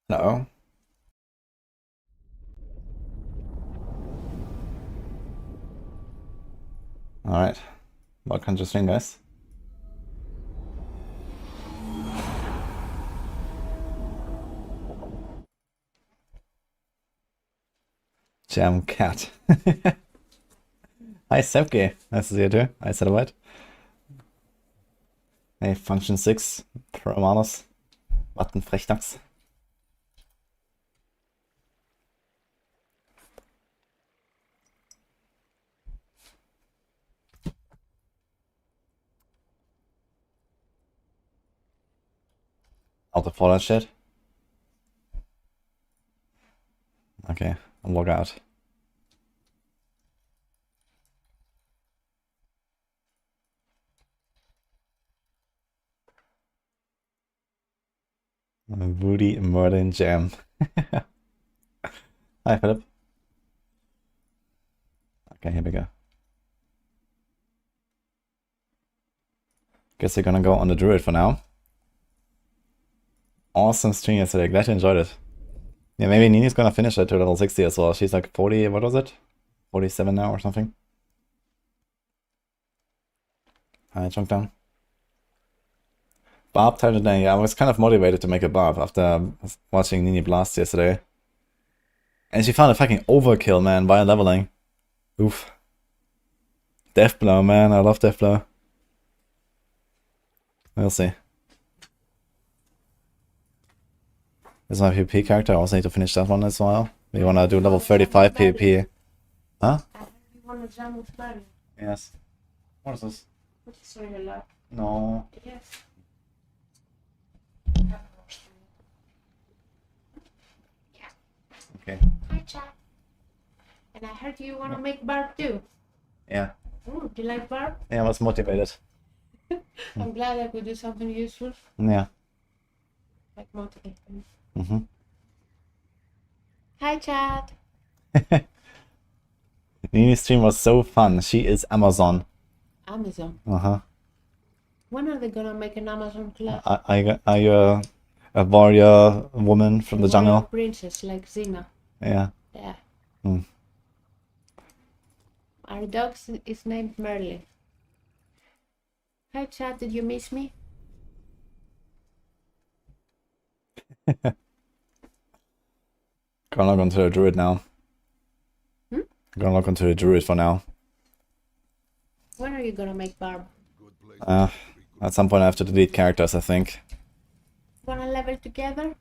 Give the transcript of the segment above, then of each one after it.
No. Alright. Welcome to stream, guys. Jam Cat. Hi, Sepke. Nice to see you too. Hi, Satellite. Hey, Function 6. Romanus. Button Frechdachs. Out of all that shit. Okay, I'll log out. Woody Merlin Jam. Hi, Philip. Okay, here we go. Guess we're gonna go on the Druid for now. Awesome stream yesterday. Glad you enjoyed it. Yeah, maybe Nini's gonna finish it to level 60 as well. She's like 40, what was it? 47 now or something. Hi, Chunk Down. Barb time today. Yeah, I was kind of motivated to make a Barb after watching Nini Blast yesterday. And she found a fucking overkill, man, by leveling. Oof. Death Blow, man. I love Death Blow. We'll see. This is my PvP character. I also need to finish that one as well. We wanna do level 35 PvP. Huh? You wanna jump with Barb? Yes. What is this? What is on your lap? No. Yes. Yeah. Okay. Hi, chat. And I heard you wanna make Barb too. Yeah. Oh, do you like Barb? Yeah, I was motivated. I'm glad I could do something useful. Yeah. Like motivate them. Mm-hmm. Hi, chat. Nini's stream was so fun. She is Amazon. Amazon. Uh-huh. When are they gonna make an Amazon class? Are you a warrior woman from the jungle? Princess like Xena. Yeah. Yeah. Mm. Our dog is named Merlin. Hi, chat. Did you miss me? Gonna log onto the Druid now. Gonna log onto the Druid for now. When are you gonna make Barb? At some point I have to delete characters, I think. Wanna level together?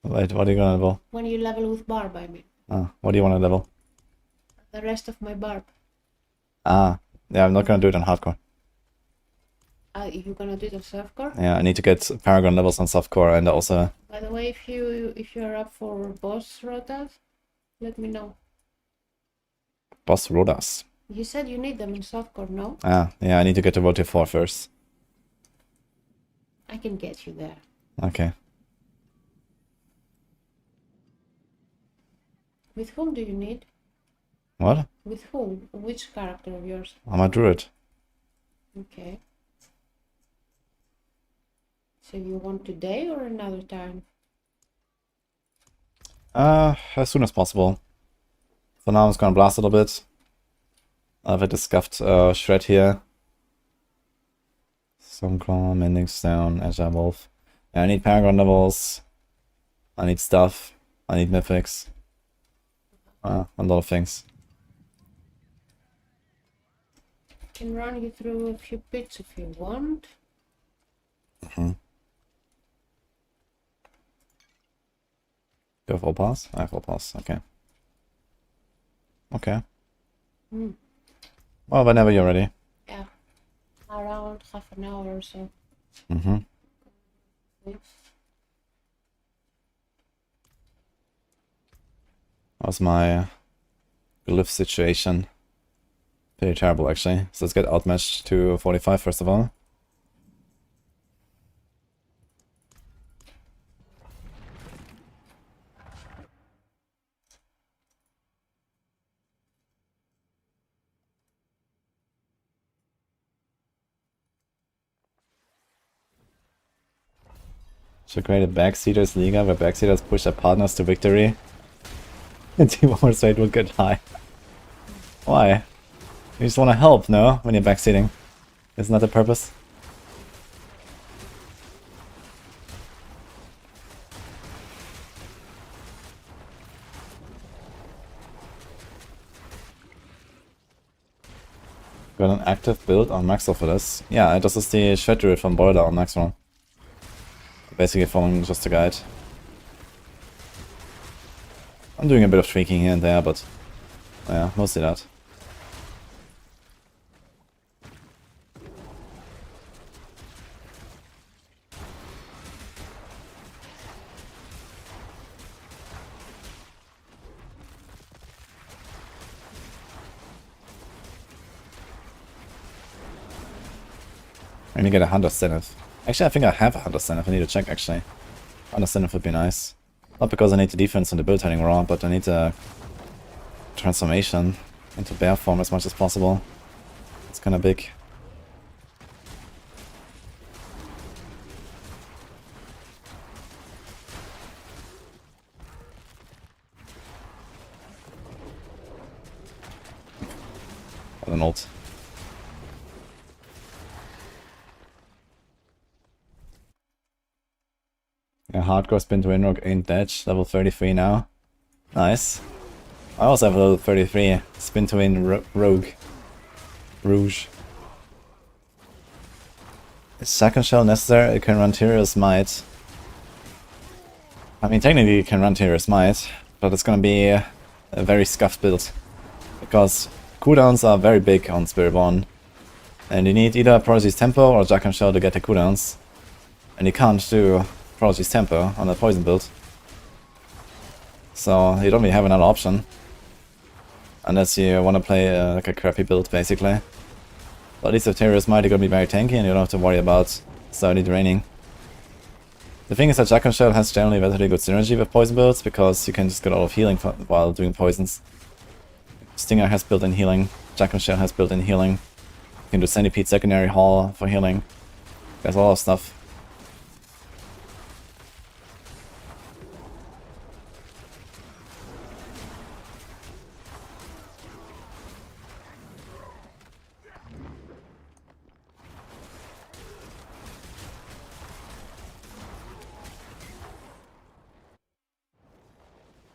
Wait, what are you gonna level? When you level with Barb, I mean. What do you want to level? The rest of my Barb. Yeah, I'm not gonna do it on hardcore. You're gonna do it on softcore? Yeah, I need to get Paragon levels on softcore and also... By the way, if you're up for boss rotas, let me know. Boss Rodas. You said you need them in softcore, no? Yeah, I need to get to Votive 4 first. I can get you there. Okay. With whom do you need? What? With whom? Which character of yours? I'm a Druid. Okay. So you want today or another time? As soon as possible. For now I'm just gonna blast a little bit. I have a scuffed shred here. Stormclaw, Mending Stone, Agile Wolf. Yeah, I need Paragon levels. I need stuff. I need mythics. A lot of things. I can run you through a few bits if you want. Do you have all pass? I have all pass, okay. Okay. Well, whenever you're ready. Yeah. Around half an hour or so. How's my glyph situation? Pretty terrible, actually. So let's get outmatched to 45 first of all. Should create a Backseaters Liga where Backseaters push their partners to victory. And team wars rate will get high. Why? You just want to help, no? When you're backseating. Isn't that the purpose? Got an active build on Maxroll for this. Yeah, this is the Druid from Boulder on Maxroll. Basically following just a guide. I'm doing a bit of tweaking here and there, but yeah, mostly that. I need to get a Hunter Zenith. Actually, I think I have a Hunter Zenith. I need to check, actually. Hunter Zenith would be nice. Not because I need the defense and the build heading raw, but I need the transformation into bear form as much as possible. It's kinda big. What an ult. Yeah, hardcore spin to Windrock ain't dead. Level 33 now. Nice. I also have a level 33 spin to win rogue. Rouge. Is second shell necessary? It can run Tyrio's Might. I mean, technically it can run Tyrio's Might, but it's gonna be a very scuffed build. Because cooldowns are very big on Spiritborn. And you need either Prodigy's Tempo or Jack and Shell to get the cooldowns. And you can't do Prodigy's Tempo on a poison build. So you don't really have another option. Unless you want to play like a crappy build, basically. But at least with Tyrio's Might, you're going to be very tanky and you don't have to worry about slowly draining. The thing is that Jack and Shell has generally relatively good synergy with poison builds, because you can just get a lot of healing while doing poisons. Stinger has built-in healing, Jack and Shell has built-in healing. You can do Centipede secondary hall for healing. There's a lot of stuff.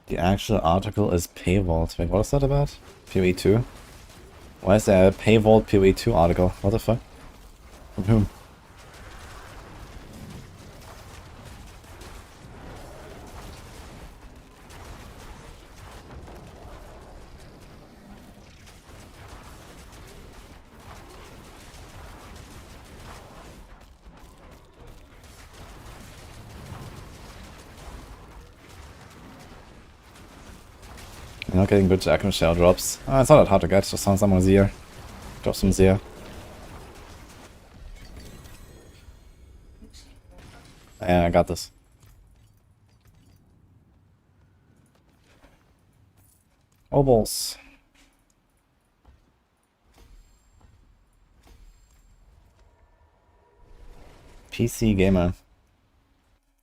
The actual article is paywalled. Wait, what is that about? PoE 2? Why is there a paywalled PoE 2 article? What the fuck? From whom? You're not getting good Jack and Shell drops. It's not that hard to get, just sound someone's ear. Drop some Zir. Yeah, I got this. Oh balls. PC gamer.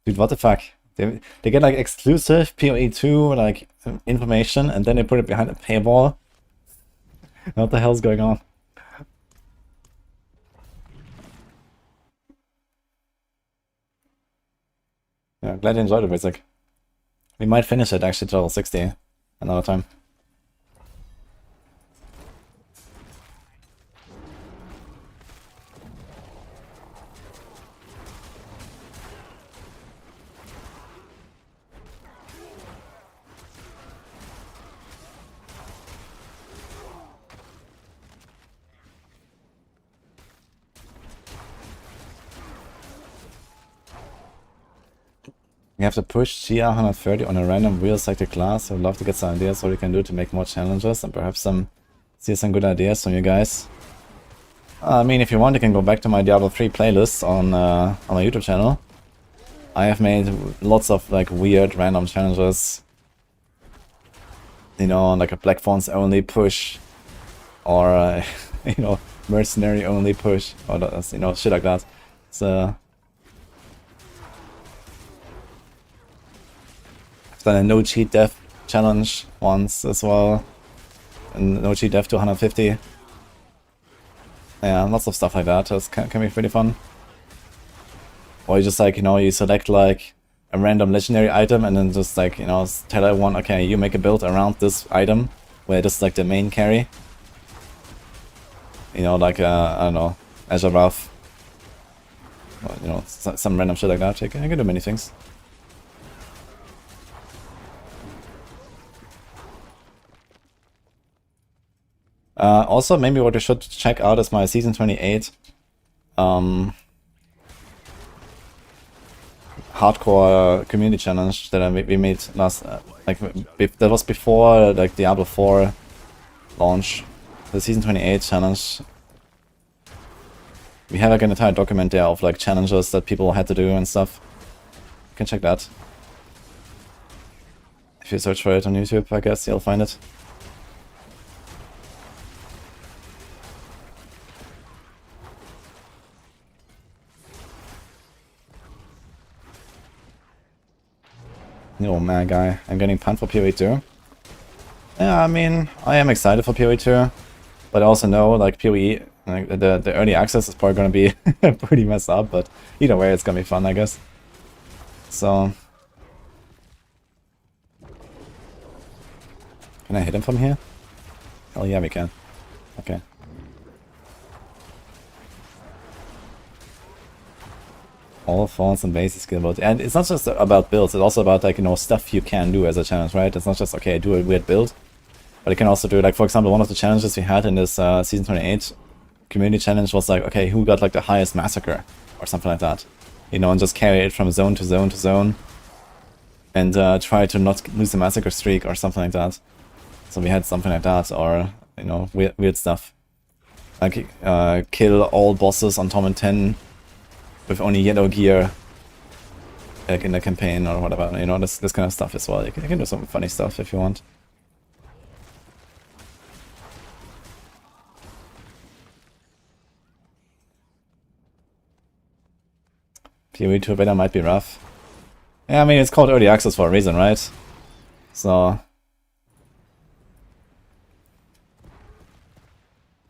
Dude, what the fuck? They get like exclusive PoE 2 like information and then they put it behind a paywall. What the hell's going on? Yeah, glad you enjoyed it, basic. We might finish it actually to level 60 another time. You have to push GR 130 on a random wheel selected class. I'd love to get some ideas what we can do to make more challenges and perhaps see some good ideas from you guys. I mean, if you want, you can go back to my Diablo 3 playlist on my YouTube channel. I have made lots of like weird random challenges. You know, like a Black Thorns only push, or you know, mercenary only push, or you know, shit like that. So Done a no cheat death challenge once as well. And no cheat death to 150. Yeah, lots of stuff like that. That can be pretty fun. Or you just like, you know, you select like a random legendary item and then just like, you know, tell everyone, okay, you make a build around this item where this is like the main carry. You know, like, I don't know, Azure Buff. Or, you know, some random shit like that. I can do many things. Also, maybe what you should check out is my Season 28 hardcore community challenge that we made last, that was before like Diablo 4 launch. The Season 28 challenge. We have like an entire document there of like challenges that people had to do and stuff. You can check that. If you search for it on YouTube, I guess you'll find it. Oh man, guy, I'm getting pumped for PoE 2. Yeah, I mean, I am excited for PoE 2, but I also know like PoE, like the early access is probably gonna be pretty messed up, but either way, it's gonna be fun, I guess. So, can I hit him from here? Hell yeah, we can. Okay. All falls and basic skill build. And it's not just about builds, it's also about like, you know, stuff you can do as a challenge, right? It's not just, okay, do a weird build. But you can also do, like, for example, one of the challenges we had in this Season 28 community challenge was like, okay, who got like the highest massacre? Or something like that. You know, and just carry it from zone to zone to zone. And try to not lose the massacre streak or something like that. So we had something like that, or, you know, weird stuff. Like, kill all bosses on Torment 10 with only yellow gear, like in the campaign or whatever, you know, this kind of stuff as well. You can do some funny stuff if you want. PoE 2 beta might be rough. Yeah, I mean, it's called early access for a reason, right? So,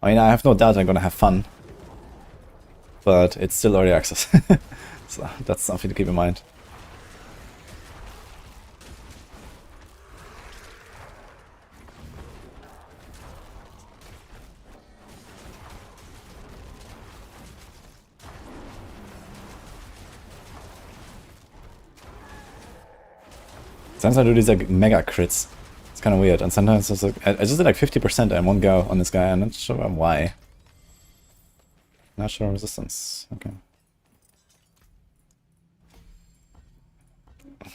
I mean, I have no doubt I'm gonna have fun. But it's still early access. So that's something to keep in mind. Sometimes I do these like mega crits. It's kind of weird. And sometimes it's like, I just did like 50% in one go on this guy. I'm not sure why. Natural resistance. Okay. I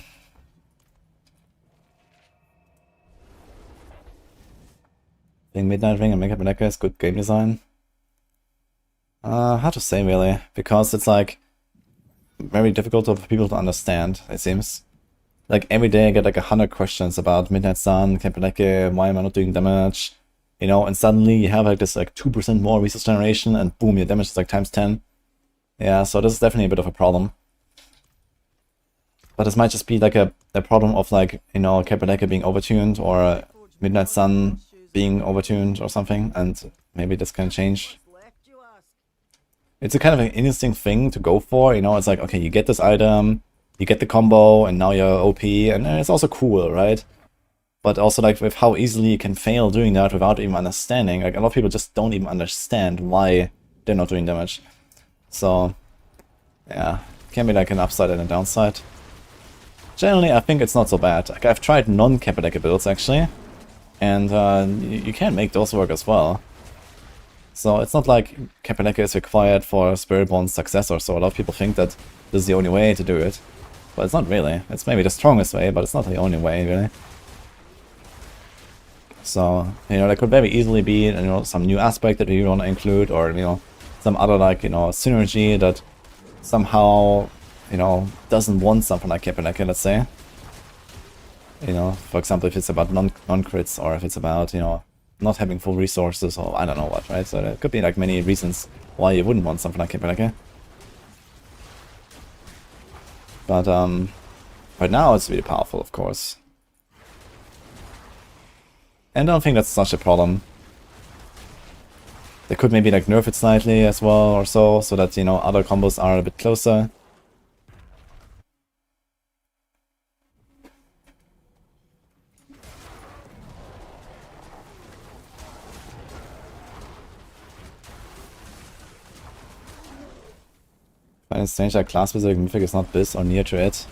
think Midnight Ring and Makeup Mecha is good game design. Hard to say really, because it's like very difficult for people to understand, it seems. Like every day I get like 100 questions about Midnight Sun, Kempeneke, why am I not doing damage? You know, and suddenly you have like this like 2% more resource generation and boom, your damage is like times 10. Yeah, so this is definitely a bit of a problem. But this might just be like a problem of like, you know, Kempeneke being overtuned or Midnight Sun being overtuned or something, and maybe this can change. It's a kind of an interesting thing to go for, you know, it's like, okay, you get this item, you get the combo, and now you're OP, and it's also cool, right? But also like with how easily you can fail doing that without even understanding, like a lot of people just don't even understand why they're not doing damage. So, yeah, it can be like an upside and a downside. Generally, I think it's not so bad. Like I've tried non-Kempeneke builds actually, and you can make those work as well. So it's not like Kempeneke is required for Spiritborn's success or so. A lot of people think that this is the only way to do it. But it's not really. It's maybe the strongest way, but it's not the only way, really. So, you know, there could very easily be, you know, some new aspect that you want to include, or, you know, some other, like, you know, synergy that somehow, you know, doesn't want something like Kempeneke, let's say. You know, for example, if it's about non-crits, or if it's about, you know, not having full resources, or I don't know what, right? So there could be, like, many reasons why you wouldn't want something like Kempeneke. But, right now it's really powerful, of course. And I don't think that's such a problem. They could maybe like nerf it slightly as well or so that, you know, other combos are a bit closer. Find it strange that class-specific Mythic is not Biz or near to it.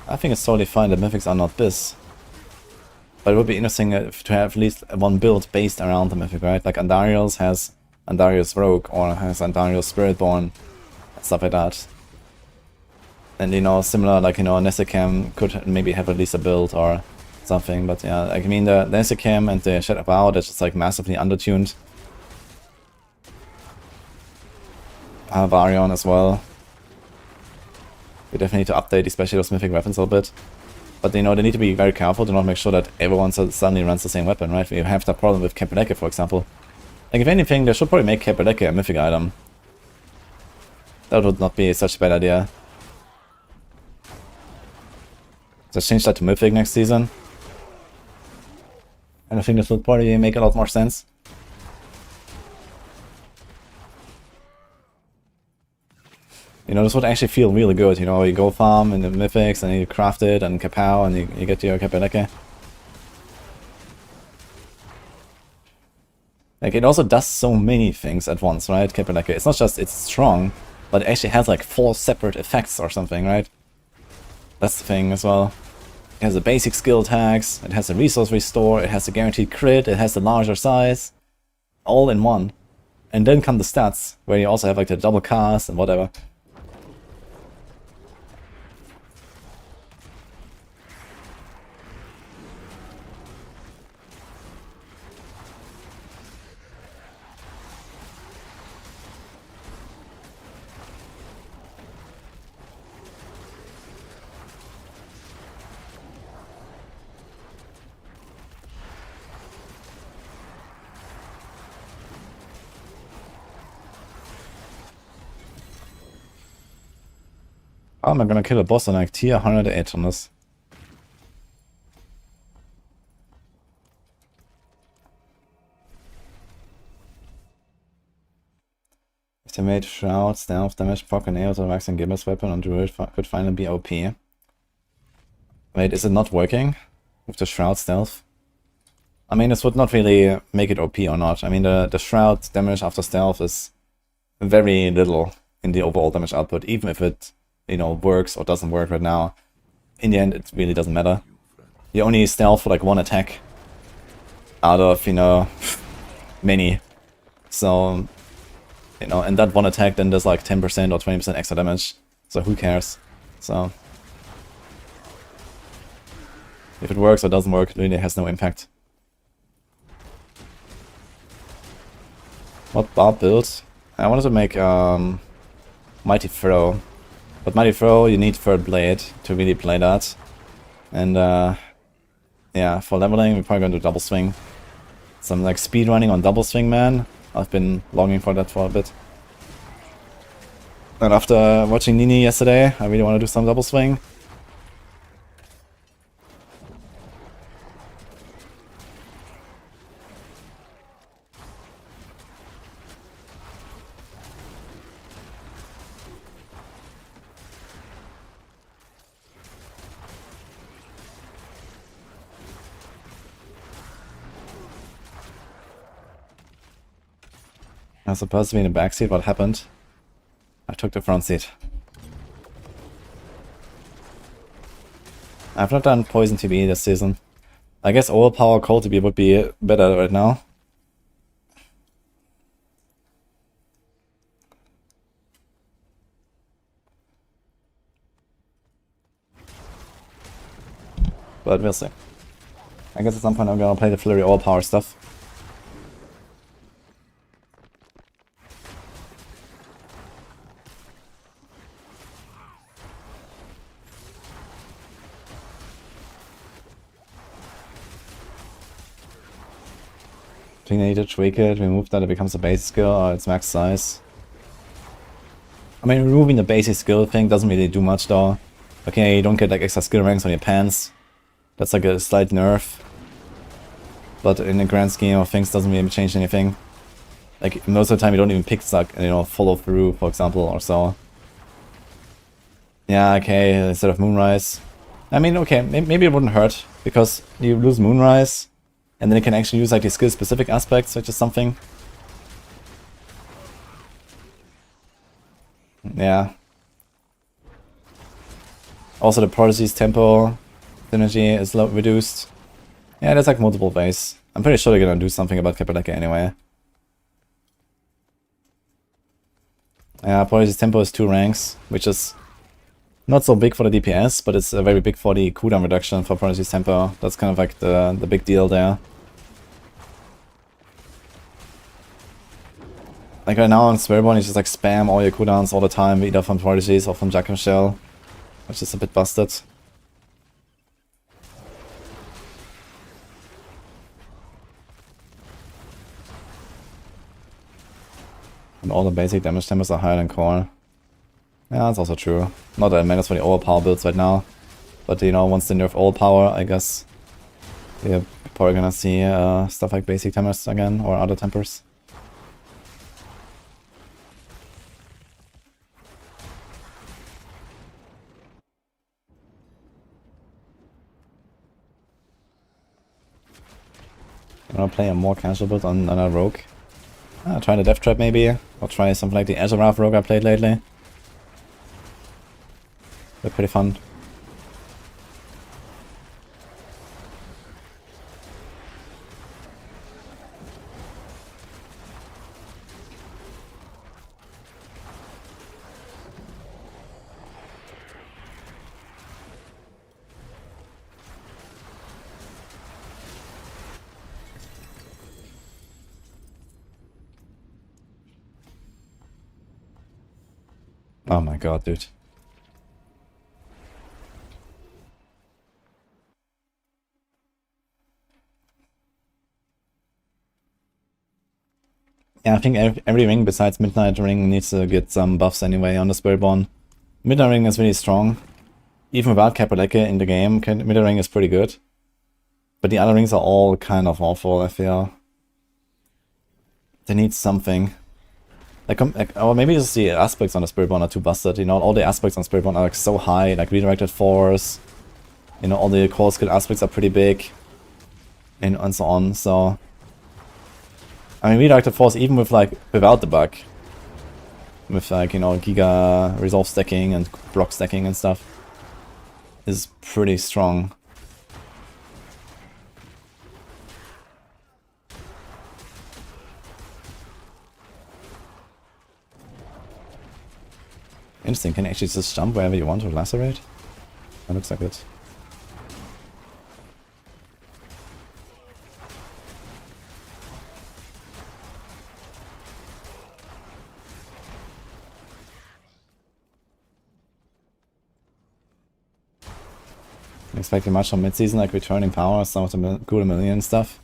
I think it's totally fine that Mythics are not Biz. But it would be interesting to have at least one build based around the Mythic, right? Like Andariel's has Andariel's Rogue or has Andariel's Spiritborn, stuff like that. And, you know, similar, like, you know, Nesicam could maybe have at least a build or something. But yeah, like, I mean, the Nesicam and the Shadow Bow, that's just like massively undertuned. Varion as well. We definitely need to update especially those Mythic weapons a little bit. But, you know, they need to be very careful to not make sure that everyone suddenly runs the same weapon, right? We have that problem with Kepeleke, for example. Like, if anything, they should probably make Kepeleke a Mythic item. That would not be such a bad idea. Just change that to Mythic next season. And I think this would probably make a lot more sense. You know, this would actually feel really good, you know, you go farm in the Mythics and you craft it and Kapow and you get your Kepeleke. Like, it also does so many things at once, right, Kepeleke? It's not just it's strong, but it actually has like 4 separate effects or something, right? That's the thing as well. It has a basic skill tags, it has a resource restore, it has a guaranteed crit, it has the larger size. All in one. And then come the stats, where you also have like the double cast and whatever. How am I gonna kill a boss on like tier 108 on this? Estimate Shroud, Stealth damage, Pock and Nails, or Max and Gibbous weapon on Druid could finally be OP. Wait, is it not working with the Shroud Stealth? I mean, this would not really make it OP or not. I mean, the Shroud damage after Stealth is very little in the overall damage output, even if it, you know, works or doesn't work right now. In the end, it really doesn't matter. You only stealth for like 1 attack out of, you know, many. So, you know, and that 1 attack then does like 10% or 20% extra damage. So who cares? So, if it works or doesn't work, it really has no impact. What Barb build? I wanted to make Mighty Throw. But Mighty Throw, you need Third Blade to really play that. And yeah, for leveling, we're probably going to double swing. Some like speed running on double swing, man. I've been longing for that for a bit. And after watching Nini yesterday, I really want to do some double swing. I was supposed to be in the back seat. What happened? I took the front seat. I've not done Poison TB this season. I guess Overpower Cold TB would be better right now. But we'll see. I guess at some point I'm gonna play the Flurry Overpower stuff. I think they need to tweak it, remove that it becomes a basic skill or its max size. I mean, removing the basic skill thing doesn't really do much though. Okay, you don't get like extra skill ranks on your pants. That's like a slight nerf. but in the grand scheme of things doesn't really change anything. Like, most of the time you don't even pick suck, you know, follow through, for example, or so. Yeah, okay, instead of Moonrise. I mean, okay, maybe it wouldn't hurt, because you lose Moonrise, and then you can actually use like the skill-specific aspects, which is something. Yeah. Also the Prodigy's tempo synergy is reduced. Yeah, there's like multiple ways. I'm pretty sure they're gonna do something about Kapaleka anyway. Yeah, Prodigy's tempo is 2 ranks, which is not so big for the DPS, but it's very big for the cooldown reduction for Prodigy's tempo. That's kind of like the big deal there. Like right now on Spiritborn, you just like spam all your cooldowns all the time, either from Prodigies or from Jack and Shell, which is a bit busted. And all the basic damage tempers are higher than core. Yeah, that's also true. Not that it matters for the overpower builds right now. But you know, once they nerf overpower, I guess we're probably gonna see stuff like basic tempers again, or other tempers. I'm gonna play a more casual build on a rogue. Try the Death Trap maybe, or try something like the Azurath rogue I played lately. They're pretty fun. Oh my god, dude. Yeah, I think every ring besides Midnight Ring needs to get some buffs anyway on the Spiritborn. Midnight Ring is really strong. Even without Kapaleke in the game, Midnight Ring is pretty good. But the other rings are all kind of awful, I feel. They need something. Like, or maybe just the aspects on the Spiritborn are too busted, you know, all the aspects on Spiritborn are like so high, like redirected force, you know, all the core skill aspects are pretty big, and so on, so... I mean, redirected force, even with like, without the bug, with like, you know, Giga resolve stacking and block stacking and stuff, is pretty strong. Interesting, can you actually just jump wherever you want to lacerate? That looks like it. Expecting much from mid-season, like returning power, some of the cool million stuff.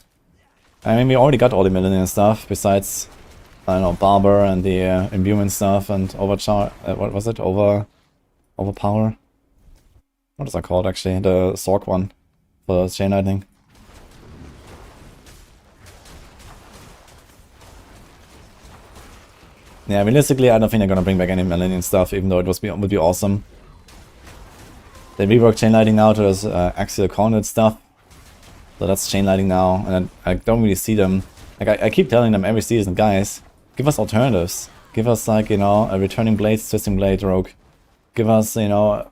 I mean, we already got all the million stuff, besides, I don't know, Barber and the imbuement stuff and overcharge, what was it? Overpower? What is that called actually? The Sork one for Chain Lightning. Yeah, realistically, I don't think they're gonna bring back any Millennium stuff, even though it would be awesome. They reworked Chain Lightning now to this Axial Coordinate stuff. So that's Chain Lightning now, and I don't really see them. Like, I keep telling them every season, guys, give us alternatives. Give us, like, you know, a Returning Blades, Twisting Blade rogue. Give us, you know,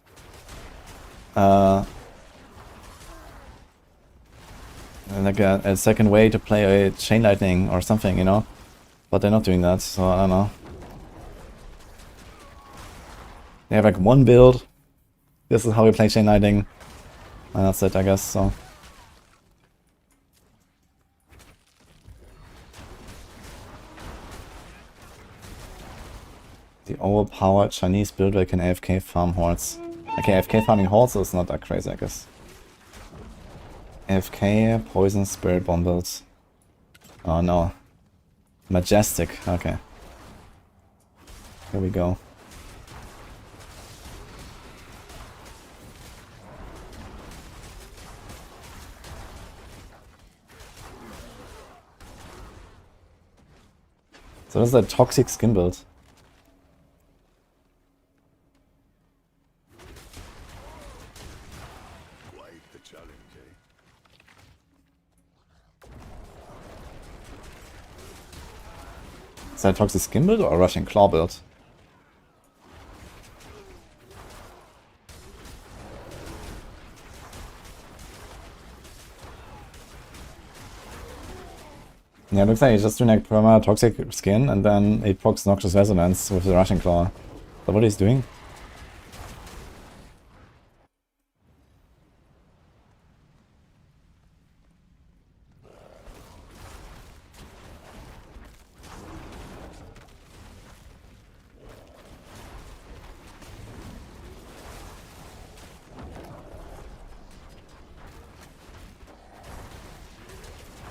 like a second way to play a Chain Lightning or something, you know? But they're not doing that, so I don't know. They have like one build. This is how we play Chain Lightning. And that's it, I guess, so. The overpowered Chinese builder can AFK farm hordes. Okay, AFK farming hordes is not that crazy, I guess. AFK poison Spiritborn builds. Oh no. Majestic, okay. Here we go. What is that toxic skin build? Quite the challenge, eh? Is that a toxic skin build or a Russian claw build? Yeah, it looks like he's just doing like perma toxic skin and then he procs Noxious Resonance with the Russian claw. Is that what he's doing?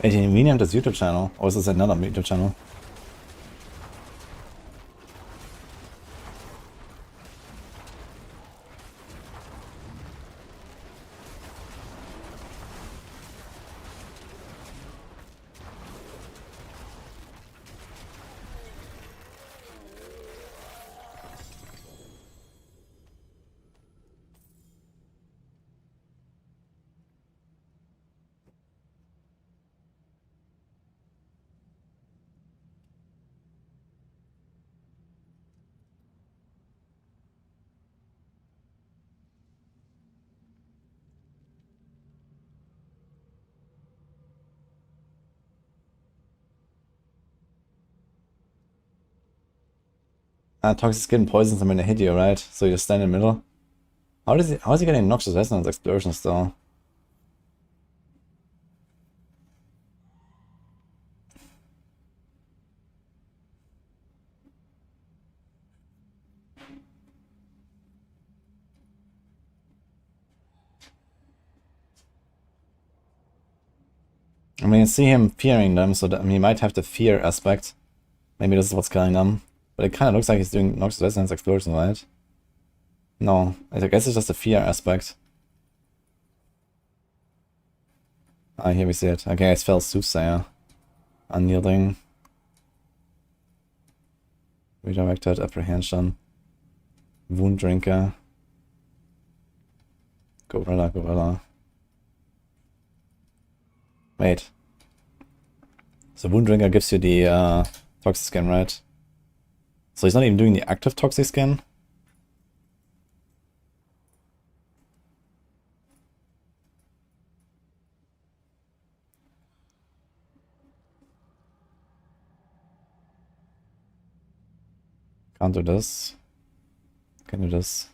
Wait, he renamed his YouTube channel? Or is this another YouTube channel? Toxic skin poisons him when they hit you, right? So you just stand in the middle. How is he getting Noxious Resonance explosions though? I mean, I see him fearing them, so that, I mean, he might have the fear aspect. Maybe this is what's killing them. But it kind of looks like he's doing Noxious Resonance explosion, right? No, I guess it's just a fear aspect. Ah, here we see it. Okay, it's Fell Soothsayer. Unyielding. Redirected Apprehension. Wound Drinker. Gorilla. Wait. So Wound Drinker gives you the toxic skin, right? So he's not even doing the active toxic skin? Can't do this. Can do this.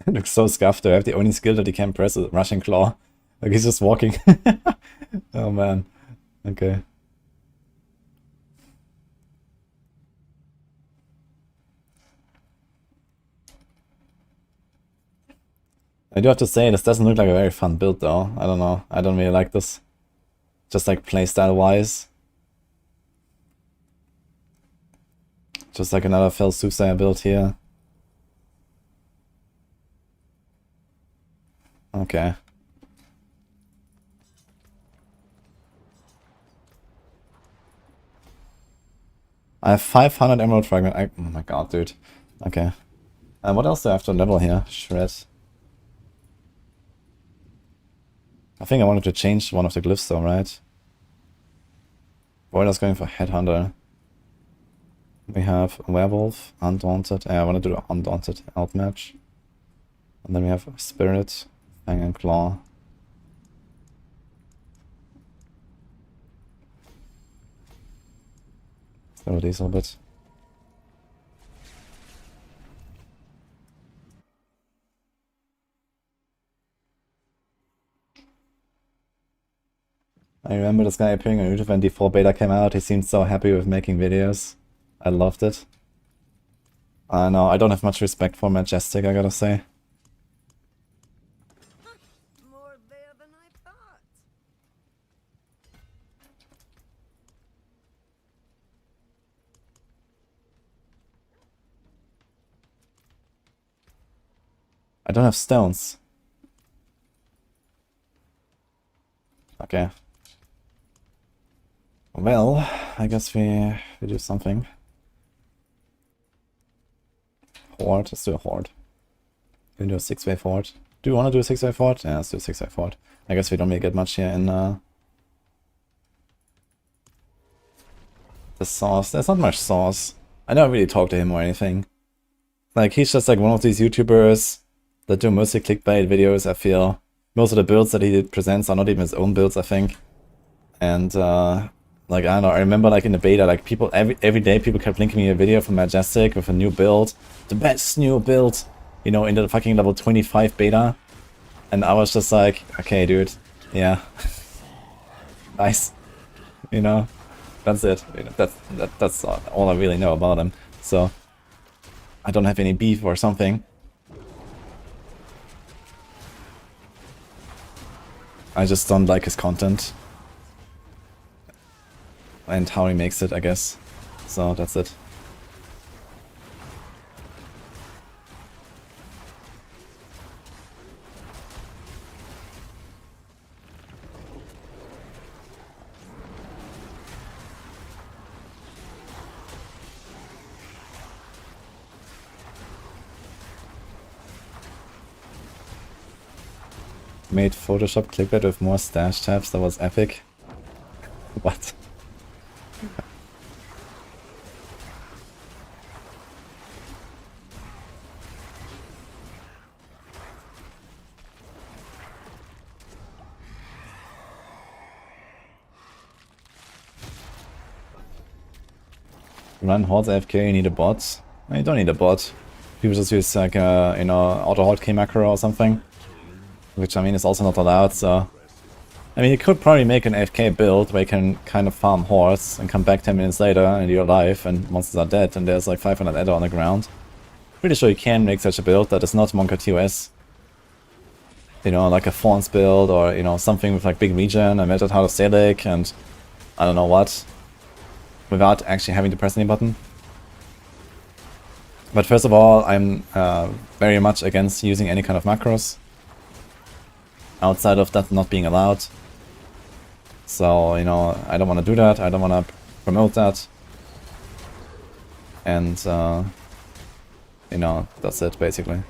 It looks so scuffed. I have the only skill that he can press a Russian Claw. Like he's just walking. Oh man. Okay. I do have to say, this doesn't look like a very fun build though. I don't know. I don't really like this. Just like playstyle wise. Just like another Fell Soothsayer build here. Okay. I have 500 Emerald Fragment. Oh my god, dude. Okay. What else do I have to level here? Shred. I think I wanted to change one of the glyphs though, right? Voider's going for Headhunter. We have Werewolf, Undaunted. I want to do the Undaunted outmatch. And then we have Spirit, Fang and Claw. Throw these a little bit. I remember this guy appearing on YouTube when D4 beta came out. He seemed so happy with making videos. I loved it. No, I don't have much respect for Majestic, I gotta say. More there than I thought. I don't have stones. Okay. Well, I guess we do something. Horde, let's do a horde. We can do a 6-way fort. Do you want to do a 6-way fort? Yeah, let's do a 6-way fort. I guess we don't really get much here in the sauce. There's not much sauce. I don't really talk to him or anything. Like, he's just like one of these YouTubers that do mostly clickbait videos, I feel. Most of the builds that he presents are not even his own builds, I think. And, like, I don't know, I remember, like, in the beta, like, people, every day people kept linking me a video from Majestic with a new build. The best new build, you know, into the fucking level 25 beta. And I was just like, okay, dude, yeah. Nice. You know, that's it. You know, that's all I really know about him. So, I don't have any beef or something. I just don't like his content. And how he makes it, I guess. So, that's it. Made Photoshop clickbait with more stash tabs, that was epic. What? Run hordes AFK, you need a bot? No, you don't need a bot. People just use like a, you know, auto horde key macro or something. Which, I mean, is also not allowed, so... I mean, you could probably make an AFK build where you can kind of farm hordes and come back 10 minutes later and you're alive and monsters are dead and there's like 500 Edda on the ground. Pretty sure you can make such a build that is not Monka TOS. You know, like a Fawns build or, you know, something with like big regen and Metal Heart of Salic and I don't know what. Without actually having to press any button. But first of all, I'm very much against using any kind of macros. Outside of that not being allowed. So, you know, I don't want to do that, I don't want to promote that. And, you know, that's it, basically.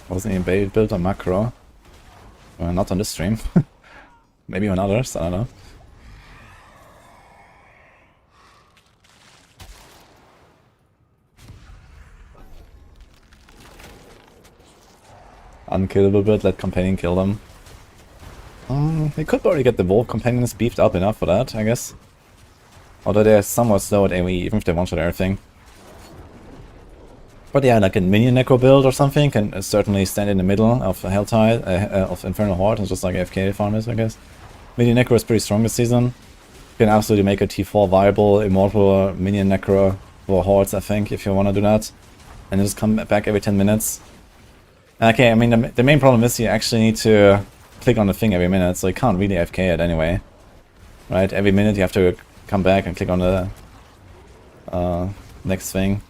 Wasn't even built on macro. Not on this stream. Maybe on others, I don't know. Unkillable build, let companion kill them. We could probably get the wolf companions beefed up enough for that, I guess. Although they're somewhat slow at AoE, even if they one-shot everything. But yeah, like a minion necro build or something can certainly stand in the middle of a Helltide, of Infernal Horde, and just like AFK farmers, I guess. Minion necro is pretty strong this season. You can absolutely make a T4 viable, immortal minion necro for hordes, I think, if you want to do that. And just come back every 10 minutes. Okay, I mean, the main problem is you actually need to click on the thing every minute, so you can't really AFK it anyway. Right, every minute you have to come back and click on the next thing.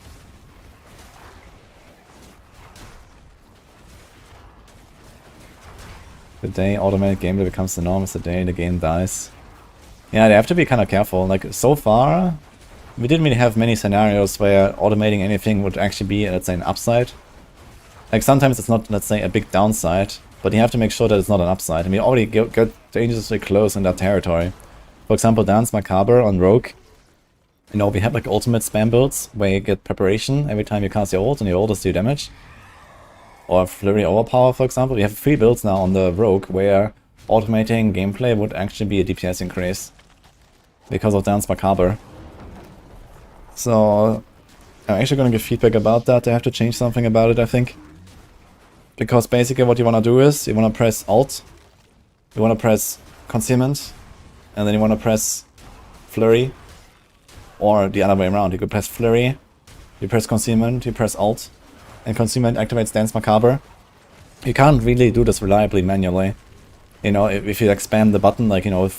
The day automatic gameplay becomes the norm is the day the game dies. Yeah, they have to be kind of careful. Like, so far, we didn't really have many scenarios where automating anything would actually be, let's say, an upside. Like, sometimes it's not, let's say, a big downside, but you have to make sure that it's not an upside. And we already get dangerously close in that territory. For example, Dance Macabre on Rogue. You know, we have like ultimate spam builds where you get preparation every time you cast your ult and your ult does 2 damage. Or Flurry Overpower, for example. We have 3 builds now on the Rogue where automating gameplay would actually be a DPS increase. because of Dance Macabre. So I'm actually gonna give feedback about that. They have to change something about it, I think. Because basically what you wanna do is, you wanna press Alt, you wanna press Concealment, and then you wanna press Flurry, or the other way around. You could press Flurry, you press Concealment, you press Alt, and Concealment activates Dance Macabre. You can't really do this reliably manually. You know, if you expand the button, like, you know,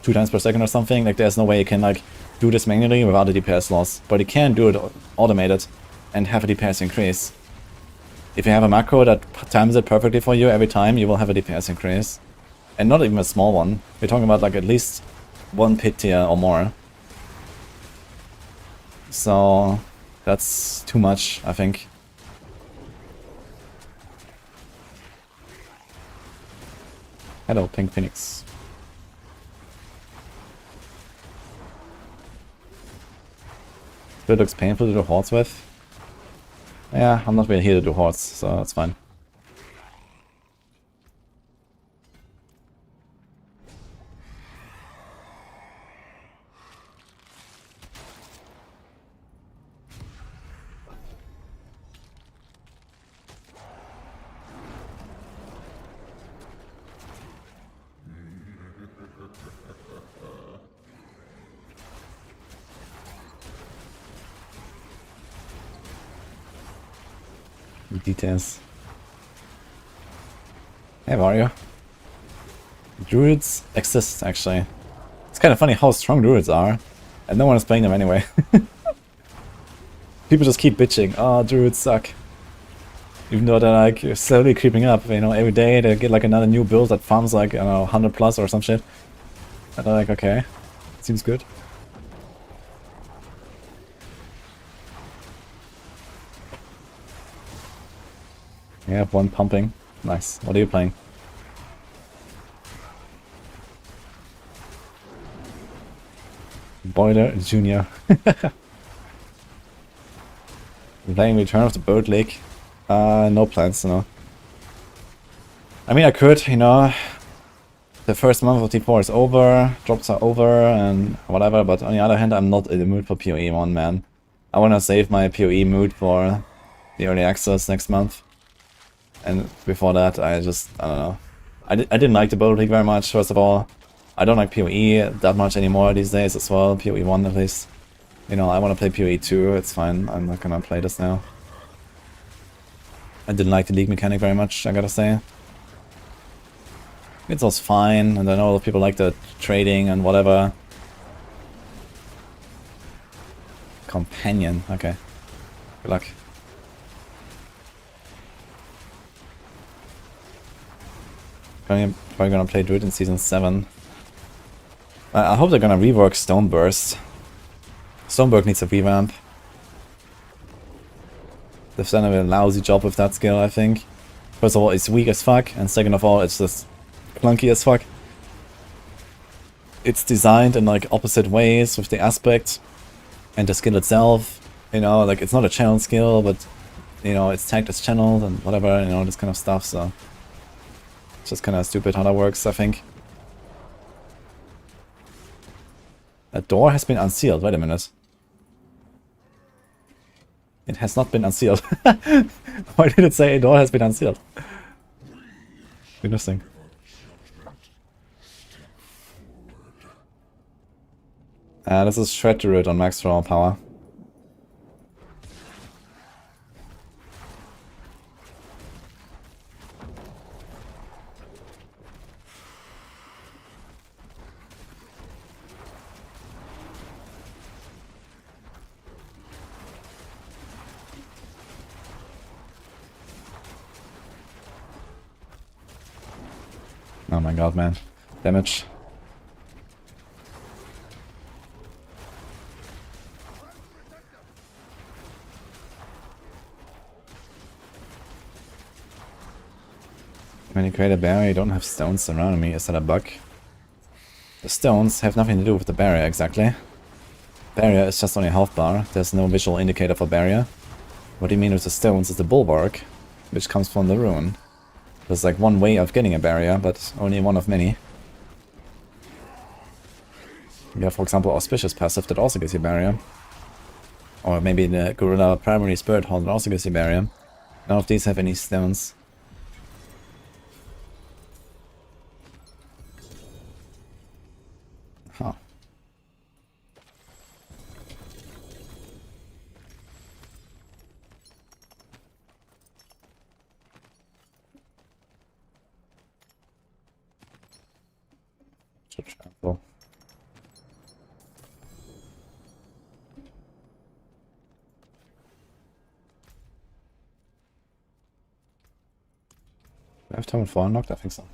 2 times per second or something, like, there's no way you can, like, do this manually without a DPS loss. But you can do it automated and have a DPS increase. If you have a macro that times it perfectly for you every time, you will have a DPS increase. And not even a small one. We're talking about, like, at least 1 pit tier or more. So that's too much, I think. Hello, Pink Phoenix. It looks painful to do hordes with. Yeah, I'm not really here to do hordes, so that's fine. Details. Hey Mario. Druids exist, actually. It's kind of funny how strong druids are, and no one is playing them anyway. People just keep bitching, oh, druids suck. Even though they're like slowly creeping up, you know, every day they get like another new build that farms like, I don't know, 100 plus or some shit. And they're like, okay, seems good. Yeah, I have 1 pumping. Nice. What are you playing? Boiler Junior. Playing Return of the Bird Lake. No plans, no. I mean, I could, you know. The first month of T4 is over, drops are over, and whatever, but on the other hand, I'm not in the mood for PoE 1, man. I wanna save my PoE mood for the early access next month. And before that, I don't know. I didn't like the Bold League very much, first of all. I don't like PoE that much anymore these days as well, PoE 1 at least. You know, I want to play PoE 2, it's fine, I'm not gonna play this now. I didn't like the league mechanic very much, I gotta say. It was fine, and I know people like the trading and whatever. Companion, okay. Good luck. Probably gonna play Druid in Season 7. I hope they're gonna rework Stoneburst. Stoneburst needs a revamp. They've done a lousy job with that skill, I think. First of all, it's weak as fuck, and second of all, it's just clunky as fuck. It's designed in like opposite ways with the aspect and the skill itself. You know, like it's not a channel skill, but you know, it's tagged as channeled and whatever, you know, this kind of stuff, so it's just kinda stupid how that works, I think. A door has been unsealed, wait a minute. It has not been unsealed. Why did it say a door has been unsealed? Interesting. This is Shred Druid on Maxroll power. Oh my god, man. Damage. When you create a barrier, you don't have stones surrounding me. Is that a bug? The stones have nothing to do with the barrier, exactly. Barrier is just only a health bar. There's no visual indicator for barrier. What do you mean with the stones is the bulwark, which comes from the rune. There's like one way of getting a barrier, but only one of many. You have, for example, Auspicious passive that also gives you barrier. Or maybe the Gorilla Primary Spirit Hall that also gives you barrier. None of these have any stones. Huh. Should travel. Do I have Tome 4 unlocked? I think so.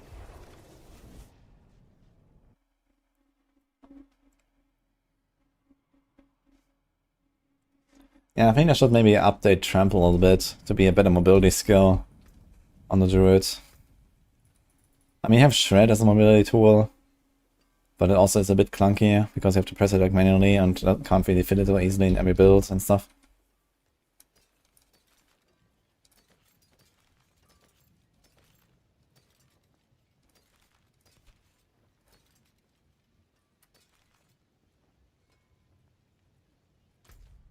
Yeah, I think I should maybe update Trample a little bit to be a better mobility skill on the Druid. I mean, you have Shred as a mobility tool, but it also is a bit clunky because you have to press it like manually and can't really fit it so easily in every build and stuff.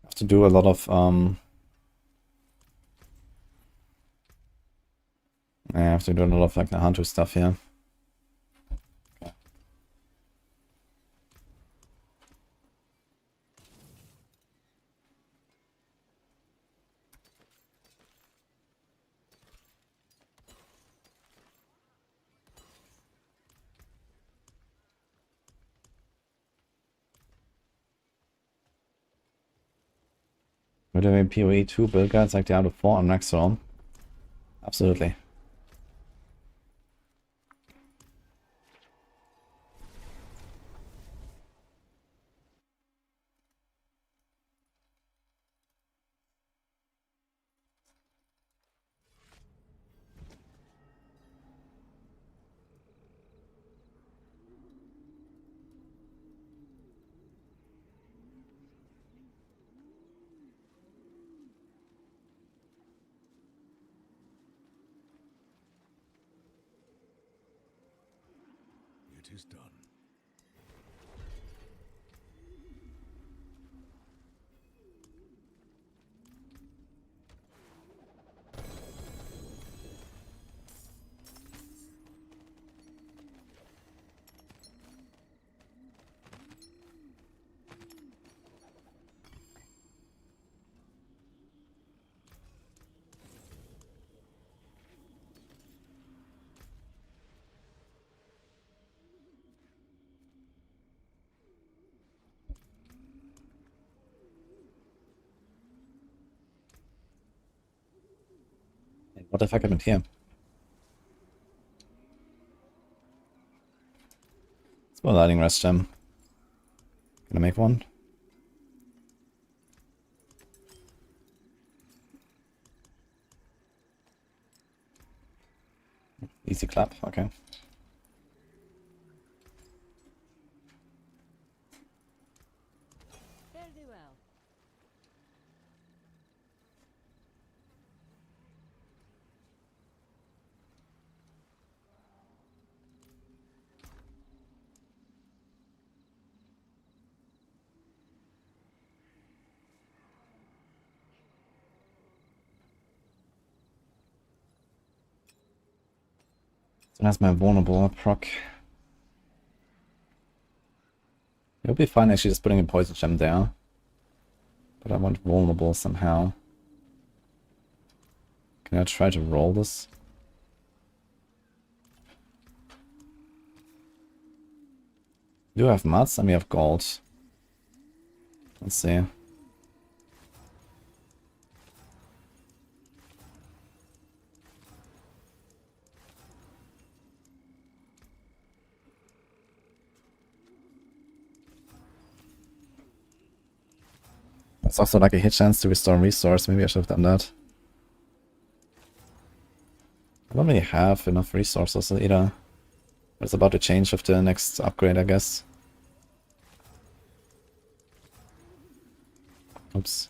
Have to do a lot of I have to do a lot of like the Hantu stuff here. Would there be PoE 2 build guides like Diablo 4 on Maxroll? Absolutely. It is done. What the fuck happened here? Spell Lighting Rest Gem. Can I make one? Easy clap, okay. Very well. So that's my vulnerable proc. It'll be fine actually just putting a poison gem there. But I want vulnerable somehow. Can I try to roll this? Do I have mats and we have gold? Let's see. It's also like a hit chance to restore resource. Maybe I should have done that. I don't really have enough resources either. It's about to change with the next upgrade, I guess. Oops.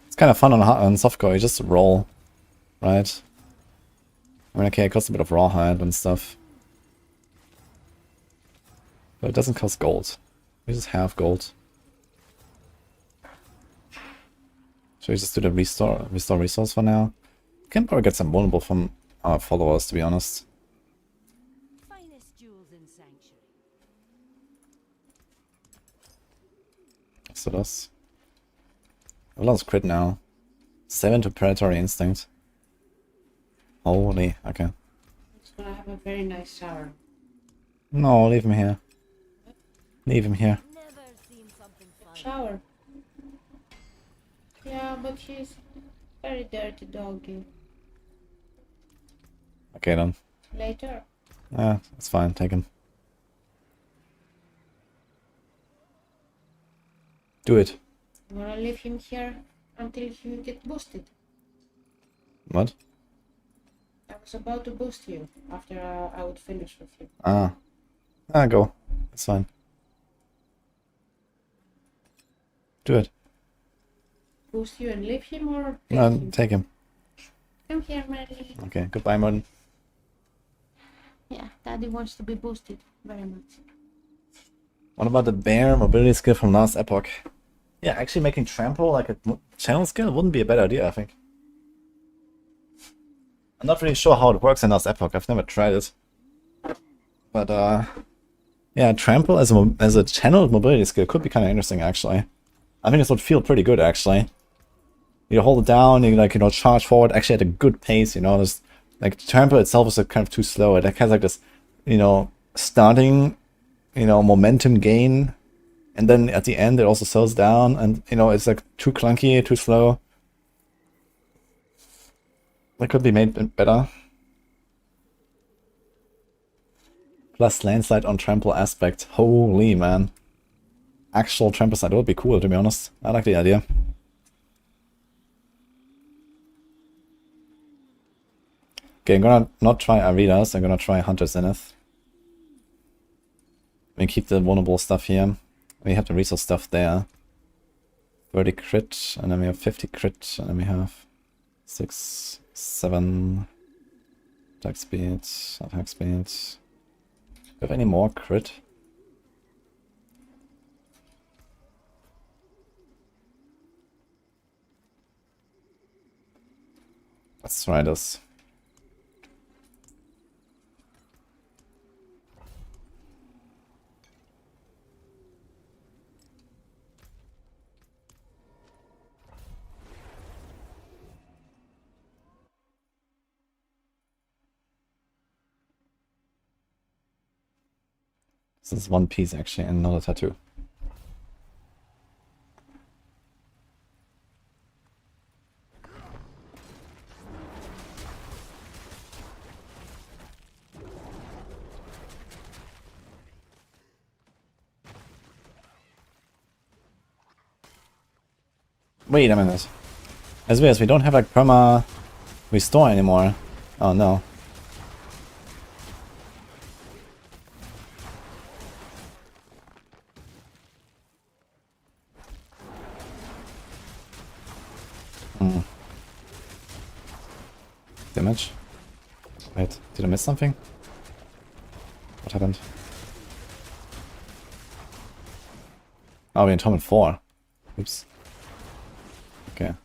It's kind of fun on softcore, you just roll, right? I mean, okay, it costs a bit of rawhide and stuff. But it doesn't cost gold. We just have gold. Should we just do the restore resource for now? Can probably get some vulnerable from our followers, to be honest. Finest jewels in sanctuary. So that's... I've lost crit now. 7 to predatory instinct. Holy, okay. It's gonna have a very nice shower. No, leave him here. Leave him here. Never seen something fun. Shower. Yeah, but he's very dirty doggy. Okay then. Later. Yeah, it's fine, take him. Do it. I'm gonna leave him here until he get boosted. What? I was about to boost you after I would finish with you. Ah. Go. It's fine. Do it. Boost you and leave him or take No, him? take him. Come here, Mary. Okay, goodbye, Modern. Yeah, Daddy wants to be boosted very much. What about the bear mobility skill from last epoch? Yeah, actually making trample like a channel skill wouldn't be a bad idea, I think. I'm not really sure how it works in last epoch. I've never tried it. But yeah, trample as a channeled mobility skill could be kind of interesting, actually. I think this would feel pretty good, actually. You hold it down, you like, charge forward actually at a good pace, there's like trample itself is kind of too slow. It has like this, starting, momentum gain, and then at the end it also slows down, and it's like too clunky, too slow. That could be made better. Plus landslide on trample aspect. Holy man. Actual trample slide would be cool, to be honest. I like the idea. Okay, I'm gonna not try Aridas, I'm gonna try Hunter Zenith. We keep the vulnerable stuff here. We have the resource stuff there. 30 crit, and then we have 50 crit, and then we have 6, 7 attack speed, attack speed. Do we have any more crit? Let's try this. This is one piece actually, and not a tattoo. Wait a minute. As we don't have like perma restore anymore. Oh no. Damage. Wait, did I miss something? What happened? Oh, we're in Torment 4. Oops. Okay.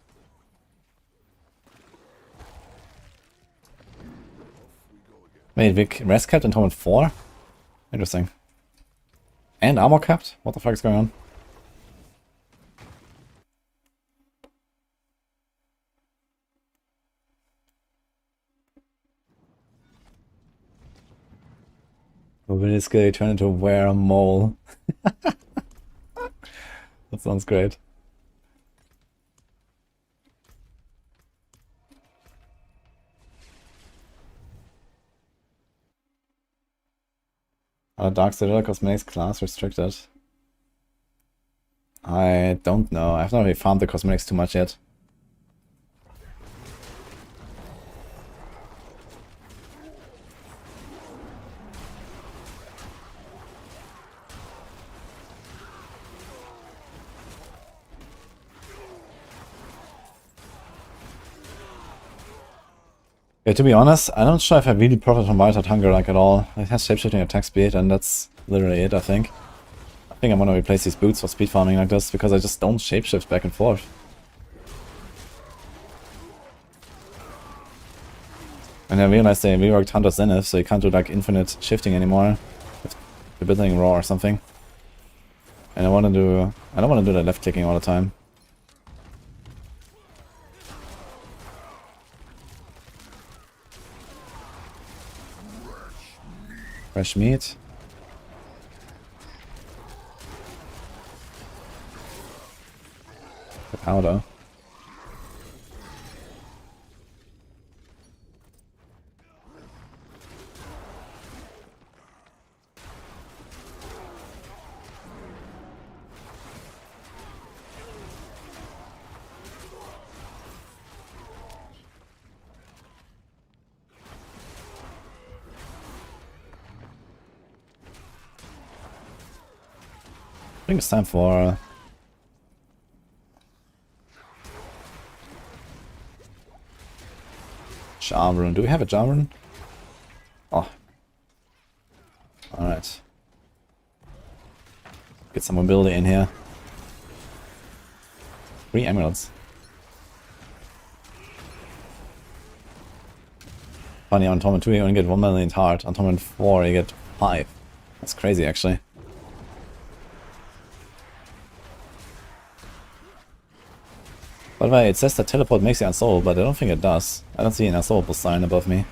Wait, we rest capped in Torment 4? Interesting. And armor capped? What the fuck is going on? Mobility skill turn into wear mole. That sounds great. Dark Citadel cosmetics class restricted? I don't know. I've not really farmed the cosmetics too much yet. Yeah, to be honest, I'm not sure if I really profit from Wild Hunger like at all. It has shapeshifting attack speed, and that's literally it, I think. I think I'm gonna replace these boots for speed farming like this, because I just don't shapeshift back and forth. And I realized they reworked Hunter's Zenith, so you can't do like infinite shifting anymore. The building raw or something. And I don't want to do that left clicking all the time. Fresh meat. The powder. I think it's time for Charm Rune. Do we have a Charm Rune? Oh. Alright. Get some mobility in here. 3 emeralds. Funny, on Torment 2 you only get 1 million heart. On Torment 4 you get 5. That's crazy actually. By the way, it says that teleport makes you unsolvable, but I don't think it does. I don't see an unsolvable sign above me.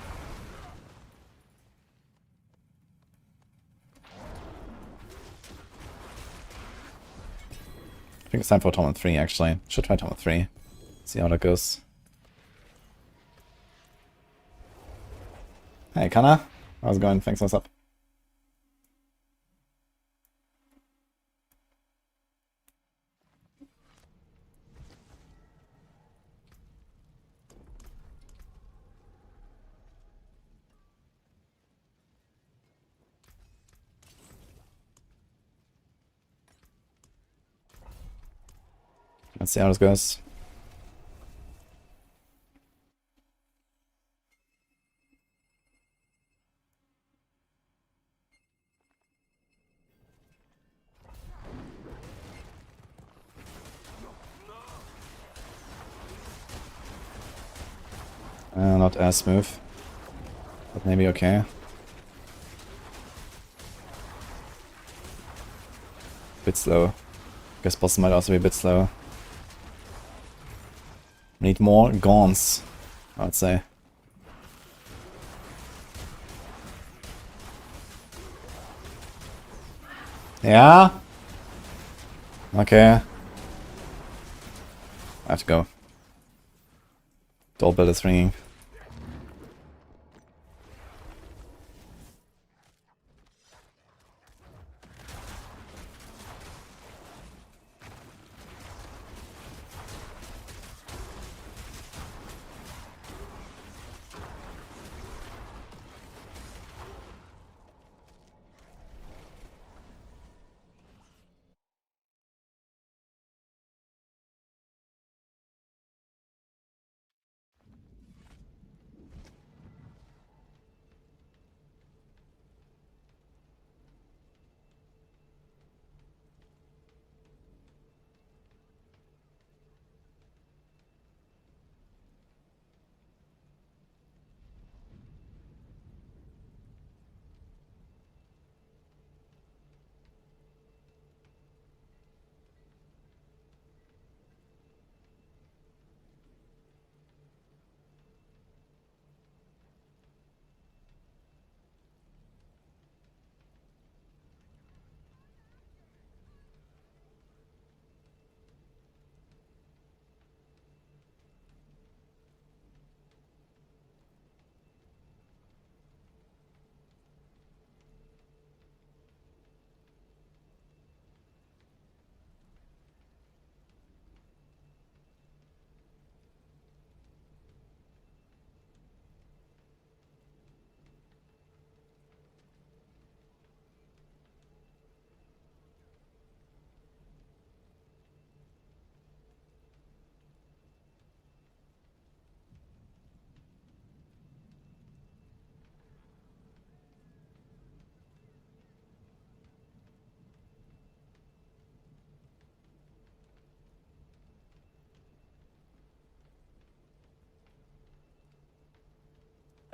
I think it's time for Torment 3 actually. Should try Torment 3. See how that goes. Hey Kana, how's it going? Thanks, what's up? Let's see how this goes. Not as smooth, but maybe okay. Bit slow. Guess boss might also be a bit slow. Need more gaunts, I would say. Yeah? Okay. I have to go. Doorbell is ringing.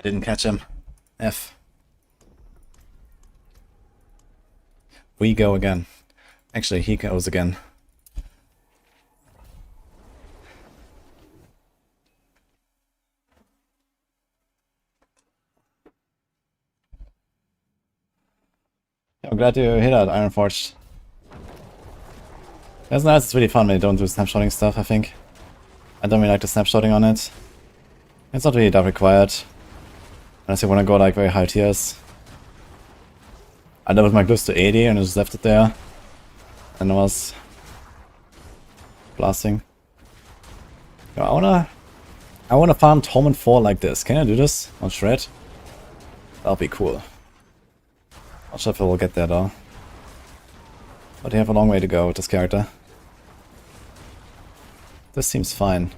didn't catch him. F. We go again. Actually, he goes again. I'm glad you hit that Ironforged. That's nice, it's really fun when you don't do snapshotting stuff, I think. I don't really like the snapshotting on it. It's not really that required. Unless you want to go like very high tiers. I leveled my glyphs to 80 and just left it there. And I was blasting. Yo, I wanna farm Torment 4 like this. Can I do this on Shred? That'll be cool. Not sure if we'll get there though. But you have a long way to go with this character. This seems fine.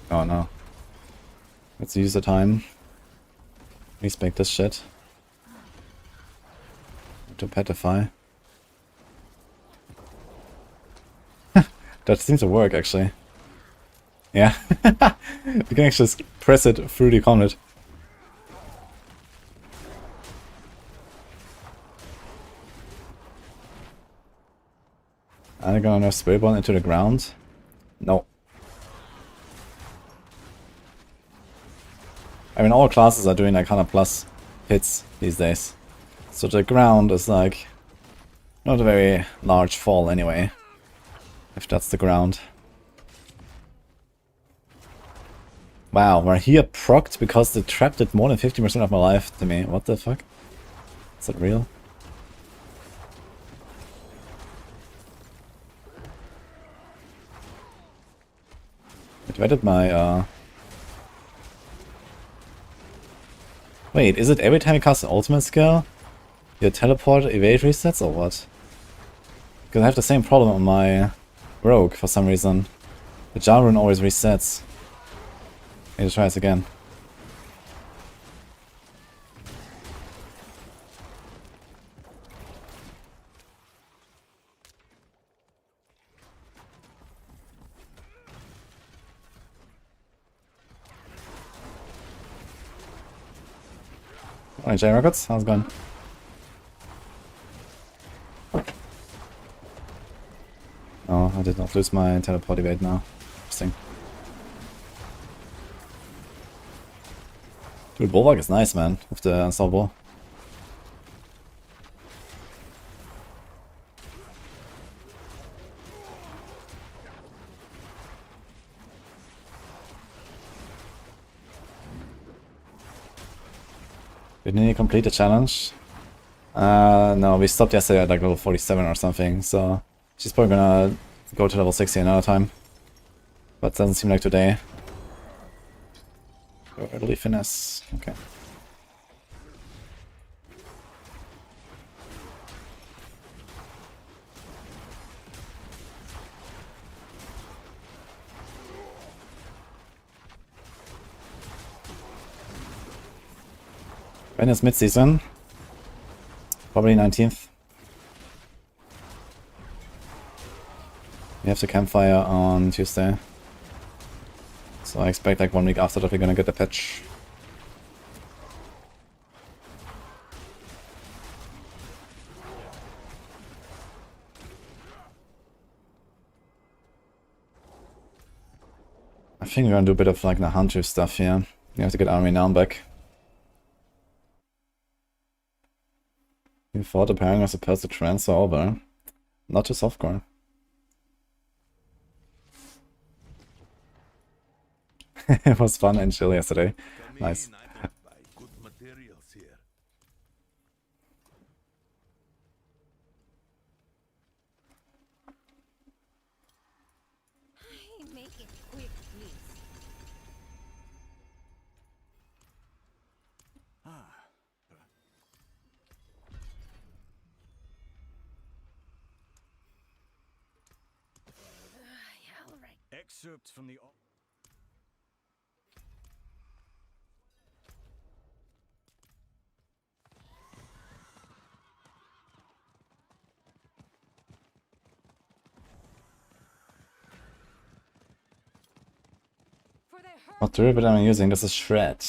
Oh no. Let's use the time. Respect this shit. To petrify. That seems to work actually. Yeah. You can actually just press it through the combat. Are they gonna nerf Spiritborn into the ground? No. I mean, all classes are doing like 100 plus hits these days. So the ground is like not a very large fall anyway. If that's the ground. Wow, we're here procced because the trap did more than 50% of my life to me. What the fuck? Is that real? Where did my Wait, is it every time you cast an ultimate skill? Your teleport evade resets or what? Because I have the same problem on my rogue for some reason. The Jar rune always resets. Need to try this again. Alright, J Rockets, how's it going? Oh, I did not lose my teleport evade now. Interesting. Dude, Bulwark is nice, man, with the unstoppable. Didn't you complete the challenge? No, we stopped yesterday at like level 47 or something, so she's probably gonna go to level 60 another time. But doesn't seem like today. Early finesse, okay. When is mid-season? Probably 19th. We have the campfire on Tuesday. So I expect like 1 week after that we're gonna get the patch. I think we're gonna do a bit of like the hunter stuff here. We have to get army now back. You thought the pairing was supposed to transfer over. Not to softcore. It was fun and chill yesterday. Nice. I buy good materials here. Make it quick, please. Yeah, all right. Excerpts from the... What Druid I'm using? This is Shred.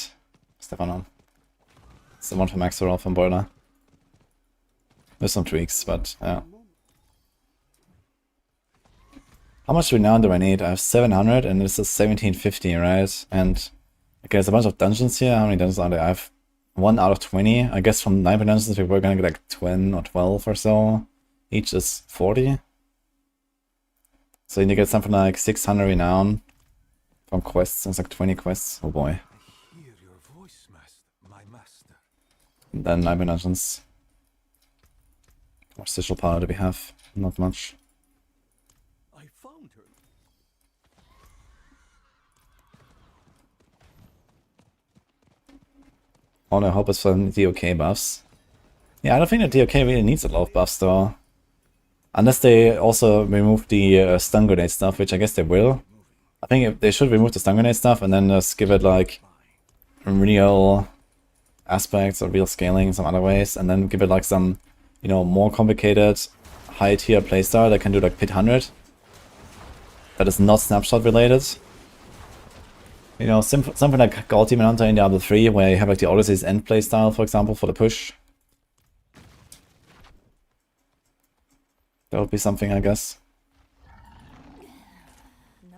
Stefano. It's the one from Maxroll from Boiler. With some tweaks, but yeah. How much renown do I need? I have 700 and this is 1750, right? And okay, there's a bunch of dungeons here. How many dungeons are there? I have 1 out of 20. I guess from 9 dungeons we're gonna get like 10 or 12 or so. Each is 40. So you need to get something like 600 renown from quests. It's like 20 quests. Oh boy. I hear your voice, my master. And then 9 dungeons. How much sigil power do we have? Not much. I found her. All I hope is for DOK buffs. Yeah, I don't think that DOK really needs a lot of buffs though. Unless they also remove the stun grenade stuff, which I guess they will. I think if they should remove the stun grenade stuff and then just give it like real aspects or real scaling in some other ways, and then give it like some, you know, more complicated high tier playstyle that can do like pit 100. That is not snapshot related. You know, something like Gold Demon Hunter in Diablo 3, where you have like the Odyssey's end playstyle, for example, for the push. That would be something, I guess. No.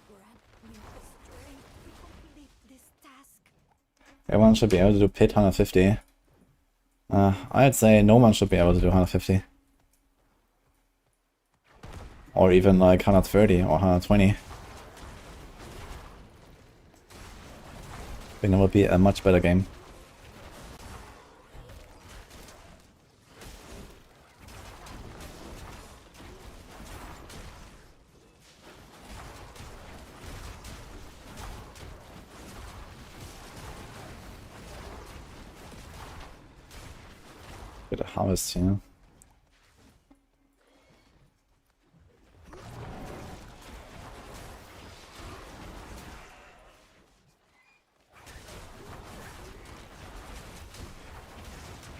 Grant me the strength to complete this task. Everyone should be able to do pit 150. I'd say no one should be able to do 150. Or even like 130 or 120. I think that would be a much better game. Get a harvest here.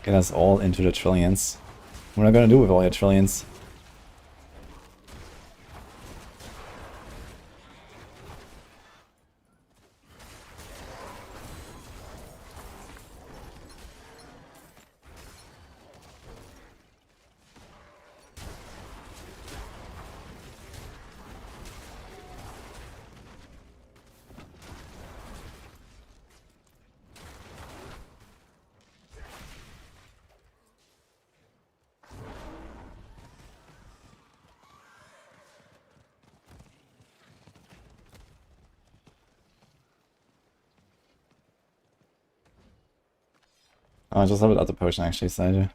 Get us all into the trillions. What am I gonna do with all your trillions? Oh, I just have it at the potion actually, Saja.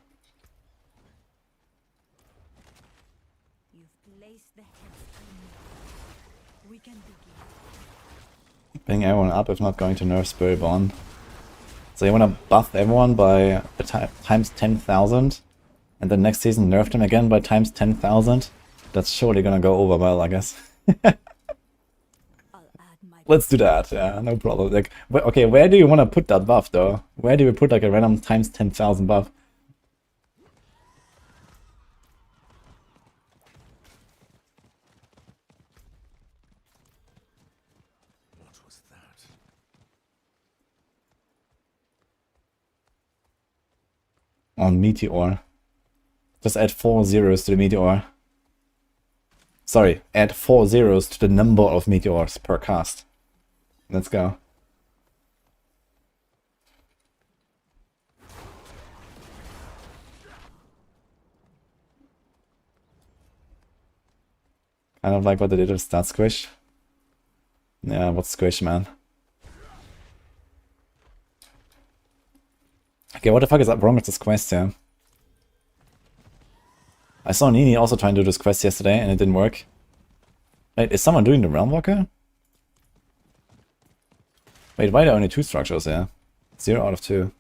You've placed the heads on me. We can begin. Bring everyone up if not going to nerf Spiritborn. So you wanna buff everyone by times 10,000 and then next season nerf them again by times 10,000? That's surely gonna go over well, I guess. I'll add my Let's do that, yeah, no problem. Like, okay, where do you want to put that buff though? Where do we put like a random times 10,000 buff? What was that? On Meteor. Just add 4 zeros to the Meteor. Sorry, add 4 zeros to the number of meteors per cast. Let's go. Kind of like what they did with Stat Squish. Yeah, what's Squish, man? Okay, what the fuck is up wrong with this quest here? I saw Nini also trying to do this quest yesterday and it didn't work. Wait, is someone doing the Realm Walker? Wait, why are there only 2 structures here? 0 out of 2.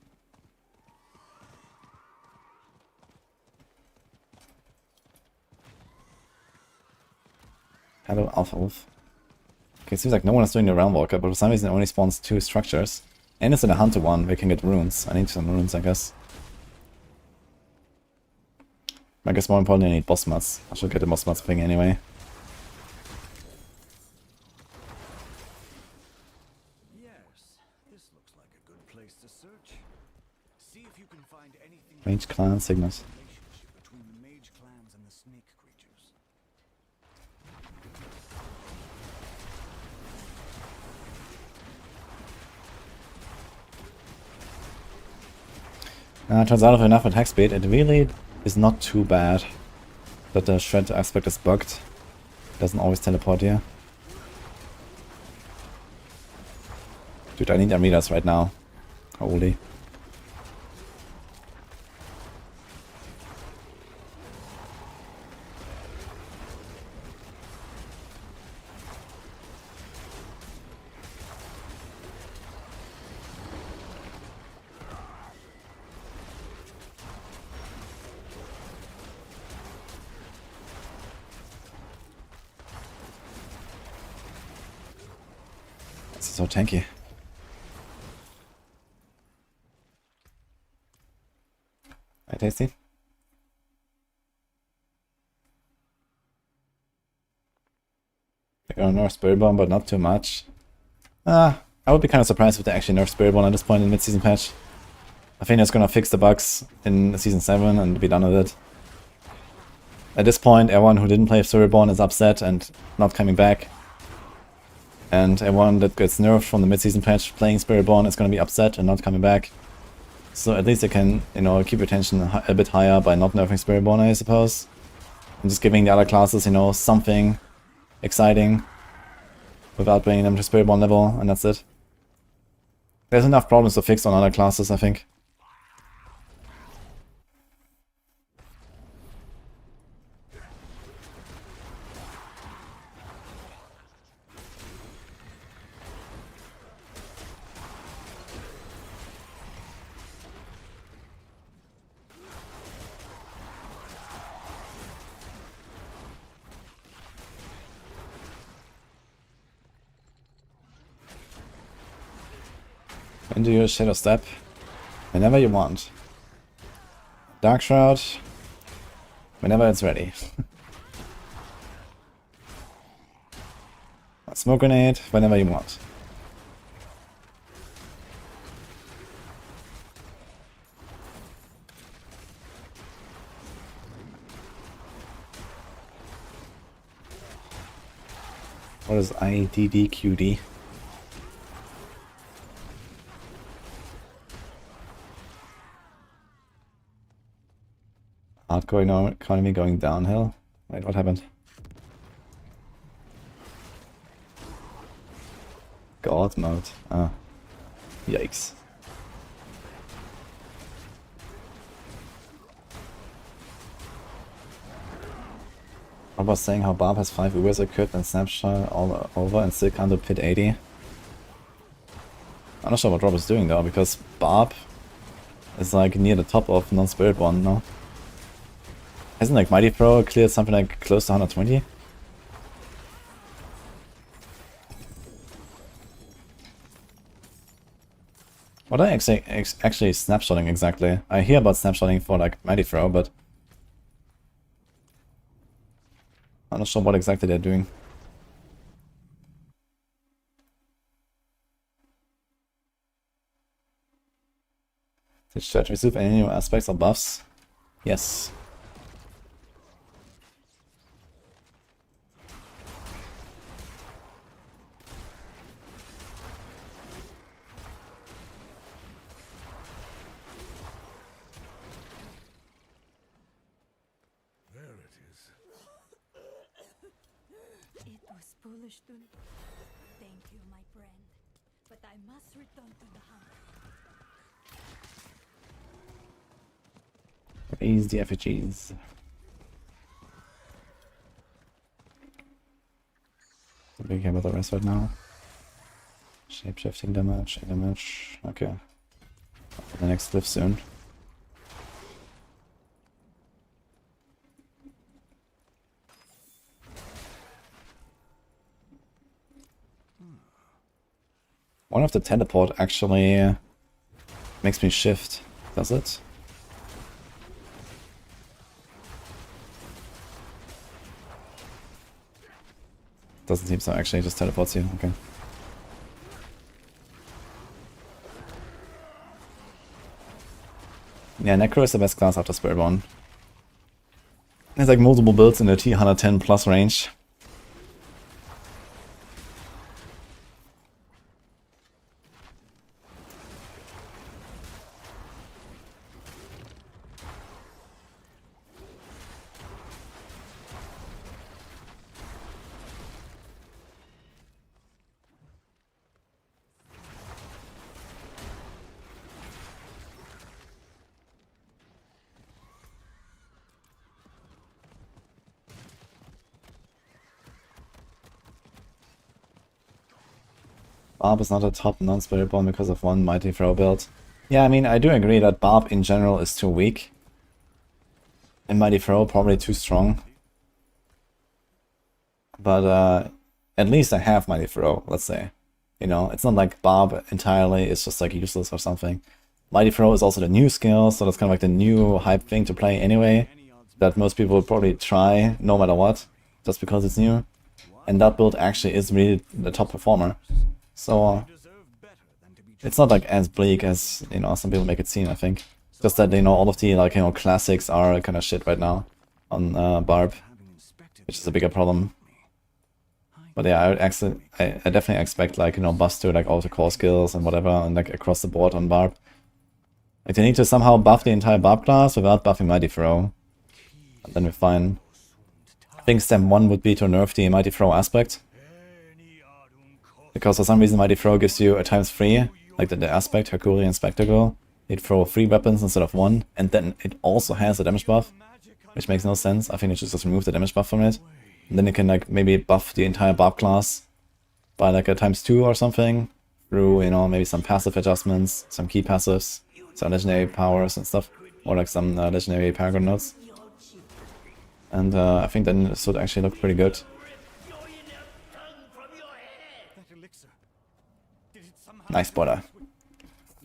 Hello, Alpha Wolf. Okay, it seems like no one is doing the Realm Walker, but for some reason it only spawns 2 structures. And it's in a Hunter one, we can get runes. I need some runes, I guess. I guess more importantly I need boss mats. I should get the boss mats thing anyway. good place to search. See if you can find anything Mage clan Signet. relationship between the mage clans and the snake creatures. Turns out with enough attack speed, it really is not too bad that the shred aspect is bugged. Doesn't always teleport here. Dude, I need Amidas right now. Holy. This is so tanky. Hi, Tasty. They're gonna nerf Spiritborn, but not too much. I would be kind of surprised if they actually nerf Spiritborn at this point in the mid-season patch. I think it's gonna fix the bugs in Season 7 and be done with it. At this point, everyone who didn't play Spiritborn is upset and not coming back. And everyone that gets nerfed from the mid-season patch playing Spiritborn is gonna be upset and not coming back. So at least they can, you know, keep retention a bit higher by not nerfing Spiritborn, I suppose. And just giving the other classes, you know, something exciting without bringing them to Spiritborn level, and that's it. There's enough problems to fix on other classes, I think. When do you Shadow Step? Whenever you want. Dark Shroud? Whenever it's ready. Smoke Grenade? Whenever you want. What is IDDQD? Hardcore economy going downhill? Wait, what happened? God mode. Ah. Yikes. I was saying how Barb has 5 Ubers equipped and snapshot all over and still can't do pit 80. I'm not sure what Rob is doing though, because Barb is like near the top of non-Spiritborn now. Hasn't like Mighty Throw cleared something like close to 120? What are actually snapshotting exactly? I hear about snapshotting for like Mighty Throw, but I'm not sure what exactly they're doing. Did chat receive any new aspects or buffs? Yes. There it is. It was foolish to... Thank you, my friend. But I must return to the hunt. Raise the effigies. We care about the rest right now. Shapeshifting damage. Okay. The next cliff soon. One of the teleport actually makes me shift, does it? Doesn't seem so, actually, just teleports you, okay. Yeah, Necro is the best class after Spiritborn. There's like multiple builds in the T110 plus range. Barb is not a top non-Spiritborn because of one Mighty Throw build. Yeah, I mean, I do agree that Barb in general is too weak. And Mighty Throw probably too strong. But at least I have Mighty Throw, let's say. You know, it's not like Barb entirely is just like useless or something. Mighty Throw is also the new skill, so that's kind of like the new hype thing to play anyway. That most people would probably try, no matter what, just because it's new. And that build actually is really the top performer. So it's not like as bleak as, you know, some people make it seem, I think. Just that, you know, all of the, like, you know, classics are kind of shit right now on Barb, which is a bigger problem. But yeah, I definitely expect, like, you know, buffs to, like, all the core skills and whatever, and, like, across the board on Barb. Like, they need to somehow buff the entire Barb class without buffing Mighty Throw. And then we're fine. I think step 1 would be to nerf the Mighty Throw aspect. Because for some reason Mighty Throw gives you a ×3, like the aspect, Herculean Spectacle. You'd throw 3 weapons instead of 1, and then it also has a damage buff, which makes no sense. I think it should just remove the damage buff from it. And then you can like maybe buff the entire Barb class by like a ×2 or something, through, you know, maybe some passive adjustments, some key passives, some legendary powers and stuff, or like some legendary paragon nodes. And I think then this would actually look pretty good. Nice spoiler.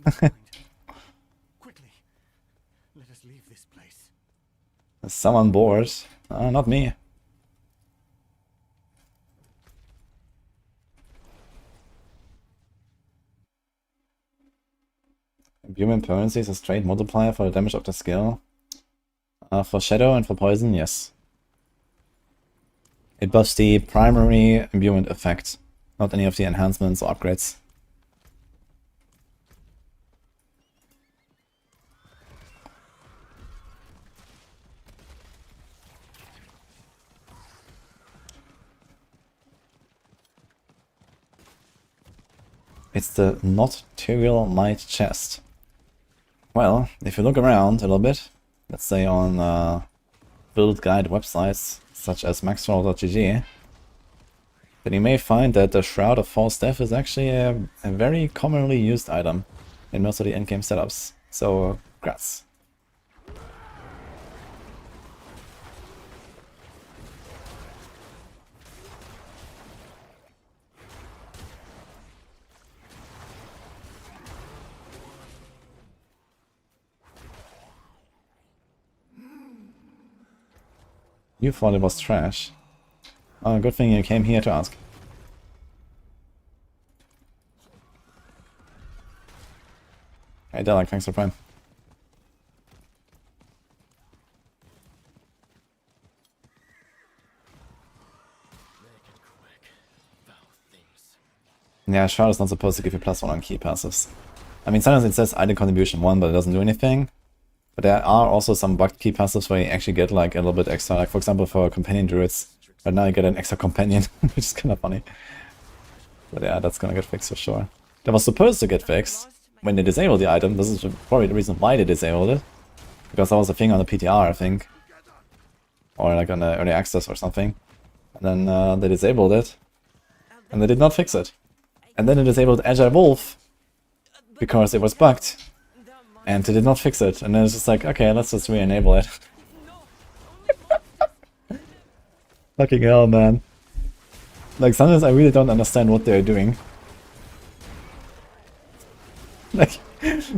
Quickly, let us leave this place. Is someone bored? Not me. Imbuement permanency is a straight multiplier for the damage of the skill. For Shadow and for Poison, yes. It buffs the primary imbuement effect, not any of the enhancements or upgrades. It's the not trivial light chest. Well, if you look around a little bit, let's say on build guide websites such as maxroll.gg, then you may find that the Shroud of False Death is actually a very commonly used item in most of the endgame setups. So, congrats. You thought it was trash. Oh, good thing you came here to ask. Hey Delak, thanks for Prime. Yeah, Shroud is not supposed to give you +1 on key passives. I mean, sometimes it says item contribution 1, but it doesn't do anything. But there are also some bugged key passives where you actually get like a little bit extra, like for example for companion druids. But now you get an extra companion, which is kind of funny. But yeah, that's gonna get fixed for sure. That was supposed to get fixed when they disabled the item. This is probably the reason why they disabled it. Because that was a thing on the PTR, I think. Or like on the early access or something. And then they disabled it. And they did not fix it. And then they disabled Agile Wolf. Because it was bugged. And they did not fix it. And then it's just like, okay, let's just re-enable it. Fucking hell, man. Like, sometimes I really don't understand what they're doing. Like,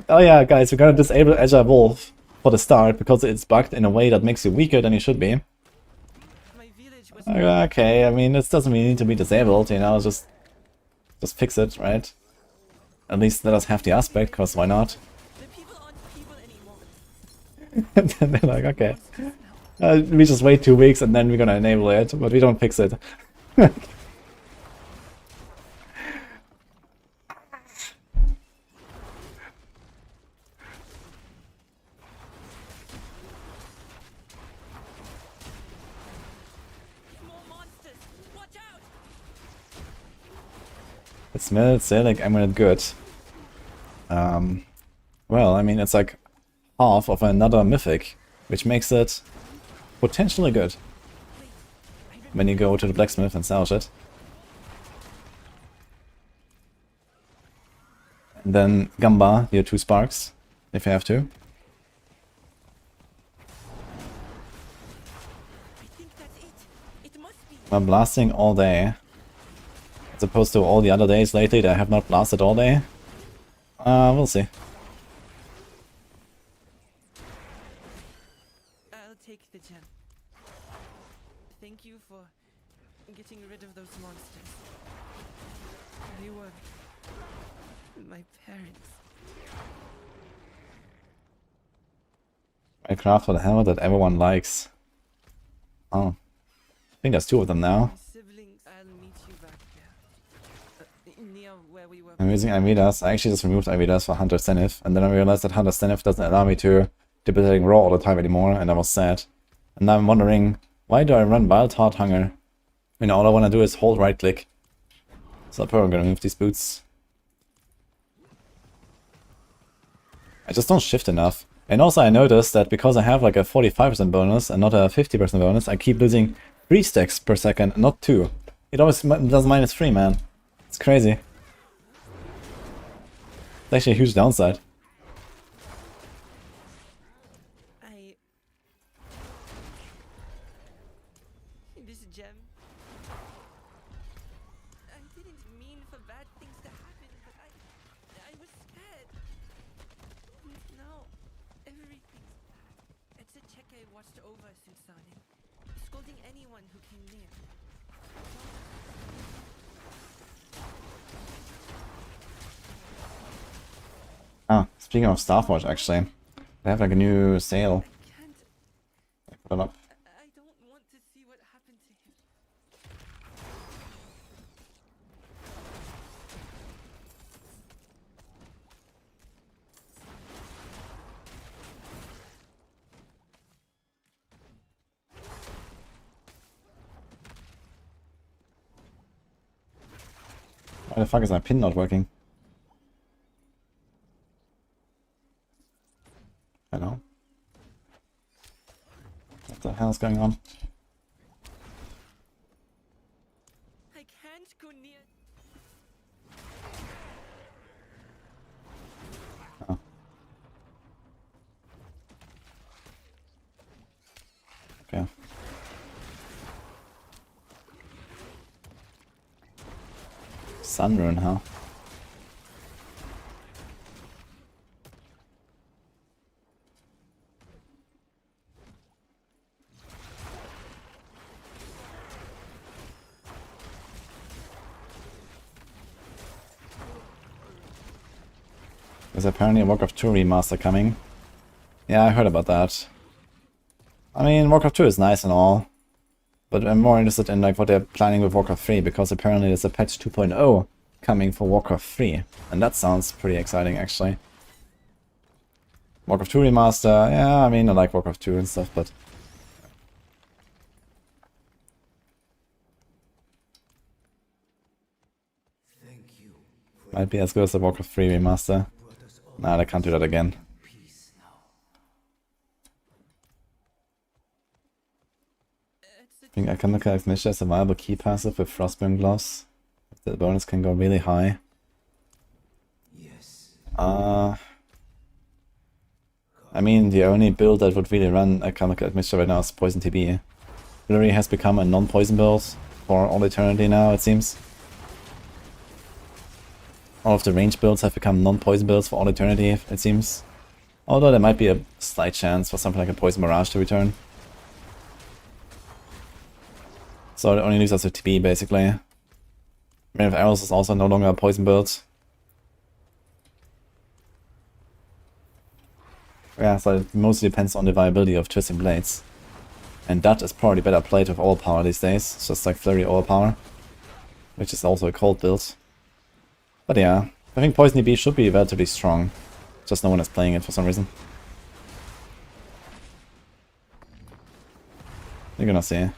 oh yeah, guys, we're gonna disable Agile Wolf for the start because it's bugged in a way that makes you weaker than you should be. Okay, I mean, this doesn't really need to be disabled, you know, just fix it, right? At least let us have the aspect, because why not? And then they're like, okay, we just wait 2 weeks and then we're gonna enable it, but we don't fix it. More monsters! Watch out! It smells like emerald good. Well, I mean, it's like half of another mythic, which makes it potentially good when you go to the blacksmith and salvage it. And then Gamba, your 2 sparks, if you have to. I think that's it. It must be. I'm blasting all day. As opposed to all the other days lately that I have not blasted all day. We'll see. I'll take the gem. Thank you for getting rid of those monsters. They were my parents. I craft for the helmet that everyone likes. Oh. I think there's 2 of them now. My siblings, I'll meet you back there. Near where we were. I'm using Amidas. I actually just removed Amidas for Hunter Zenith, and then I realized that Hunter Zenith doesn't allow me to debilitating raw all the time anymore, and I was sad. And now I'm wondering, why do I run Wild Heart Hunger? You know, all I want to do is hold right click. So I'm probably gonna move these boots. I just don't shift enough. And also I noticed that because I have like a 45% bonus and not a 50% bonus, I keep losing 3 stacks per second, not 2. It always does -3, man. It's crazy. It's actually a huge downside. This gem. I didn't mean for bad things to happen, but I was scared. Now everything's bad. It's a check I watched over since starting, scolding anyone who came near. Ah, speaking of Starforge, actually, they have like a new sale. Can't. I put it up. I don't want to see what happened to him. Why the fuck is my pin not working? Hello? What the hell is going on? I can't go near. Oh. Okay. Sunrune, huh? There's apparently a Warcraft 2 remaster coming. Yeah, I heard about that. I mean, Warcraft 2 is nice and all, but I'm more interested in like what they're planning with Warcraft 3, because apparently there's a patch 2.0 coming for Warcraft 3, and that sounds pretty exciting actually. Warcraft 2 remaster, yeah, I mean I like Warcraft 2 and stuff, but Thank you. might be as good as the Warcraft 3 remaster. Nah, they can't do that again. Peace now. It's a I think Alchemical Ignition is a viable key passive with Frostburn Gloves. The bonus can go really high. Yes. I mean, the only build that would really run Alchemical Ignition right now is Poison TB. Flurry has become a non-poison build for all eternity now, it seems. All of the range builds have become non-poison builds for all eternity, it seems. Although there might be a slight chance for something like a Poison Mirage to return. So it only leaves us with TB, basically. Rain of Arrows is also no longer a poison build. Yeah, so it mostly depends on the viability of Twisting Blades. And that is probably better played with overpower these days. It's just like flurry overpower. Which is also a cold build. But yeah, I think Poison EB should be relatively strong. Just no one is playing it for some reason. You're gonna see.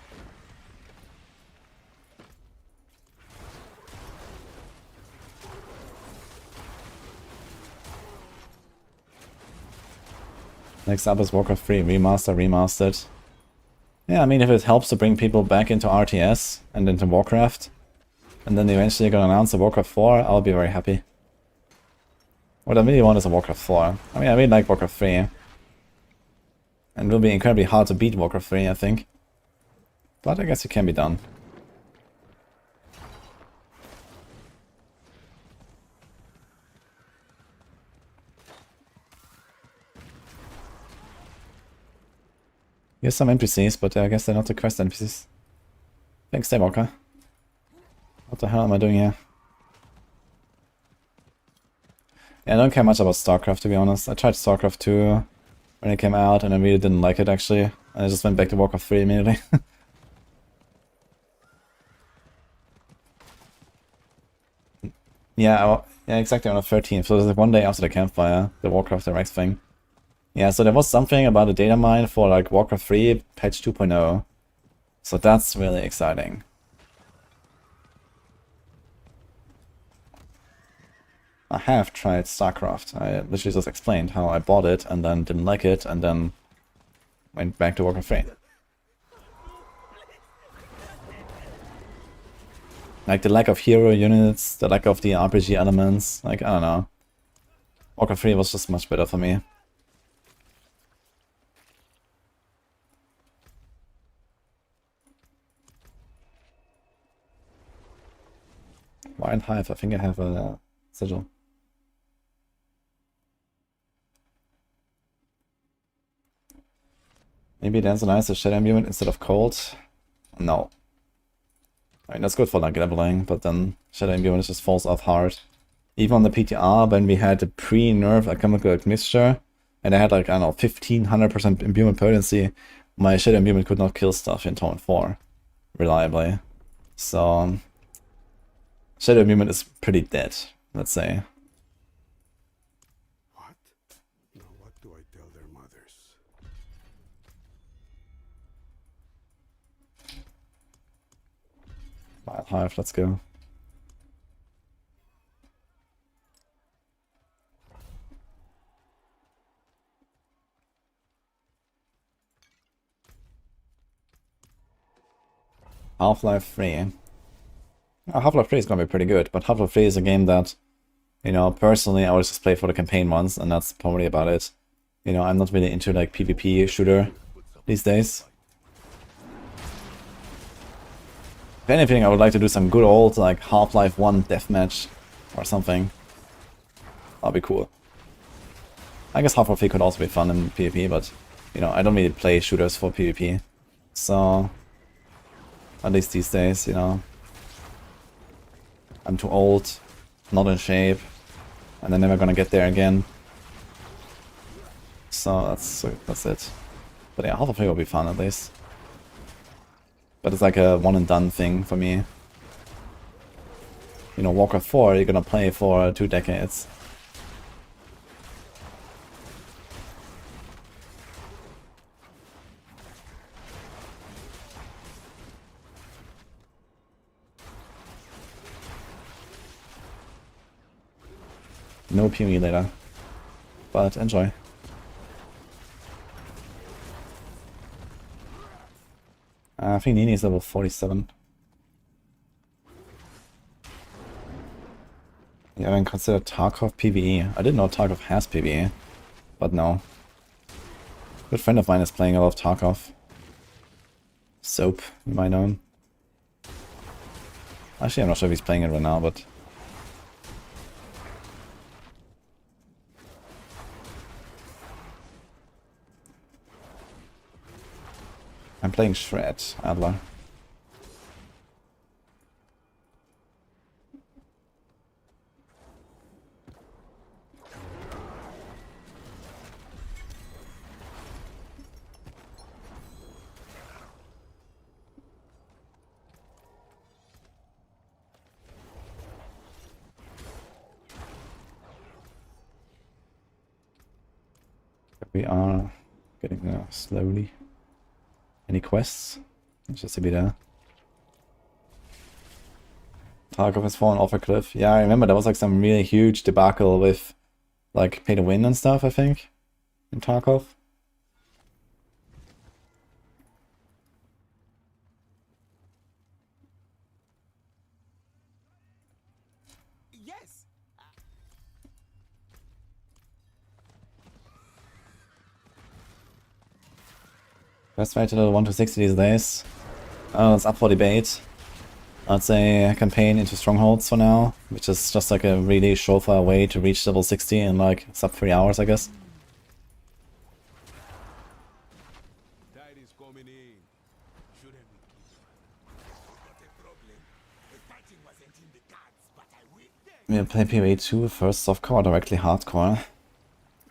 Next up is Warcraft 3 Remastered. Yeah, I mean, if it helps to bring people back into RTS and into Warcraft, and then eventually you're gonna announce a Warcraft 4, I'll be very happy. What I really want is a Warcraft 4. I mean, I really like Warcraft 3. And it will be incredibly hard to beat Warcraft 3, I think. But I guess it can be done. Here's some NPCs, but I guess they're not the quest NPCs. Thanks, Daywalker. What the hell am I doing here? Yeah, I don't care much about StarCraft, to be honest. I tried StarCraft 2 when it came out, and I really didn't like it, actually. And I just went back to Warcraft 3 immediately. Yeah, exactly, on the 13th. So it was like one day after the campfire, the Warcraft Direct thing. Yeah, so there was something about a data mine for like Warcraft 3 patch 2.0. So that's really exciting. I have tried StarCraft. I literally just explained how I bought it and then didn't like it and then went back to Warcraft 3. Like the lack of hero units, the lack of the RPG elements, like I don't know. Warcraft 3 was just much better for me. Wild Hive, I think I have a sigil. Maybe there's a nice Shadow Imbuement instead of Cold. No. I mean, that's good for like leveling, but then Shadow Imbuement just falls off hard. Even on the PTR, when we had the pre-nerf Alchemical Mixture, and I had like, I don't know, 1500% Imbuement potency, my Shadow Imbuement could not kill stuff in Tome 4 reliably. So, Shadow Imbuement is pretty dead, let's say. What? Now what do I tell their mothers? Wild Hive, let's go. Half-Life 3. Half-Life 3 is gonna be pretty good, but Half-Life 3 is a game that, you know, personally I would just play for the campaign once, and that's probably about it. You know, I'm not really into like PvP shooter these days. If anything, I would like to do some good old like Half-Life 1 deathmatch or something. That'll be cool. I guess Half-Life 3 could also be fun in PvP, but you know, I don't really play shooters for PvP. So, at least these days, you know. I'm too old, not in shape, and I'm never gonna get there again. So that's it. But yeah, Half-Life 3 will be fun at least. But it's like a one and done thing for me. You know, Warcraft 4 you're gonna play for 2 decades. No PvE later. But enjoy. I think Nini is level 47. You haven't considered Tarkov PvE. I didn't know Tarkov has PvE, but no. A good friend of mine is playing a lot of Tarkov. Soap, you might know him. Actually, I'm not sure if he's playing it right now, but... I'm playing Shred, Adler. We are getting there slowly. Any quests? Just to be there. Tarkov has fallen off a cliff. Yeah, I remember there was like some really huge debacle with like pay to win and stuff, I think, in Tarkov. Yes. Best way to level 1 to 60 these days. It's up for debate. I'd say campaign into strongholds for now, which is just like a really surefire way to reach level 60 in like sub 3 hours, I guess. Tide is coming in. Shouldn't we keep got a problem. The fighting wasn't in the cards, but I will. We'll play PoE 2 first softcore, directly hardcore.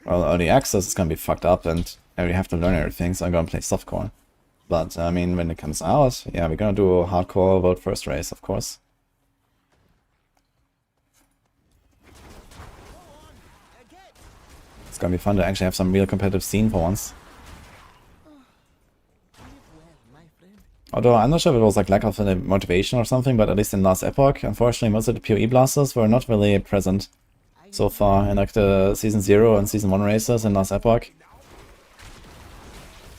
Well, early access is gonna be fucked up and I already have to learn everything, so I'm gonna play softcore. But, I mean, when it comes out, yeah, we're gonna do a hardcore vote first race, of course. It's gonna be fun to actually have some real competitive scene for once. Although, I'm not sure if it was like lack of motivation or something, but at least in last epoch, unfortunately, most of the PoE blasters were not really present so far in like the Season 0 and Season 1 races in last epoch.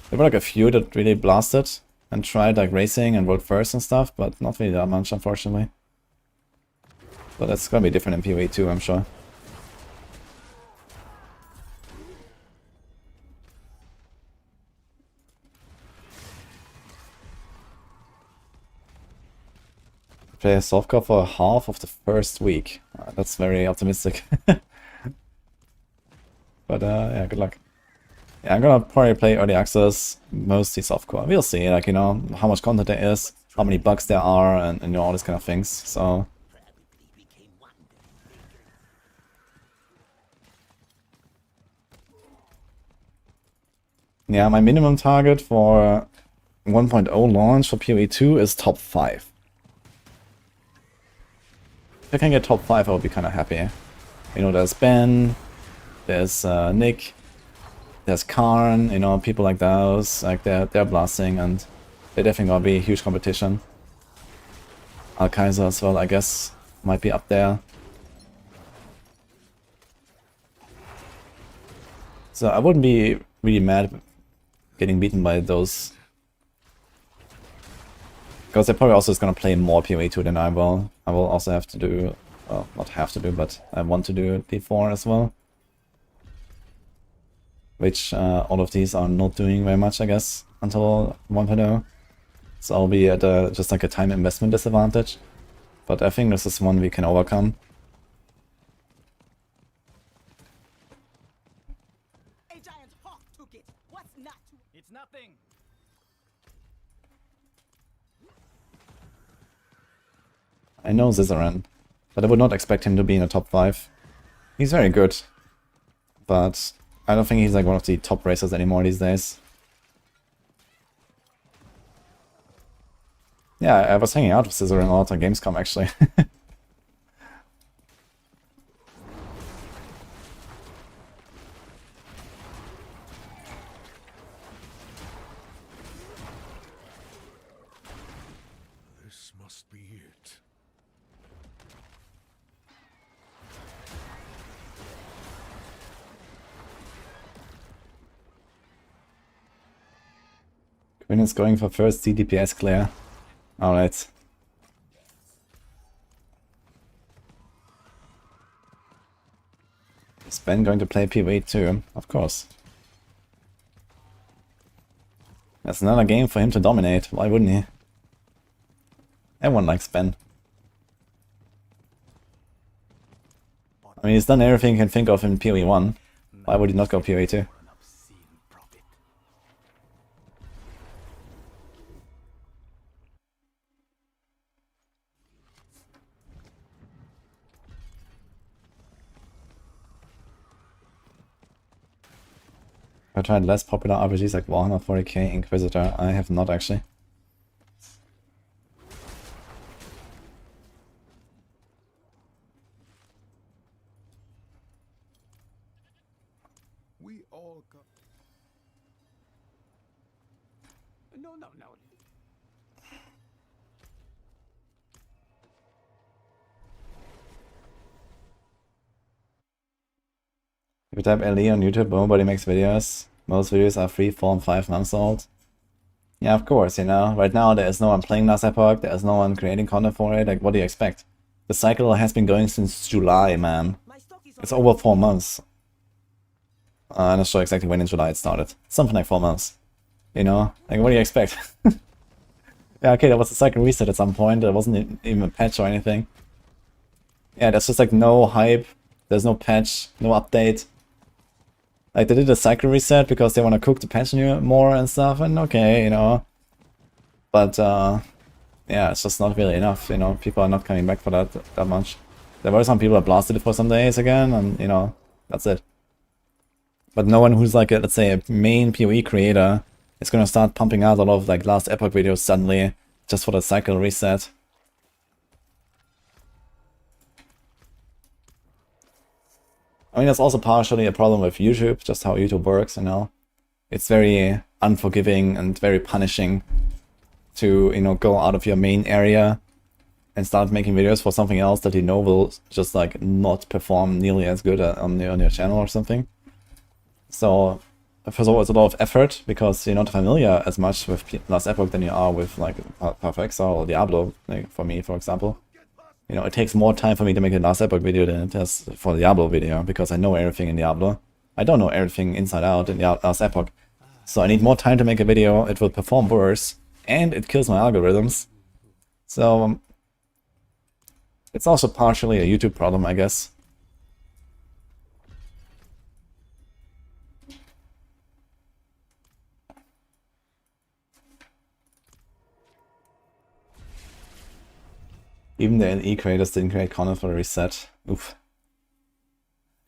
There were like a few that really blasted and tried like racing and world first and stuff, but not really that much, unfortunately. But that's gonna be different in PoE 2, I'm sure. Play a softcore for half of the first week. That's very optimistic. But yeah, good luck. Yeah, I'm gonna probably play early access, mostly softcore. We'll see, like, you know, how much content there is, how many bugs there are, and you know, all these kind of things. So yeah, my minimum target for 1.0 launch for PoE 2 is top 5. If I can get top 5, I would be kind of happy. You know, there's Ben, there's Nick, there's Karn, you know, people like those, like they're blasting, and they're definitely gonna be a huge competition. Alkaiser as well, I guess, might be up there. So I wouldn't be really mad getting beaten by those. Because they're probably also just gonna play more PoE 2 than I will. I will also have to do, well, not have to do, but I want to do P4 as well. Which all of these are not doing very much, I guess, until 1.0. So I'll be at just like a time investment disadvantage. But I think this is one we can overcome. A giant hawk took it. What's not to? It's nothing. I know Zizaran, but I would not expect him to be in the top 5. He's very good, but I don't think he's like one of the top racers anymore these days. Yeah, I was hanging out with Zizaran a lot on Gamescom actually. This must be it. Quinn is going for first CDPS clear. Alright. Is Ben going to play PoE 2? Of course. That's another game for him to dominate. Why wouldn't he? Everyone likes Ben. I mean, he's done everything he can think of in PoE 1. Why would he not go PoE 2? I tried less popular RPGs like Warhammer 40k, Inquisitor. I have not actually. We all got. No, no, no. If you type LE on YouTube, nobody makes videos. Most videos are 3, 4, and 5 months old. Yeah, of course, you know. Right now there is no one playing Last Epoch, there is no one creating content for it. Like, what do you expect? The cycle has been going since July, man. It's over 4 months. I'm not sure exactly when in July it started. Something like 4 months. You know? Like, what do you expect? Yeah, okay, there was a cycle reset at some point. There wasn't even a patch or anything. Yeah, there's just like no hype. There's no patch, no update. Like, they did a cycle reset because they want to cook the patch more and stuff, and okay, you know. But, yeah, it's just not really enough, you know. People are not coming back for that much. There were some people that blasted it for some days again, and, you know, that's it. But no one who's like, let's say, a main PoE creator is gonna start pumping out a lot of, like, Last Epoch videos suddenly, just for the cycle reset. I mean, that's also partially a problem with YouTube, just how YouTube works, you know. It's very unforgiving and very punishing to, you know, go out of your main area and start making videos for something else that you know will just, like, not perform nearly as good on your channel or something. So, first of all, it's a lot of effort because you're not familiar as much with Last Epoch than you are with, like, Perfexor or Diablo, like, for me, for example. You know, it takes more time for me to make a Last Epoch video than it does for the Diablo video, because I know everything in Diablo. I don't know everything inside out in the Last Epoch. So I need more time to make a video, it will perform worse, and it kills my algorithms. So, it's also partially a YouTube problem, I guess. Even the LE creators didn't create content for the reset. Oof.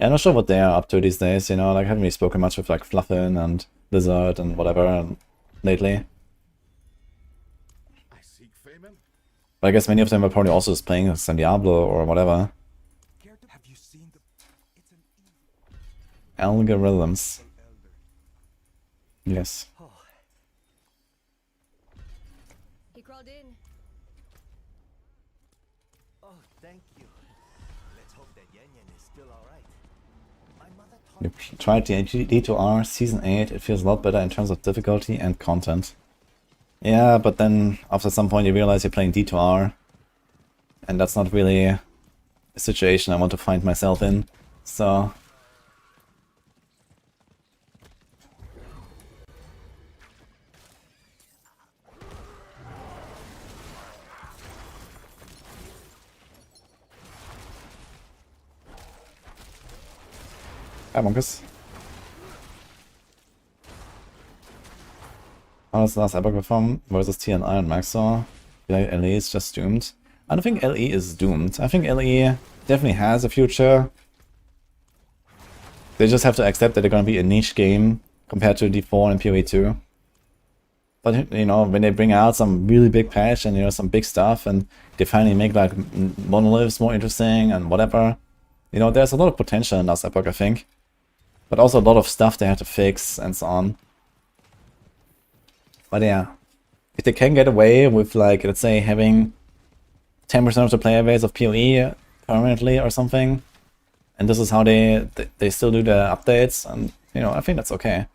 Yeah, I'm not sure what they are up to these days, you know, like I haven't really spoken much with like Fluffin and Blizzard and whatever lately. I seek fame. But I guess many of them are probably also just playing some Diablo or whatever. Have you seen the... It's an Algorithms. Yes. He crawled in. Oh, thank you. Let's hope that Yan Yan is still alright. My mother taught You tried the D2R Season 8, it feels a lot better in terms of difficulty and content. Yeah, but then after some point you realize you're playing D2R, and that's not really a situation I want to find myself in, so... Hi, Monkus. How does Last Epoch perform versus TNI and Maxroll? Like LE is just doomed. I don't think LE is doomed. I think LE definitely has a future. They just have to accept that they're gonna be a niche game compared to D4 and PoE 2. But, you know, when they bring out some really big patch and, you know, some big stuff, and they finally make, like, monoliths more interesting and whatever, you know, there's a lot of potential in Last Epoch, I think. But also a lot of stuff they have to fix and so on. But yeah, if they can get away with, like, let's say having 10% of the player base of PoE permanently or something, and this is how they still do the updates, and, you know, I think that's okay.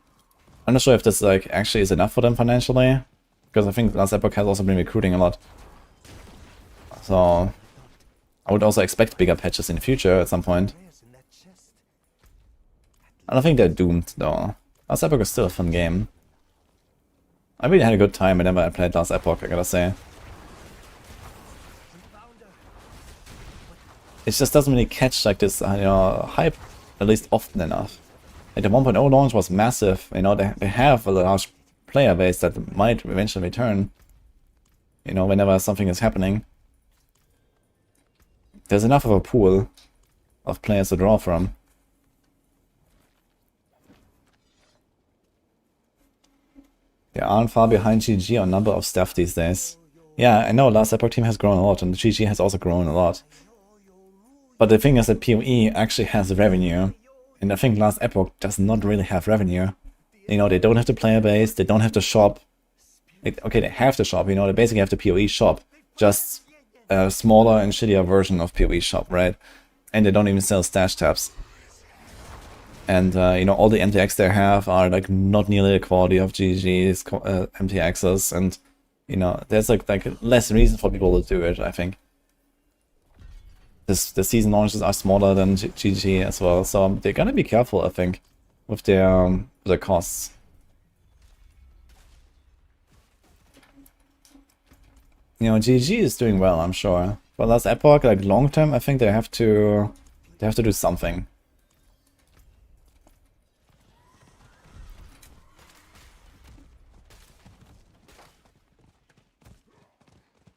I'm not sure if this, like, actually is enough for them financially, because I think Last Epoch has also been recruiting a lot. So I would also expect bigger patches in the future at some point. in that chest. I don't think they're doomed, though. Last Epoch is still a fun game. I really had a good time whenever I played Last Epoch, I gotta say. It just doesn't really catch, like, this, you know, hype, at least often enough. Like, the 1.0 launch was massive, you know, they have a large player base that might eventually return, you know, whenever something is happening. There's enough of a pool of players to draw from. They aren't far behind GG on number of stuff these days. Yeah, I know Last Epoch team has grown a lot, and the GG has also grown a lot. But the thing is that PoE actually has revenue, and I think Last Epoch does not really have revenue. You know, they don't have the player base, they don't have the shop, Okay, they have the shop, you know, they basically have the PoE shop, just a smaller and shittier version of PoE shop, right? And they don't even sell stash tabs. And, you know, all the MTX they have are, like, not nearly the quality of GG's MTXs, and, you know, there's, like less reason for people to do it, I think. The season launches are smaller than GG as well, so they're gonna be careful, I think, with their costs. You know, GG is doing well, I'm sure. But last Epoch, like long term, I think they have to do something.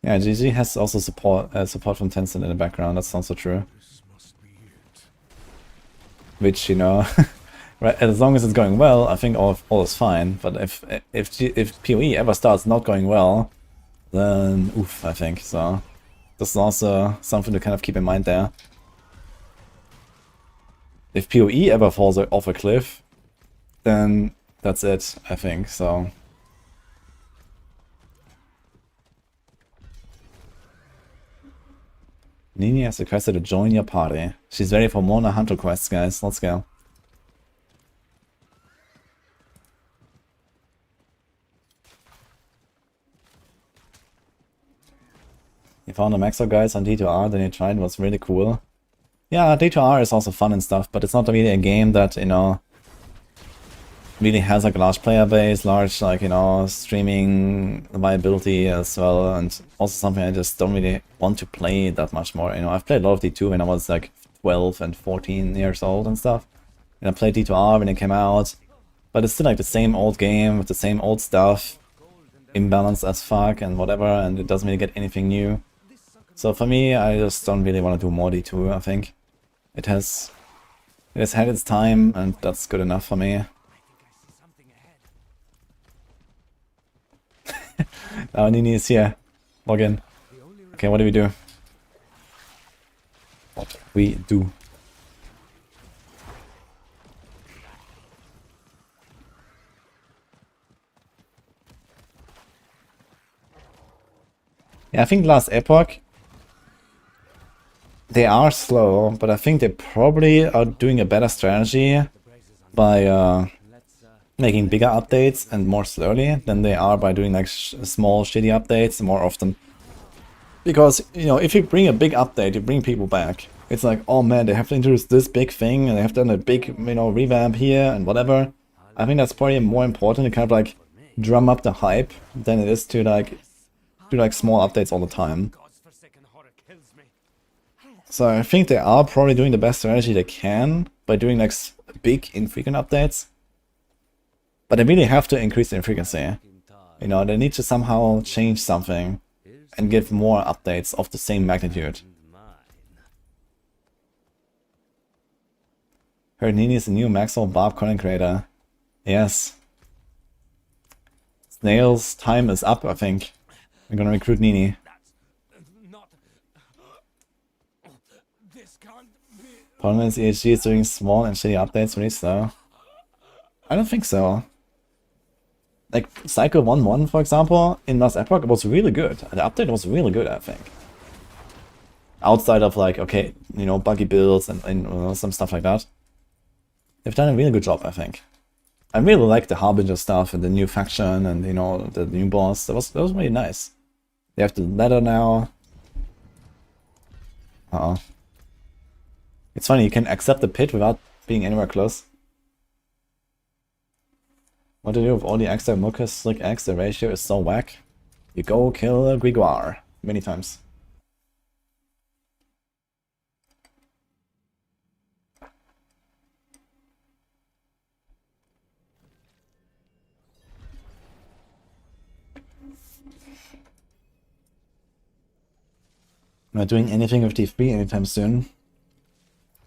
Yeah, GG has also support from Tencent in the background. That's also true. Which, you know, right, as long as it's going well, I think all is fine. But if PoE ever starts not going well, then oof, I think so. This is also something to kind of keep in mind there. If PoE ever falls off a cliff, then that's it, I think, so. Nini has requested to join your party. She's ready for more Hunter quests, guys. Let's go. You found the Maxroll guys on D2R, then you tried, it was really cool. Yeah, D2R is also fun and stuff, but it's not really a game that, you know, really has like a large player base, large, like, you know, streaming viability as well, and also something I just don't really want to play that much more. You know, I've played a lot of D2 when I was like 12 and 14 years old and stuff, and I played D2R when it came out, but it's still like the same old game with the same old stuff, imbalanced as fuck and whatever, and it doesn't really get anything new. So for me, I just don't really want to do more D2, I think. It has had its time, and that's good enough for me. Oh, Nini is here. Log in. Okay, what do we do? What we do. Yeah, I think last Epoch, they are slow, but I think they probably are doing a better strategy by making bigger updates and more slowly than they are by doing like small shitty updates more often. Because, you know, if you bring a big update, you bring people back. It's like, oh man, they have to introduce this big thing and they have done a big, you know, revamp here and whatever. I think that's probably more important to kind of like drum up the hype than it is to like do like small updates all the time. So I think they are probably doing the best strategy they can by doing like big infrequent updates. But they really have to increase the frequency. You know, they need to somehow change something and give more updates of the same magnitude. Heard Nini is a new Maxroll Barb content creator. Yes. Snail's time is up, I think. We're gonna recruit Nini. Problem is EHG is doing small and shitty updates really slow. I don't think so. Like Cycle 1.1, for example, in last Epoch was really good. The update was really good, I think. Outside of like, okay, you know, buggy builds and some stuff like that. They've done a really good job, I think. I really like the Harbinger stuff and the new faction and, you know, the new boss. That was really nice. They have the ladder now. Uh-oh. It's funny, you can accept the pit without being anywhere close. What to do with all the extra Mucus Slick X? The ratio is so whack. You go kill a Grigor many times. Not doing anything with D3 anytime soon.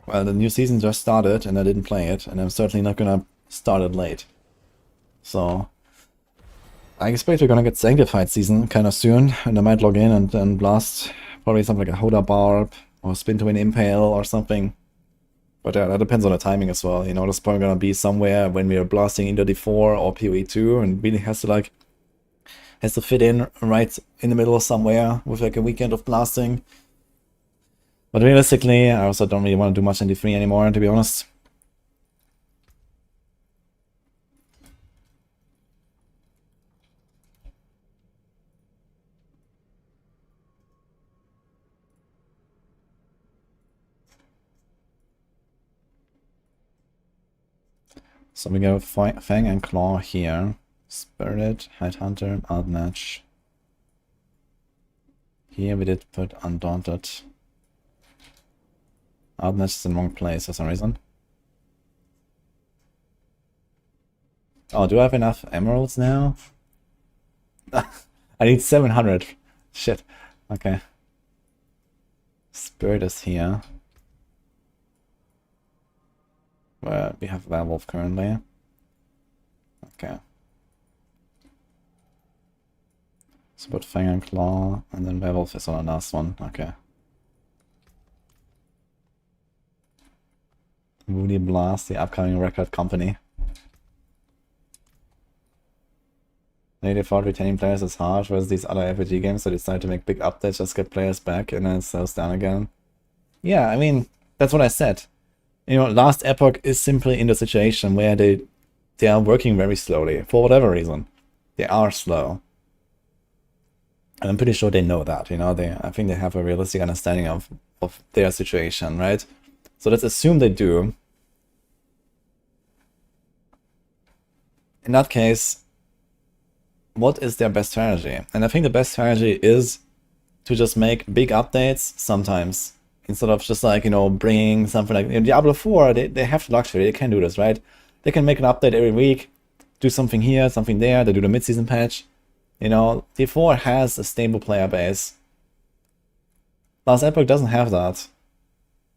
Well, the new season just started and I didn't play it, and I'm certainly not gonna start it late. So I expect we're gonna get Sanctified season kind of soon, and I might log in and blast probably something like a Hoda Barb or Spin to an Impale or something. But yeah, that depends on the timing as well. You know, that's probably gonna be somewhere when we are blasting either D4 or PoE2, and really has to like has to fit in right in the middle of somewhere with like a weekend of blasting. But realistically, I also don't really want to do much in D3 anymore, to be honest. So we go Fang and Claw here. Spirit, Headhunter, Outmatch. Here we did put Undaunted. Outmatch is in the wrong place for some reason. Oh, do I have enough emeralds now? I need 700. Shit. Okay. Spirit is here. Where we have Werewolf currently. Okay. So put Fang and Claw, and then Werewolf is on the last one. Okay. Woody Blast, the upcoming record company. They thought retaining players is hard, whereas these other RPG games that decide to make big updates just get players back and then it slows down again. Yeah, I mean, that's what I said. You know, Last Epoch is simply in the situation where they are working very slowly, for whatever reason. They are slow. And I'm pretty sure they know that, you know, I think they have a realistic understanding of their situation, right? So let's assume they do. In that case, what is their best strategy? And I think the best strategy is to just make big updates sometimes. Instead of just like, you know, bringing something like in Diablo 4, they have the luxury, they can do this, right? They can make an update every week, do something here, something there, they do the mid-season patch. You know, D4 has a stable player base. Last Epoch doesn't have that.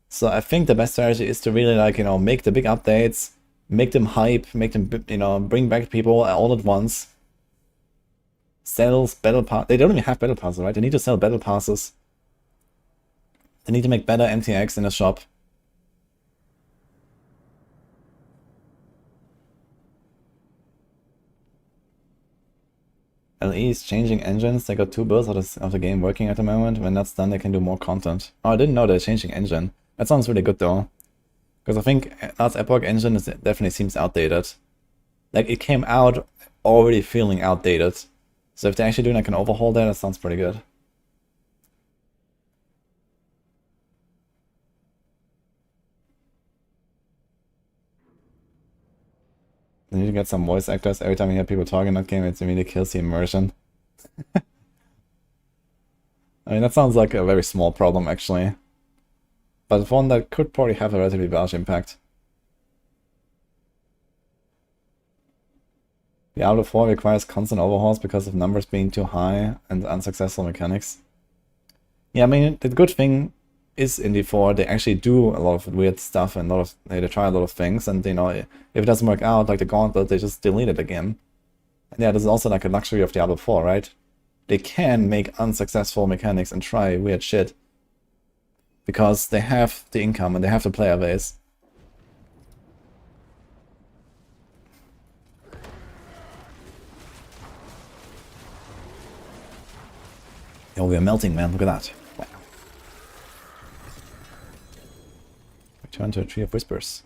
So I think the best strategy is to really like, you know, make the big updates, make them hype, make them, you know, bring back people all at once. Sells battle pass. They don't even have battle passes, right? They need to sell battle passes. They need to make better MTX in the shop. LE is changing engines. They got 2 builds of the game working at the moment. When that's done, they can do more content. Oh, I didn't know they're changing engine. That sounds really good though. Because I think Last Epoch engine definitely seems outdated. Like, it came out already feeling outdated. So if they're actually doing like an overhaul there, that sounds pretty good. They need to get some voice actors. Every time you hear people talk in that game, it immediately kills the immersion. I mean, that sounds like a very small problem, actually. But one that could probably have a relatively large impact. Diablo 4 requires constant overhauls because of numbers being too high and unsuccessful mechanics. Yeah, I mean, the good thing is in D4, they actually do a lot of weird stuff and they try a lot of things, and you know, if it doesn't work out, like the Gauntlet, they just delete it again. And yeah, this is also like a luxury of Diablo 4, right? They can make unsuccessful mechanics and try weird shit. Because they have the income and they have the player base. Yo, we're melting, man. Look at that. Wow. Return to a Tree of Whispers.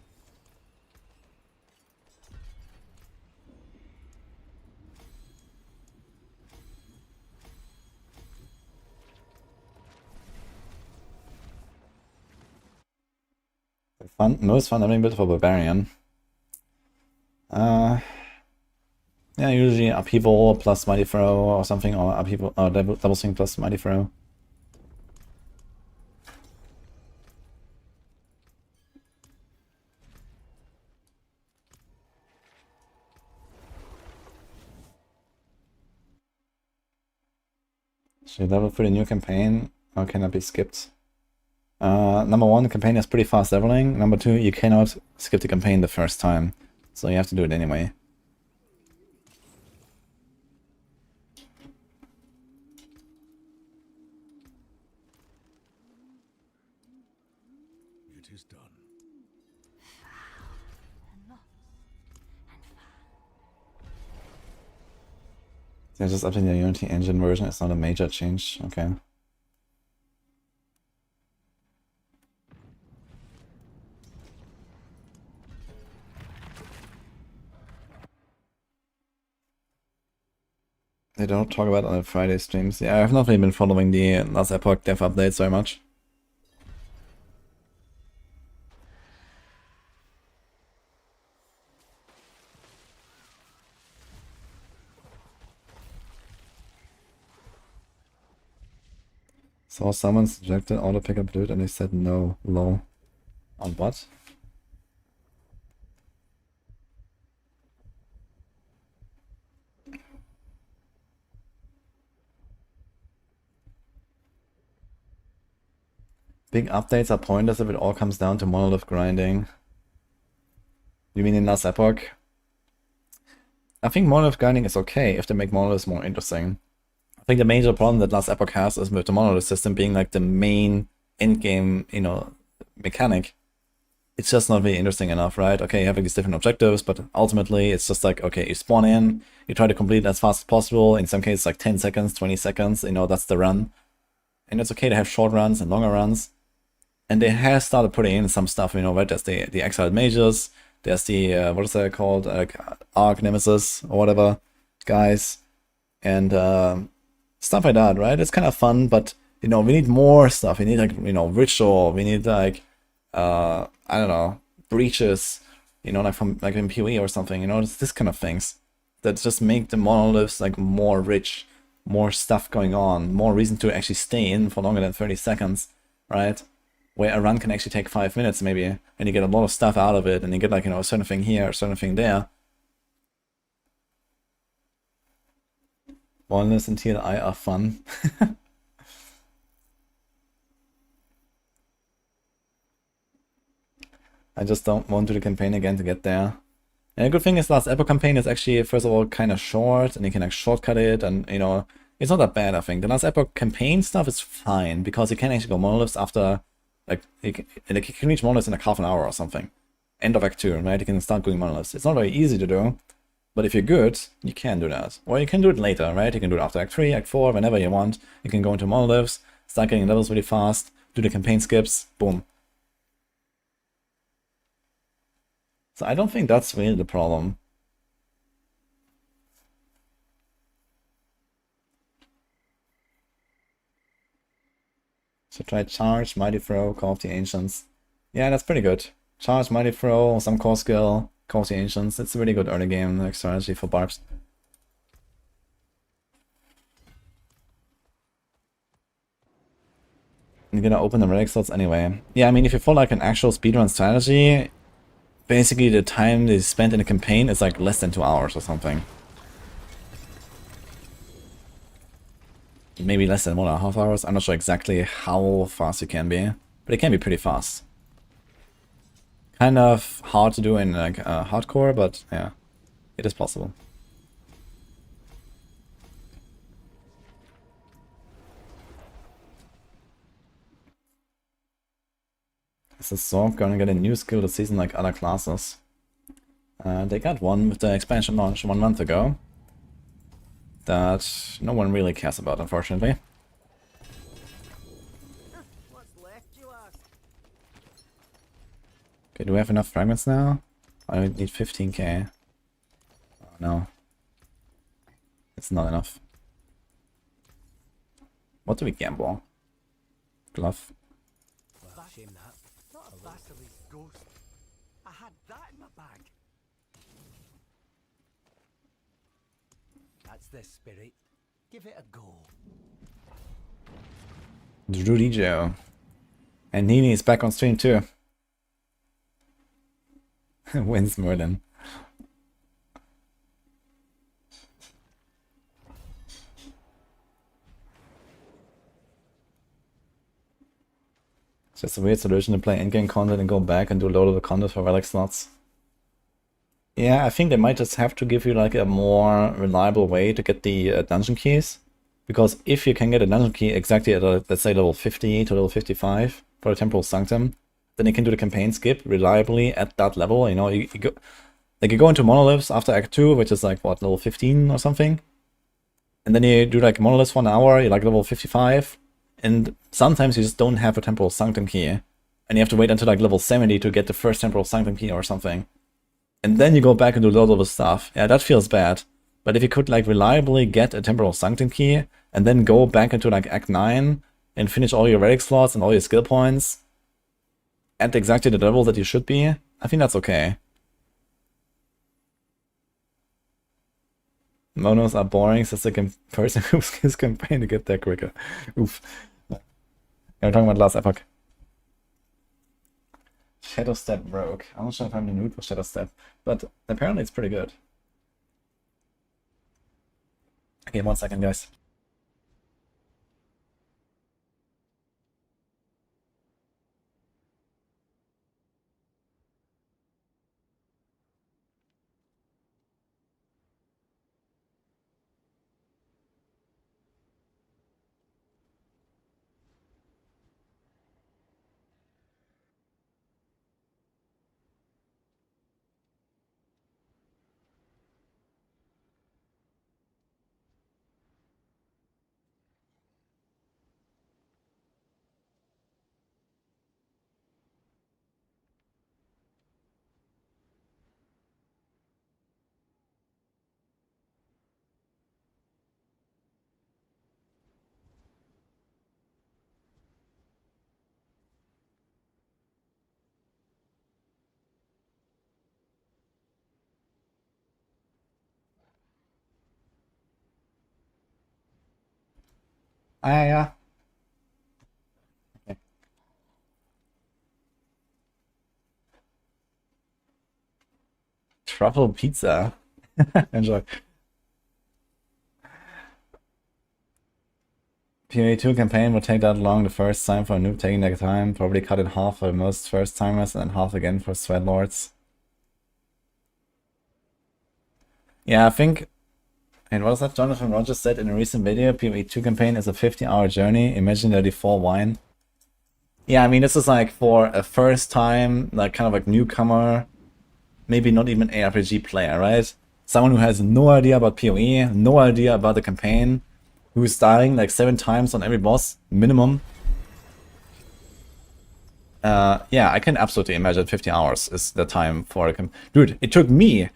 Most fun having build for Barbarian. Yeah, usually upheaval plus mighty throw or something, or upheaval double swing plus mighty throw. Should level for the new campaign, or can that be skipped? Number 1, the campaign is pretty fast leveling. Number 2, you cannot skip the campaign the first time, so you have to do it anyway. It is done. They're just updating the Unity engine version. It's not a major change. Okay. They don't talk about it on the Friday streams. Yeah, I've not really been following the last Epoch dev updates very much. So someone suggested auto pick up Druid and they said no. Lol. On what? Big updates are pointless if it all comes down to monolith grinding. You mean in last Epoch? I think monolith grinding is okay if they make monoliths more interesting. I think the major problem that last Epoch has is with the monolith system being like the main endgame, you know, mechanic. It's just not really interesting enough, right? Okay, you have like these different objectives, but ultimately it's just like, okay, you spawn in, you try to complete it as fast as possible. In some cases, like 10 seconds, 20 seconds, you know, that's the run. And it's okay to have short runs and longer runs. And they have started putting in some stuff, you know, right? There's the exiled mages, there's the, what is that called? Arc Nemesis or whatever guys. And stuff like that, right? It's kind of fun, but, you know, we need more stuff. We need, like, you know, ritual. We need, like, I don't know, breaches, you know, like from, like in PoE or something, you know, it's this kind of things that just make the monoliths, like, more rich, more stuff going on, more reason to actually stay in for longer than 30 seconds, right? Where a run can actually take 5 minutes maybe, and you get a lot of stuff out of it, and you get, like, you know, a certain thing here, a certain thing there. Monoliths and TLI are fun. I just don't want to do the campaign again to get there. And the good thing is last Epoch campaign is actually, first of all, kind of short, and you can like shortcut it, and, you know, it's not that bad, I think. The last Epoch campaign stuff is fine, because you can actually go monoliths after, like, you can reach monoliths in like half an hour or something. End of Act 2, right? You can start doing monoliths. It's not very easy to do, but if you're good, you can do that. Or you can do it later, right? You can do it after Act 3, Act 4, whenever you want. You can go into monoliths, start getting levels really fast, do the campaign skips, boom. So I don't think that's really the problem. So try Charge, Mighty Throw, Call of the Ancients. Yeah, that's pretty good. Charge, Mighty Throw, some core skill, Call of the Ancients. It's a really good early game like strategy for Barbs. You're gonna open the relic slots anyway. Yeah, I mean, if you follow like an actual speedrun strategy, basically the time they spent in a campaign is like less than 2 hours or something. Maybe less than 1.5 hours. I'm not sure exactly how fast you can be, but it can be pretty fast. Kind of hard to do in like hardcore, but yeah, it is possible. Is the Sword gonna get a new skill this season like other classes? They got one with the expansion launch 1 month ago that no one really cares about, unfortunately. What's left, you ask? Okay, do we have enough fragments now? I need 15k. Oh no. It's not enough. What do we gamble? Glove. Well, shame that. Not a Vasili's ghost. I had that in my bag. That's the spirit. Give it a go. Wudijo. And Nini is back on stream too. Wins Merlin. It's just a weird solution to play endgame content and go back and do a load of the content for relic slots. Yeah, I think they might just have to give you like a more reliable way to get the dungeon keys. Because if you can get a dungeon key exactly at, let's say, level 50 to level 55 for the Temporal Sanctum, then you can do the campaign skip reliably at that level. You know, you go, like you go into monoliths after Act 2, which is like, what, level 15 or something? And then you do like Monolith for an hour, you're like level 55, and sometimes you just don't have a Temporal Sanctum key, and you have to wait until like level 70 to get the first Temporal Sanctum key or something. And then you go back and do low level stuff. Yeah, that feels bad. But if you could like reliably get a Temporal Sanctum key, and then go back into like Act 9, and finish all your relic slots and all your skill points, at exactly the level that you should be, I think that's okay. Monos are boring, says the person who's his campaign to get there quicker. Oof. Yeah, we're talking about last epoch. Shadow Step broke. I'm not sure if I'm in the mood for Shadow Step, but apparently it's pretty good. Okay, 1 second, guys. Ah, yeah. Okay. Truffle pizza. Enjoy. PvE2 campaign will take that long the first time for a noob taking their time. Probably cut in half for most first timers and half again for sweat lords. Yeah, I think. And what was that? Jonathan Rogers said in a recent video, PvE2 campaign is a 50-hour journey. Imagine 34 wine. Yeah, I mean, this is like for a first time, like kind of like newcomer, maybe not even ARPG player, right? Someone who has no idea about PoE, no idea about the campaign, who's dying like 7 times on every boss, minimum. Yeah, I can absolutely imagine 50 hours is the time for a Dude, it took me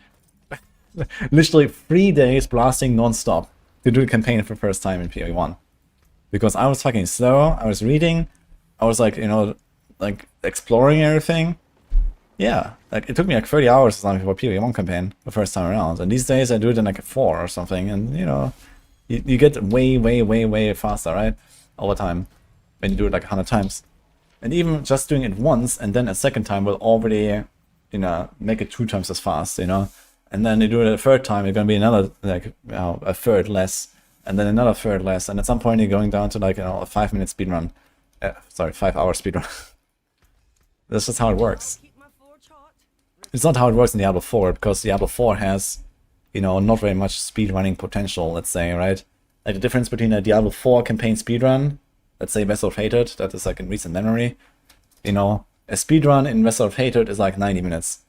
literally 3 days blasting non-stop to do the campaign for the first time in PoE 1. Because I was fucking slow, I was reading, I was like, you know, like exploring everything. Yeah, like it took me like 30 hours or something for PoE 1 campaign the first time around. And these days I do it in like a 4 or something, and you know, you get way faster, right? Over time, when you do it like 100 times. And even just doing it once and then a second time will already, you know, make it 2 times as fast, you know? And then you do it a third time, you're gonna be another, like, you know, a third less, and then another third less, and at some point you're going down to like, you know, a 5-minute speedrun. Sorry, 5-hour speedrun. That's just how it works. It's not how it works in Diablo 4, because Diablo 4 has, you know, not very much speedrunning potential, let's say, right? Like the difference between a Diablo 4 campaign speedrun, let's say Vessel of Hatred, that is like in recent memory, you know, a speedrun in Vessel of Hatred is like 90 minutes.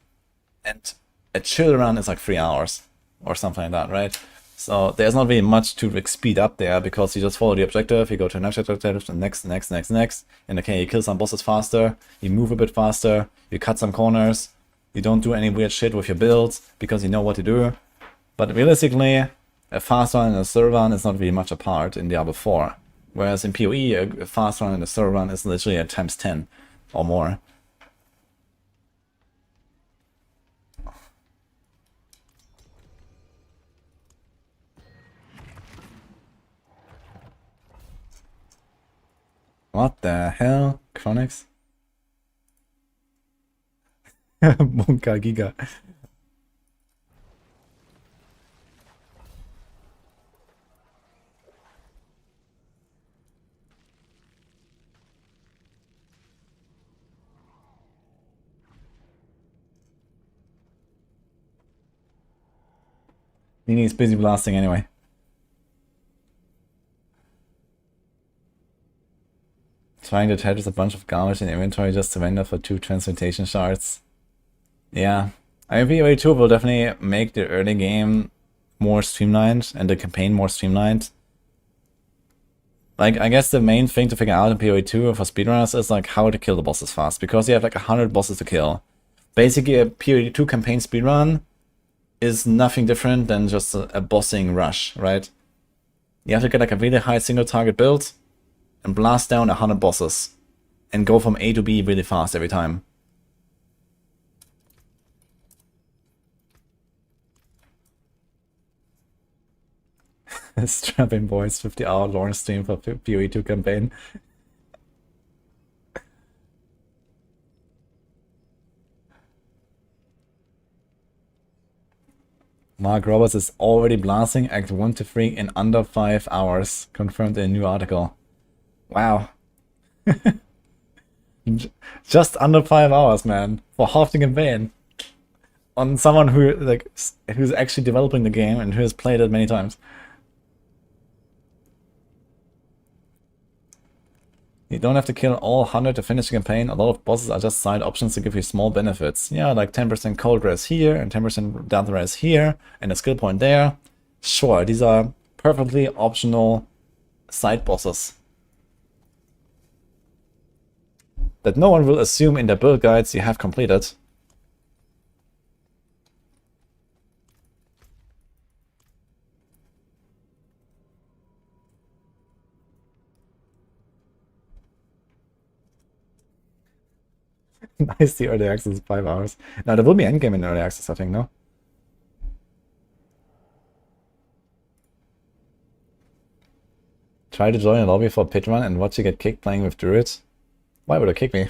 And a chill run is like 3 hours or something like that, right? So there's not really much to like, speed up there, because you just follow the objective, you go to the next objective, and next, and okay, you kill some bosses faster, you move a bit faster, you cut some corners, you don't do any weird shit with your builds because you know what to do. But realistically, a fast run and a slow run is not really much apart in Diablo 4. Whereas in PoE, a fast run and a slow run is literally a times 10 or more. What the hell? Chronix? Bunka Giga. Nini's busy blasting anyway. Trying to attach a bunch of garbage in inventory just to render for 2 transmutation shards. Yeah. I mean, PoE 2 will definitely make the early game more streamlined and the campaign more streamlined. Like, I guess the main thing to figure out in PoE 2 for speedrunners is like how to kill the bosses fast, because you have like 100 bosses to kill. Basically, a PoE 2 campaign speedrun is nothing different than just a bossing rush, right? You have to get like a really high single target build and blast down 100 bosses and go from A to B really fast every time. Strapping boys 50-hour lore stream for PoE 2 campaign. Mark Roberts is already blasting Act 1 to 3 in under 5 hours, confirmed in a new article. Wow. Just under 5 hours, man, for half the campaign. On someone who who's actually developing the game and who has played it many times. You don't have to kill all 100 to finish the campaign. A lot of bosses are just side options to give you small benefits. Yeah, like 10% cold res here and 10% death res here and a skill point there. Sure, these are perfectly optional side bosses that no one will assume in their build guides you have completed. Nice, the early access is 5 hours. Now, there will be endgame in early access, I think, no? Try to join a lobby for pit run and watch you get kicked playing with Druid. Why would it kick me?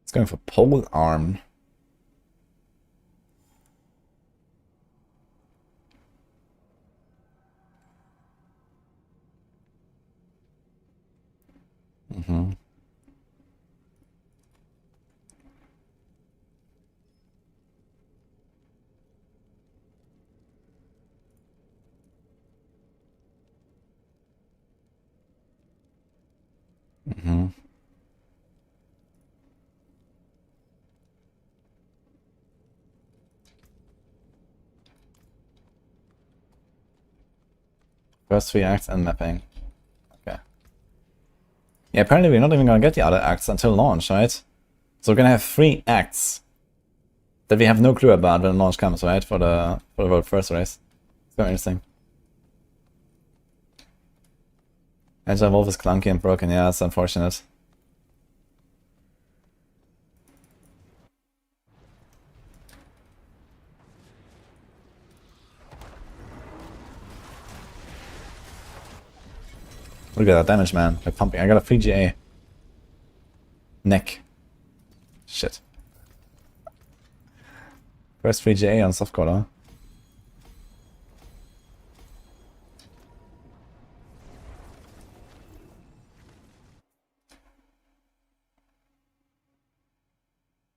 It's going for pole arm. Mm-hmm. Mm-hmm. First 3 acts and mapping. Okay. Yeah, apparently we're not even gonna get the other acts until launch, right? So we're gonna have 3 acts that we have no clue about when launch comes, right? For the world first race. It's very interesting. Agile Wolf is clunky and broken, yeah, it's unfortunate. Look at that damage, man. Like pumping. I got a free GA. Neck. Shit. First free GA on softcore, huh?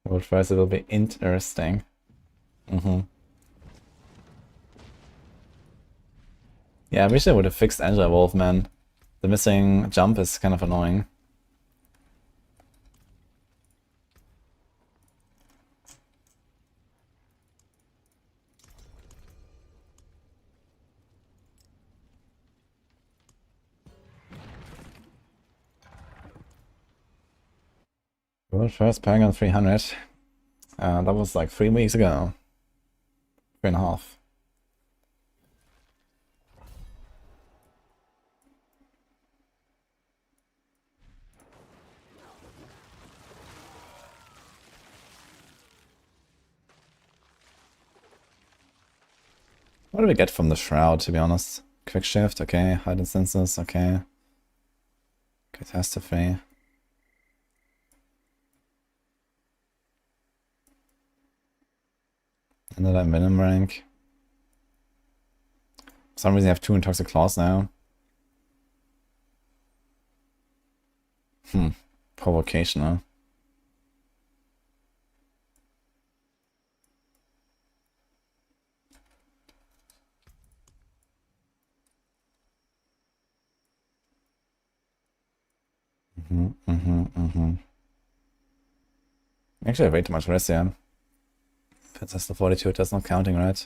World first, it will be interesting. Mm-hmm. Yeah, I wish I would have fixed Agile Wolf, man. The missing jump is kind of annoying. World first Paragon 300. That was like 3 weeks ago. 3.5. What do we get from the Shroud, to be honest? Quick Shift, okay. Hide Instances, okay. Catastrophe. Another minimum rank. For some reason I have 2 Intoxic Claws now. Provocation, huh? Actually, I have way too much rest, yeah. That's the 42, that's not counting, right?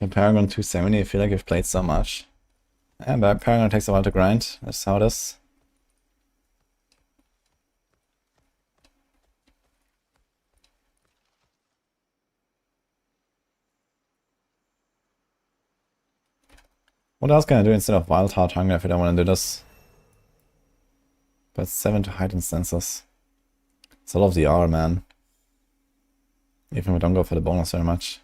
The Paragon 270, I feel like I've played so much. Yeah, but Paragon takes a while to grind, that's how it is. What else can I do instead of Wild Heart Hunger if I don't want to do this? But 7 to heighten senses. It's a lot of the R, man. Even if we don't go for the bonus very much.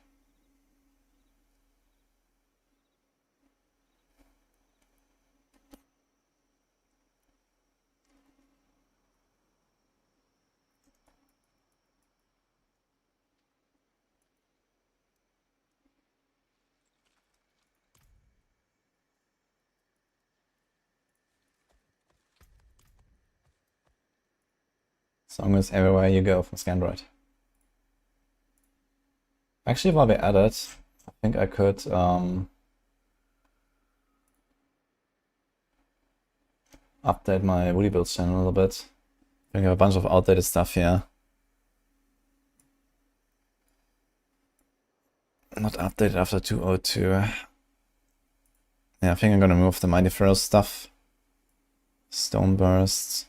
Song is everywhere you go from Scandroid. Actually, while we at it, I think I could update my Woody Builds channel a little bit. I think I have a bunch of outdated stuff here. Not updated after 202. Yeah, I think I'm gonna move the Mighty Pharaoh stuff. Stone Bursts.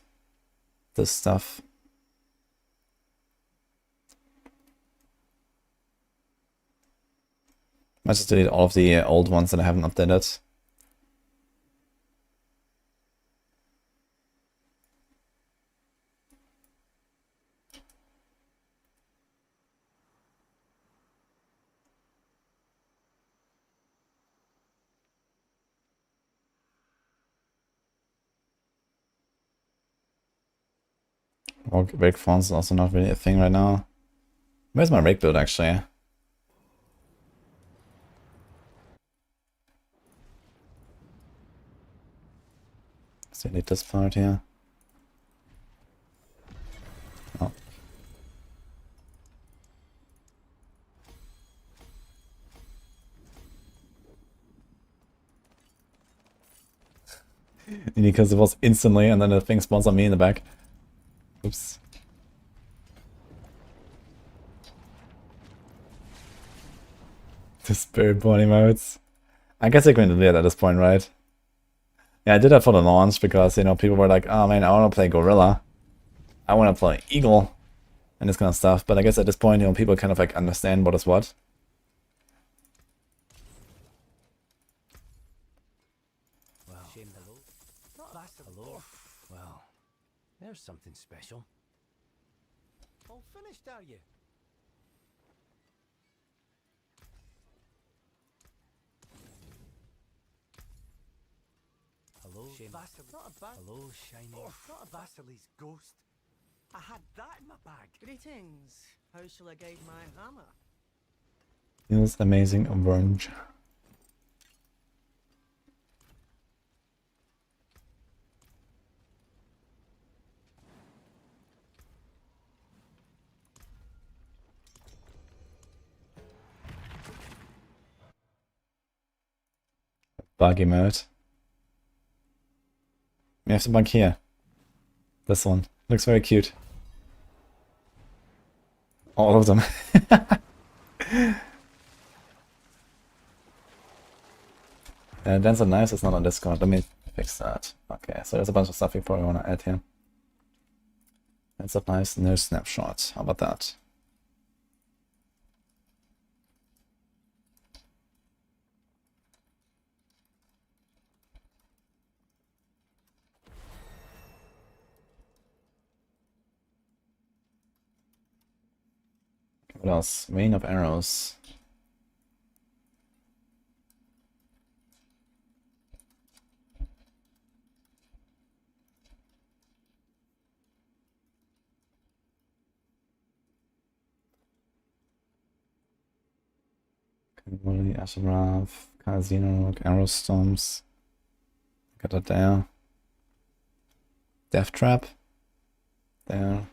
This stuff. Might just delete all of the old ones that I haven't updated. Rake fonts is also not really a thing right now. Where's my rake build actually? Let's delete this part here. Oh. Because it was instantly and then the thing spawns on me in the back. Oops. The Spiritborn emotes. I guess I can do that at this point, right? Yeah, I did that for the launch because, you know, people were like, oh man, I want to play Gorilla. I want to play Eagle. And this kind of stuff. But I guess at this point, you know, people kind of like understand what is what. Well, hello. Hello. Well, there's something special. All finished, are you? Hello, not a bad. Hello, shiny. Oh, not a Vasily's ghost. I had that in my bag. Greetings. How shall I guide my hammer? Feels amazing orange. Buggy mode. We have some bug here. This one. Looks very cute. All of them. Dance and Nice is not on Discord. Let me fix that. Okay, so there's a bunch of stuff we probably want to add here. Dance up Nice, no snapshot. How about that? What else? Rain of Arrows. Commodity, Ashenwrath, Casino, Arrow Storms. Got that there. Death Trap. There.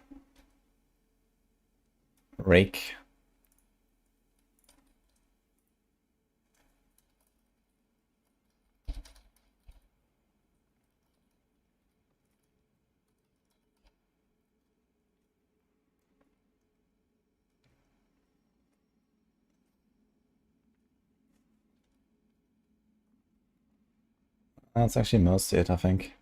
Rake. That's actually most it, I think.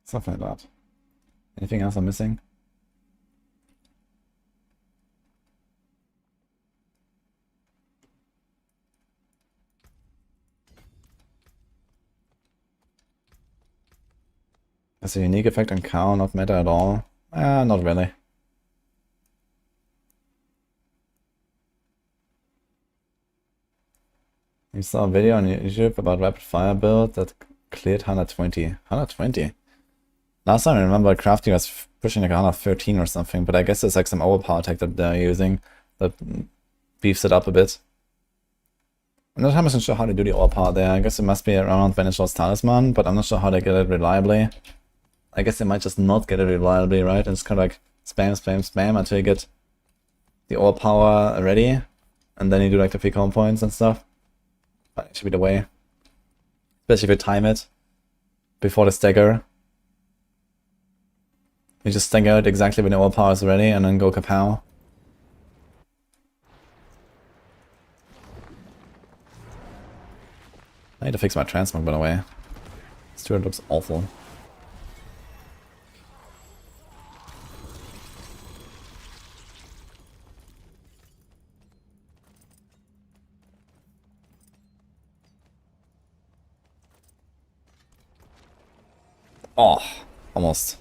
Something like that. Anything else I'm missing? Does a unique effect on cow not matter at all? Not really. You saw a video on YouTube about rapid fire build that cleared 120. 120? Last time I remember Crafty was pushing like 113 or something, but I guess it's like some overpower tech that they're using that beefs it up a bit. I'm not 100% sure how they do the overpower there. I guess it must be around Vanishaw's Talisman, but I'm not sure how they get it reliably. I guess they might just not get it reliably, right? And it's kind of like spam, spam, spam until you get the overpower ready, and then you do like the free home points and stuff. That should be the way. Especially if you time it before the stagger. You just stagger it exactly when the overpower is ready and then go kapow. I need to fix my transmog, by the way. Stuart looks awful. Oh, almost.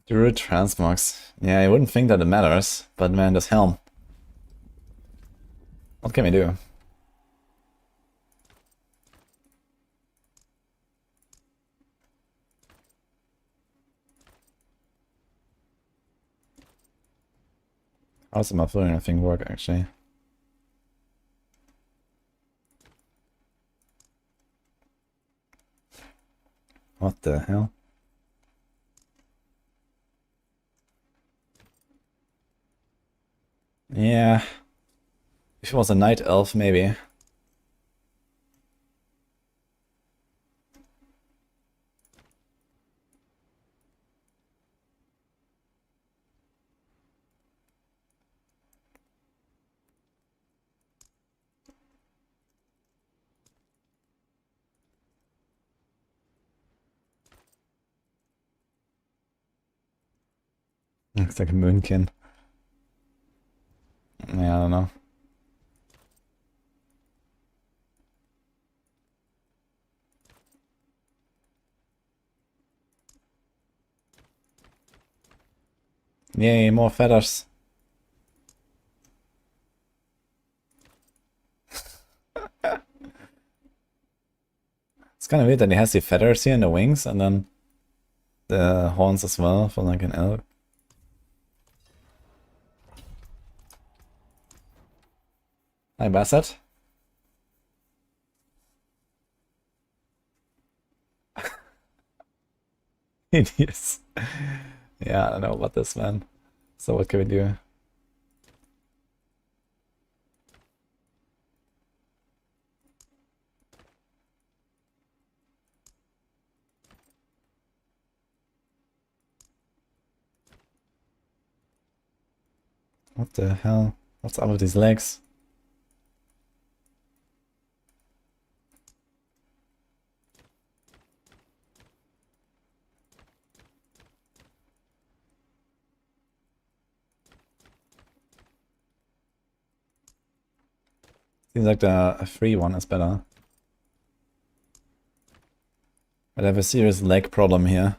Druid transmogs. Yeah, you wouldn't think that it matters, but man, this helm. What can we do? How does the muffler thing work, actually? What the hell? Yeah. If it was a night elf, maybe. Looks like a moonkin. Yeah, I don't know. Yay, more feathers. It's kind of weird that he has the feathers here in the wings and then the horns as well for like an elk. Hi, Bassett. Yes. Yeah, I don't know about this, man. So what can we do? What the hell? What's up with these legs? Seems like the free one is better. But I have a serious lag problem here.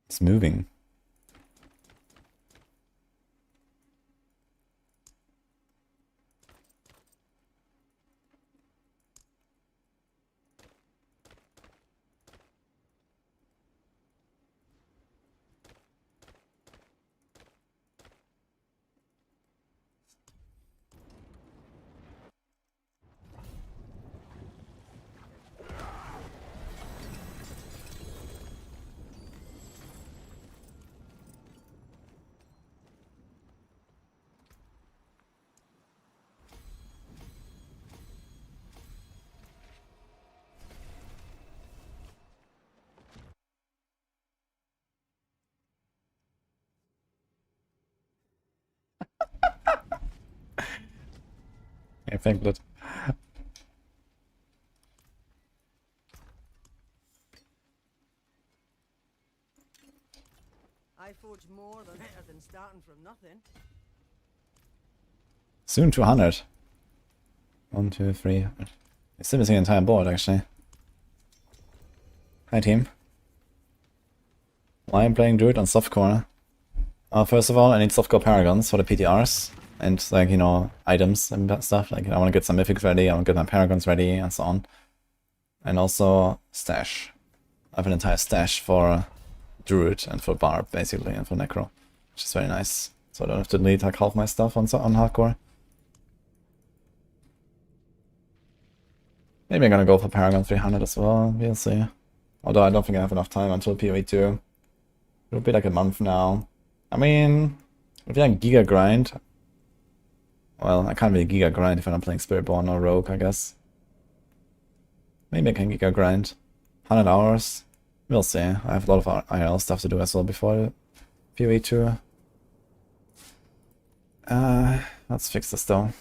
It's moving. I think that. I forge more than better than starting from nothing. Soon 200. 1, 2, 3. It's still missing the entire board actually. Hi team. Why I'm playing Druid on softcore? First of all, I need softcore paragons for the PTRs. And like, you know, items and stuff. Like I want to get some mythics ready, I want to get my paragons ready and so on. And also stash. I have an entire stash for Druid and for Barb basically and for Necro. Which is very nice. So I don't have to delete like half my stuff on hardcore. Maybe I'm gonna go for Paragon 300 as well, we'll see. Although I don't think I have enough time until PoE 2. It'll be like a month now. I mean, if you like Giga Grind, well, I can't really Giga Grind if I'm not playing Spiritborn or Rogue, I guess. Maybe I can Giga Grind. 100 hours. We'll see. I have a lot of IRL stuff to do as well before PoE 2. Let's fix this though.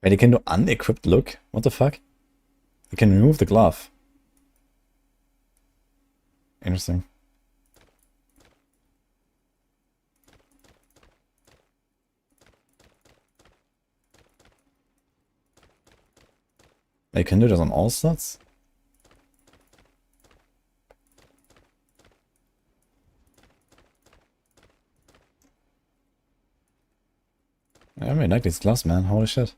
Wait, you can do unequipped look? What the fuck? You can remove the glove. Interesting. You can do this on all slots? I really like these gloves, man. Holy shit.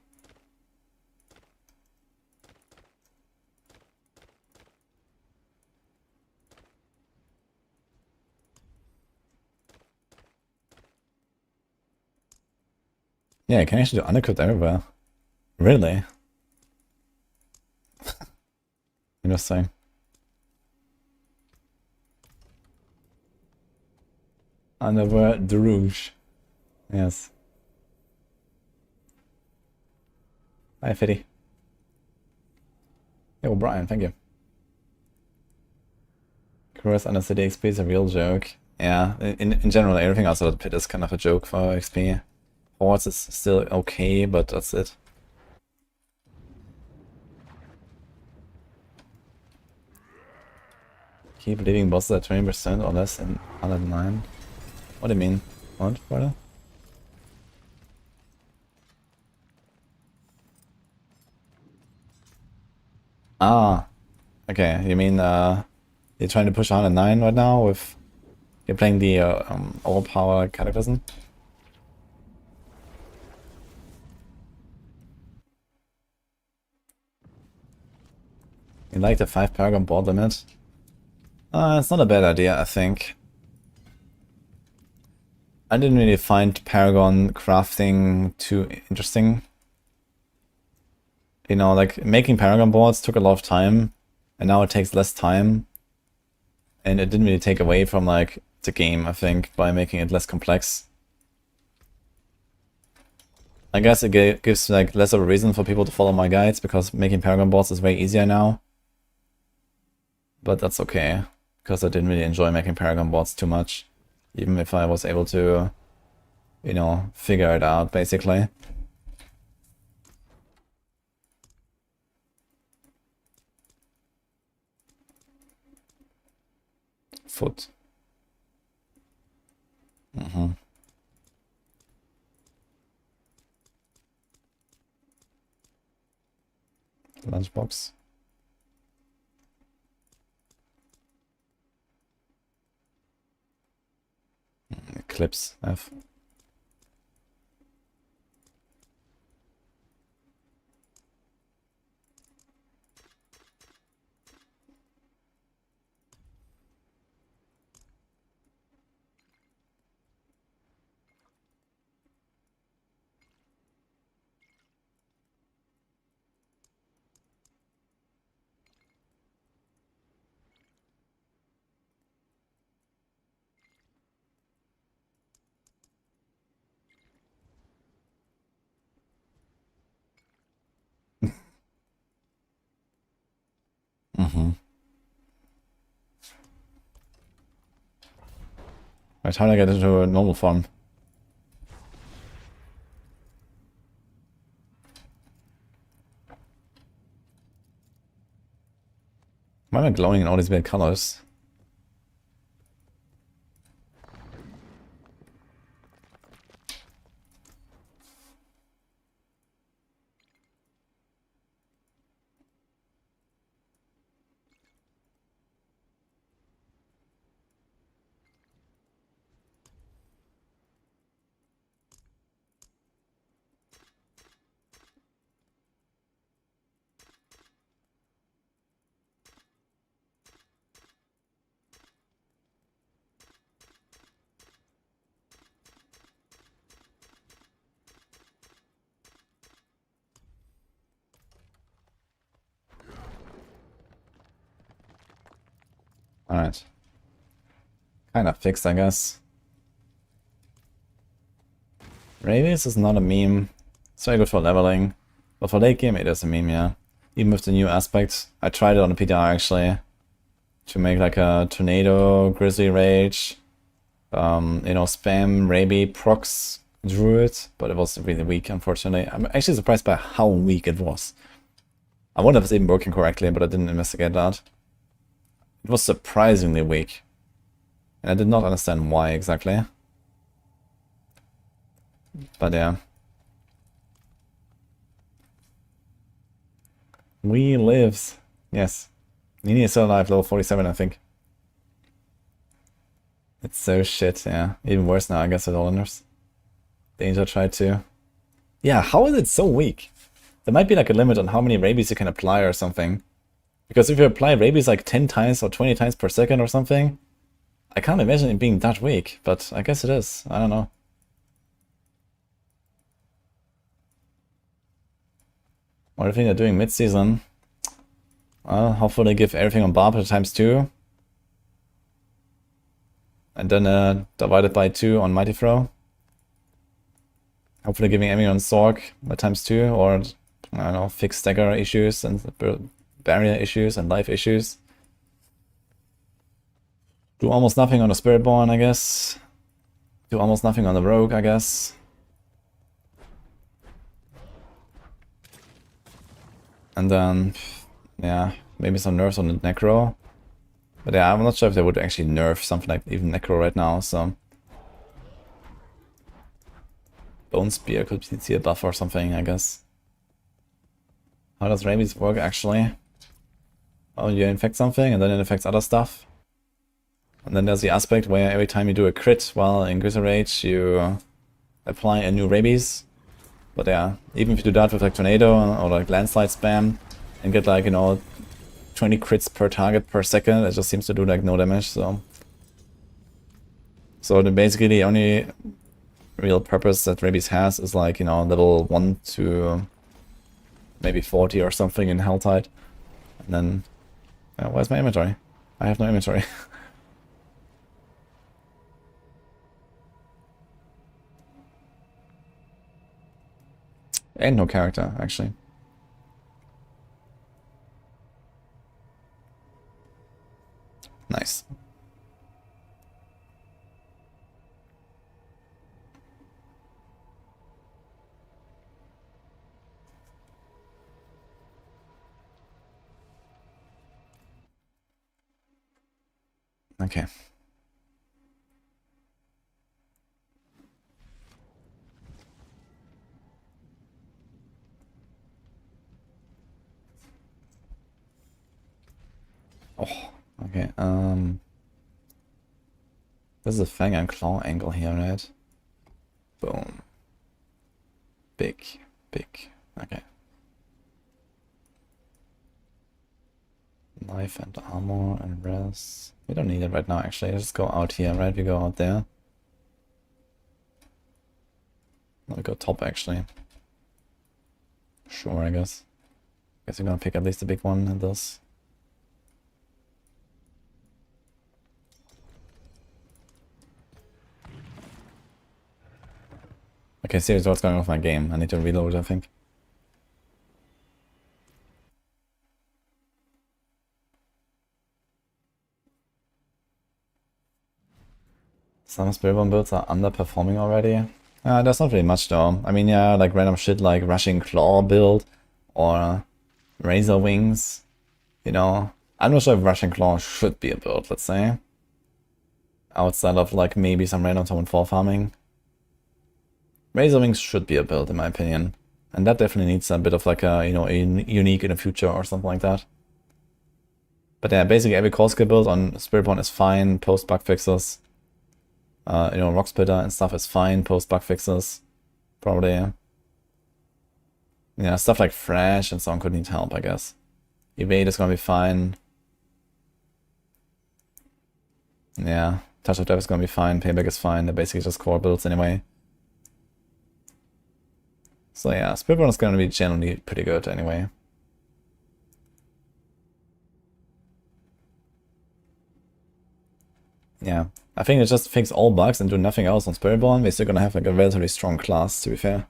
Yeah, you can actually do unequipped everywhere. Really? Interesting. Underwear Druid. Yes. Hi, Fiddy. Yo, Brian, thank you. Curse under city XP is a real joke. Yeah, in general, everything outside of the pit is kind of a joke for XP. Hordes is still okay, but that's it. Keep leaving bosses at 20% or less in 109. What do you mean? What, brother? Ah, okay. You mean you're trying to push 109 right now with you're playing the overpower cataclysm? You like the 5 paragon board limit? It's not a bad idea, I think. I didn't really find Paragon crafting too interesting. You know, like making Paragon boards took a lot of time, and now it takes less time. And it didn't really take away from like the game, I think, by making it less complex. I guess it gives like less of a reason for people to follow my guides, because making Paragon boards is way easier now. But that's okay, because I didn't really enjoy making Paragon boards too much. Even if I was able to, you know, figure it out, basically. Foot. Lunchbox. Clips F. Right, how do I get into a normal form? Why am I glowing in all these weird colors? Alright. Kind of fixed, I guess. Rabies is not a meme. It's very good for leveling. But for late game, it is a meme, yeah. Even with the new aspect. I tried it on the PTR, actually. To make like a Tornado, Grizzly Rage, you know, Spam, Raby, Prox, Druid. But it was really weak, unfortunately. I'm actually surprised by how weak it was. I wonder if it's even working correctly, but I didn't investigate that. It was surprisingly weak. And I did not understand why exactly. But yeah. We lives. Yes. Nini is still alive, level 47, I think. It's so shit, yeah. Even worse now, I guess, with Olanders. Danger tried to. Yeah, how is it so weak? There might be like a limit on how many rabies you can apply or something. Because if you apply rabies like 10 times or 20 times per second or something, I can't imagine it being that weak, but I guess it is. I don't know. What do you think they're doing mid-season? Well, hopefully they give everything on Barb at ×2. And then divided by 2 on Mighty Throw. Hopefully giving everything on Sorg by ×2, or I don't know, fix stagger issues and barrier issues and life issues. Do almost nothing on the Spiritborn, I guess. Do almost nothing on the Rogue, I guess. And then, yeah, maybe some nerfs on the Necro. But yeah, I'm not sure if they would actually nerf something like even Necro right now, so... Bone Spear could be a buff or something, I guess. How does Rabies work, actually? Oh, you infect something, and then it affects other stuff. And then there's the aspect where every time you do a crit while in Grizzly Rage, you apply a new Rabies. But yeah, even if you do that with like Tornado or like Landslide spam, and get like, you know, 20 crits per target per second, it just seems to do like no damage, so... So then basically the only real purpose that Rabies has is like, you know, level 1 to maybe 40 or something in Helltide. And then, where's my inventory? I have no inventory. And no character, actually. Nice. Okay. Oh, okay. This is a fang and claw angle here, right? Boom. Big. Okay. Knife and armor and res. We don't need it right now, actually. Let's go out here, right? We go out there. No, we go top, actually. Sure, I guess. Guess we're gonna pick at least the big one and this. Okay, seriously, what's going on with my game? I need to reload, I think. Some Spiritborn builds are underperforming already. There's not really much though. I mean, yeah, like random shit like Rushing Claw build or Razor Wings. You know, I'm not sure if Rushing Claw should be a build, let's say. Outside of like maybe some random summon 4 farming. Razor Wings should be a build in my opinion. And that definitely needs a bit of like a, you know, a unique in the future or something like that. But yeah, basically every core skill build on Spiritborn is fine post bug fixes. You know, Rock Splitter and stuff is fine post bug fixes. Probably. Yeah, stuff like Thrash and so on could need help, I guess. Evade is gonna be fine. Yeah, Touch of Death is gonna be fine, Payback is fine, they're basically just core builds anyway. So yeah, Spiritborn is gonna be generally pretty good anyway. Yeah, I think it just fix all bugs and do nothing else on Spiritborn. We're still gonna have like a relatively strong class, to be fair.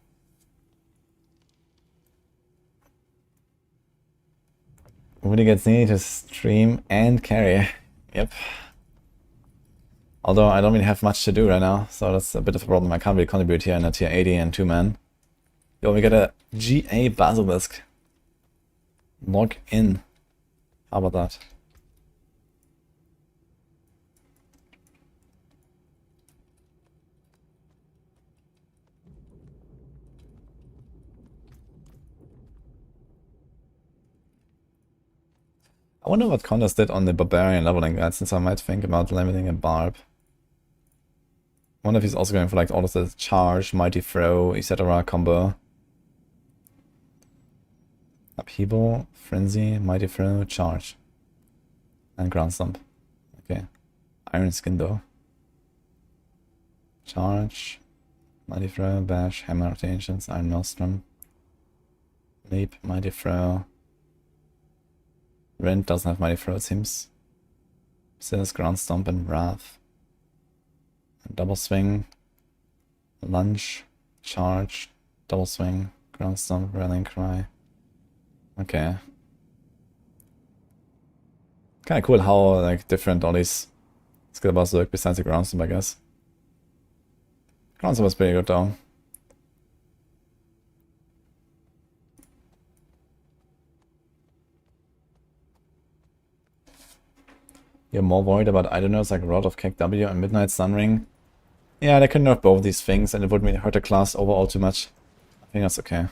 Woody gets needed to stream and carry. Yep. Although I don't really have much to do right now, so that's a bit of a problem. I can't really contribute here in a tier 80 and 2-man. Yo, we get a GA Basilisk. Log in. How about that? I wonder what Contest did on the Barbarian leveling guide, since I might think about leveling a Barb. I wonder if he's also going for like all of the Charge, Mighty Throw, etc. combo. Upheaval, Frenzy, Mighty Throw, Charge. And Ground Stomp. Okay. Iron Skin though. Charge, Mighty Throw, Bash, Hammer of the Ancients, Iron Maelstrom. Leap, Mighty Throw. Rend doesn't have Mighty Throw, it seems. Scissors, Ground Stomp, and Wrath. Double Swing. Lunge. Charge. Double Swing. Ground Stomp, Rallying Cry. Okay. Kinda cool how like different all these skill bars work besides the Ground Stomp, I guess. Ground Stomp was pretty good though. You're more worried about idleness like Rod of KW and Midnight Sunring? Yeah, they can nerf both these things and it wouldn't really hurt the class overall too much. I think that's okay.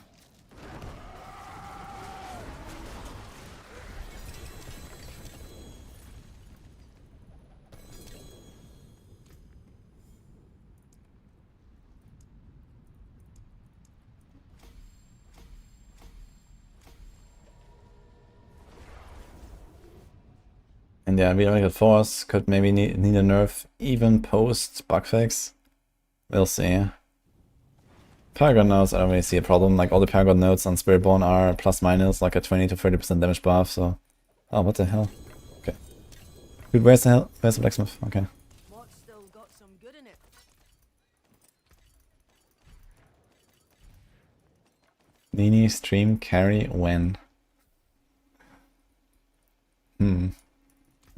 And yeah, Real Force could maybe need a nerf even post bug fix. We'll see. Paragon nodes, I don't really see a problem. Like all the Paragon nodes on Spiritborn are plus minus like a 20 to 30% damage buff, so... Oh, what the hell? Okay. Dude, where's the hell? Where's the blacksmith? Okay. What's still got some good in it? Nini stream carry when?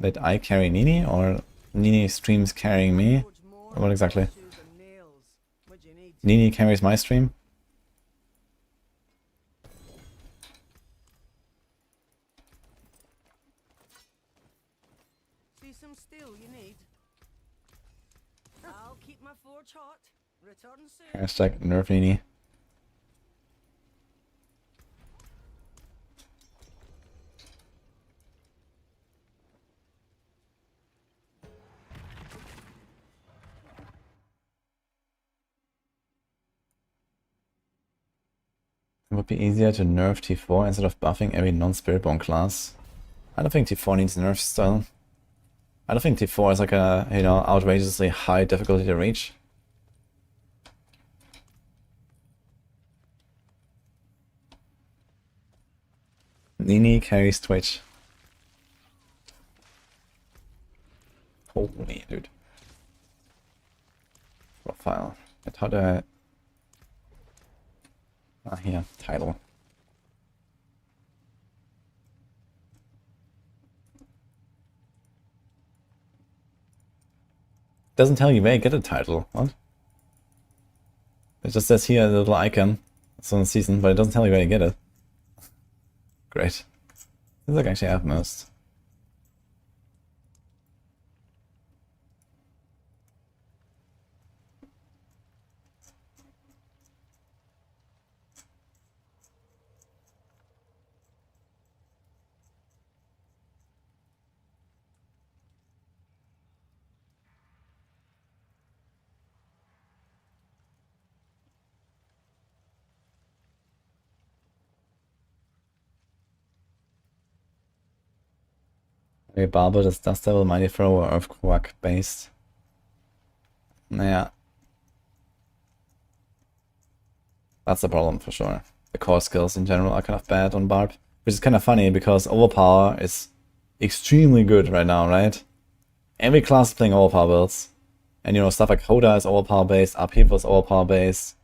Did I carry Nini or Nini streams carrying me? Forge more What exactly? shoes and nails. What do you need? Nini carries my stream? See some steel you need? I'll keep my forge hot. Return soon. Hashtag nerf Nini. It would be easier to nerf T4 instead of buffing every non-Spiritborn class. I don't think T4 needs nerfs still. I don't think T4 is like a, you know, outrageously high difficulty to reach. Nini carries Twitch. Holy dude. Profile. But how do I... Ah, here, title. Doesn't tell you where you get a title. What? It just says here a little icon. It's on the season, but it doesn't tell you where you get it. Great. This like actually have most. Okay, Barb is Dust Devil, Mighty Throw, or Earthquake based. Naja. That's the problem for sure. The core skills in general are kind of bad on Barb. Which is kind of funny because Overpower is extremely good right now, right? Every class is playing Overpower builds. And you know, stuff like Hoda is Overpower based, Upheaval is Overpower based.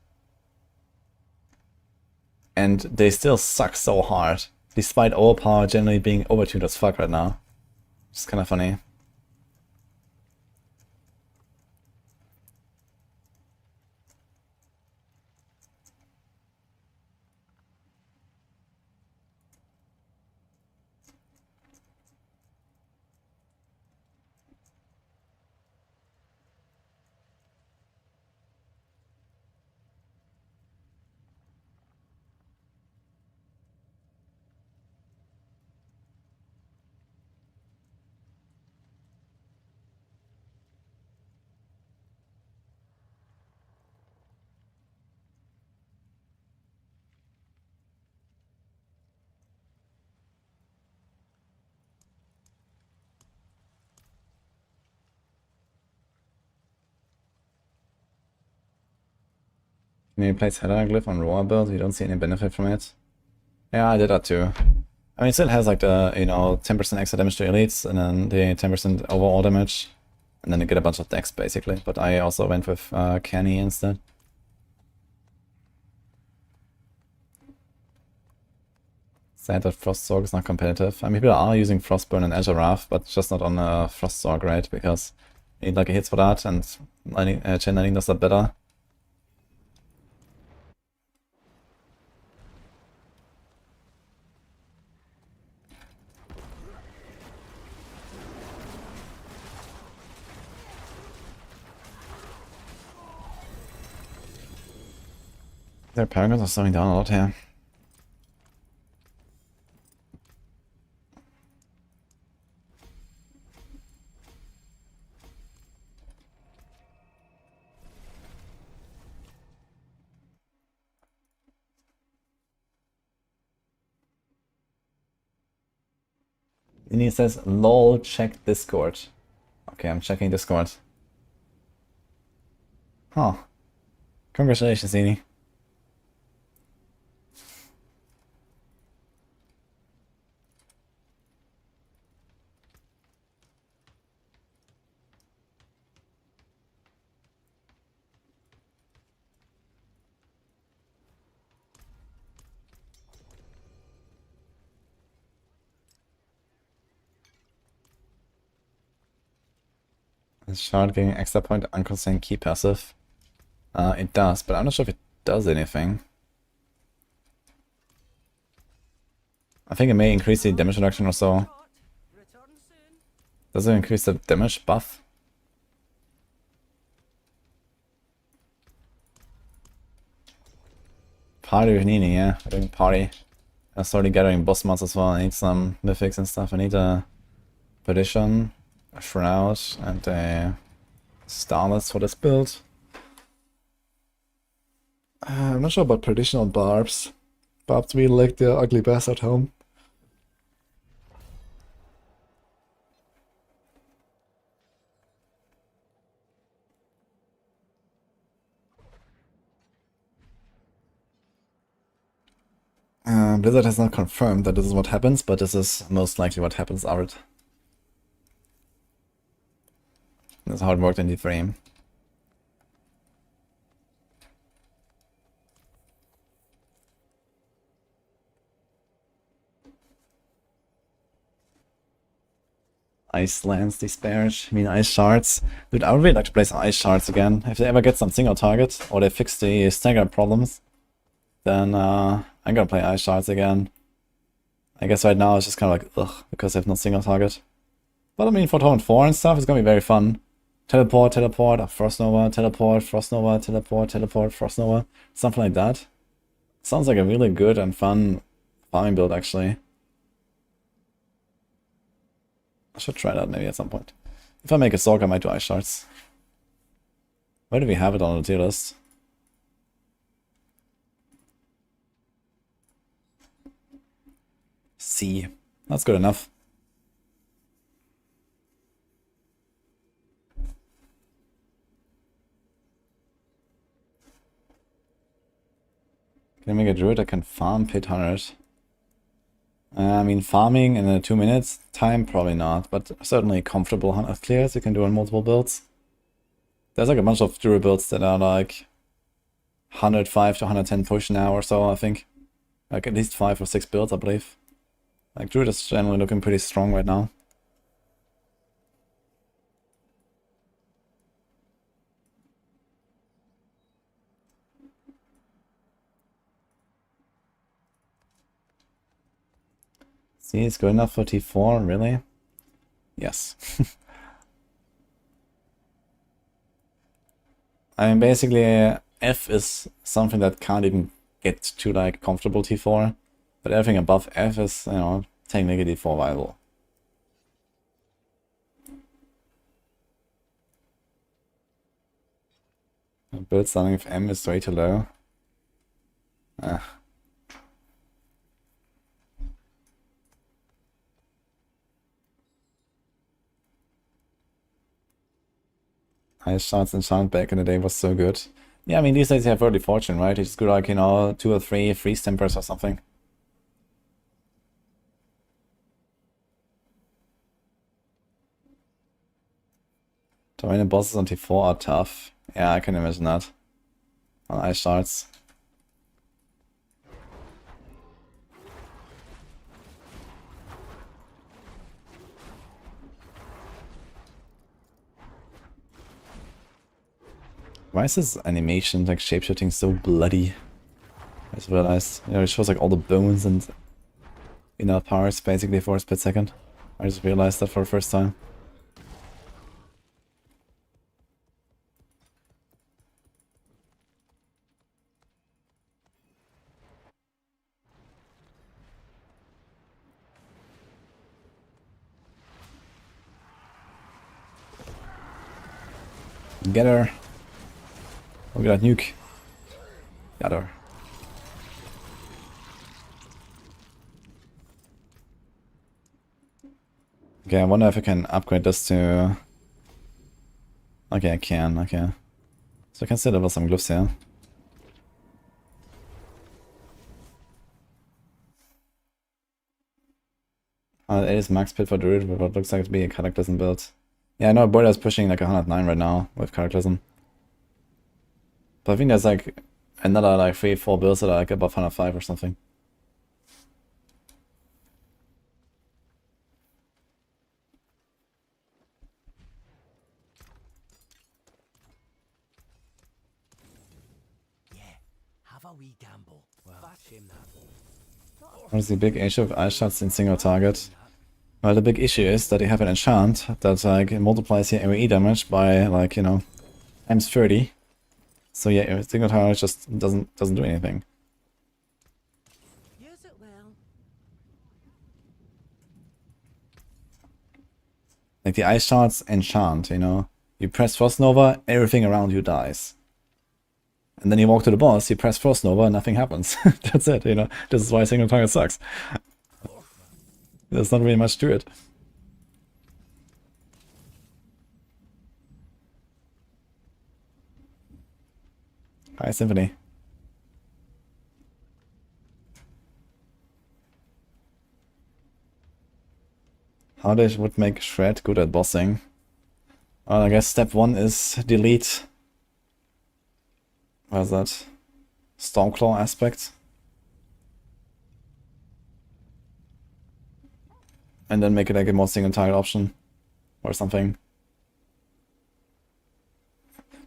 And they still suck so hard. Despite Overpower generally being overtuned as fuck right now. It's kind of funny. When you place Header Glyph on Roar build, you don't see any benefit from it. Yeah, I did that too. I mean, it still has like the, you know, 10% extra damage to elites, and then the 10% overall damage, and then you get a bunch of decks basically. But I also went with Canny instead. Sad that Frostzorg is not competitive. I mean, people are using Frostburn and Azure Wrath, but just not on Frostzorg, right? Because you need like a hits for that, and Chain Lightning does that better. Their Paragons are slowing down a lot here. And he says, lol, check Discord. Okay, I'm checking Discord. Huh. Congratulations, Ini. Shard getting extra point unconstrained key passive. It does, but I'm not sure if it does anything. I think it may increase the damage reduction or so. Shot. Return soon. Does it increase the damage buff? Party with Nini, yeah. We're doing party. I'm slowly gathering boss mods as well. I need some mythics and stuff. I need a Perdition, a Shroud, and a Starless for this build. I'm not sure about Perdition or Barbs. Barbs really like the ugly bastard home. Blizzard has not confirmed that this is what happens, but this is most likely what happens, Art. That's how it worked in the frame. Ice Lands disparage. I mean Ice Shards. Dude, I would really like to play some Ice Shards again. If they ever get some single target, or they fix the stagger problems, then I'm gonna play Ice Shards again. I guess right now it's just kind of like, ugh, because I have no single target. But I mean, for turn 4 and stuff, it's gonna be very fun. Teleport, teleport, Frost Nova, teleport, Frost Nova, teleport, teleport, Frost Nova. Something like that. Sounds like a really good and fun farming build, actually. I should try that maybe at some point. If I make a Sork, I might do Ice Shards. Where do we have it on the tier list? C. That's good enough. Can I make a Druid? I can farm Pit 100. I mean, farming in a 2 minutes time, probably not, but certainly comfortable 100 clears you can do on multiple builds. There's like a bunch of Druid builds that are like 105 to 110 push now or so, I think. Like at least 5 or 6 builds, I believe. Like Druid is generally looking pretty strong right now. See, it's good enough for T4, really? Yes. I mean, basically, F is something that can't even get to, like, comfortable T4. But everything above F is, you know, technically T4 viable. Build starting with M is way too low. Ice Shards enchant back in the day was so good. Yeah, I mean, these days you have early fortune, right? You just go like, you know, 2 or 3 freeze tempers or something. Terrain bosses on T4 are tough. Yeah, I can imagine that. On Ice Shards. Why is this animation, like shapeshifting, so bloody? I just realized, you know, it shows like all the bones and inner parts basically for a split second. I just realized that for the first time. Get her. Look at that nuke. Got her. Okay, I wonder if I can upgrade this to... Okay, I can, okay. So I can still level some glyphs here. It is max pit for Druid, but what looks like to be a Cataclysm build. Yeah, I know Boiler is pushing like 109 right now with Cataclysm. But I think there's like another like 3-4 builds that are like above 105 or something. a wee gamble. Well, shame that. What is the big issue of ice shots in single target? Well, the big issue is that you have an enchant that like multiplies your AoE damage by like, you know, times 30. So yeah, single target just doesn't do anything. Use it well. Like the ice shots enchant, you know. You press Frost Nova, everything around you dies. And then you walk to the boss, you press Frost Nova, nothing happens. That's it, you know. This is why single target sucks. There's not really much to it. Hi, Symphony. How they would make Shred good at bossing? Well, I guess step 1 is delete. What is that? Stormclaw aspect. And then make it like a more single target option. Or something.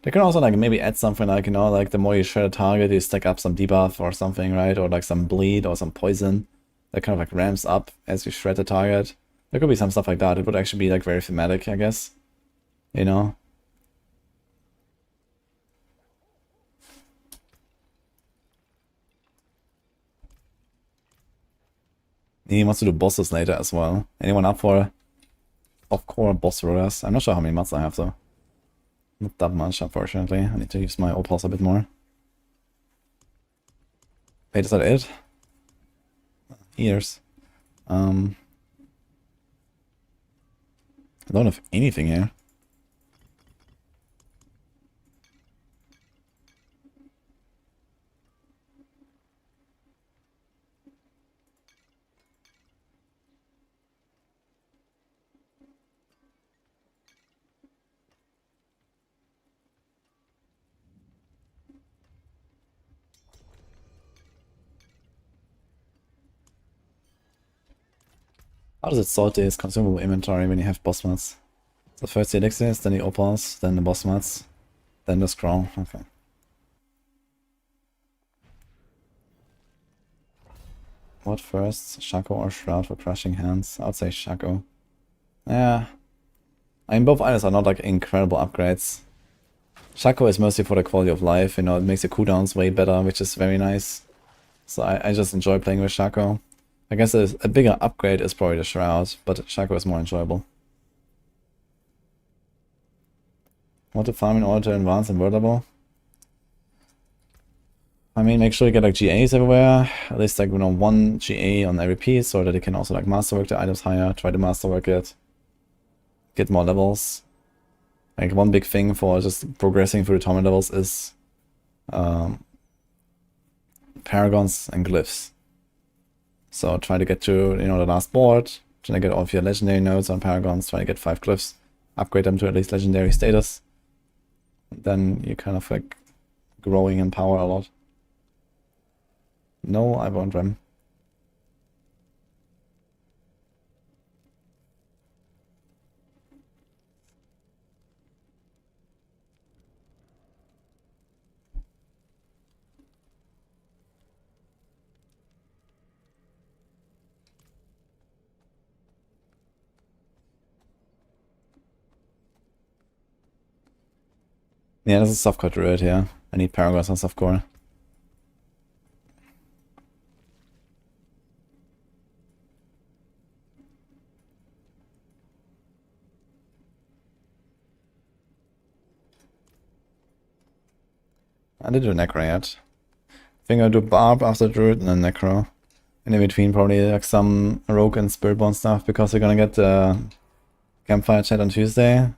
They can also like maybe add something like, you know, like the more you shred a target, you stack up some debuff or something, right? Or like some bleed or some poison. That kind of like ramps up as you shred the target. There could be some stuff like that. It would actually be like very thematic, I guess. You know? He wants to do bosses later as well. Anyone up for off-core boss rollers? I'm not sure how many mods I have though. Not that much, unfortunately. I need to use my opals a bit more. Wait, is that it? Ears. I don't have anything here. How does it sort this consumable inventory when you have boss mods? So first the elixirs, then the opals, then the boss mods, then the scroll. Okay. What first? Shaco or Shroud for crushing hands? I would say Shaco. Yeah. I mean, both items are not like incredible upgrades. Shaco is mostly for the quality of life, you know, it makes your cooldowns way better, which is very nice. So I just enjoy playing with Shaco. I guess a bigger upgrade is probably the Shroud, but Shaco is more enjoyable. What to farm in order to advance invertible? I mean, make sure you get like GAs everywhere, at least like, you know, 1 GA on every piece, so that you can also like masterwork the items higher, try to masterwork it, get more levels. Like one big thing for just progressing through the tournament levels is paragons and glyphs. So try to get to, you know, the last board, try to get all of your legendary nodes on paragons, try to get 5 glyphs, upgrade them to at least legendary status. Then you're kind of like growing in power a lot. No, I won't rem. Yeah, this is softcore Druid here. I need paragons on softcore. I did do Necro yet. I think I'll do Barb after Druid and then Necro. And in between probably like some Rogue and Spiritborn stuff, because we're gonna get the campfire chat on Tuesday.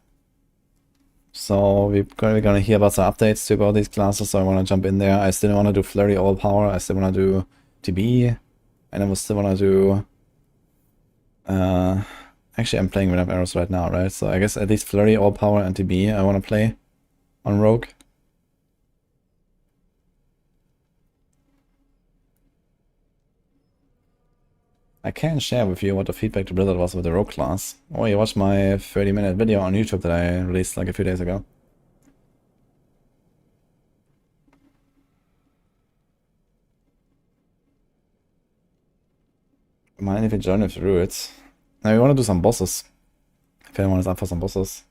So we're gonna hear about some updates to about these classes, so I wanna jump in there. I still wanna do Flurry All Power, I still wanna do TB, and I still wanna do actually I'm playing Red Arrows right now, right? So I guess at least Flurry All Power and TB I wanna play on Rogue. I can share with you what the feedback to Blizzard was with the Rogue class. Oh, you watched my 30-minute video on YouTube that I released like a few days ago. Mind if we join with Druid? Now we want to do some bosses. If anyone is up for some bosses.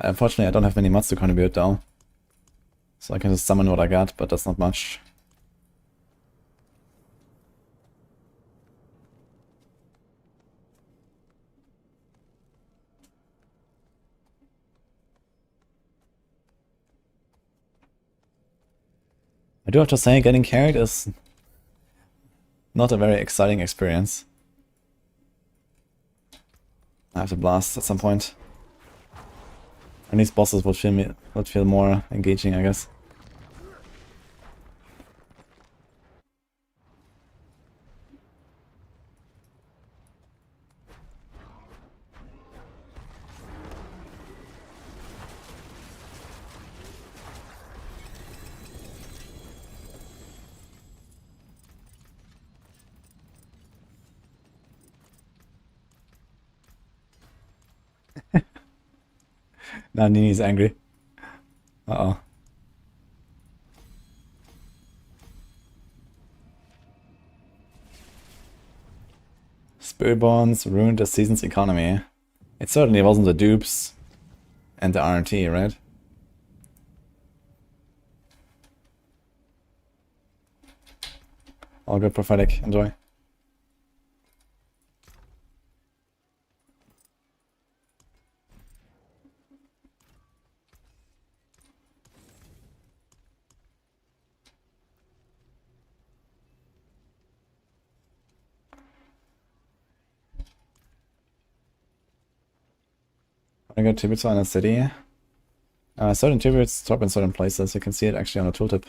Unfortunately, I don't have many mods to contribute though. So I can just summon what I got, but that's not much. I do have to say, getting carried is not a very exciting experience. I have to blast at some point. And these bosses would feel more engaging, I guess. Now Nini's angry. Uh-oh. Spiritborns ruined the season's economy. It certainly wasn't the dupes and the RNT, right? All good, prophetic. Enjoy. I got tributes in a city. Certain tributes drop in certain places. You can see it actually on the tooltip.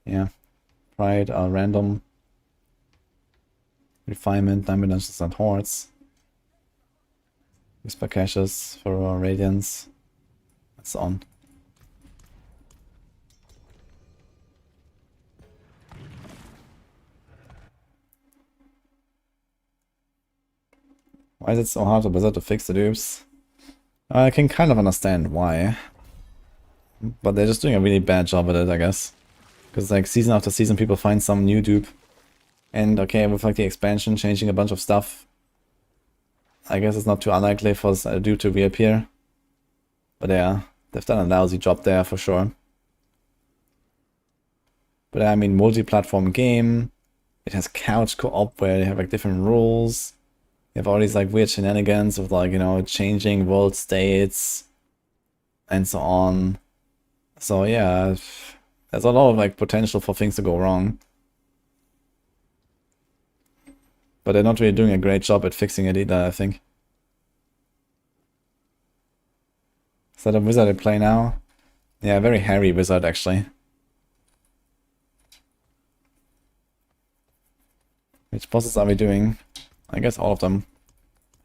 Yeah. Pride, random. Refinement, dimensions and hordes. Whisper caches for radiance. And so on. Why is it so hard for Blizzard to fix the dupes? I can kind of understand why. But they're just doing a really bad job at it, I guess. Because like season after season people find some new dupe. And okay, with like the expansion changing a bunch of stuff, I guess it's not too unlikely for a dupe to reappear. But yeah, they've done a lousy job there for sure. But I mean, multi-platform game. It has couch co-op where you have like different rules. You have all these like weird shenanigans with like, you know, changing world states and so on. So yeah, there's a lot of like potential for things to go wrong. But they're not really doing a great job at fixing it either, I think. Is that a wizard I play now? Yeah, very hairy wizard actually. Which bosses are we doing? I guess all of them.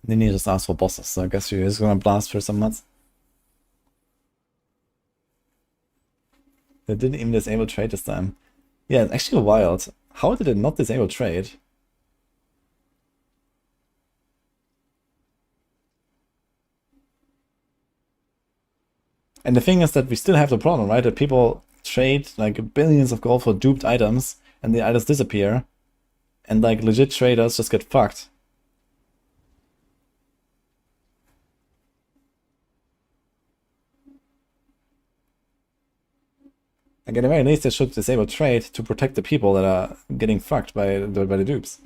Nini just asked for bosses, so I guess she is gonna blast for some mods. They didn't even disable trade this time. Yeah, it's actually wild. How did it not disable trade? And the thing is that we still have the problem, right? That people trade like billions of gold for duped items and the items disappear. And like legit traders just get fucked. Like at the very least they should disable trade to protect the people that are getting fucked by the dupes.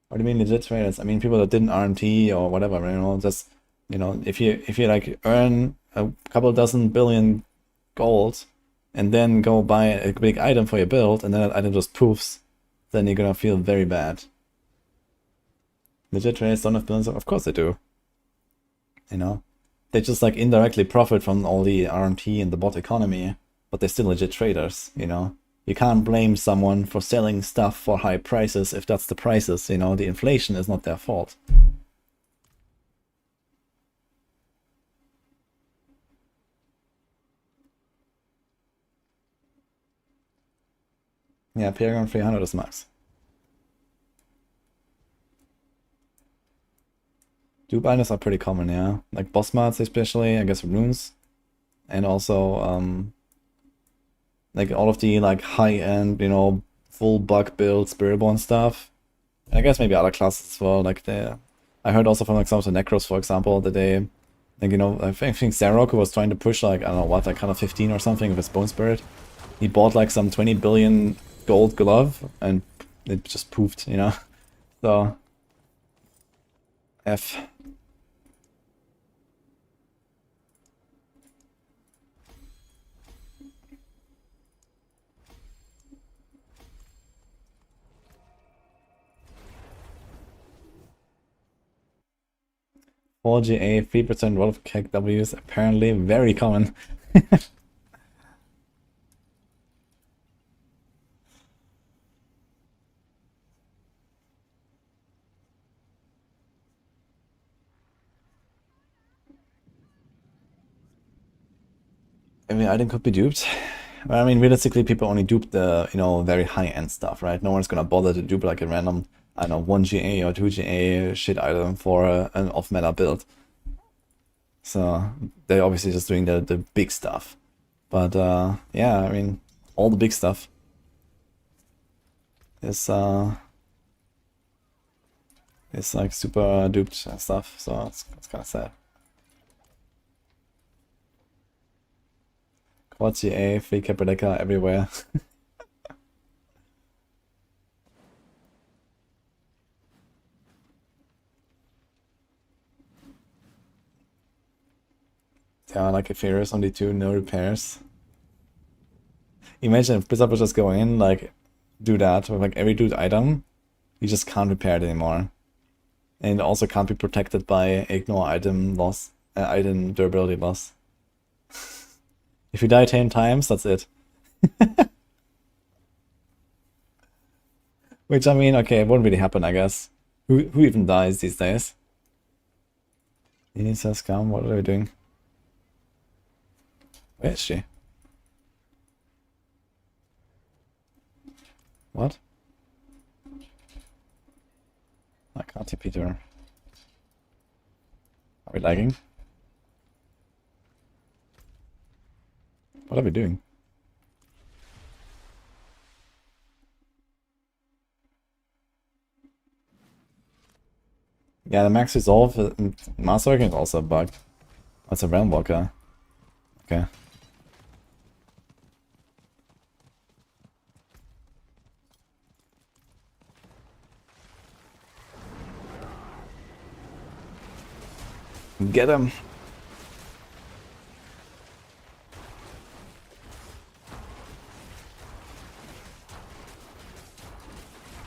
What do you mean legit traders? I mean people that didn't RMT or whatever, you know, just, you know, if you like earn a couple dozen billion gold and then go buy a big item for your build and then that item just poofs, then you're gonna feel very bad. Legit traders don't have billions of course they do. You know? They just like indirectly profit from all the RMT and the bot economy, but they're still legit traders, you know? You can't blame someone for selling stuff for high prices if that's the prices, you know? The inflation is not their fault. Yeah, Paragon 300 is max. Dupe items are pretty common, yeah. Like boss mods especially, I guess runes. And also, Like all of the like high-end, you know, full bug build Spiritborn stuff. And I guess maybe other classes as well. Like I heard also from like some of the Necros, for example, that they, like, you know, I think Zarok, who was trying to push like, I don't know what, like kind of 15 or something with his Bone Spirit. He bought like some 20 billion gold glove and it just poofed, you know. So F. GA, 3% roll of keg Ws, apparently very common. Every item could be duped. Well, I mean, realistically, people only dupe the, you know, very high-end stuff, right? No one's gonna bother to dupe like a random, I don't know, 1 GA or 2 GA shit item for an off-meta build. So they're obviously just doing the big stuff. But yeah, I mean, all the big stuff is like super duped stuff. So it's kind of sad. Quad GA, free Caprileca everywhere. Yeah, like if Furious only 2, no repairs. Imagine if Blizzard would just go in, like, do that with like every dude item, you just can't repair it anymore. And it also can't be protected by ignore item loss, item durability loss. If you die 10 times, that's it. Which, I mean, okay, it won't really happen, I guess. Who even dies these days? Inisa scum, what are they doing? Where is she? What? I can't TP to her. Are we lagging? What are we doing? Yeah, the max resolve Master Working is also bugged. That's a Realm Walker. Okay. Get him!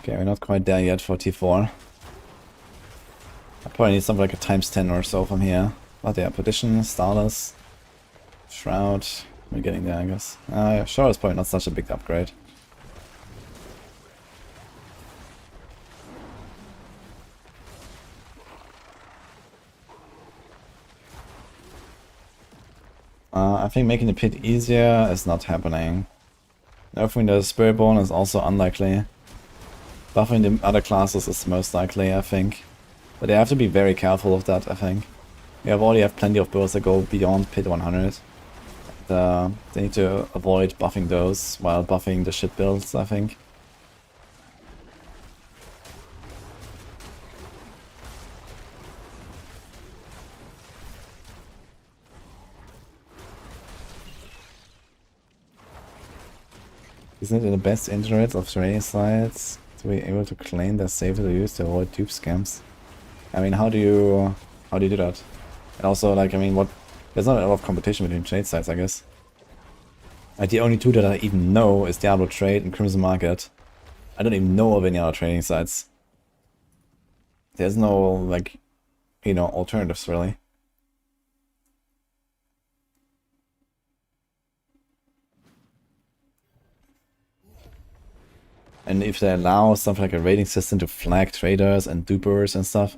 Okay, we're not quite there yet for T4. I probably need something like a times 10 or so from here. But yeah, Petition, Starless, Shroud. We're getting there, I guess. Yeah, Shroud is probably not such a big upgrade. I think making the pit easier is not happening. Nerfing the Spiritborn is also unlikely. Buffing the other classes is most likely, I think. But they have to be very careful of that, I think. We already have plenty of builds that go beyond pit 100. They need to avoid buffing those while buffing the shit builds, I think. Isn't it in the best interest of trading sites to be able to claim their safer to use to avoid dupe scams? I mean, how do you do that? And also, like, I mean, there's not a lot of competition between trade sites, I guess. Like, the only two that I even know is Diablo Trade and Crimson Market. I don't even know of any other trading sites. There's no, like, you know, alternatives, really. And if they allow something like a rating system to flag traders and dupers and stuff,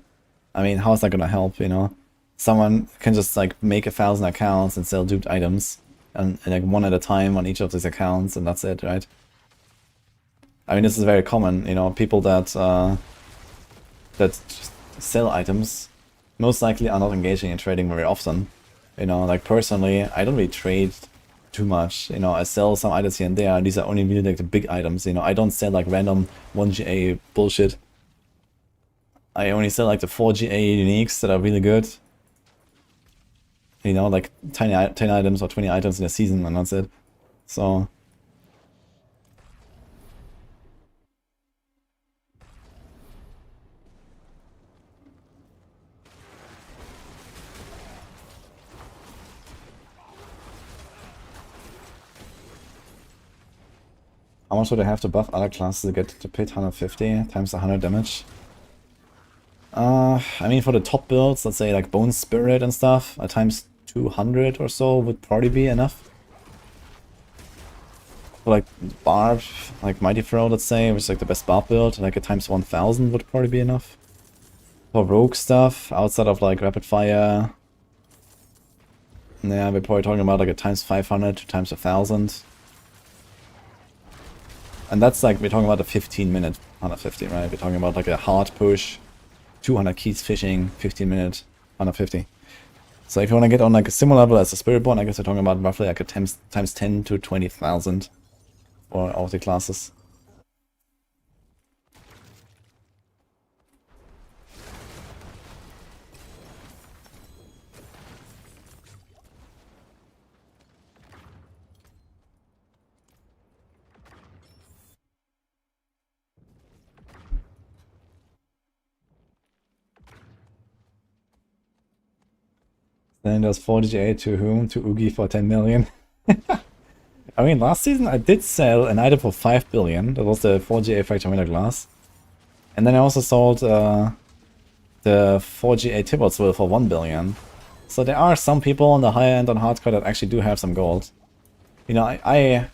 I mean, how is that gonna help, you know? Someone can just like make 1,000 accounts and sell duped items, and like one at a time on each of these accounts, and that's it, right? I mean, this is very common, you know, people that just sell items most likely are not engaging in trading very often. You know, like personally, I don't really trade too much. You know, I sell some items here and there, and these are only really like the big items. You know, I don't sell like random 1GA bullshit. I only sell like the 4GA uniques that are really good. You know, like 10 items or 20 items in a season, and that's it. So how much would I have to buff other classes to get to pit 150 times 100 damage? I mean, for the top builds, let's say like Bone Spirit and stuff, times 200 or so would probably be enough. For like Barb, like Mighty Throw, let's say, which is like the best Barb build, like a times 1000 would probably be enough. For rogue stuff, outside of like Rapid Fire, yeah, we're probably talking about like a times 500 to times 1000. And that's like, we're talking about a 15-minute 150, right? We're talking about like a hard push, 200 keys fishing, 15-minute 150. So if you want to get on like a similar level as a Spiritborn, I guess we're talking about roughly like a times 10 to 20,000 for all the classes. Then there's 4GA to whom? To Oogie for 10 million. I mean, last season I did sell an item for 5 billion. That was the 4GA Fracture Winter Glass. And then I also sold the 4GA Tibbot's Will for 1 billion. So there are some people on the higher end on hardcore that actually do have some gold. You know, I'm a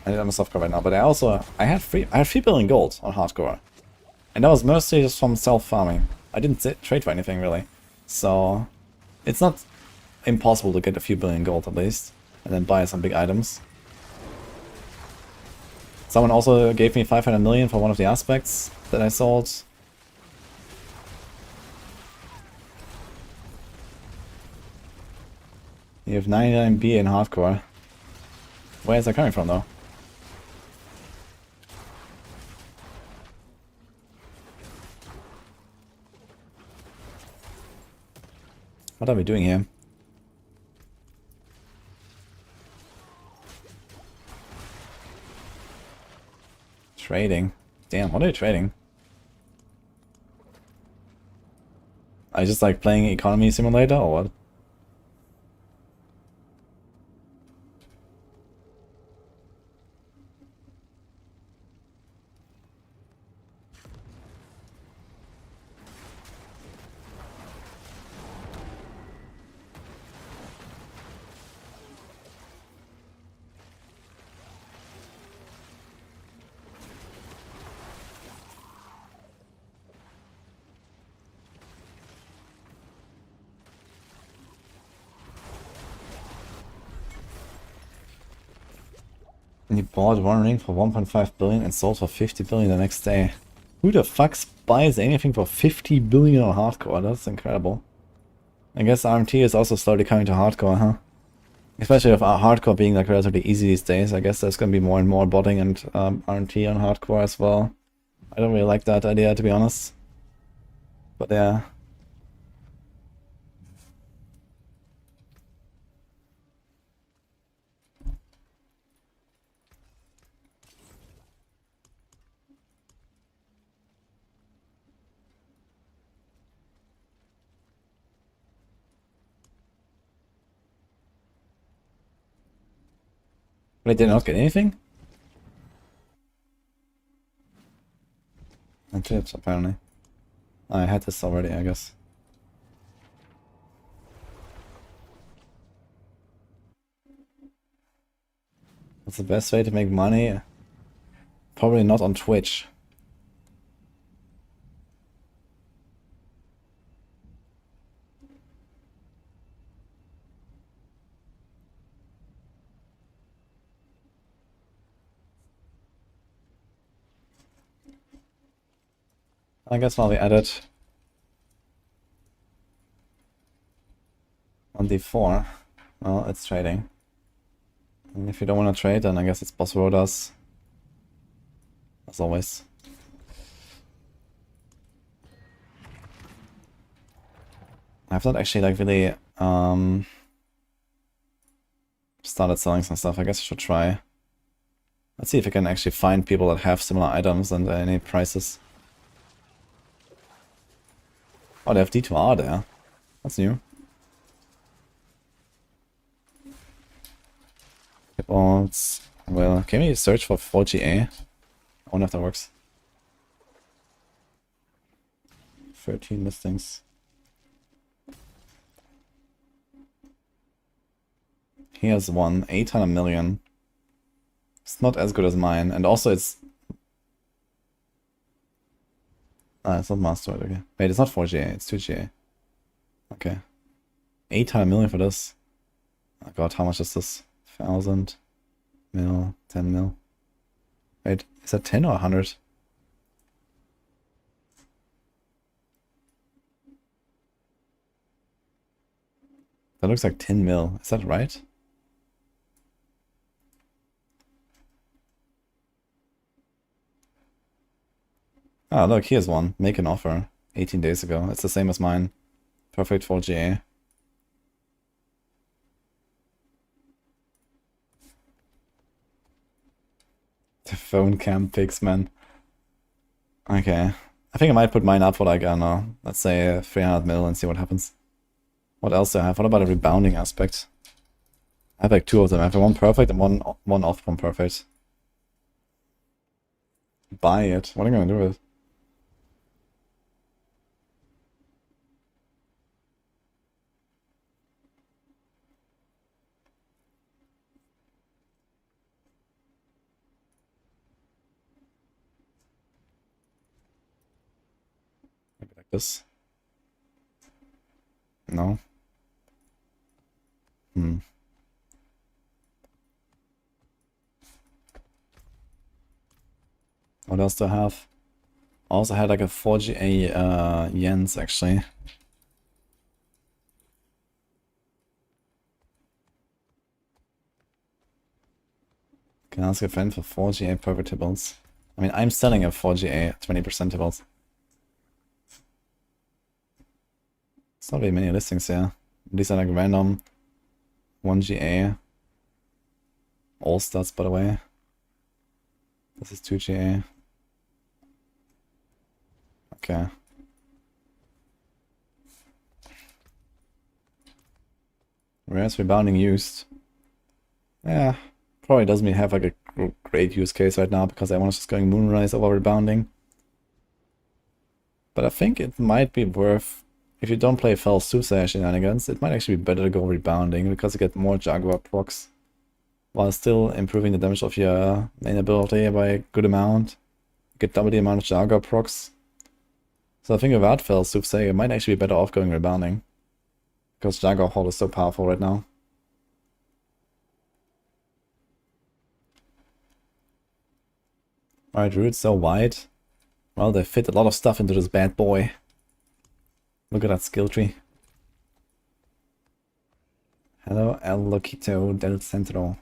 softcore right now, but I had 3 billion gold on hardcore. And that was mostly just from self-farming. I didn't trade for anything really. So it's not impossible to get a few billion gold at least, and then buy some big items. Someone also gave me 500 million for one of the aspects that I sold. You have 99B in hardcore. Where is that coming from though? What are we doing here? Trading. Damn, what are you trading? I just like playing economy simulator or what? And he bought one ring for 1.5 billion and sold for 50 billion the next day. Who the fuck buys anything for 50 billion on hardcore? That's incredible. I guess RMT is also slowly coming to hardcore, huh? Especially with hardcore being like relatively easy these days, I guess there's gonna be more and more botting and RMT on hardcore as well. I don't really like that idea, to be honest. But yeah. Wait, did I not get anything? And tips, apparently. I had this already, I guess. What's the best way to make money? Probably not on Twitch. I guess while we added on D4, well, it's trading. And if you don't want to trade, then I guess it's boss rotas. As always. I've not actually like really started selling some stuff. I guess I should try. Let's see if I can actually find people that have similar items and any prices. Oh, they have D2R there. That's new. Hitballs. Well, can we search for 4GA? I wonder if that works. 13 listings. Here's one, 800 million. It's not as good as mine, and also it's... Ah, it's not Masteroid, okay. Wait, it's not 4GA, it's 2GA. Okay. 800 million for this. Oh god, how much is this? 1,000 mil, 10 mil. Wait, is that 10 or 100? That looks like 10 mil, is that right? Ah, look, here's one. Make an offer. 18 days ago. It's the same as mine. Perfect 4GA. The phone cam pics, man. Okay. I think I might put mine up for like, I don't know, let's say 300 mil and see what happens. What else do I have? What about a rebounding aspect? I have like two of them. I have one perfect and one off from perfect. Buy it. What am I gonna do with it? Maybe like this. No. What else do I have? I also had like a 4GA yens actually. Can ask a friend for 4GA pervertibles. I mean, I'm selling a 4GA 20% tables. It's not very many listings here. These are like random 1GA. All stats, by the way. This is 2GA. Okay. Where's rebounding used? Yeah, probably doesn't have like a great use case right now because everyone's just going Moonrise over rebounding. But I think it might be worth, if you don't play Fell Soothsayer shenanigans, it might actually be better to go rebounding because you get more Jaguar procs while still improving the damage of your main ability by a good amount. You get double the amount of Jaguar procs. So I think without Fell Soothsayer, it might actually be better off going rebounding. Because Jaguar Hall is so powerful right now. Alright, Druid's so wide. Well, they fit a lot of stuff into this bad boy. Look at that skill tree. Hello, El Loquito del Centro.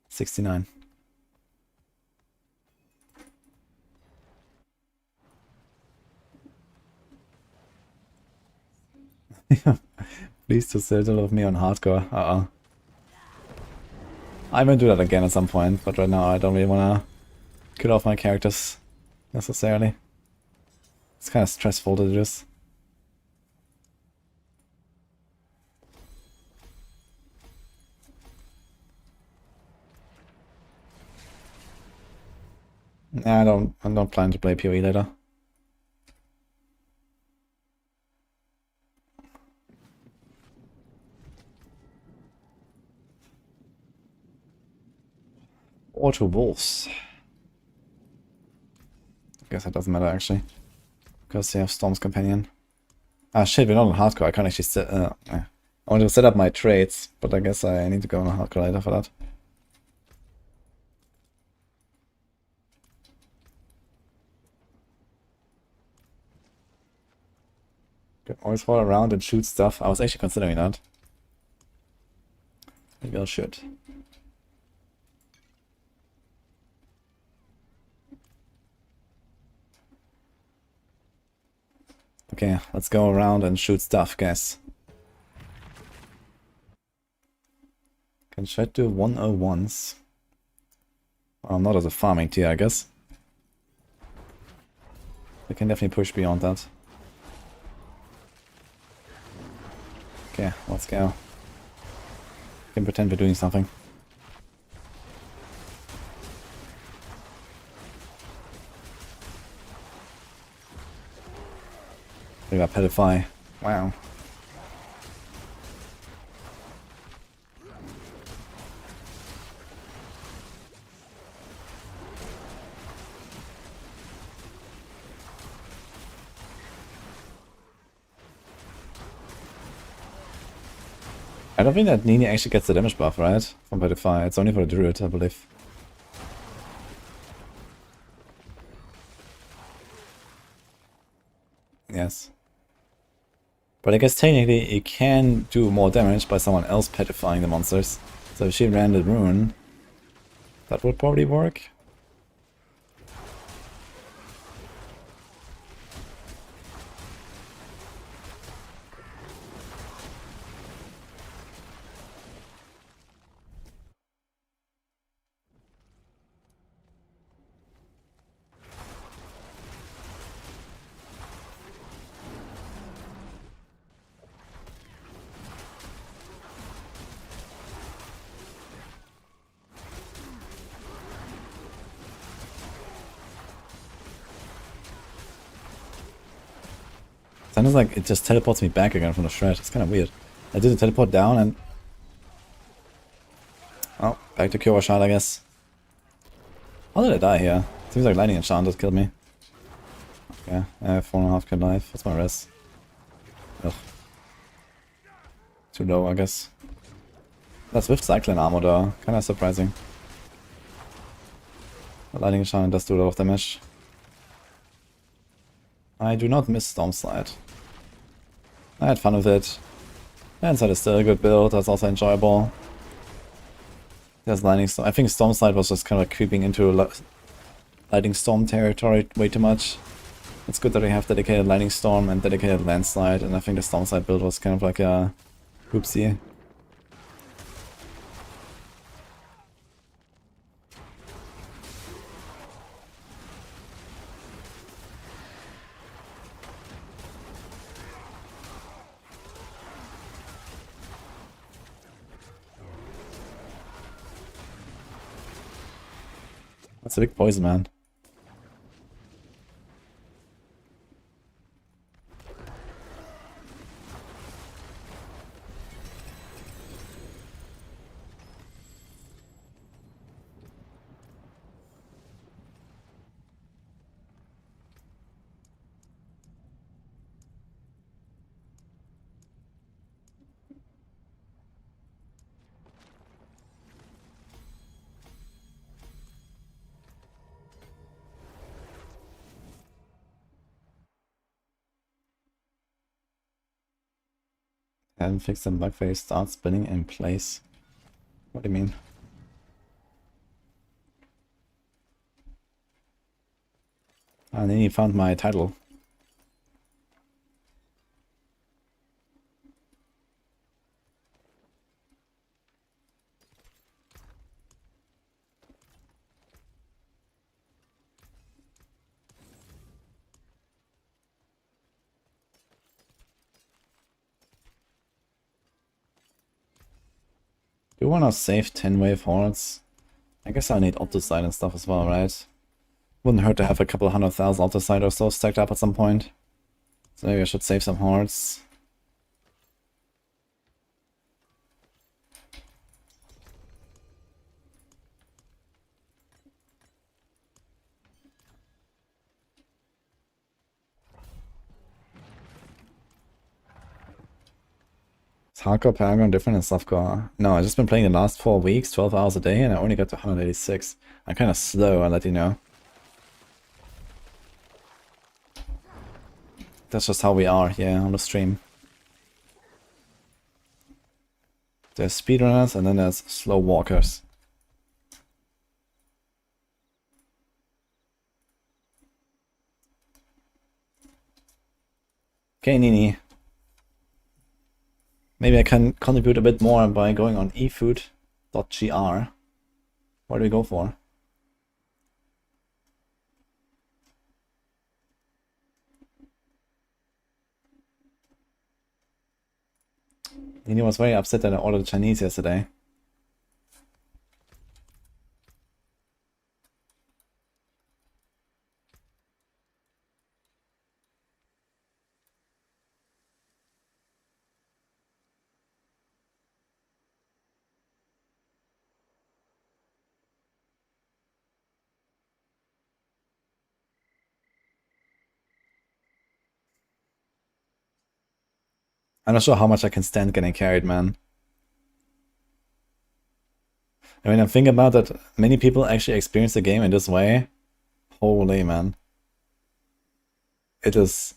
69. Please to settle of me on hardcore. I might do that again at some point, but right now I don't really wanna kill off my characters necessarily. It's kind of stressful to do this. Nah, I'm not planning to play PoE later. Or to wolves. I guess that doesn't matter actually. Because they have Storm's Companion. Ah shit, we're not on hardcore. I can't actually set I want to set up my traits, but I guess I need to go on hardcore later for that. Can always fall around and shoot stuff. I was actually considering that. Maybe I should. Okay, let's go around and shoot stuff, guys. Can try to do 101s. Well, not as a farming tier, I guess. We can definitely push beyond that. Okay, let's go. We can pretend we're doing something. We got Pedify. Wow. I don't think that Nini actually gets the damage buff, right? From Pedify. It's only for the Druid, I believe. Yes. But I guess technically it can do more damage by someone else petrifying the monsters. So if she ran the rune, that would probably work. Sounds like it just teleports me back again from the shred. It's kind of weird. I did a teleport down and... Oh, back to Cure Shot, I guess. How did I die here? Seems like Lightning Enchant just killed me. Okay, I have 4.5k life. What's my res? Ugh. Too low, I guess. That's with Cyclone Armor though. Kinda surprising. But Lightning Enchant does do a lot of damage. I do not miss Storm Slide. I had fun with it. Inside is still a good build, that's also enjoyable. There's Lightning Storm. I think Storm Slide was just kind of creeping into Lightning Storm territory way too much. It's good that we have dedicated Lightning Storm and dedicated Landslide, and I think the Storm Slide build was kind of like a oopsie. That's a big poison, man. Haven't fixed the bug phase, start spinning in place. What do you mean? And then you found my title. Do you want to save 10 wave hordes? I guess I need Opticide and stuff as well, right? Wouldn't hurt to have a couple 100,000 Opticide or so stacked up at some point. So maybe I should save some hordes. Is hardcore Paragon different than softcore? No, I've just been playing the last 4 weeks, 12 hours a day, and I only got to 186. I'm kind of slow, I'll let you know. That's just how we are here on the stream. There's speedrunners and then there's slow walkers. Okay, Nini. Maybe I can contribute a bit more by going on efood.gr. What do we go for? Nini was very upset that I ordered Chinese yesterday. I'm not sure how much I can stand getting carried, man. I mean, I'm thinking about that many people actually experience the game in this way. Holy man. It is...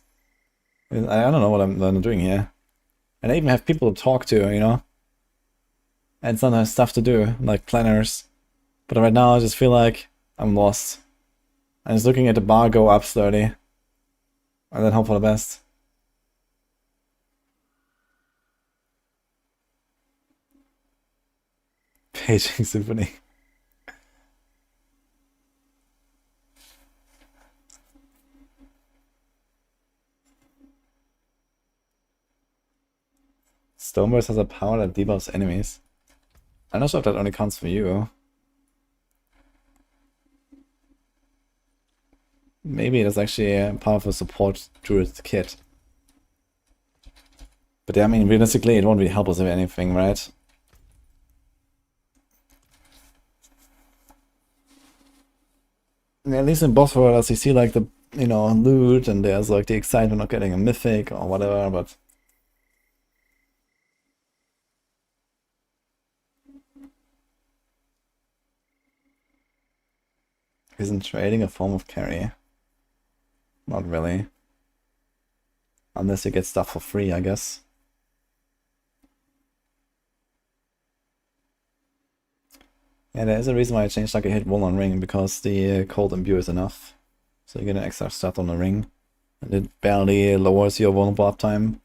I don't know what I'm doing here. And I even have people to talk to, you know? And sometimes stuff to do, like planners. But right now I just feel like I'm lost. I'm just looking at the bar go up slowly. And then hope for the best. Paging Symphony. Stoneburst has a power that debuffs enemies. I'm not sure if that only counts for you. Maybe it is actually a powerful support Druid kit. But yeah, I mean, realistically, it won't really help us with anything, right? At least in boss worlds, you see like the, you know, loot, and there's like the excitement of getting a mythic or whatever, but... Isn't trading a form of carry? Not really. Unless you get stuff for free, I guess. Yeah, there is a reason why I changed like a hit wall on ring, because the cold imbue is enough. So you get an extra stat on the ring. And it barely lowers your vulnerable uptime.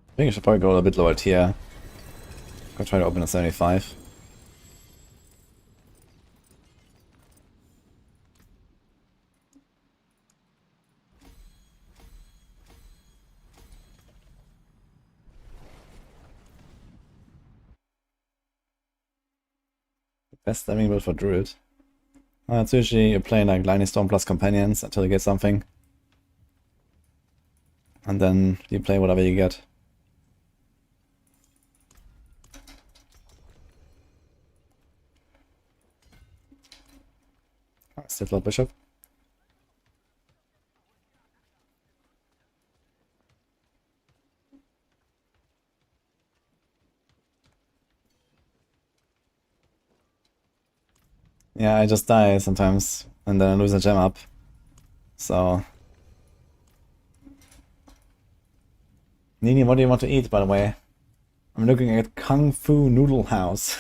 I think I should probably go a bit lower tier. I'll try to open a 75. Best stemming build for Druid. It's usually you're playing like Lightning Storm plus Companions until you get something. And then you play whatever you get. Still Lord Bishop. Yeah, I just die sometimes, and then I lose a gem up. So... Nini, what do you want to eat, by the way? I'm looking at Kung Fu Noodle House.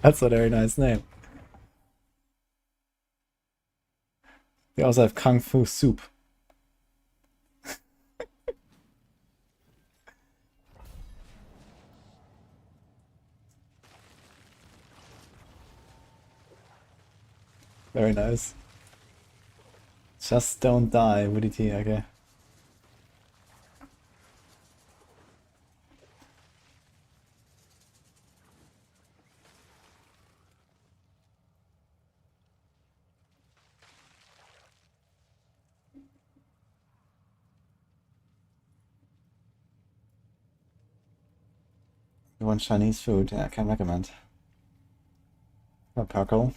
That's a very nice name. They also have Kung Fu Soup. Very nice. Just don't die, WDT, okay. You want Chinese food? Yeah, I can recommend. A purple.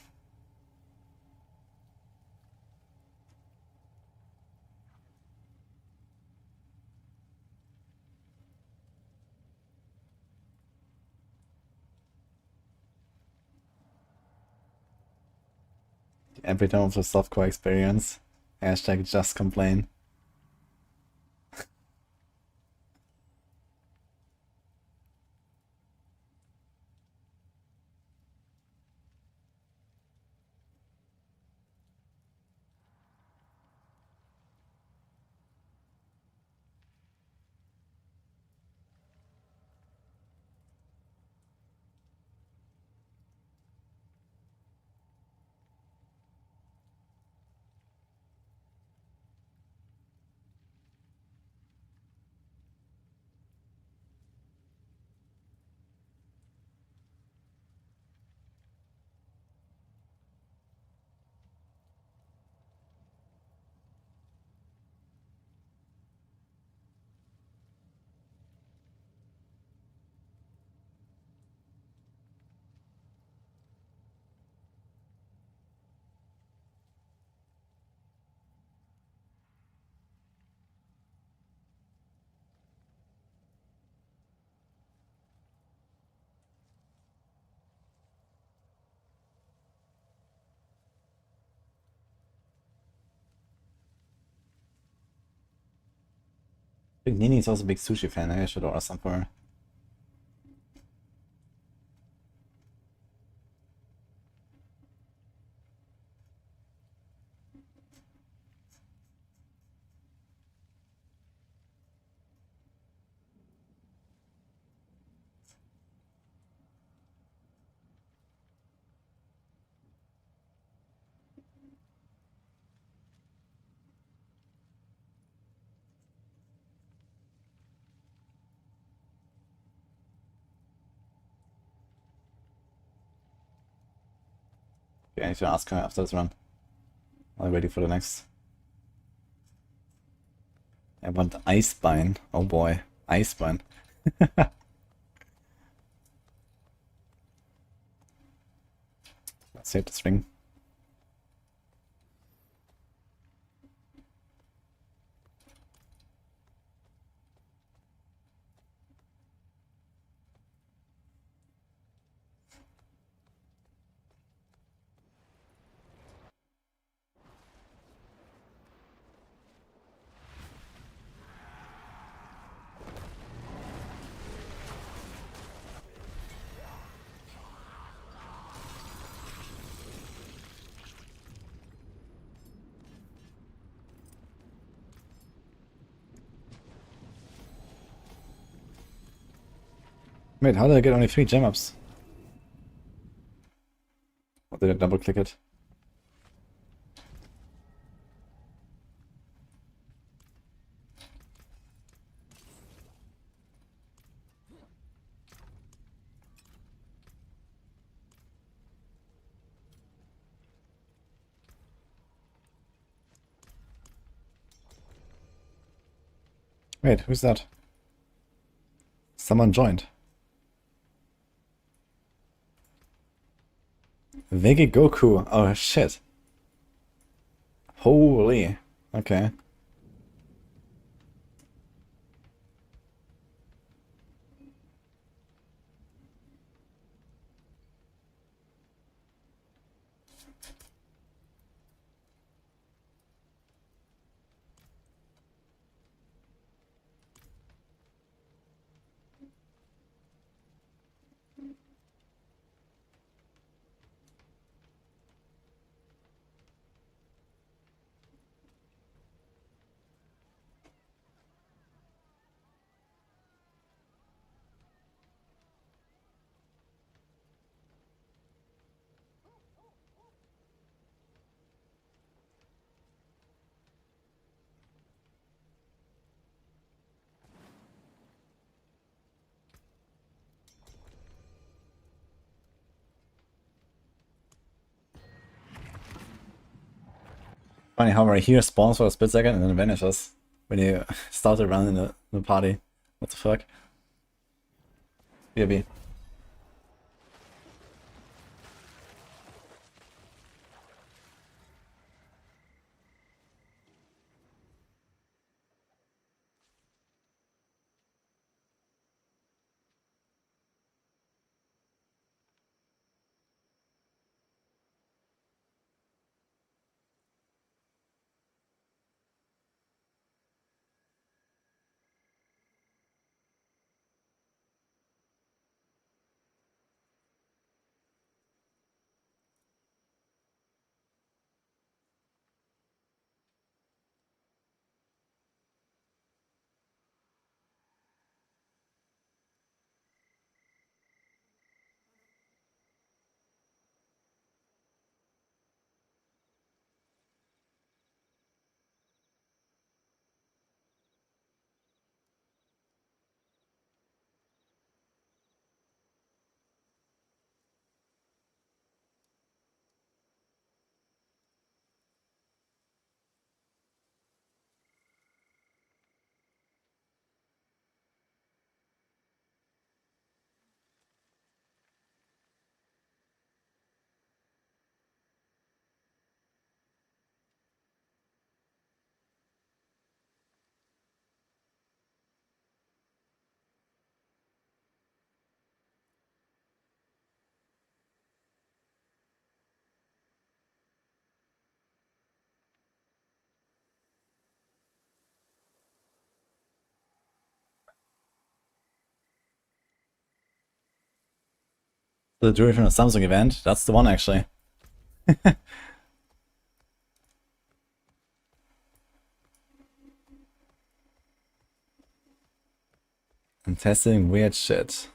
The epitome of the softcore experience. Hashtag just complain. I think Nini is also a big sushi fan. I should order some for her. Okay, I need to ask her after this run. I'm ready for the next. I want Icebind. Oh boy, Icebind. Let's save the string. Wait, how did I get only 3 gem ups? Or did I double click it? Wait, who's that? Someone joined. Veggie Goku. Oh shit. Holy. Okay. Funny how right here spawns for a split second and then vanishes when you start around in the party. What the fuck? BRB. The Druid from the Samsung event, that's the one actually. I'm testing weird shit.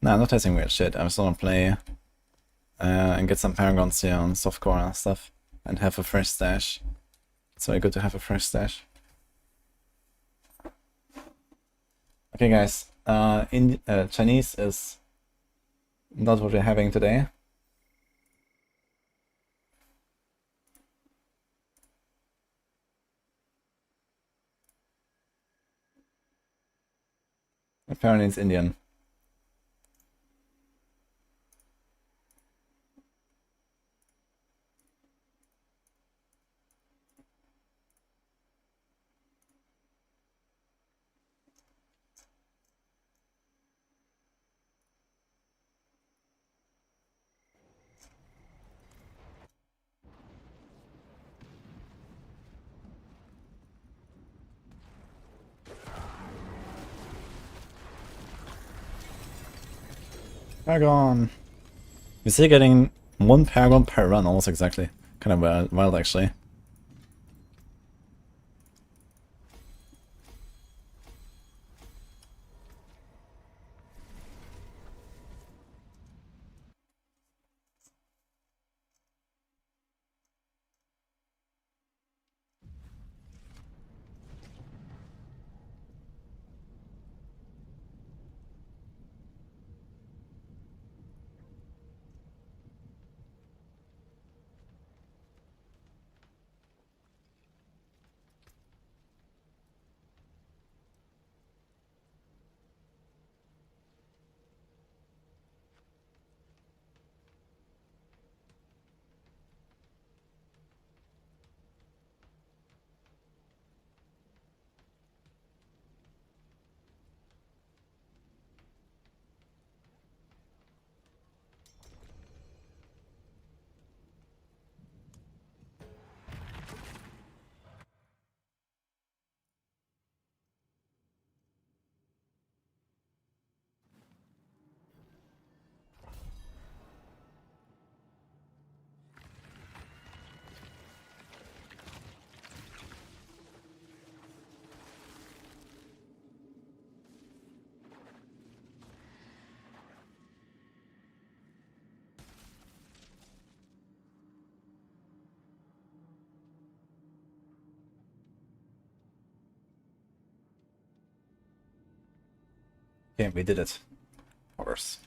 No, I'm not testing weird shit. I'm just gonna play and get some paragons here on softcore and stuff and have a fresh stash. It's very good to have a fresh stash. Okay guys, Chinese is not what we're having today. Apparently it's Indian. Paragon! We're still getting one Paragon per run, almost exactly. Kind of wild actually. Okay, we did it. Horse.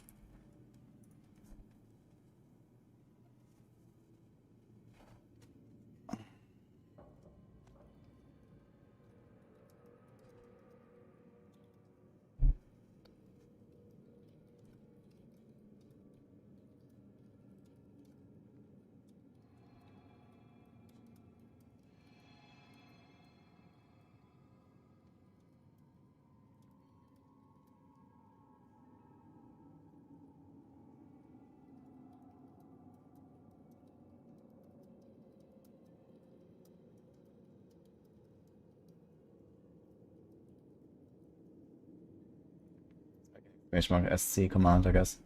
SC command, I guess.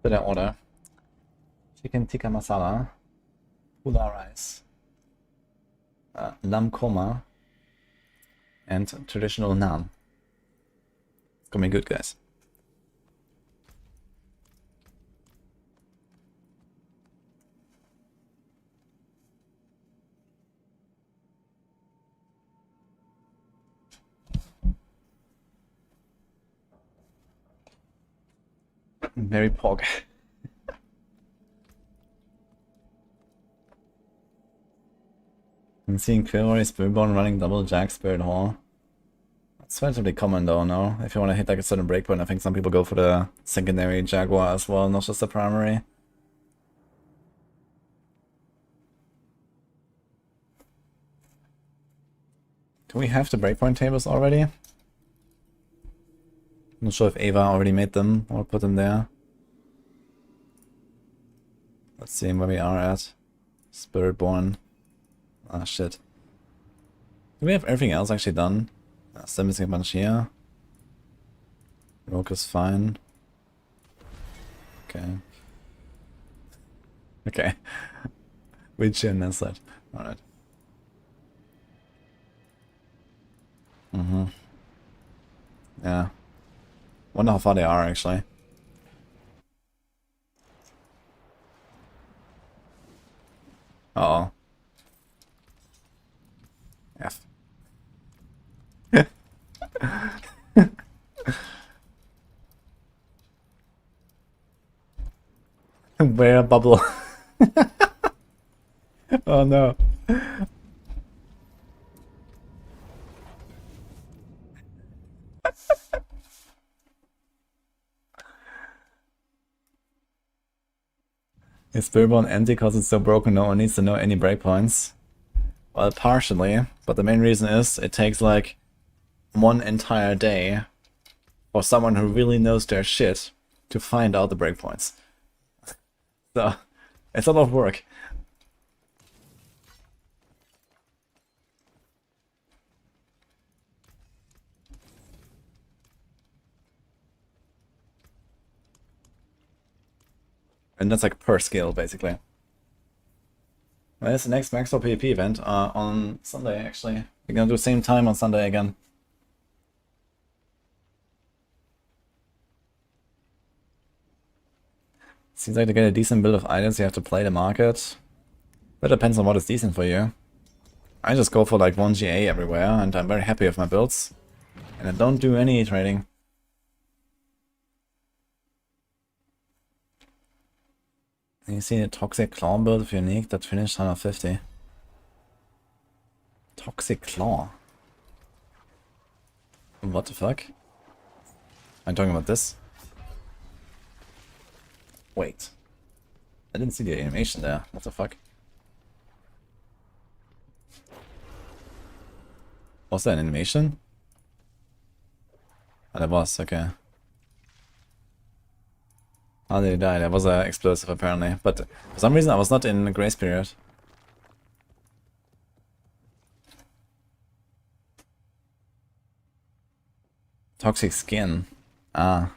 Did I order? Chicken tikka masala, pula rice, lamb korma, and traditional naan. It's gonna be good, guys. Very pog. I'm seeing Enquiries, Spiritborn running double Jack Spirit Hall. It's relatively common though, no? If you want to hit like a certain breakpoint, I think some people go for the secondary Jaguar as well, not just the primary. Do we have the breakpoint tables already? Not sure if Ava already made them or put them there. Let's see where we are at. Spiritborn. Ah, shit. Do we have everything else actually done? Still missing a bunch here. Rogue is fine. Okay. Okay. We chill and that's that. Alright. Yeah. Wonder how far they are actually. Uh oh. F. Where bubble? Oh no. Is Spiritborn empty because it's so broken no one needs to know any breakpoints? Well, partially, but the main reason is it takes like one entire day for someone who really knows their shit to find out the breakpoints. So, it's a lot of work. And that's like per skill, basically. Well, it's the next Maxroll PvP event on Sunday, actually. We're gonna do the same time on Sunday again. Seems like to get a decent build of items, you have to play the market. That depends on what is decent for you. I just go for like 1 GA everywhere, and I'm very happy with my builds. And I don't do any trading. And you see a Toxic Claw build of Unique that finished 150. Toxic Claw? What the fuck? I'm talking about this? Wait. I didn't see the animation there. What the fuck? Was that an animation? Oh, that was, okay. How did he die? That was an explosive apparently, but for some reason I was not in grace period. Toxic skin. Ah.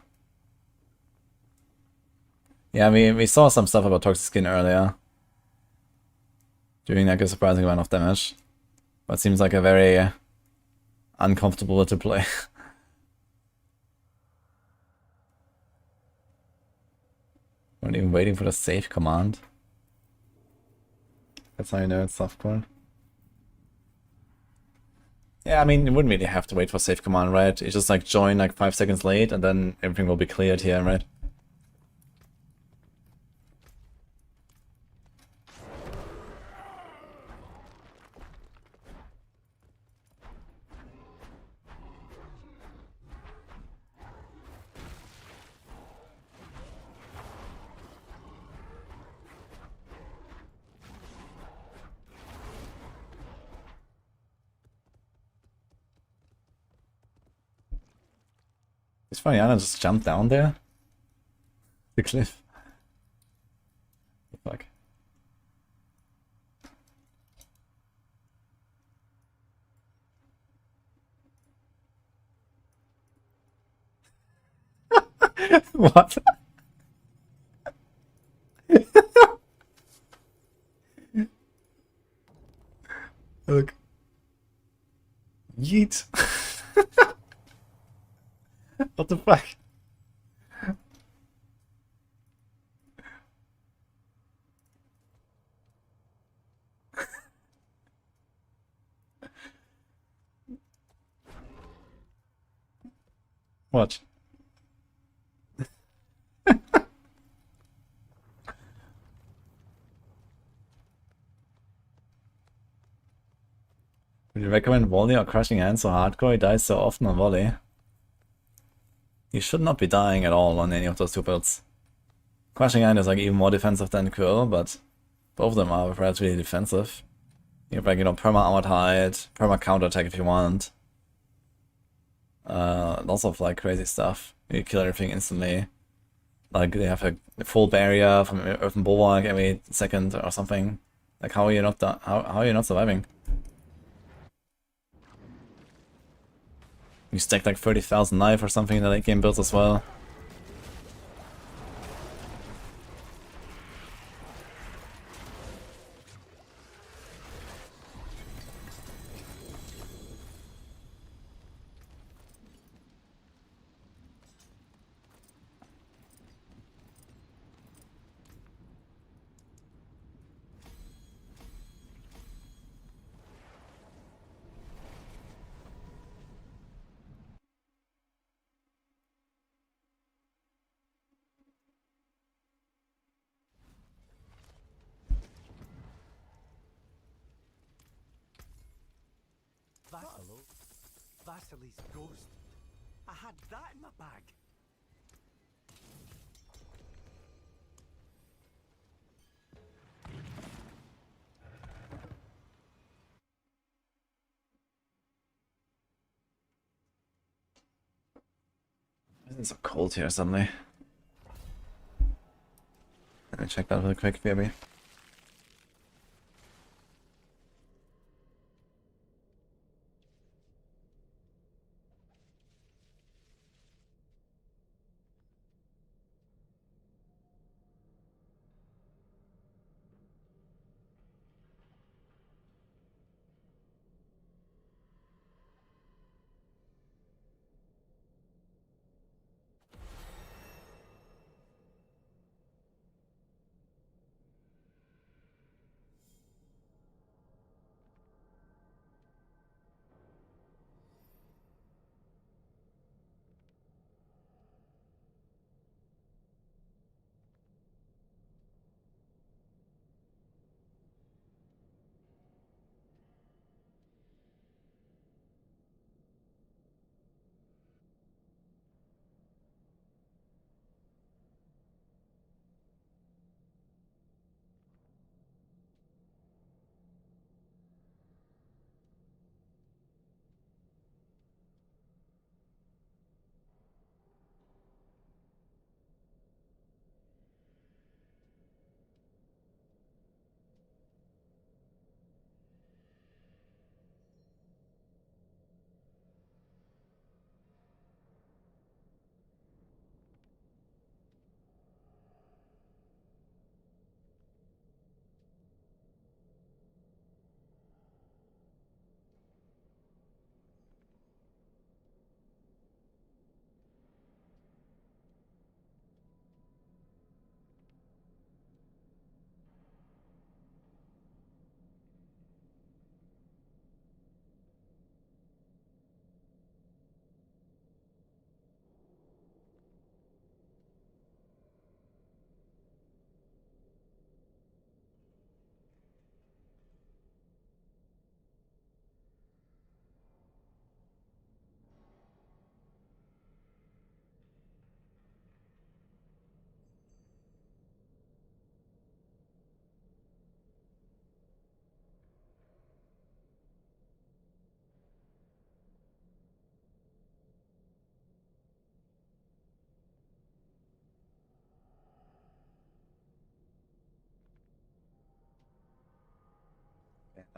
Yeah, we saw some stuff about toxic skin earlier. Doing like a surprising amount of damage. But seems like a very uncomfortable to play. Not even waiting for the save command. That's how you know it's softcore. Yeah, I mean, you wouldn't really have to wait for save command, right? You just like join like 5 seconds late and then everything will be cleared here, right? Is Mariana just jumped down there? The cliff. The fuck. What? Look. Yeet. What the fuck? What? Would you recommend volley or crushing hands so hardcore? He dies so often on volley. You should not be dying at all on any of those two builds. Crushing hand is like even more defensive than Quill, but both of them are relatively defensive. You have like, you know, perma armored hide, perma counter attack if you want. Lots of like crazy stuff. You kill everything instantly. Like they have a full barrier from Earthen Bulwark every second or something. Like how are you not how are you not surviving? You stack like 30,000 life or something in the late game builds as well. Vasily's ghost. I had that in my bag. It's so cold here suddenly. Let me check that real quick, baby.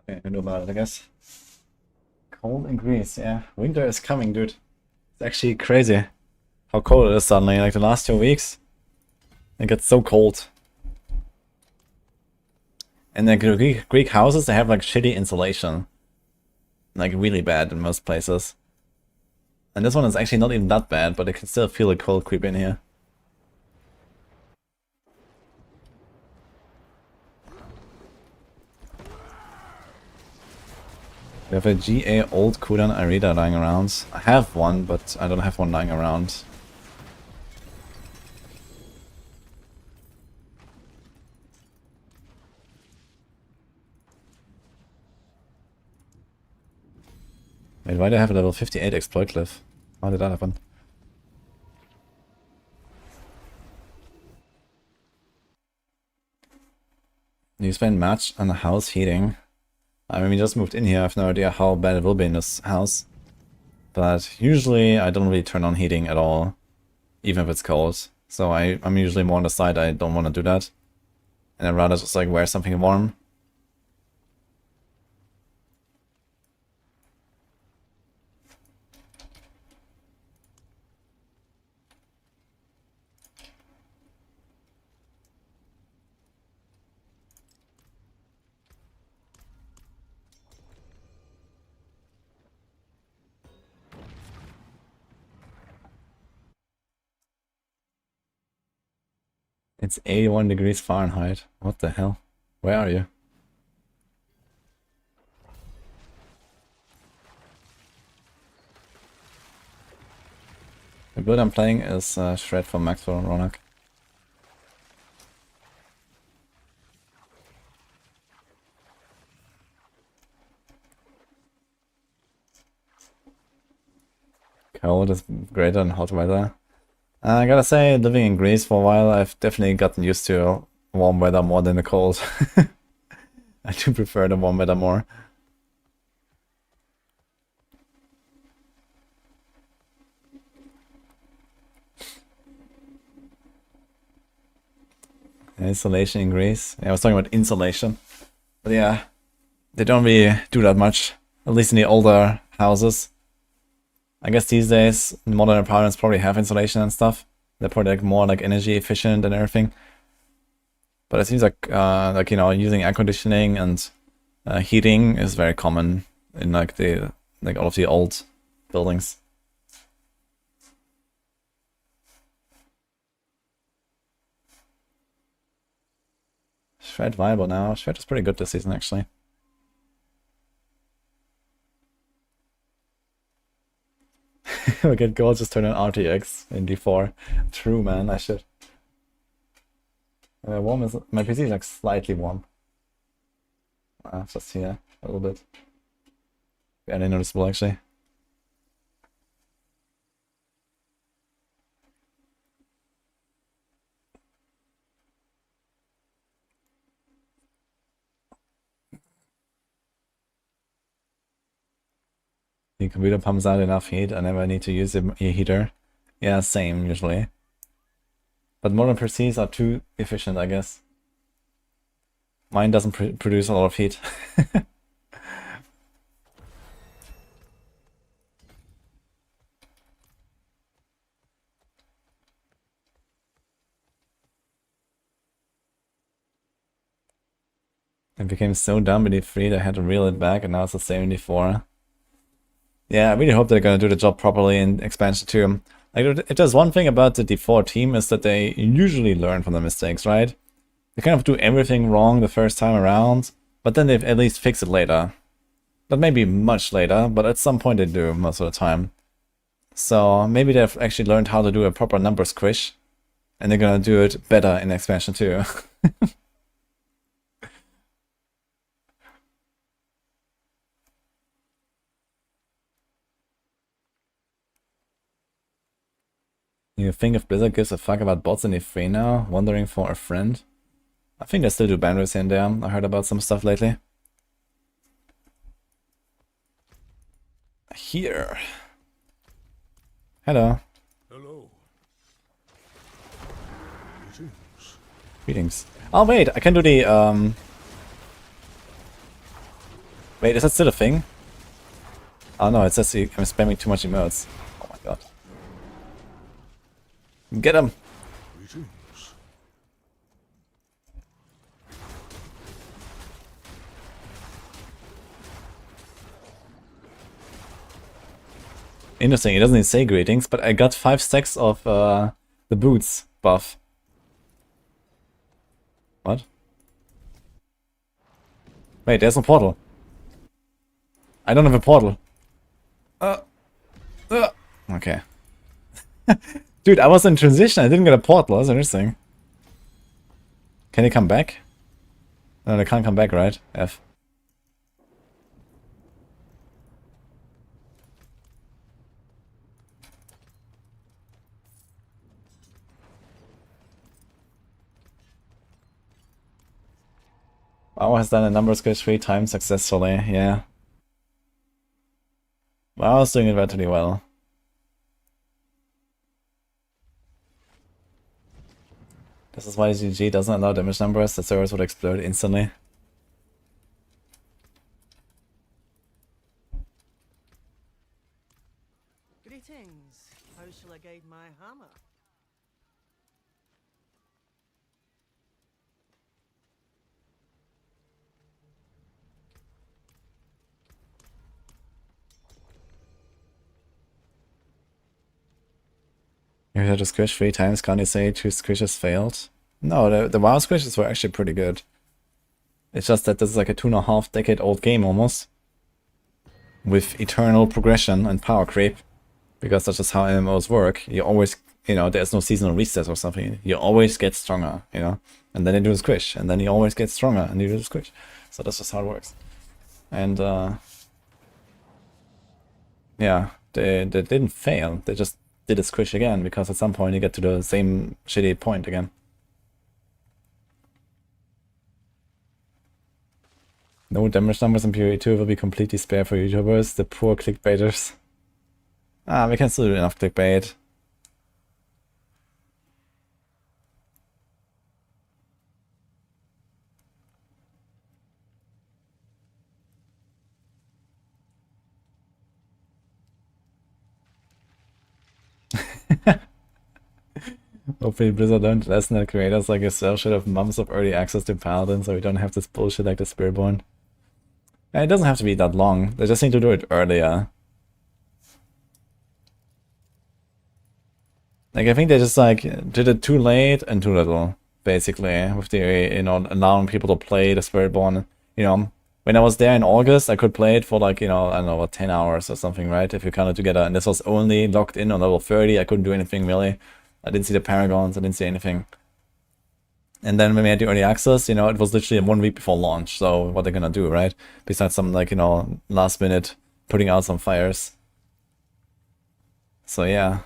Nothing I can do about it, I guess. Cold in Greece, yeah. Winter is coming, dude. It's actually crazy how cold it is suddenly. Like the last 2 weeks, it gets so cold. And the Greek houses, they have like shitty insulation. Like really bad in most places. And this one is actually not even that bad, but I can still feel the cold creep in here. We have a GA old cooldown Arita lying around. I have one, but I don't have one lying around. Wait, why do I have a level 58 exploit cliff? How did that happen? You spend much on the house heating. I mean, we just moved in here. I have no idea how bad it will be in this house. But usually I don't really turn on heating at all, even if it's cold. So I'm usually more on the side I don't want to do that. And I'd rather just like wear something warm. It's 81 degrees Fahrenheit. What the hell? Where are you? The build I'm playing is Shred from Maxroll and Ronak. Cold is greater than hot weather. I gotta say, living in Greece for a while, I've definitely gotten used to warm weather more than the cold. I do prefer the warm weather more. Insulation in Greece. Yeah, I was talking about insulation. But yeah, they don't really do that much, at least in the older houses. I guess these days, modern apartments probably have insulation and stuff. They're probably like more like energy efficient and everything. But it seems like you know, using air conditioning and heating is very common in like all of the old buildings. Shred viable now. Shred is pretty good this season actually. We get gold, just turn on RTX in D4. True, man, I should. Warm is... My PC is like slightly warm. Just here, a little bit. Barely noticeable, actually. The computer pumps out enough heat, I never need to use a heater. Yeah, same, usually. But modern PCs are too efficient, I guess. Mine doesn't produce a lot of heat. It became so dumb in D3 that I had to reel it back, and now it's the same in D4. Yeah, I really hope they're gonna do the job properly in expansion 2. Like, if there's one thing about the D4 team is that they usually learn from the mistakes, right? They kind of do everything wrong the first time around, but then they at least fix it later. That may be much later, but at some point they do most of the time. So maybe they've actually learned how to do a proper number squish, and they're gonna do it better in expansion 2. You think if Blizzard gives a fuck about bots in E3 now? Wondering for a friend? I think they still do bandwidth in there. I heard about some stuff lately. Here. Hello. Hello. Greetings. Oh wait, I can do the Wait, is that still a thing? Oh no, it says I'm spamming too much emotes. Oh my god. Get him! Greetings. Interesting, it doesn't even say greetings, but I got 5 stacks of the boots buff. What? Wait, there's no portal. I don't have a portal. Okay. Dude, I was in transition, I didn't get a portal, that's interesting. Can he come back? No, they can't come back, right? F. WoW has done a number squish 3 times successfully, yeah. WoW is doing it relatively well. This is why GG doesn't allow damage numbers, the servers would explode instantly. Greetings. How shall I guide my hammer? You had to squish 3 times, can't you say 2 squishes failed? No, the WoW squishes were actually pretty good. It's just that this is like a 2.5 decade old game almost. With eternal progression and power creep. Because that's just how MMOs work. You always, you know, there's no seasonal reset or something. You always get stronger, you know? And then you do the squish. And then you always get stronger and you do the squish. So that's just how it works. And, yeah, they didn't fail. They just did a squish again, because at some point you get to the same shitty point again. No damage numbers in PoE2 will be completely spare for YouTubers, the poor clickbaiters. Ah, we can still do enough clickbait. Hopefully Blizzard learned lesson that creators like yourself should have months of early access to Paladin so we don't have this bullshit like the Spiritborn. And it doesn't have to be that long, they just need to do it earlier. Like, I think they just like did it too late and too little, basically, with the, you know, allowing people to play the Spiritborn. You know, when I was there in August, I could play it for like, you know, I don't know, what, 10 hours or something, right? If you counted together, and this was only locked in on level 30, I couldn't do anything really. I didn't see the Paragons, I didn't see anything. And then when we had the early access, you know, it was literally 1 week before launch, so what they're gonna do, right? Besides some, like, you know, last minute putting out some fires. So yeah.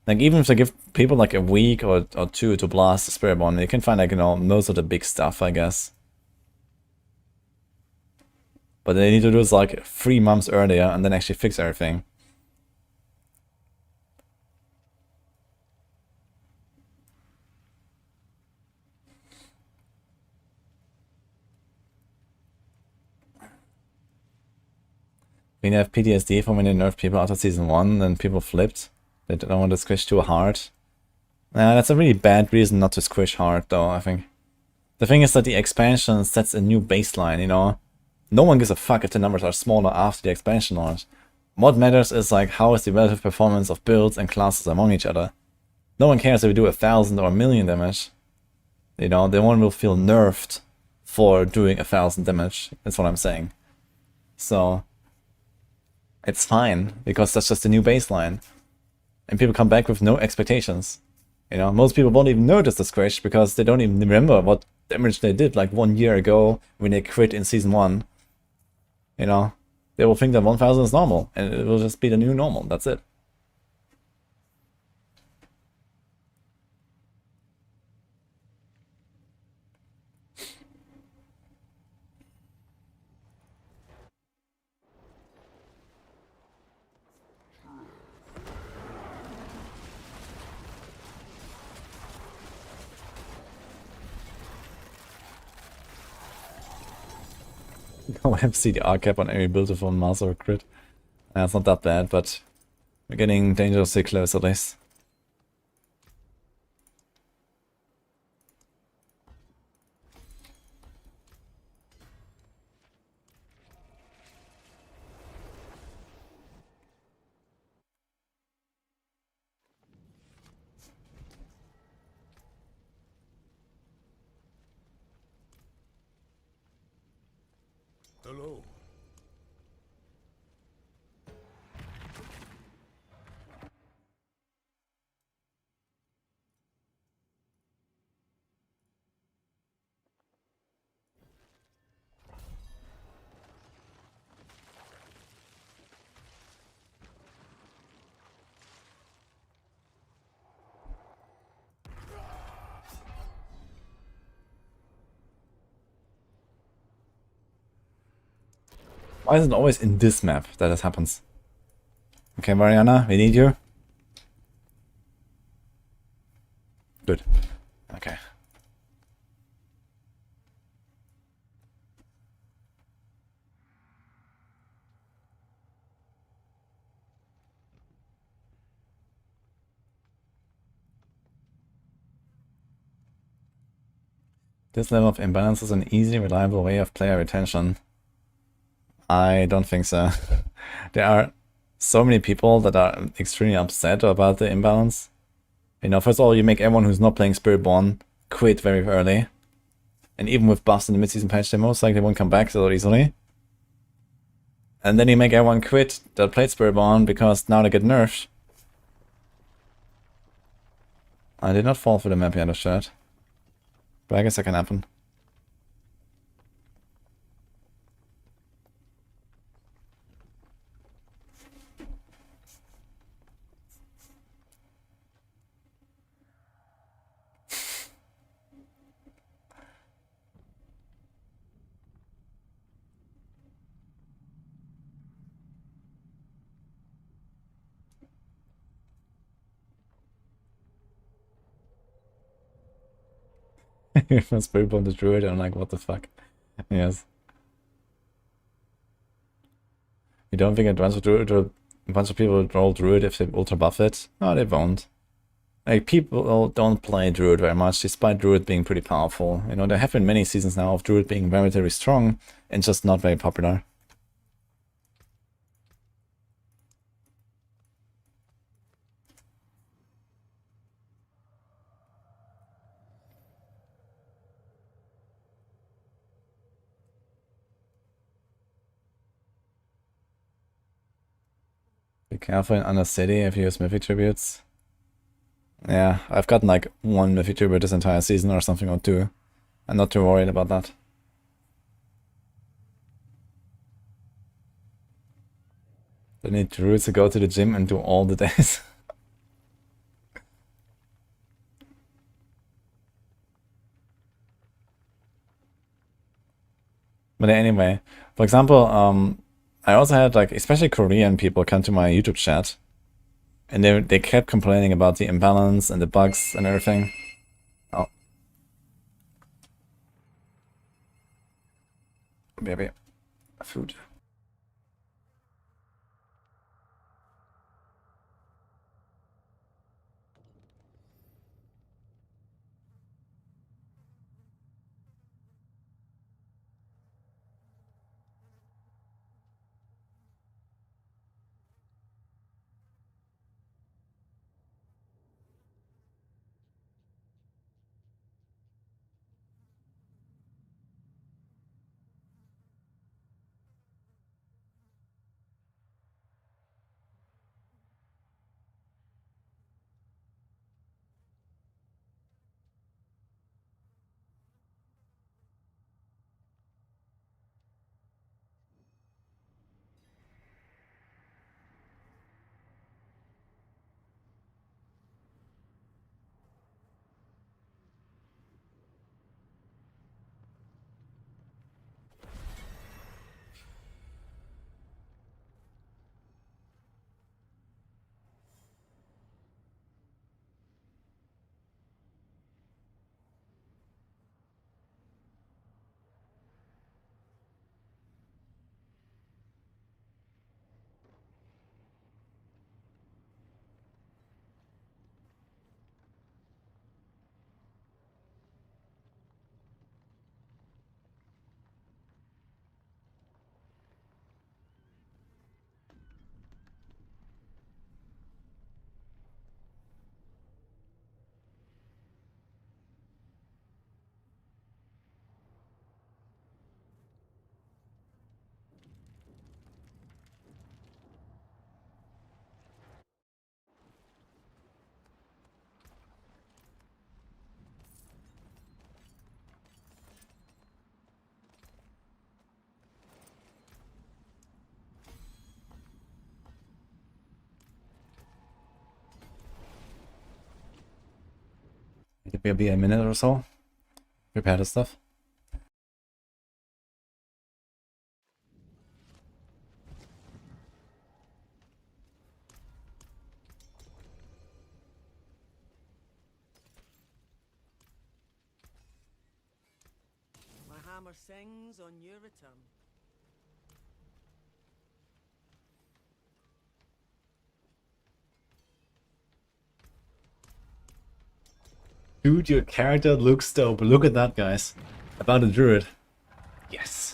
Like, even if they give people like a week or 2 to blast the Spiritborn, you can find, like, you know, most of the big stuff, I guess. But they need to do this like 3 months earlier and then actually fix everything. We have PTSD from when they nerfed people after season 1 and people flipped. They don't want to squish too hard. That's a really bad reason not to squish hard, though, I think. The thing is that the expansion sets a new baseline, you know? No one gives a fuck if the numbers are smaller after the expansion launch. What matters is, like, how is the relative performance of builds and classes among each other. No one cares if we do 1,000 or 1,000,000 damage. You know, no one will feel nerfed for doing 1,000 damage, that's what I'm saying. So, it's fine, because that's just a new baseline. And people come back with no expectations. You know, most people won't even notice the squish because they don't even remember what damage they did like 1 year ago when they quit in season 1. You know, they will think that 1,000 is normal and it will just be the new normal, that's it. Go MC the R cap on every build of one mouse or a crit. It's not that bad, but we're getting dangerously close at least. Hello. Why is it always in this map that this happens? Okay, Mariana, we need you. Good. Okay. This level of imbalance is an easy, reliable way of player retention. I don't think so. There are so many people that are extremely upset about the imbalance. You know, first of all, you make everyone who's not playing Spiritborn quit very early. And even with buffs in the mid-season patch, they most likely won't come back so easily. And then you make everyone quit that played Spiritborn because now they get nerfed. I did not fall for the map yet, of chat. But I guess that can happen. Spiritborn the Druid, I'm like, what the fuck? Yes. You don't think a bunch of people would roll Druid if they ultra buff it? No, they won't. Like, people don't play Druid very much, despite Druid being pretty powerful. You know, there have been many seasons now of Druid being very, very strong, and just not very popular. Be careful in Undercity if you use Mythic Tributes. Yeah, I've gotten like one Mythic Tribute this entire season or something, or two. I'm not too worried about that. They need Druids to go to the gym and do all the days. But anyway, for example, I also had like especially Korean people come to my YouTube chat, and they kept complaining about the imbalance and the bugs and everything. Oh, baby, food. Maybe a minute or so. Prepare the stuff. My hammer sings on your return. Dude, your character looks dope. Look at that, guys. About a druid. Yes.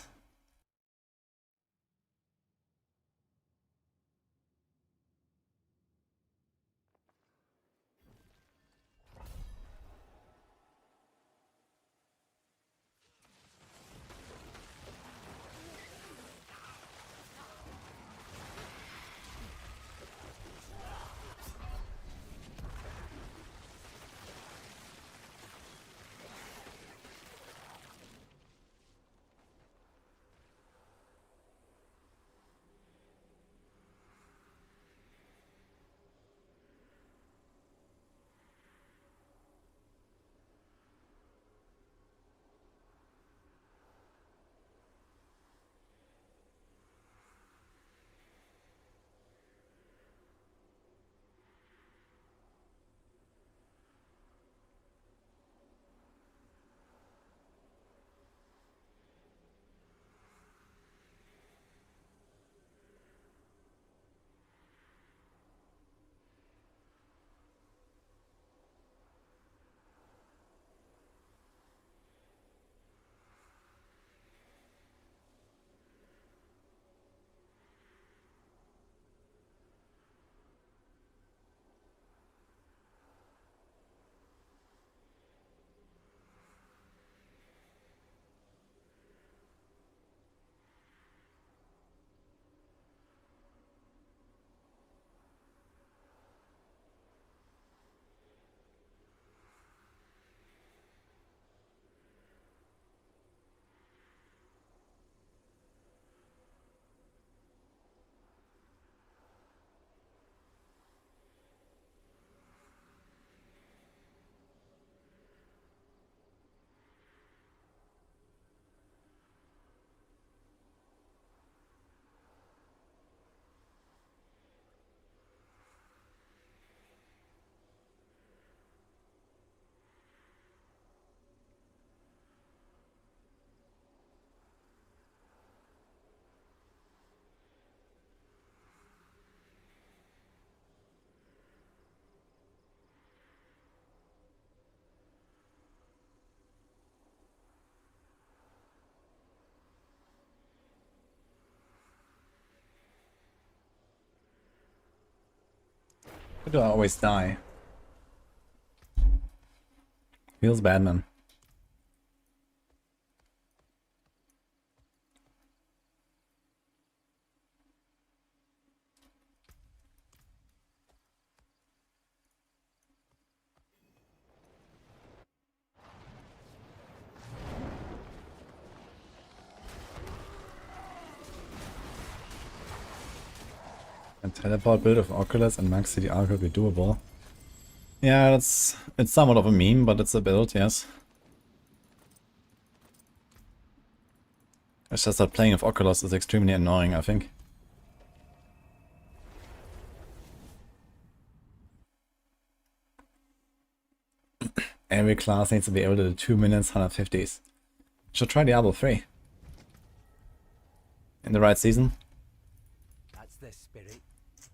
Why do I always die? Feels bad, man. A teleport build of Oculus and Max City Arc would be doable. Yeah, it's somewhat of a meme, but it's a build, yes. It's just that playing with Oculus is extremely annoying, I think. Every class needs to be able to do 2 minutes, 150s. Should try Diablo 3. In the right season. That's the spirit.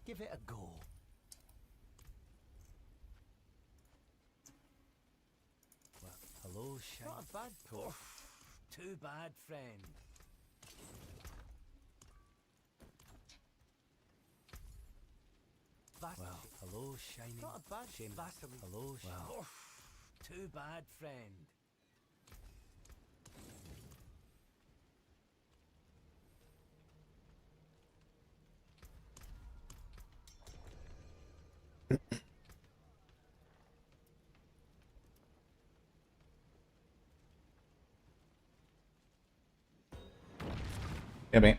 Give it a go. Well, hello, Shine. Not a bad pull. Too bad, friend. Well, hello, Shining. Not a bad shame. Hello, well, too bad, friend. Yeah, mate.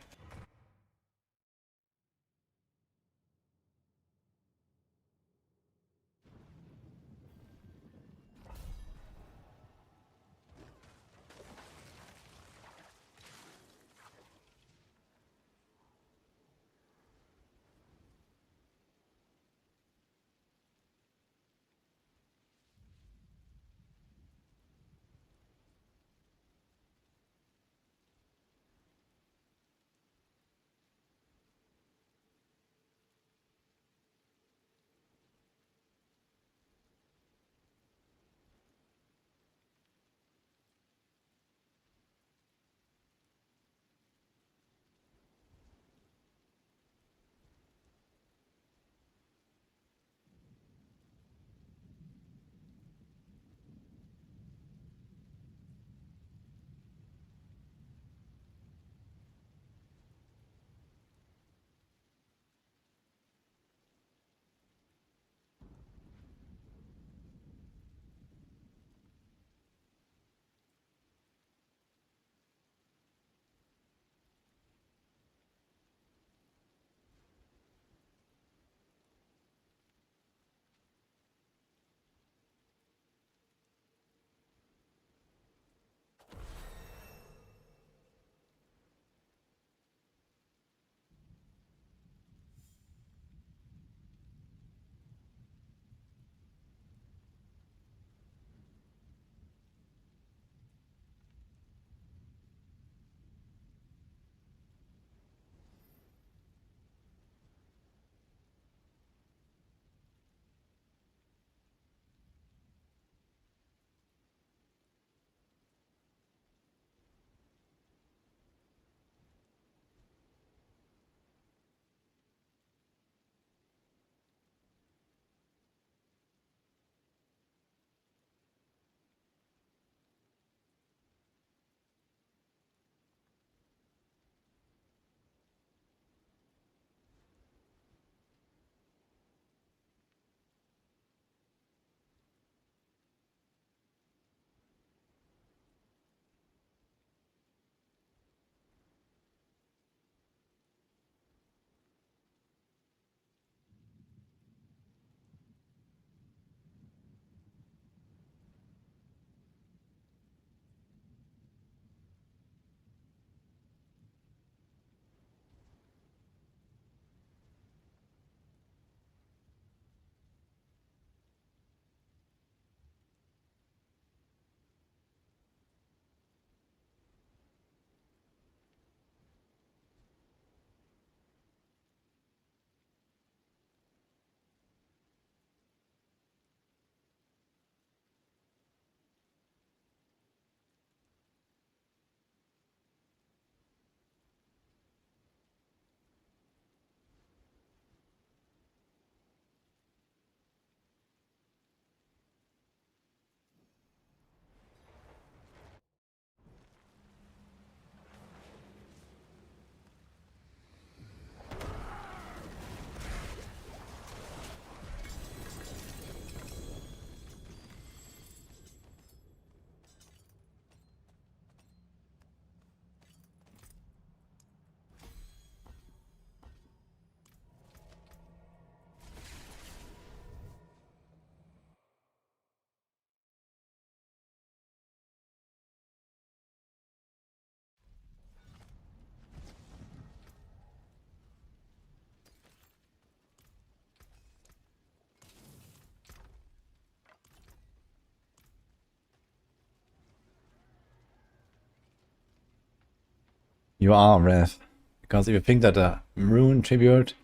You are Rev. Because if you think that a rune tribute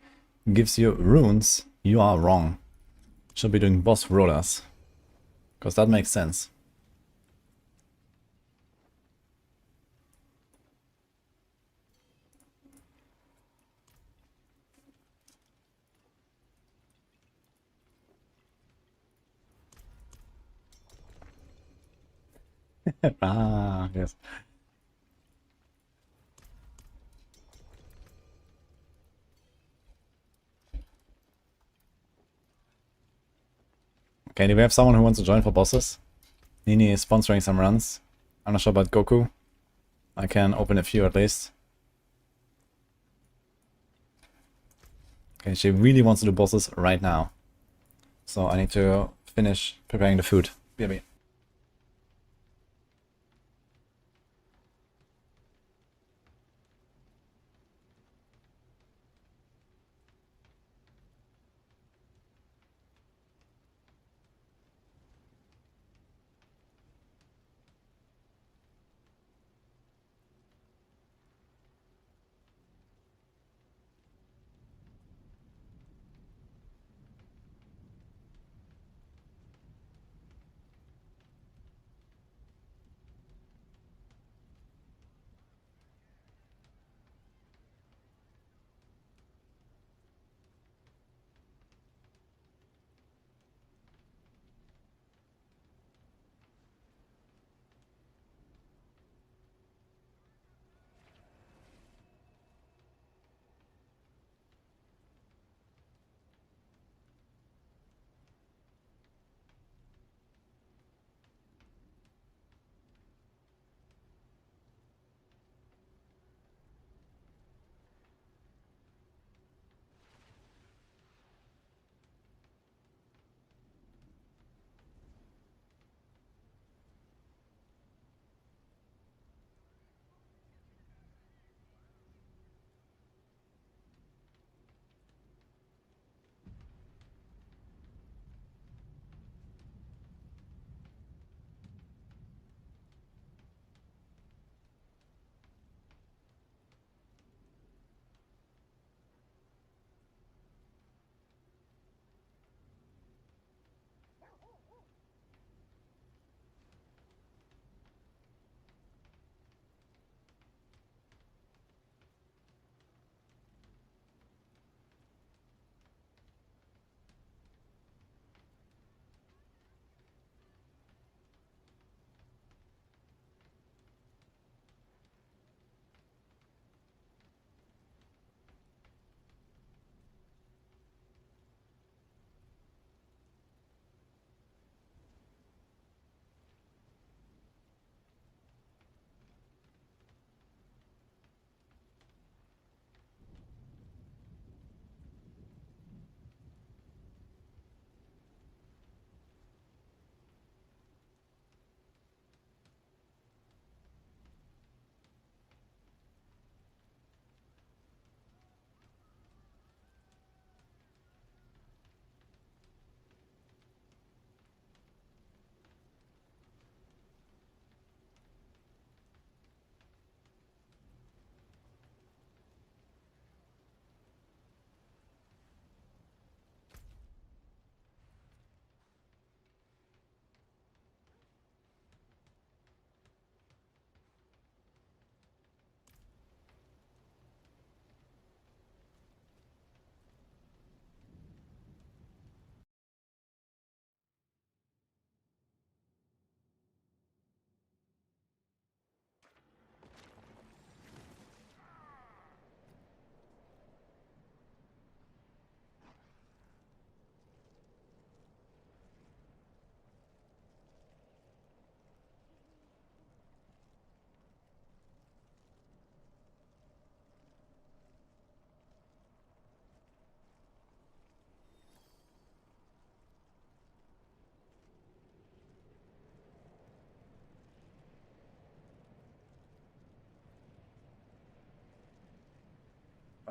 gives you runes, you are wrong. Should be doing boss rollers. Because that makes sense. Ah, yes. Okay, do we have someone who wants to join for bosses? Nini is sponsoring some runs. I'm not sure about Goku. I can open a few at least. Okay, she really wants to do bosses right now. So I need to finish preparing the food. BRB.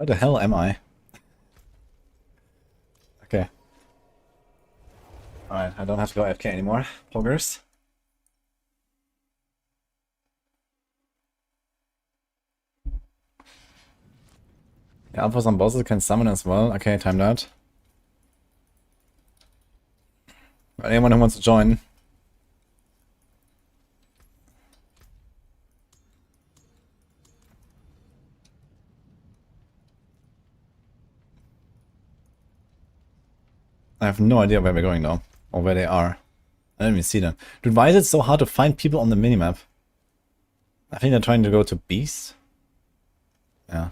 Where the hell am I? Okay. Alright, I don't have to go AFK anymore. Poggers. Yeah, for some bosses can summon as well. Okay, timed out. Anyone who wants to join. I have no idea where we're going though, or where they are. I don't even see them. Dude, why is it so hard to find people on the minimap? I think they're trying to go to Beast. Yeah.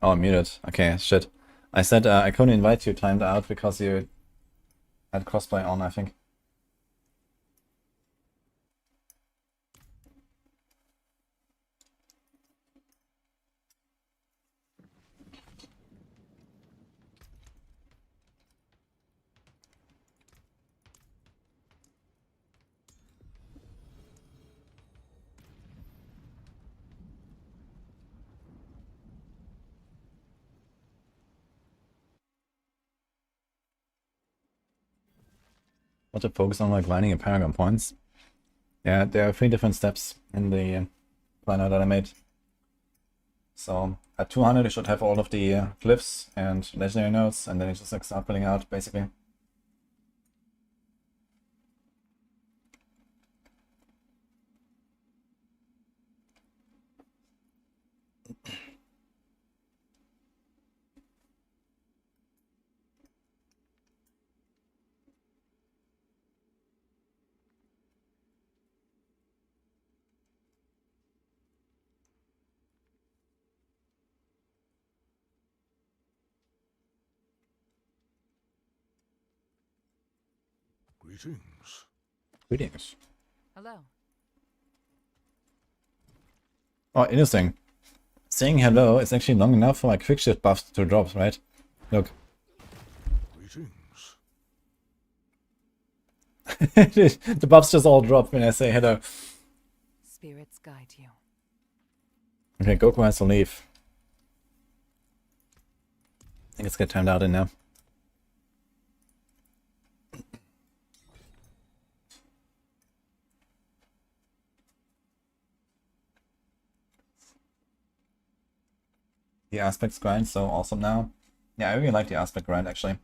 Oh, I'm muted. Okay, shit. I said I couldn't invite you timed out because you had crossplay on, I think. What to focus on, like lining and paragon points. Yeah, there are 3 different steps in the planner that I made. So at 200 you should have all of the glyphs and legendary nodes, and then you just like start filling out basically. Greetings. Greetings. Hello. Oh, interesting. Saying hello is actually long enough for my quick shift buffs to drop, right? Look. Greetings. The buffs just all drop when I say hello. Spirits guide you. Okay, Goku has to leave. I think it's get timed out in now. The aspects grind so awesome now. Yeah, I really like the aspect grind actually.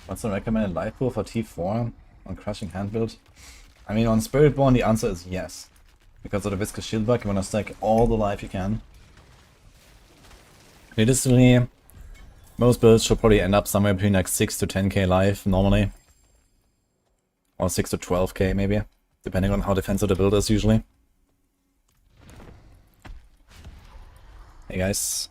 What's the recommended life pool for T4 on Crushing Hand build? I mean, on Spiritborn the answer is yes. Because of the Viscous Shield bug, you wanna stack all the life you can. Realistically, most builds should probably end up somewhere between like 6 to 10k life normally. Or 6 to 12k maybe, depending on how defensive the build is usually. Hey guys.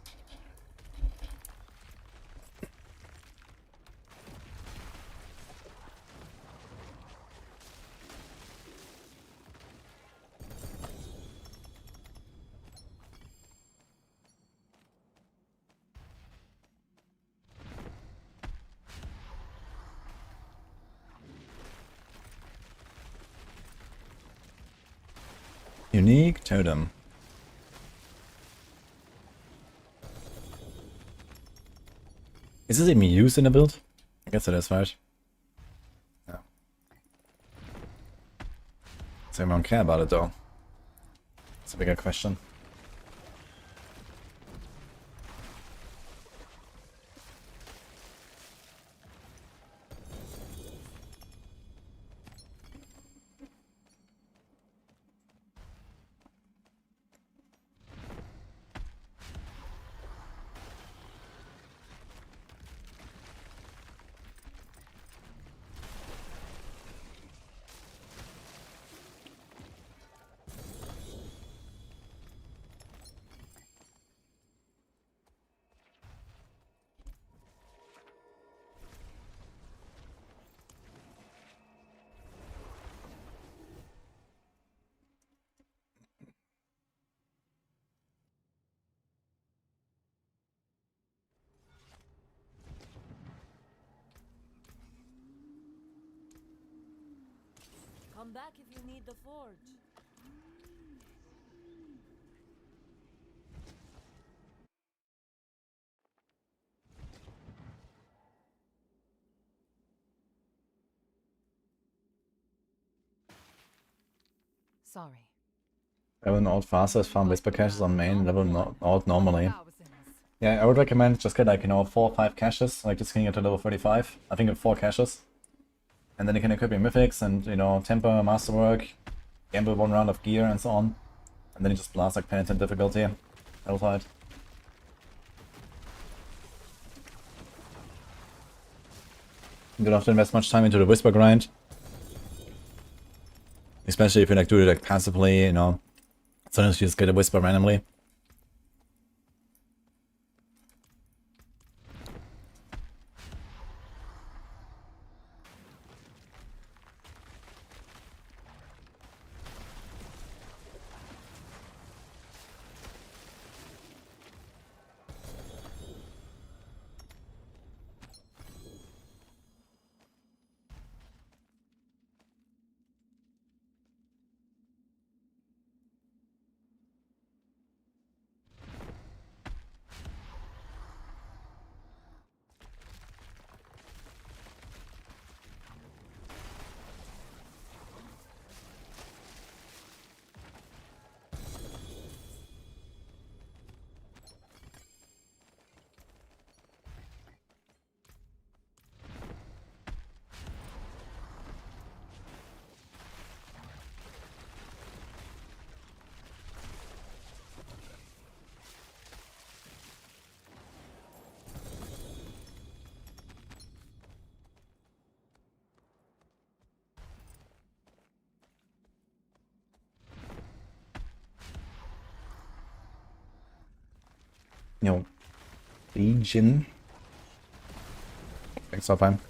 Unique totem. Is this even used in the build? I guess it is, right? Yeah. Does anyone care about it though? It's a bigger question. Come back if you need the forge. Sorry. Level out faster, farm whisper caches on main, level out normally. Thousands. Yeah, I would recommend just get like, you know, 4 or 5 caches, like just getting it to level 35. I think 4 caches. And then you can equip your mythics and, you know, temper, masterwork, gamble 1 round of gear and so on. And then you just blast like penitent difficulty. Helltide. You don't have to invest much time into the whisper grind. Especially if you like do it like passively, you know. Sometimes you just get a whisper randomly. You know, Legion. Thanks, time.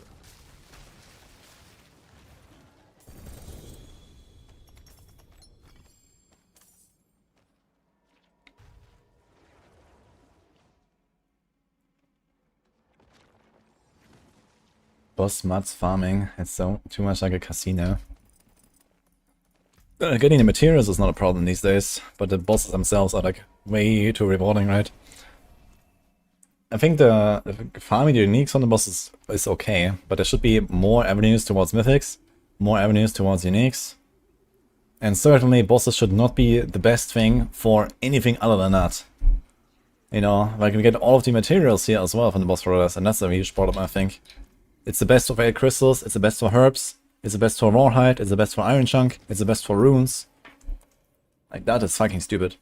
Boss Muds farming. It's so too much like a casino. Getting the materials is not a problem these days, but the bosses themselves are like way too rewarding, right? I think the farming the uniques on the bosses is okay, but there should be more avenues towards mythics, more avenues towards uniques. And certainly bosses should not be the best thing for anything other than that. You know, like we get all of the materials here as well from the boss rollers, and that's a huge problem, I think. It's the best for 8 crystals, it's the best for herbs, it's the best for rawhide, it's the best for iron chunk, it's the best for runes. Like, that is fucking stupid.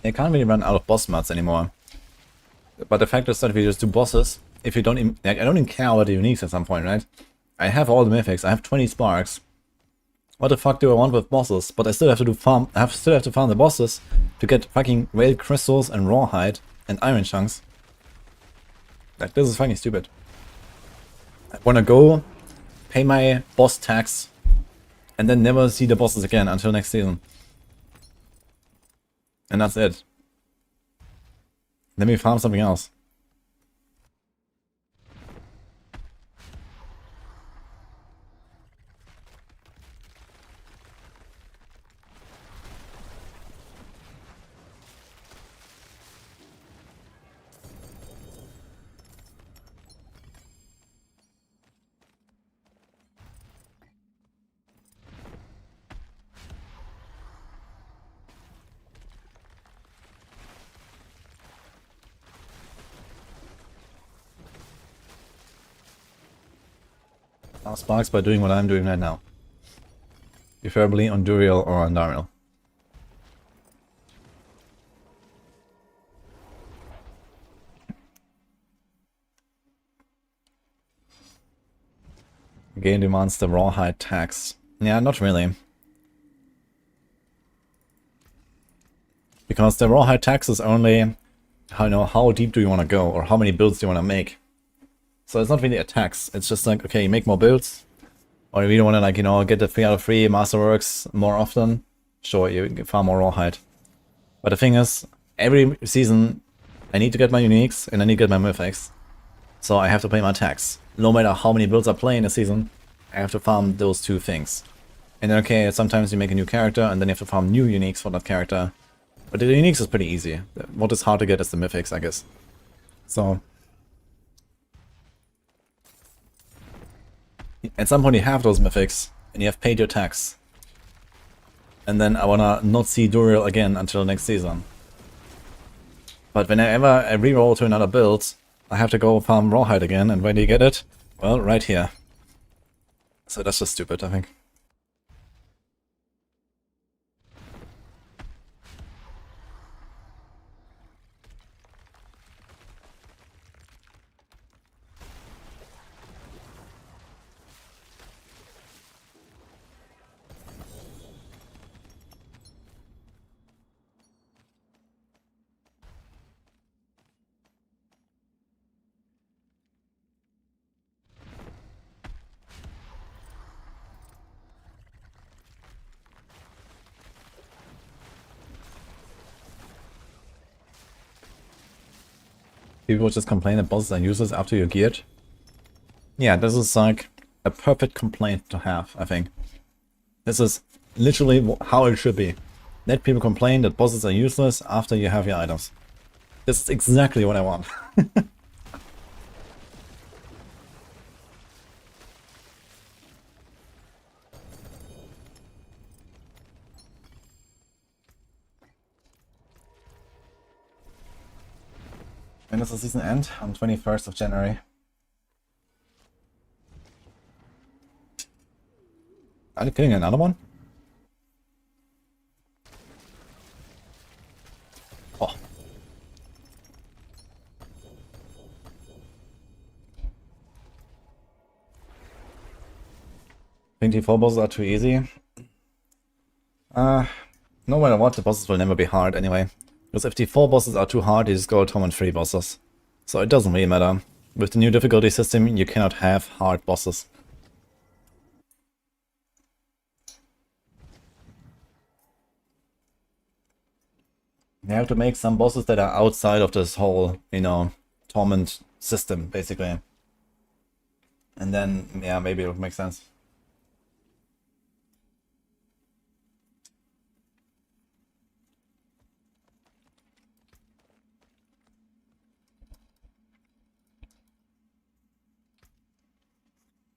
You can't really run out of boss mods anymore. But the fact is that if you just do bosses, if you don't even, like, I don't even care about the uniques at some point, right? I have all the mythics, I have 20 sparks. What the fuck do I want with bosses? But I still have to do farm, still have to farm the bosses to get fucking rail crystals and rawhide and iron chunks. Like, this is fucking stupid. I wanna go, pay my boss tax, and then never see the bosses again until next season. And that's it. Let me farm something else. Sparks by doing what I'm doing right now. Preferably on Duriel or on Dariel. Game demands the rawhide tax. Yeah, not really. Because the rawhide tax is only how deep do you want to go, or how many builds do you want to make. So it's not really a tax, it's just like, okay, you make more builds, or you really want to, like, get the 3 out of 3 masterworks more often, sure, you get far more rawhide. But the thing is, every season, I need to get my uniques, and I need to get my mythics. So I have to pay my tax. No matter how many builds I play in a season, I have to farm those 2 things. And then, okay, sometimes you make a new character, and then you have to farm new uniques for that character. But the uniques is pretty easy. What is hard to get is the mythics, I guess. So at some point you have those mythics, and you have paid your tax. And then I wanna not see Duriel again until next season. But whenever I reroll to another build, I have to go farm rawhide again, and where do you get it? Well, right here. So that's just stupid, I think. People just complain that bosses are useless after you're geared. Yeah, this is like a perfect complaint to have, I think. This is literally how it should be. Let people complain that bosses are useless after you have your items. This is exactly what I want. When does the season end? On 21st of January. Are you killing another one? Oh. I think the 4 bosses are too easy. No matter what, the bosses will never be hard anyway. Because if the 4 bosses are too hard, you just go to 3 bosses. So it doesn't really matter. With the new difficulty system, you cannot have hard bosses. You have to make some bosses that are outside of this whole, torment system, basically. And then, yeah, maybe it would make sense.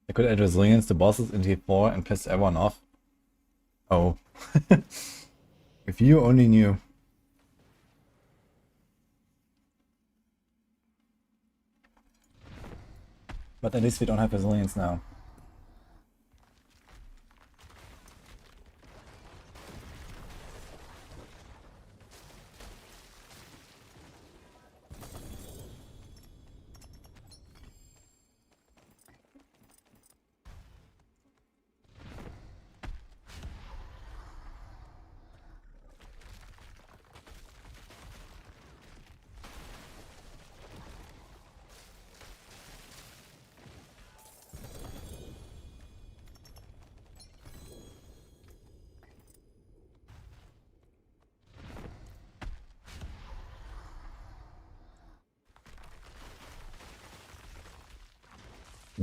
I could add resilience to bosses in T4 and piss everyone off. Oh. If you only knew. But at least we don't have resilience now.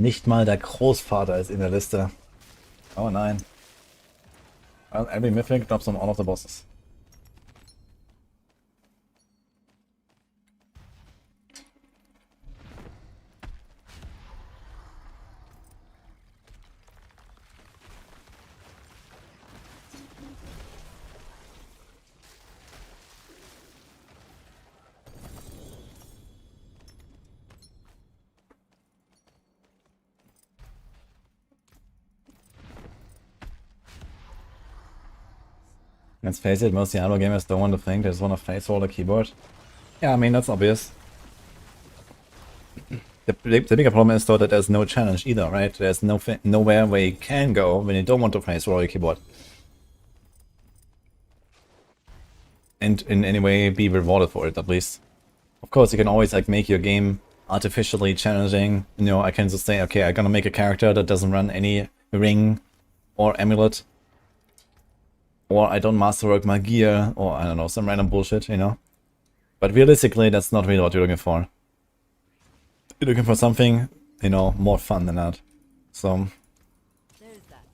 Nicht mal der Großvater ist in der Liste. Oh nein. Well, every mythic drops on all of the bosses. Let's face it, most Diablo gamers don't want to think they just want to face roll a keyboard. Yeah, I mean, that's obvious. The bigger problem is though that there's no challenge either, right? There's nowhere where you can go when you don't want to face roll a keyboard. And in any way be rewarded for it, at least. Of course, you can always like make your game artificially challenging. You know, I can just say, okay, I'm gonna make a character that doesn't run any ring or amulet. Or I don't masterwork my gear, or I don't know, some random bullshit, you know? But realistically, that's not really what you're looking for. You're looking for something, you know, more fun than that. So... There's that.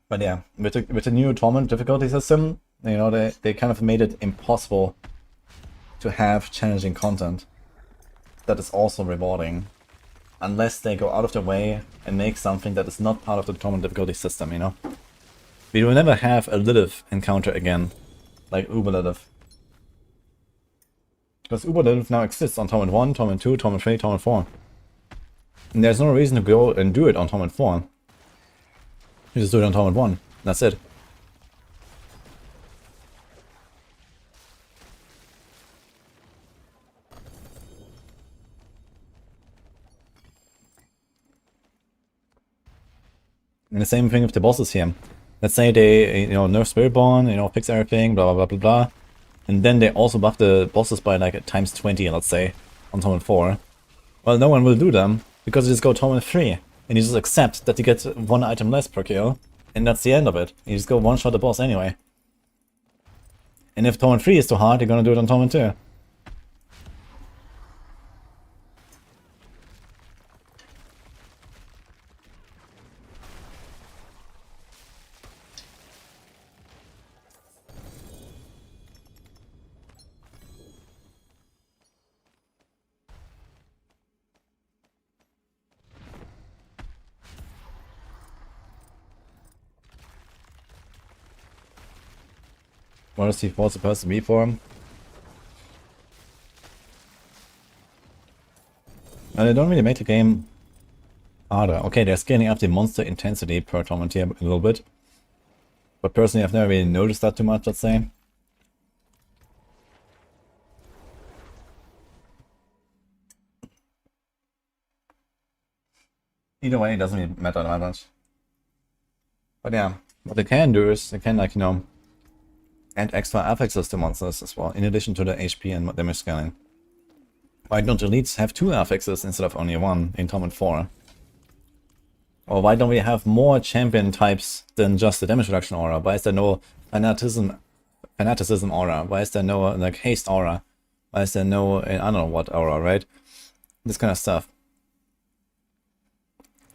But yeah, with the new Torment difficulty system, you know, they kind of made it impossible to have challenging content that is also rewarding. Unless they go out of their way and make something that is not part of the Torment difficulty system, you know? We will never have a Lilith encounter again, like Uber Lilith. Because Uber Lilith now exists on Torment 1, Torment 2, Torment 3, Torment 4. And there's no reason to go and do it on Torment 4. You just do it on Torment 1, that's it. And the same thing with the bosses here. Let's say they, you know, nerf Spiritborn, you know, fix everything, blah blah blah blah blah. And then they also buff the bosses by like times 20, let's say, on Torment 4. Well, no one will do them, because you just go Torment 3. And you just accept that you get one item less per kill. And that's the end of it. You just go one-shot the boss anyway. And if Torment 3 is too hard, you're gonna do it on Torment 2. What is C4 supposed to be for him? Well, they don't really make the game harder. Okay, they're scaling up the monster intensity per torment here a little bit. But personally, I've never really noticed that too much, let's say. Either way, it doesn't really matter that much. But yeah, what they can do is they can, like, you know, add extra affixes to monsters as well, in addition to the HP and damage scaling. Why don't elites have 2 affixes instead of only 1 in Torment 4? Or why don't we have more champion types than just the damage reduction aura? Why is there no fanaticism aura? Why is there no like haste aura? Why is there no I don't know what aura, right? This kind of stuff.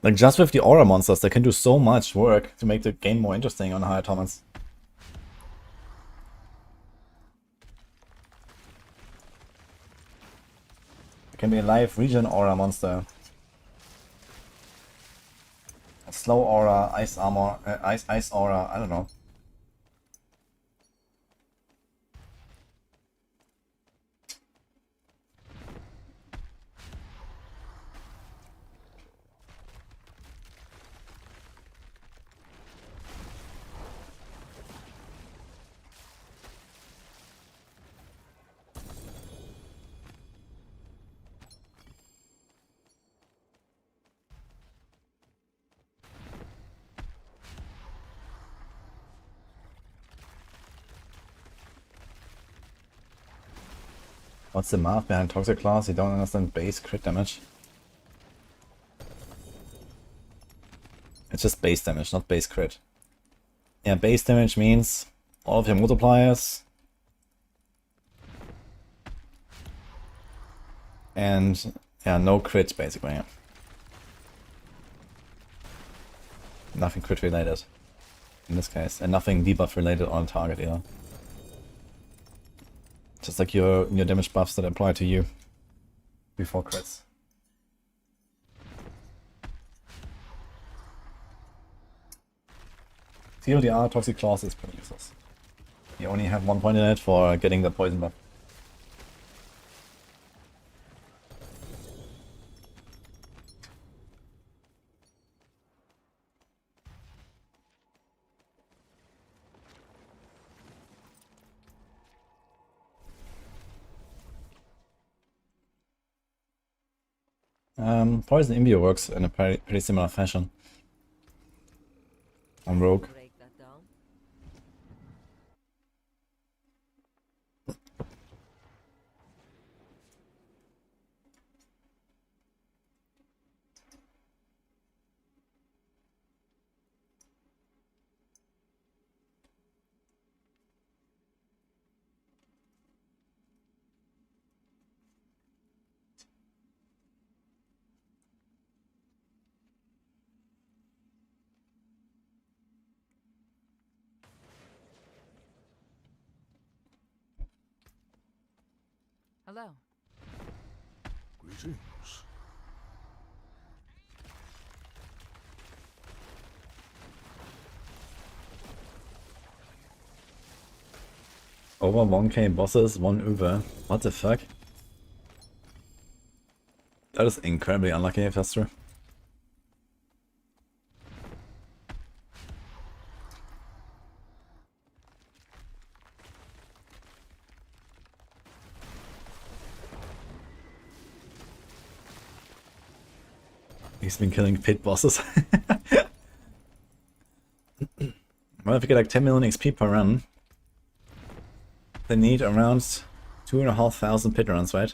Like just with the aura monsters, they can do so much work to make the game more interesting on higher torments. It can be a live regen aura monster. A slow aura, ice armor, ice aura, I don't know. What's the math behind Toxic Class? You don't understand base crit damage. It's just base damage, not base crit. Yeah, base damage means all of your multipliers And yeah, no crit basically. Yeah. Nothing crit related in this case, and nothing debuff related on target either. Just like your damage buffs that apply to you before crits. TLDR Toxic Claws is pretty useless. You only have 1 point in it for getting the poison buff. Poison Imbue works in a pretty similar fashion on Rogue. Break that down. Hello. Greetings. Over 1k bosses, 1 Uber. What the fuck? That is incredibly unlucky if that's true. He's been killing pit bosses. Well, if you get like 10 million XP per run, they need around 2,500 pit runs, right?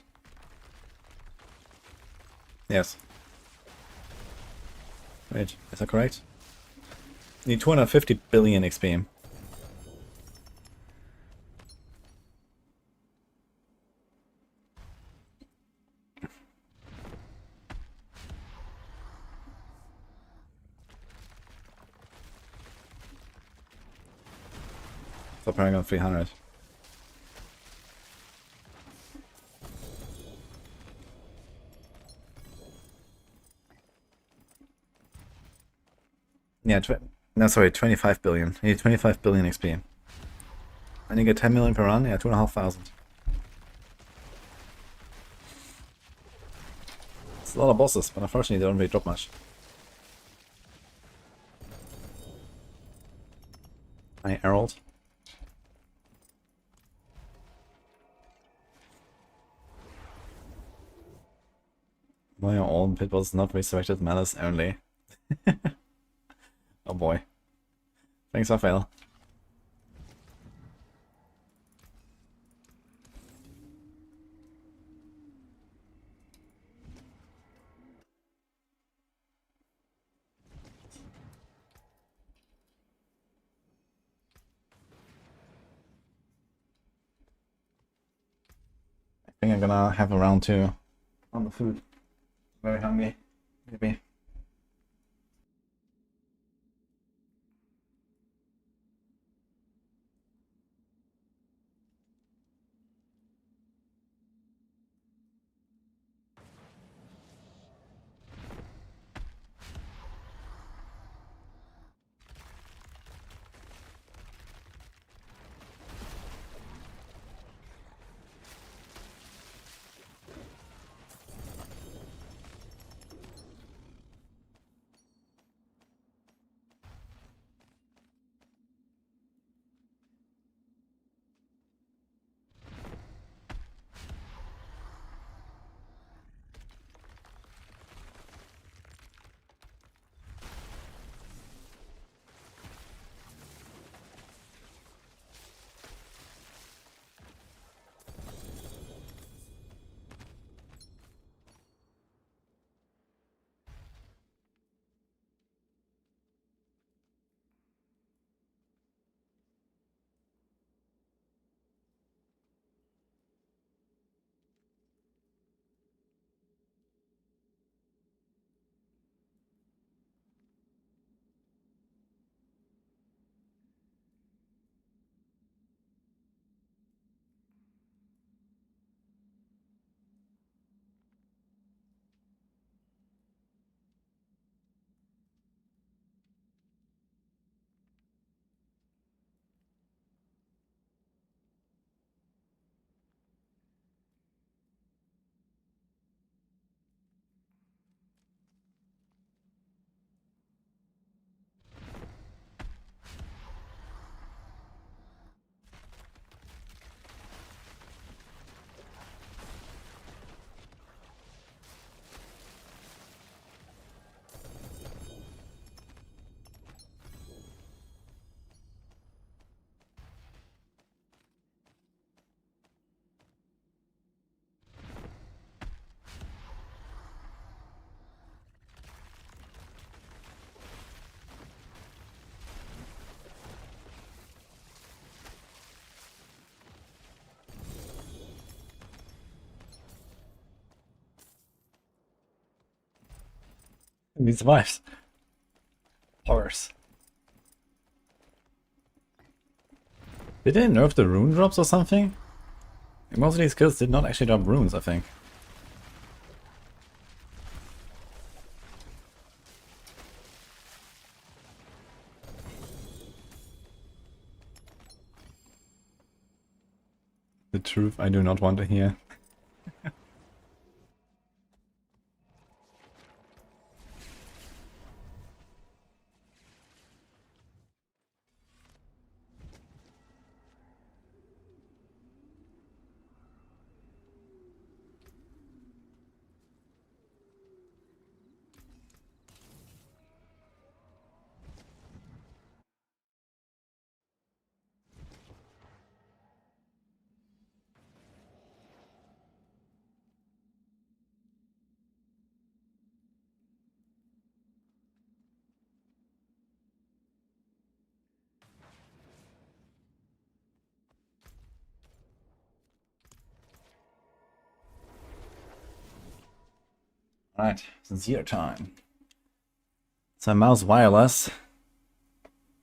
Yes. Wait, is that correct? Need 250 billion XP. So Paragon 300. Yeah, no, sorry, 25 billion. You need 25 billion XP. And you get 10 million per run? Yeah, 2,500. It's a lot of bosses, but unfortunately they don't really drop much. Hi, Herald. Why are all pit bosses not resurrected? Malice only. Oh boy. Thanks, Raphael. I think I'm gonna have a round 2 on the food. Very hungry, maybe. We survived. Horrors. Did they nerf the rune drops or something? Most of these skills did not actually drop runes, I think. The truth I do not want to hear. Alright, zero time. So mouse wireless.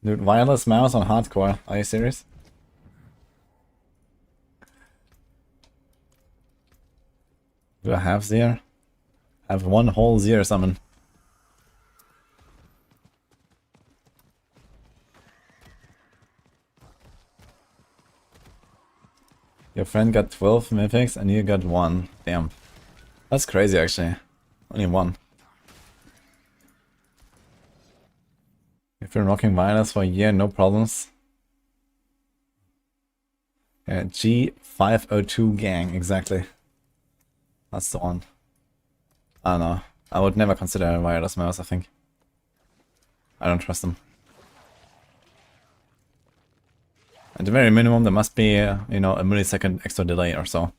Dude, wireless mouse on hardcore. Are you serious? Do I have Zir? I have one whole Zir summon. Your friend got 12 mythics and you got 1. Damn. That's crazy actually. Only 1. You've been rocking wireless for a year, no problems. Yeah, G502 gang, exactly. That's the one. I don't know. I would never consider a wireless mouse, I think. I don't trust them. At the very minimum, there must be, you know, a millisecond extra delay or so.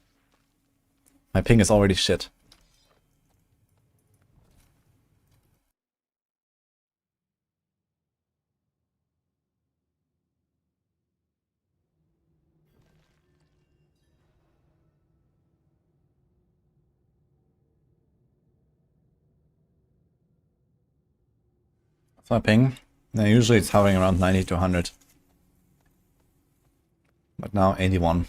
My ping is already shit. So my ping, now usually it's hovering around 90 to 100. But now 81.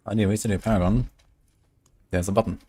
How do you wasted a Paragon? There's a button.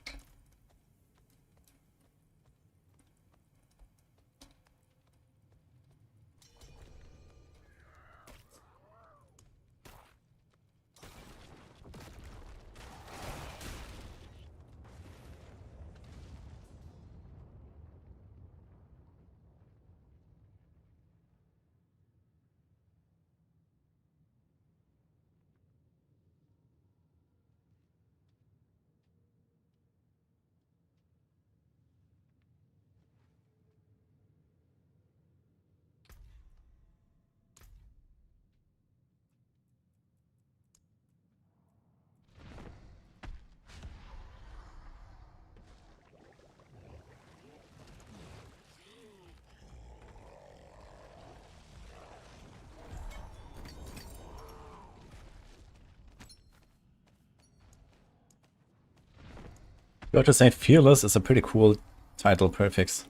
You have to say Fearless is a pretty cool title prefix.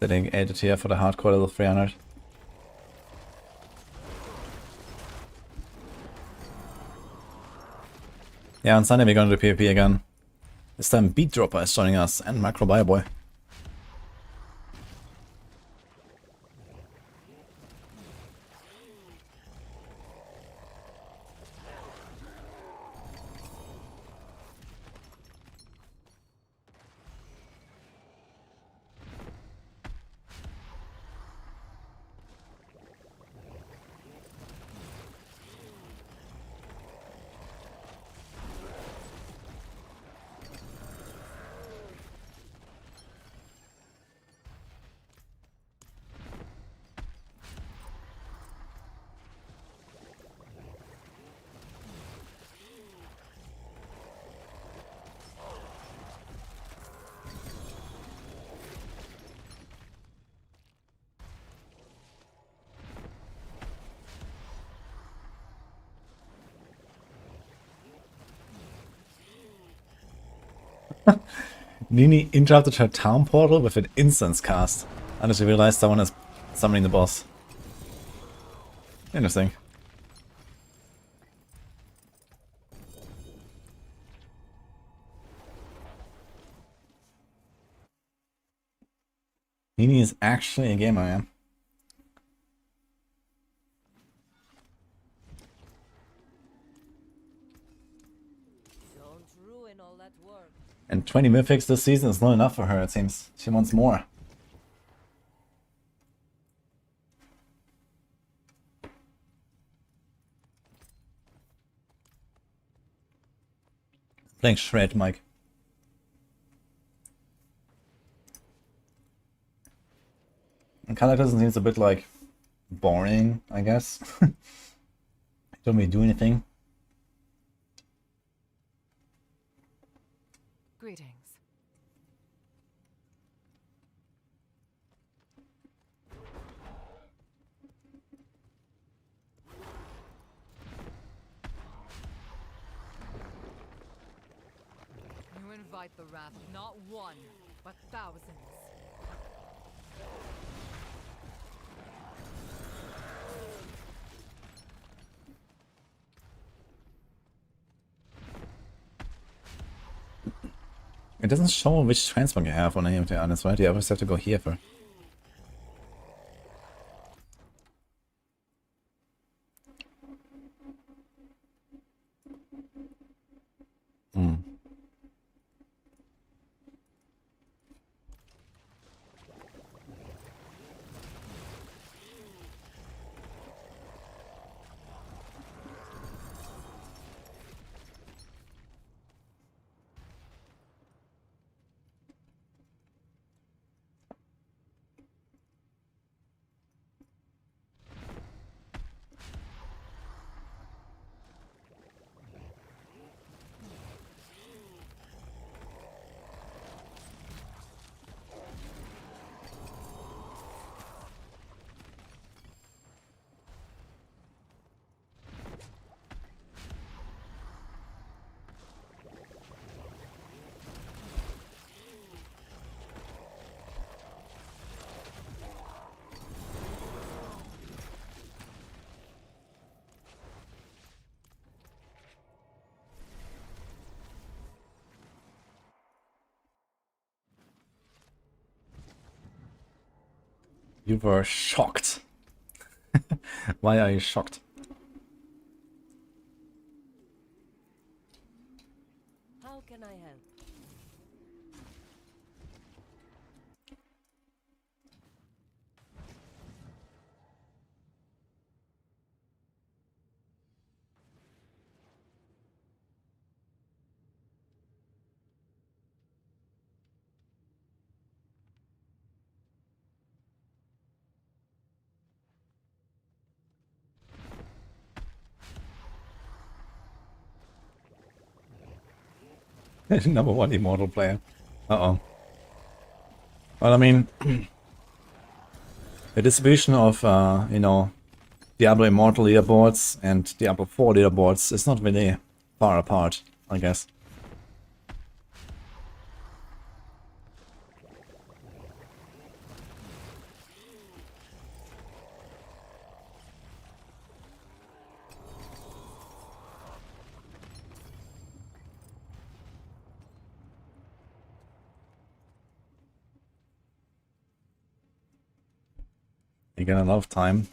Getting added here for the hardcore level 300. Yeah, on Sunday we're going to do PvP again. This time Beat Dropper is joining us and Maxroll Boy. Nini interrupted her town portal with an instance cast. And she realized someone is summoning the boss. Interesting. Nini is actually a gamer, man. Don't ruin all that work. And 20 mythics this season is not enough for her, it seems. She wants more. Playing Shred, Mike. And Cataclysm seems a bit like boring, I guess. Don't really do anything. Greetings. You invite the wrath, not one, but thousands. It doesn't show which transmog you have on any of the others, right? You always have to go here for. Hmm. You were shocked. Why are you shocked? How can I help? Number one immortal player. Uh-oh. Well, I mean, the distribution of, you know, Diablo Immortal leaderboards and Diablo 4 leaderboards is not really far apart, I guess. You got a lot of time.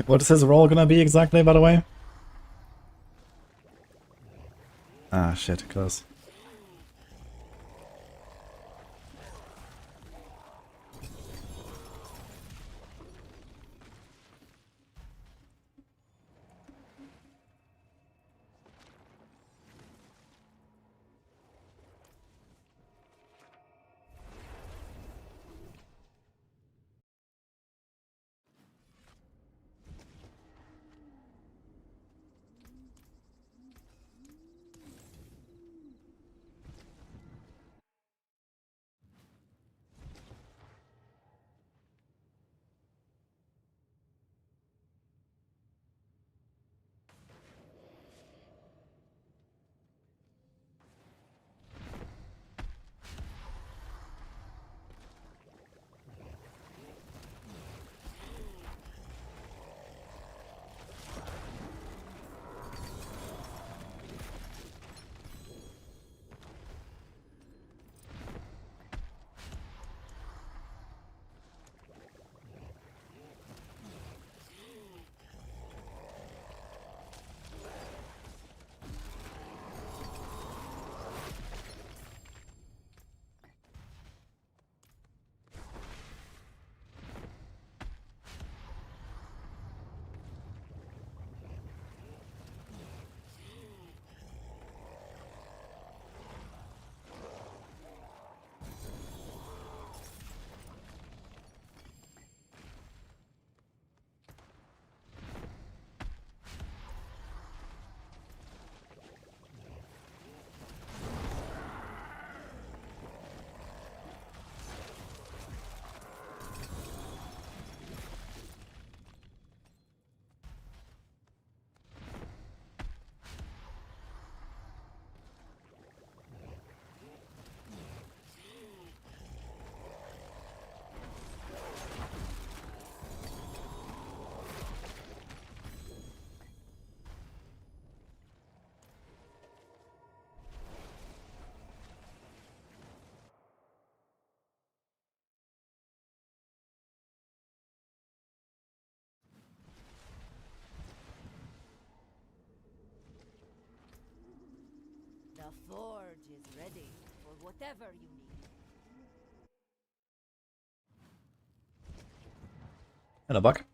What is his role gonna be exactly, by the way? Ah, shit, close. The forge is ready for whatever you need. Hello, Buck.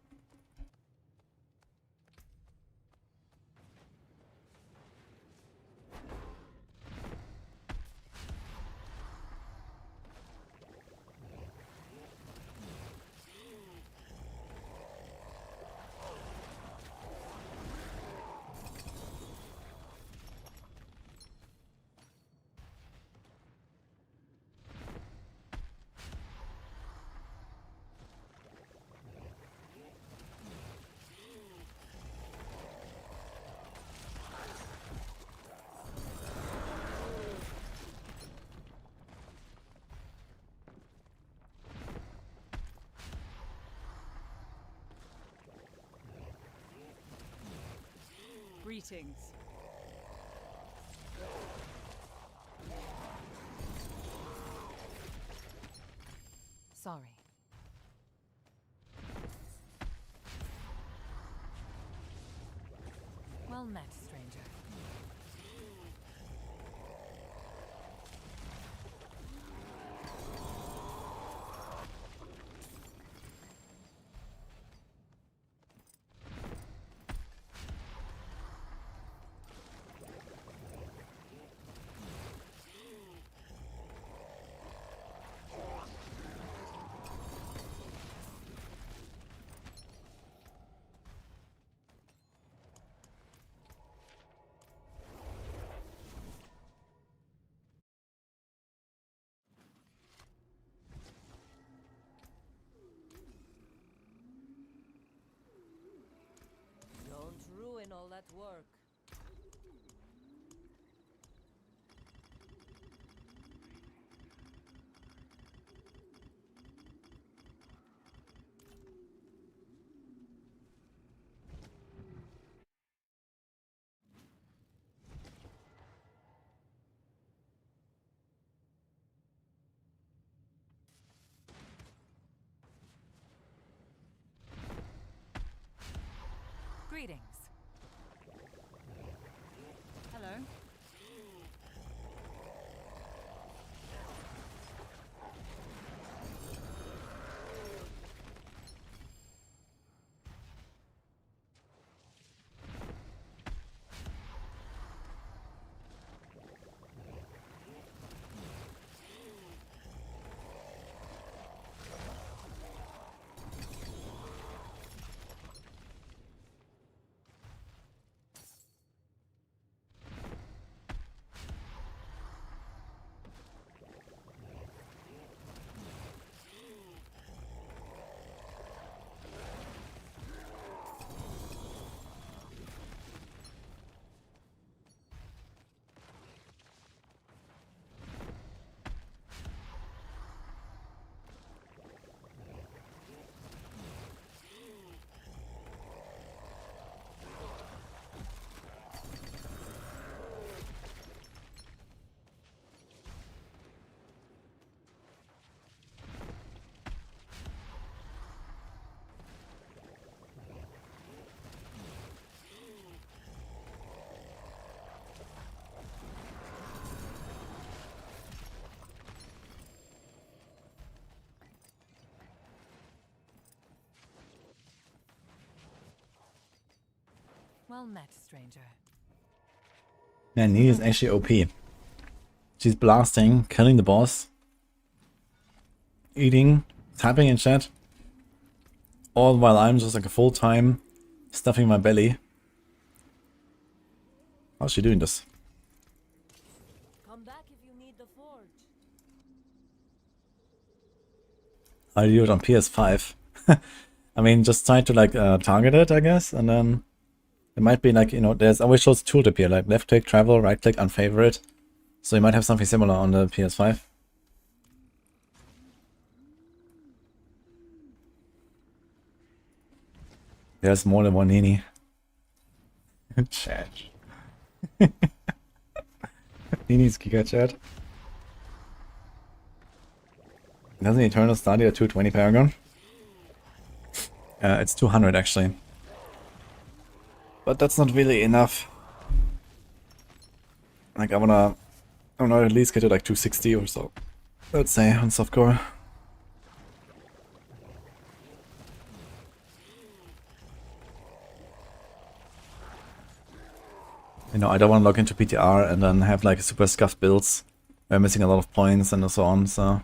Greetings. Sorry. Well met, stranger. Don't ruin all that work. Greetings. Hello. Well met, stranger. Man, Nini is actually OP. She's blasting, killing the boss, eating, typing in chat, all while I'm just like a full time stuffing my belly. How's she doing this? Come back if you need the forge. I do it on PS5. I mean, just try to like target it, I guess, and then it might be like, you know, there's always shows tooltip here, like left click, travel, right click, unfavorite. So you might have something similar on the PS5. There's more than one Nini. Chat. Nini's Giga Chat. Doesn't Eternal start at 220 Paragon? It's 200 actually. But that's not really enough. Like I wanna at least get to like 260 or so. Let's say on softcore. You know, I don't want to log into PTR and then have like super scuffed builds. We're missing a lot of points and so on, so...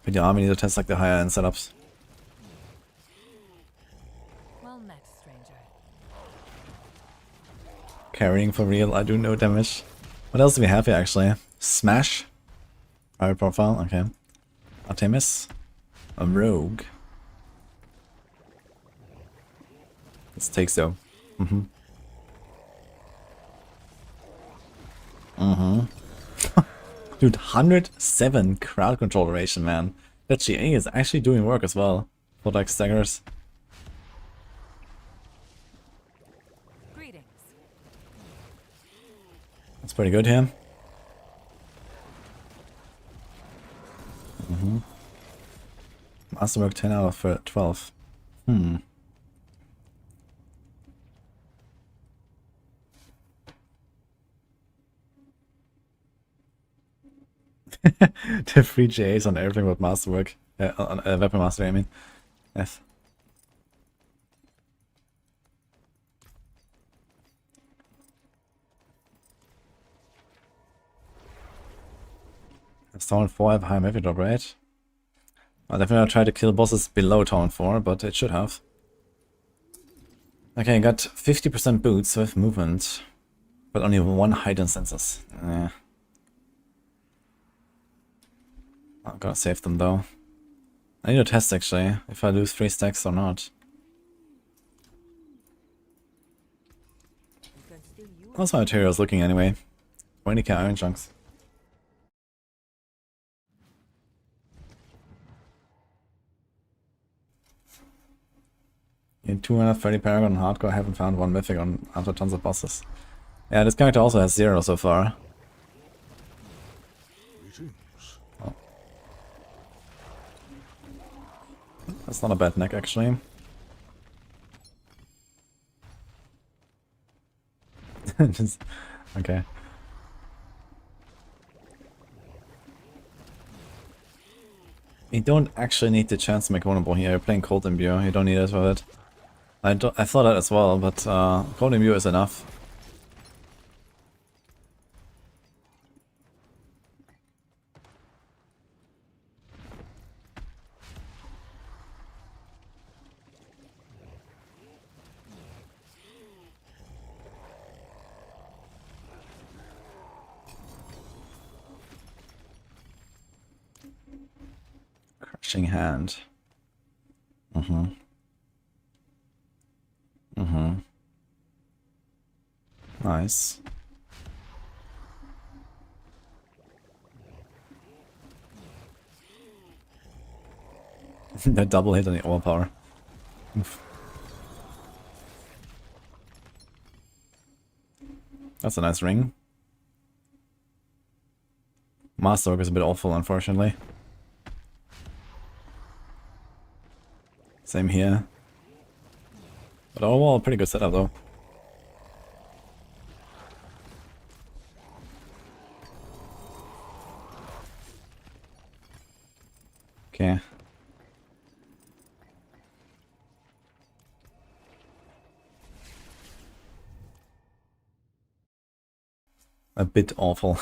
PTR, we need to test like the higher end setups. Well met, stranger. Carrying for real, I do no damage. What else do we have here actually? Smash. Private profile, okay. Artemis. A rogue. This takes though. Dude, 107 crowd control duration, man. That GA is actually doing work as well. For like staggers. Greetings. That's pretty good here. Masterwork 10 out of 12. The free GAs on everything but Masterwork. On Weapon Mastery, I mean. F. Town 4 have a high melee drop rate. I'll definitely try to kill bosses below Town 4, but it should have. Okay, got 50% boots with movement, but only 1 hidden senses. I'm gonna save them though. I need to test actually, if I lose 3 stacks or not. How's my materials looking anyway? 20k iron chunks. In 230 Paragon on Hardcore, I haven't found 1 mythic on after tons of bosses. Yeah, this character also has 0 so far. Oh. That's not a bad neck actually. Just, okay. You don't actually need the chance to make vulnerable here. You're playing Cold Imbue, you don't need it for it. I thought that as well, but Cold Imbue is enough. Crushing Hand. Nice. That double hit on the overpower. Oof. That's a nice ring. Masterwork is a bit awful, unfortunately. Same here. But overall, pretty good setup though. Okay. A bit awful.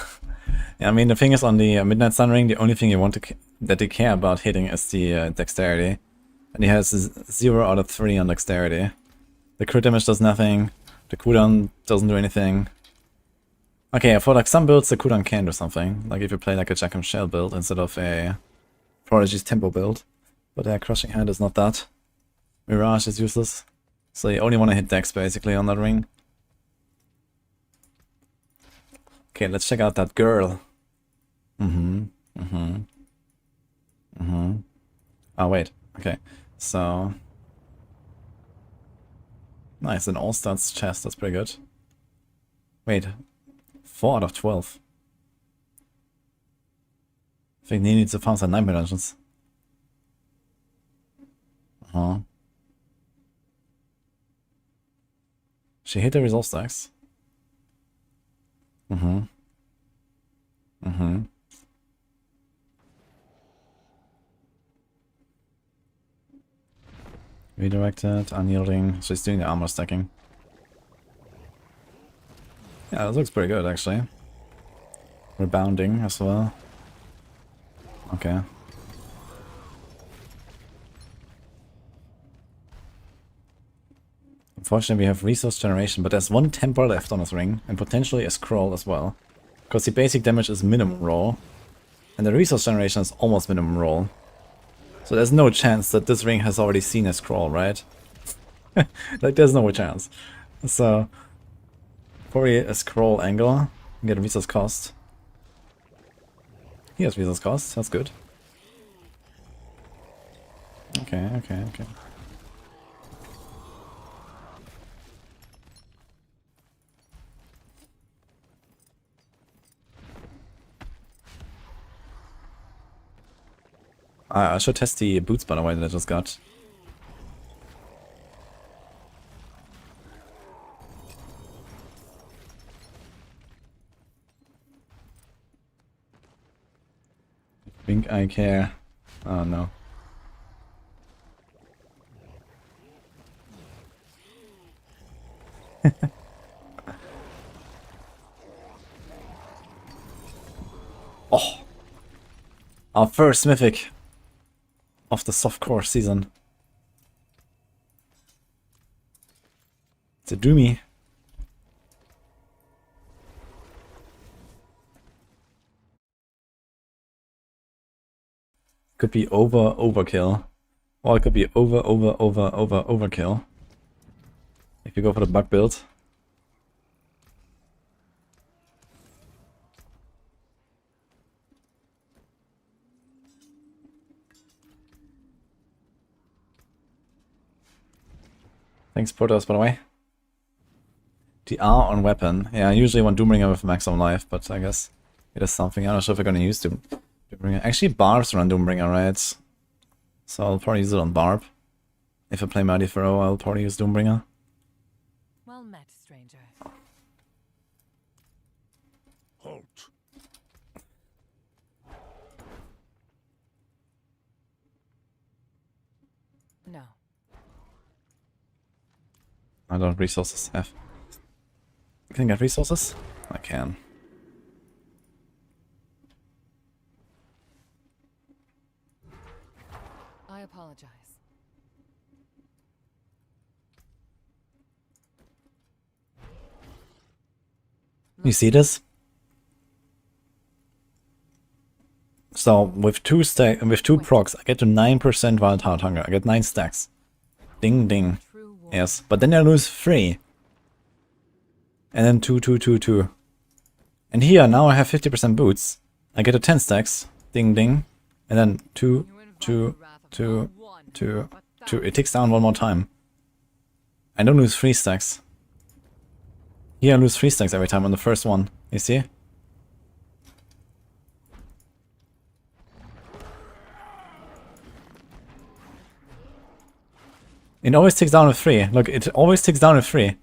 Yeah, I mean, the thing is on the Midnight Sun Ring, the only thing you want to that they care about hitting is the dexterity. And he has 0 out of 3 on dexterity. The crit damage does nothing. The cooldown doesn't do anything. Okay, for like some builds the cooldown can do something. Like if you play like a Jack and Shell build instead of a Prodigy's Tempo build. But Crushing Hand is not that. Mirage is useless. So you only want to hit dex basically on that ring. Okay, let's check out that girl. Oh wait, okay. So nice, an all-stats chest, that's pretty good. Wait, 4 out of 12. I think he needs to farm some nightmare dungeons. She hit the resolve stacks. Mm-hmm. Mm-hmm. Redirected, unyielding. So he's doing the armor stacking. Yeah, it looks pretty good actually. Rebounding as well. Okay. Unfortunately, we have resource generation, but there's one temper left on his ring, and potentially a scroll as well. Because the basic damage is minimum roll, and the resource generation is almost minimum roll. So there's no chance that this ring has already seen a scroll, right? Like, there's no chance. So, probably a scroll angle, get a resource cost. He has resource cost, that's good. Okay, okay, okay. I should test the boots, by the way, that I just got. I think I care. Oh no. Oh! Our first mythic of the softcore season. It's a doomy. Could be overkill. Or it could be overkill. If you go for the bug build. Thanks, Protoss, by the way. The R on weapon. Yeah, I usually want Doombringer with max on life, but I guess it is something. I'm not sure if we're gonna use Doombringer. Actually, Barbs run Doombringer, right? So I'll probably use it on Barb. If I play Mighty Pharaoh, I'll probably use Doombringer. Well met, stranger. Halt. No. I don't resources have. Can I get resources? I can. I apologize. You see this? So with two procs, I get to 9% Wild Heart Hunger. I get 9 stacks. Ding ding. Yes, but then I lose 3. And then 2, 2, 2, 2. And here now I have 50% boots. I get a 10 stacks. Ding ding. And then 2, 2, 2, 2, 2. It ticks down one more time. I don't lose 3 stacks. Here I lose 3 stacks every time on the first one. You see? It always ticks down with 3. Look, it always ticks down with 3.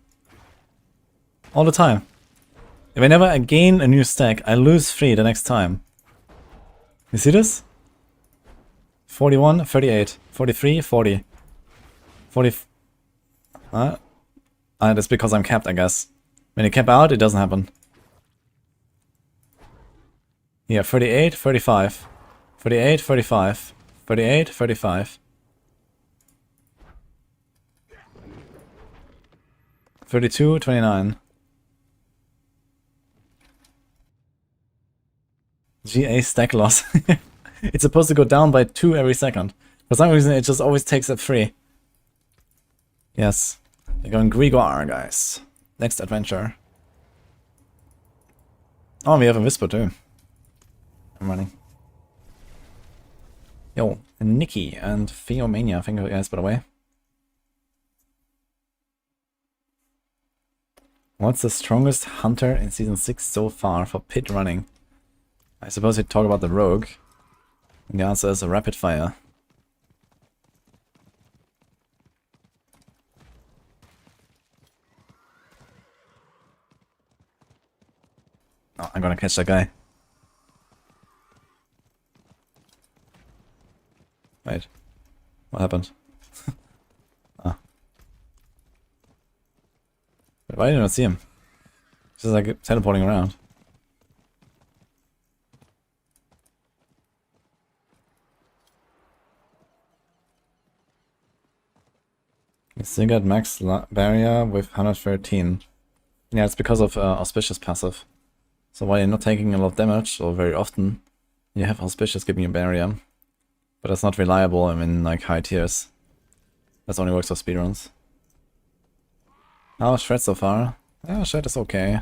All the time. Whenever I gain a new stack, I lose 3 the next time. You see this? 41, 38, 43, 40. 40... that's because I'm capped, I guess. When you cap out, it doesn't happen. Yeah, 38, 35. 38, 35. 38, 35. 32, 29. GA stack loss. It's supposed to go down by 2 every second. For some reason, it just always takes up 3. Yes. We're going Grigor, guys. Next adventure. Oh, we have a Whisper too. I'm running. Yo, Nikki and Theomania. Thank you guys, by the way. What's the strongest hunter in Season 6 so far for pit running? I suppose you'd talk about the rogue. And the answer is a rapid fire. Oh, I'm gonna catch that guy. Wait. What happened? Ah. Wait, why did I not see him? He's just like teleporting around. You still got max barrier with 113. Yeah, it's because of auspicious passive. So while you're not taking a lot of damage, or very often, you have auspicious giving you barrier. But that's not reliable in like high tiers. That only works for speedruns. How's Shred so far? Yeah, Shred is okay.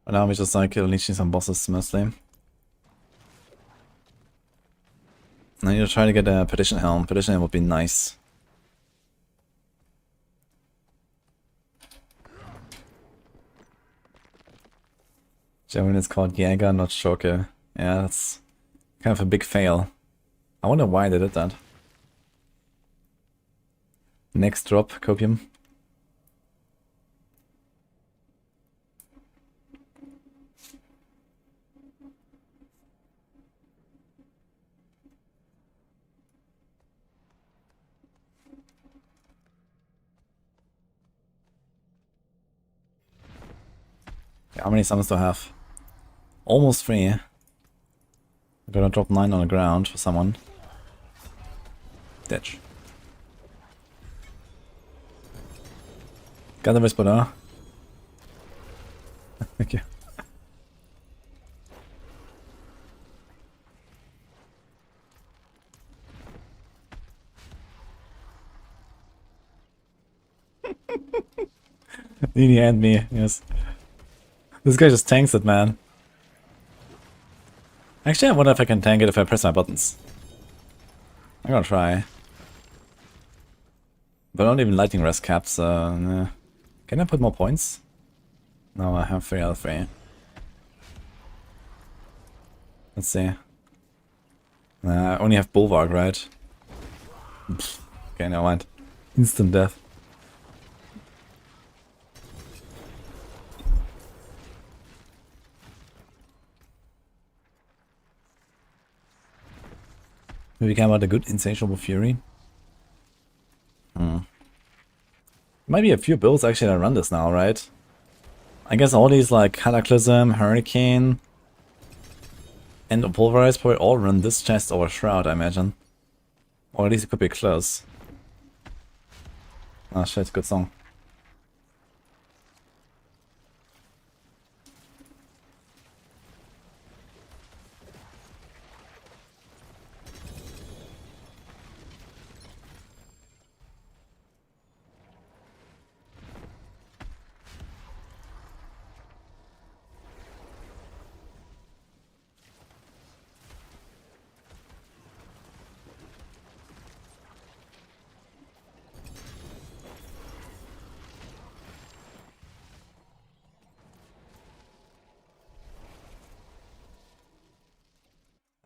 But now we're just like leeching some bosses mostly. And I need to try to get a Petition Helm. Petition Helm would be nice. German is called Jäger, not Schurke. Yeah, that's kind of a big fail. I wonder why they did that. Next drop, Copium. Okay, how many summons do I have? Almost 3. I'm gonna drop 9 on the ground for someone. Ditch. Got the Whisper though. Thank you. Nini and me, yes. This guy just tanks it, man. Actually, I wonder if I can tank it if I press my buttons. I'm gonna try. But not even lightning rest caps, nah. Can I put more points? No, I have 3 out of 3. Let's see. Nah, I only have Bulwark, right? Pfft. Okay, never mind. Instant death. Maybe we can about a good Insatiable Fury. Might be a few builds actually that run this now, right? I guess all these like Cataclysm, Hurricane, and Pulverize probably all run this chest or Shroud, I imagine. Or at least it could be close. Oh shit, good song.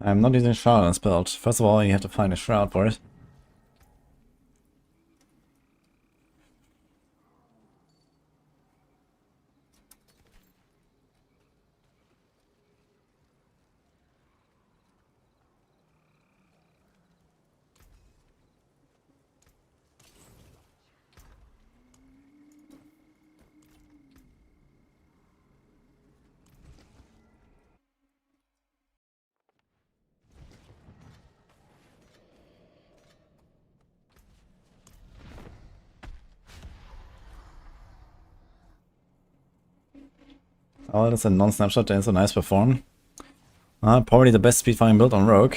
I'm not using Shroud on spelled. First of all, you have to find a Shroud for it. Oh, that's a non-snapshot, that's a nice perform. Probably the best speedfinding build on Rogue.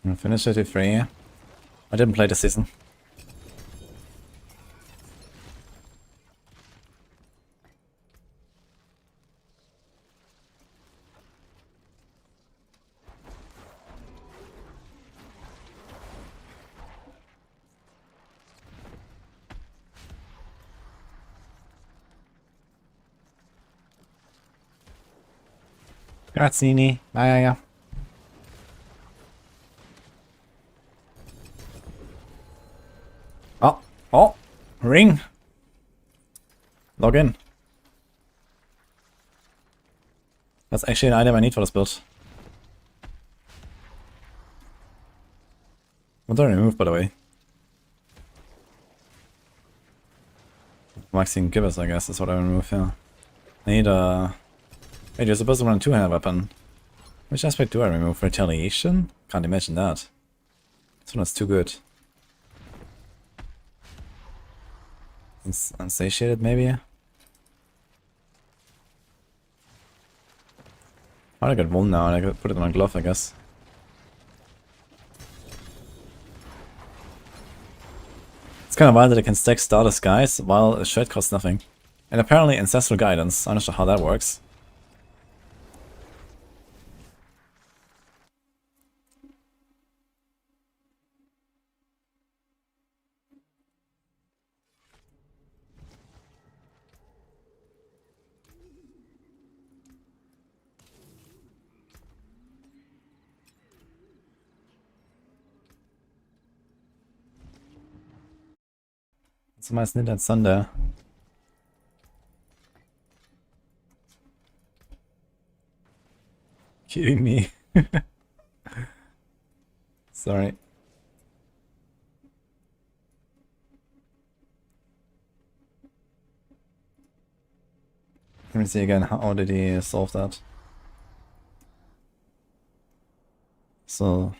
I'm gonna finish 33. I didn't play the season. Grazzini. Ja. Oh, ring. Log in. That's actually an item I need for this build. What do I remove, by the way? Maxine Gibbous, I guess, is what I remove, yeah. I need a... Wait, you're supposed to run a two-handed weapon. Which aspect do I remove? Retaliation? Can't imagine that. This one is too good. Unsatiated, maybe? I got one now, and I could put it on a glove, I guess. It's kind of wild that I can stack Star Skies while a shirt costs nothing. And apparently Ancestral Guidance. I'm not sure how that works. What's my snit at Sunday? Kidding me. Sorry. Let me see again, how did he solve that? So,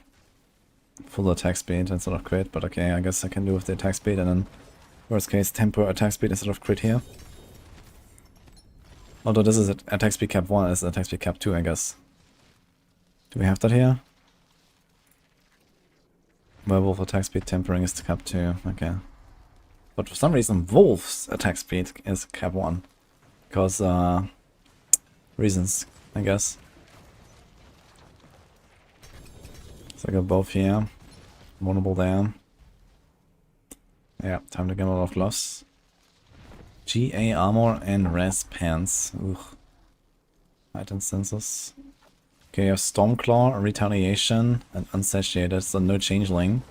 full attack speed instead of crit, but okay, I guess I can do with the attack speed and then worst case tempo attack speed instead of crit here. Although this is attack speed cap 1, is attack speed cap 2, I guess. Do we have that here? Werewolf attack speed tempering is cap 2, okay. But for some reason Wolf's attack speed is cap 1. Because, reasons, I guess. So I got both here. Vulnerable there. Yeah, time to get a lot of gloves. GA armor and res pants. Ugh. Height instances. Okay, you have Stormclaw, Retaliation, and Unsatiated, so no changeling.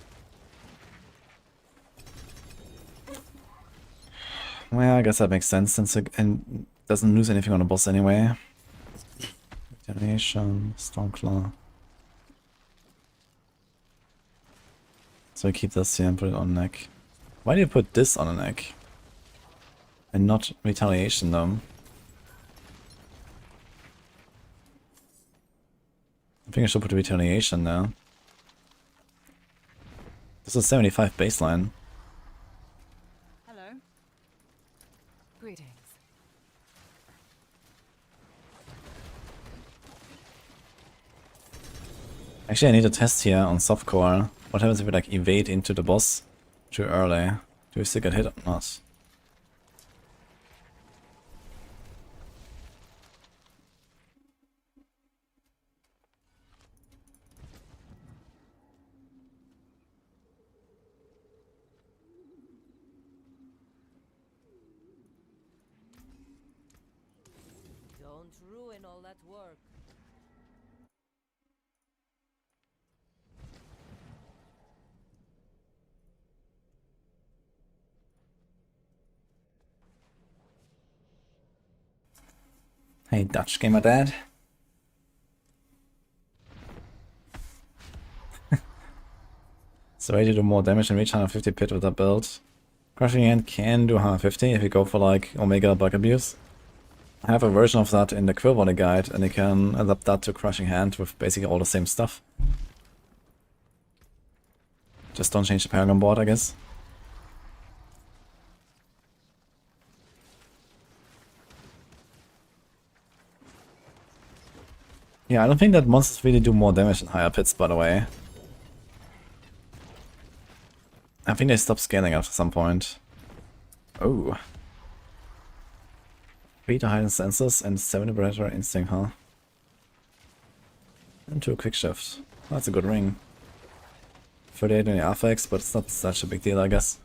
Well, I guess that makes sense since it and doesn't lose anything on the boss anyway. Retaliation, Stormclaw. So I keep this here and put it on neck. Why do you put this on a neck? And not Retaliation though? I think I should put Retaliation now. This is 75 baseline. Hello. Greetings. Actually, I need a test here on softcore. What happens if we like evade into the boss too early? Do we still get hit or not? Don't ruin all that work. Hey, Dutch gamer dad. So ready to do more damage and reach 150 pit with that build. Crushing Hand can do 150 if you go for like Omega Bug Abuse. I have a version of that in the Quill Body guide and you can adapt that to Crushing Hand with basically all the same stuff. Just don't change the Paragon board, I guess. Yeah, I don't think that monsters really do more damage in higher pits, by the way. I think they stop scaling after some point. Oh. 3 to Heightened Senses and 7 to Predatory Instinct, huh? And 2 Quick Shift. That's a good ring. 38 in the affix, but it's not such a big deal, I guess.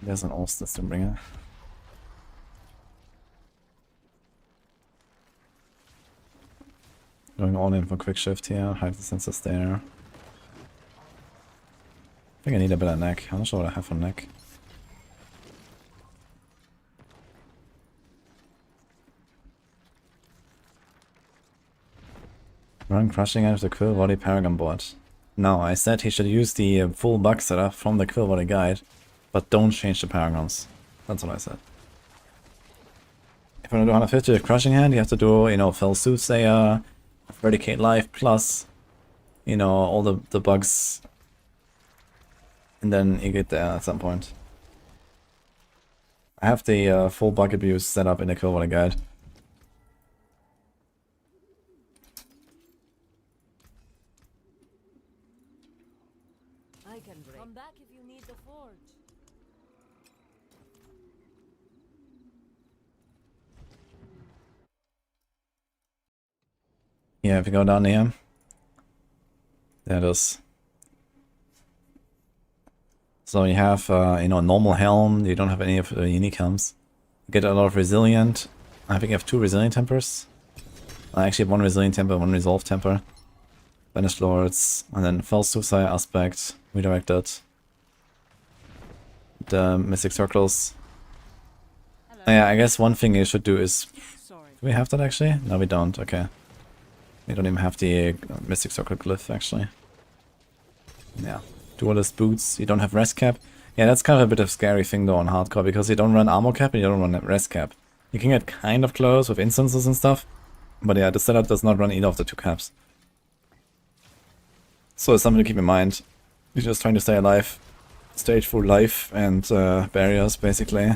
There's an Ulster Stormbringer. Going all in for quick shift here, hide the sensors there. I think I need a better neck. I'm not sure what I have for neck. Run crushing out of the Quill Body Paragon board. No, I said he should use the full bug setup from the Quill Body guide, but don't change the Paragons. That's what I said. If you want to do 150 with Crushing Hand, you have to do, you know, Fell Soothsayer, Eradicate Life, plus, you know, all the bugs. And then you get there at some point. I have the full bug abuse set up in the Quill Body guide. Come back if you need the forge. Yeah, if you go down here, there it is. So you have, you know, normal helm. You don't have any of the unique helms. You get a lot of resilient. I think you have 2 resilient tempers. I actually have 1 resilient temper, 1 resolve temper. Banished Lords, and then Fell Suicide Aspect, Redirected. The Mystic Circles. Yeah, I guess one thing you should do is... Sorry. Do we have that actually? No, we don't. Okay. We don't even have the Mystic Circle glyph actually. Yeah. Duelist Boots. You don't have Rest Cap. Yeah, that's kind of a bit of a scary thing though on hardcore, because you don't run Armor Cap and you don't run Rest Cap. You can get kind of close with instances and stuff, but yeah, the setup does not run either of the 2 caps. So it's something to keep in mind. You're just trying to stay alive. Stage full life and barriers, basically.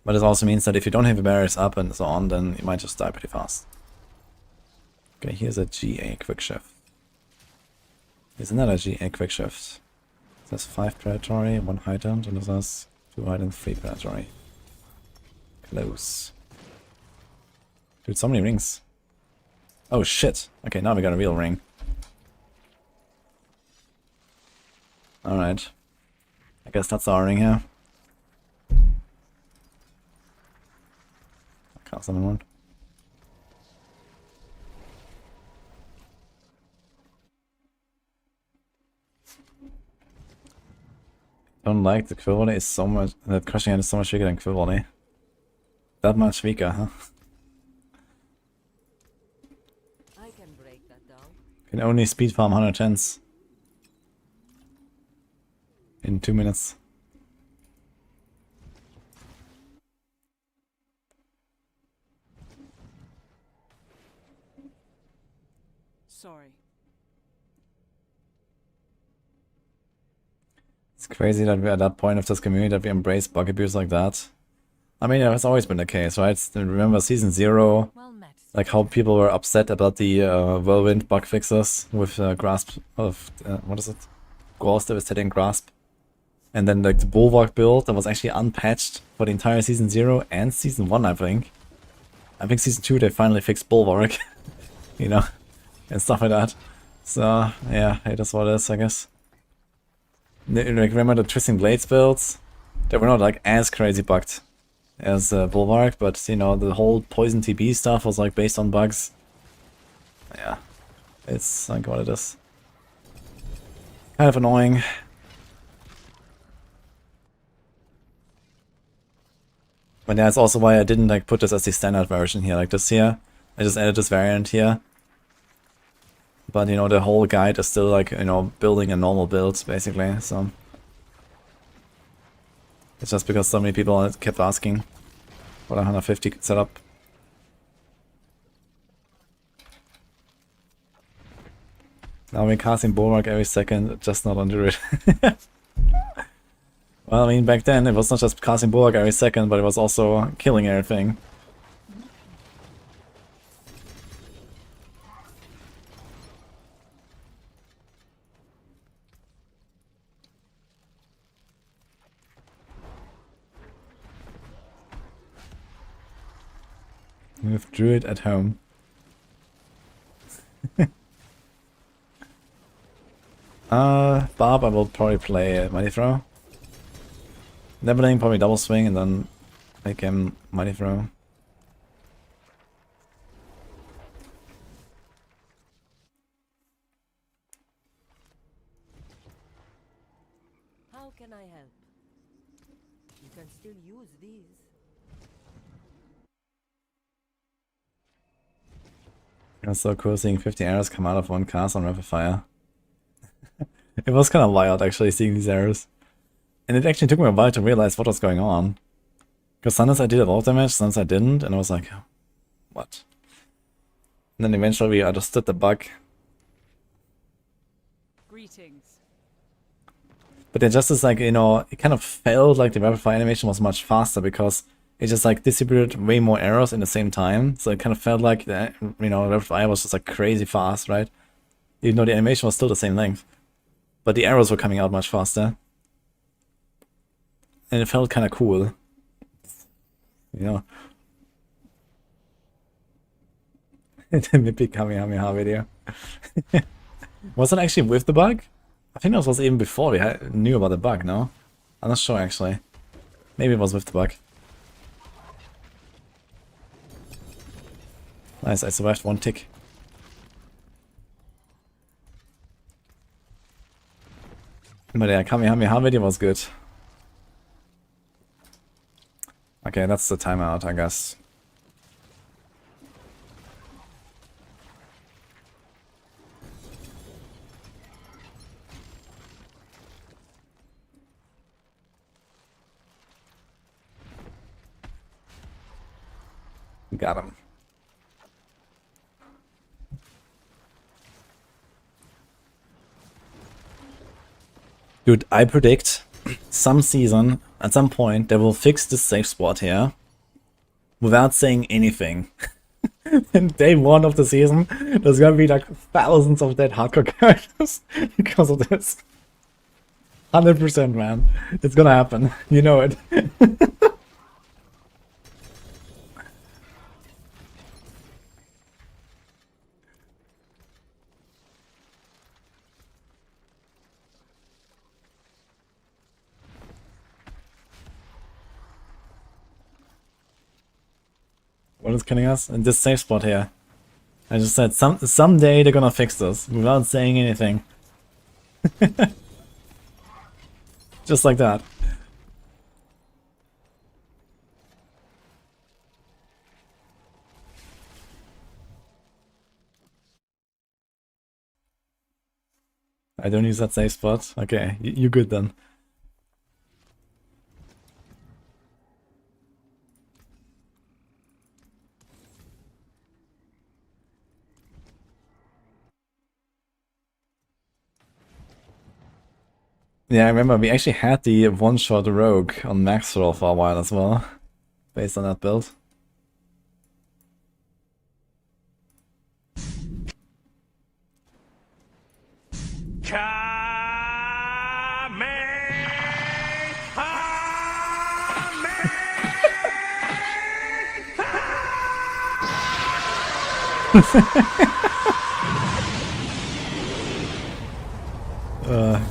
But it also means that if you don't have the barriers up and so on, then you might just die pretty fast. Okay, here's a GA quick shift. Here's another GA quick shift. It says 5 predatory, 1 heightened, and it says 2 heightened, 3 predatory. Close. Dude, so many rings. Oh shit. Okay, now we got a real ring. Alright. I guess that's our ring here. I can't summon one. Don't like the Quill Volley is so much. The Crushing Hand is so much weaker than Quill Volley. That much weaker, huh? I can break that down. Can only speed farm 110s. In 2 minutes. Sorry. It's crazy that we're at that point of this community that we embrace bug abuse like that. I mean, it's always been the case, right? Remember season 0, Well met. like how people were upset about the Whirlwind bug fixes with Grasp of, what is it? Gorse Devastating Grasp. And then like the Bulwark build that was actually unpatched for the entire season 0 and season 1, I think. I think season 2 they finally fixed Bulwark, you know, and stuff like that. So, yeah, it is what it is, I guess. Like, remember the Twisting Blades builds? They were not like as crazy bugged as Bulwark, but you know, the whole Poison TB stuff was like based on bugs. Yeah, it's like what it is. Kind of annoying. But yeah, that's also why I didn't like put this as the standard version here, like this here. I just added this variant here. But you know, the whole guide is still like, you know, building a normal build basically, so. It's just because so many people kept asking for a 150 setup. Now we're casting Bulwark every second, just not on Druid. Well, I mean, back then it was not just casting Bulwark every second, but it was also killing everything. With Druid at home. Barb, I will probably play Mighty Throw. Leveling, probably double swing, and then make him Mighty Throw. How can I help? You can still use these. It was so cool seeing 50 arrows come out of one cast on Rapid Fire. It was kind of wild actually seeing these arrows. And it actually took me a while to realize what was going on. Because sometimes I did a lot of damage, sometimes I didn't, and I was like, what? And then eventually I understood the bug. Greetings. But it just is like, you know, it kind of felt like the Rapid Fire animation was much faster because it just like distributed way more arrows in the same time. So it kind of felt like, the, you know, Rapid Fire was just like crazy fast, right? Even though the animation was still the same length. But the arrows were coming out much faster. And it felt kind of cool. You know. The Mythic Kamehameha video. Was it actually with the bug? I think that was even before we knew about the bug, no? I'm not sure actually. Maybe it was with the bug. Nice, I survived one tick. But yeah, Kamehameha video was good. Okay, that's the timeout, I guess. Got him. Dude, I predict some season, at some point, they will fix this safe spot here without saying anything. And day one of the season, there's gonna be like thousands of dead hardcore characters because of this. 100%, man. It's gonna happen. You know it. What is killing us? In this safe spot here. I just said someday they're gonna fix this without saying anything. Just like that. I don't use that safe spot. Okay, you good then. Yeah, I remember we actually had the one-shot rogue on Maxroll for a while as well, based on that build.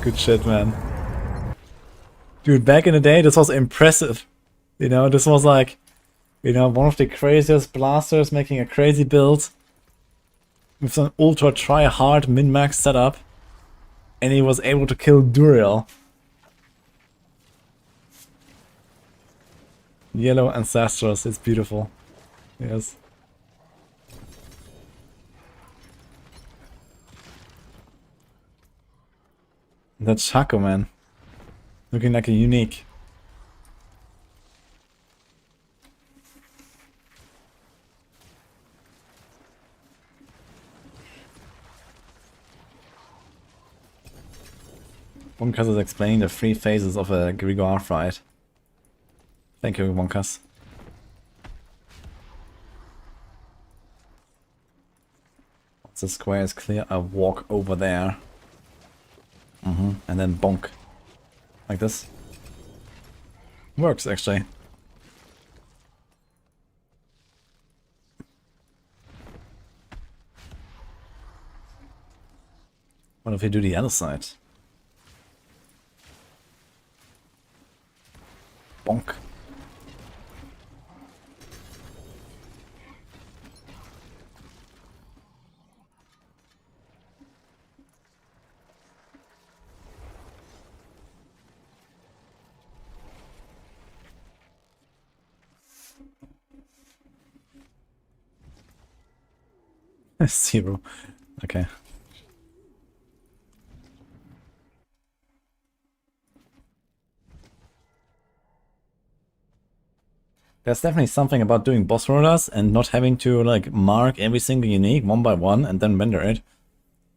Good shit, man. Dude, back in the day, this was impressive. You know, this was like, you know, one of the craziest blasters making a crazy build with an ultra try-hard min-max setup, and he was able to kill Duriel. Yellow Ancestors, it's beautiful. Yes. That's Shaco, man. Looking like a unique. Wonkas is explaining the 3 phases of a Grigor fight. Thank you, Wonkas. Once the square is clear, I walk over there. And then bonk. Like this. Works, actually. What if we do the other side? Bonk. Zero. Okay. There's definitely something about doing boss rollers and not having to like mark every single unique one by one and then render it.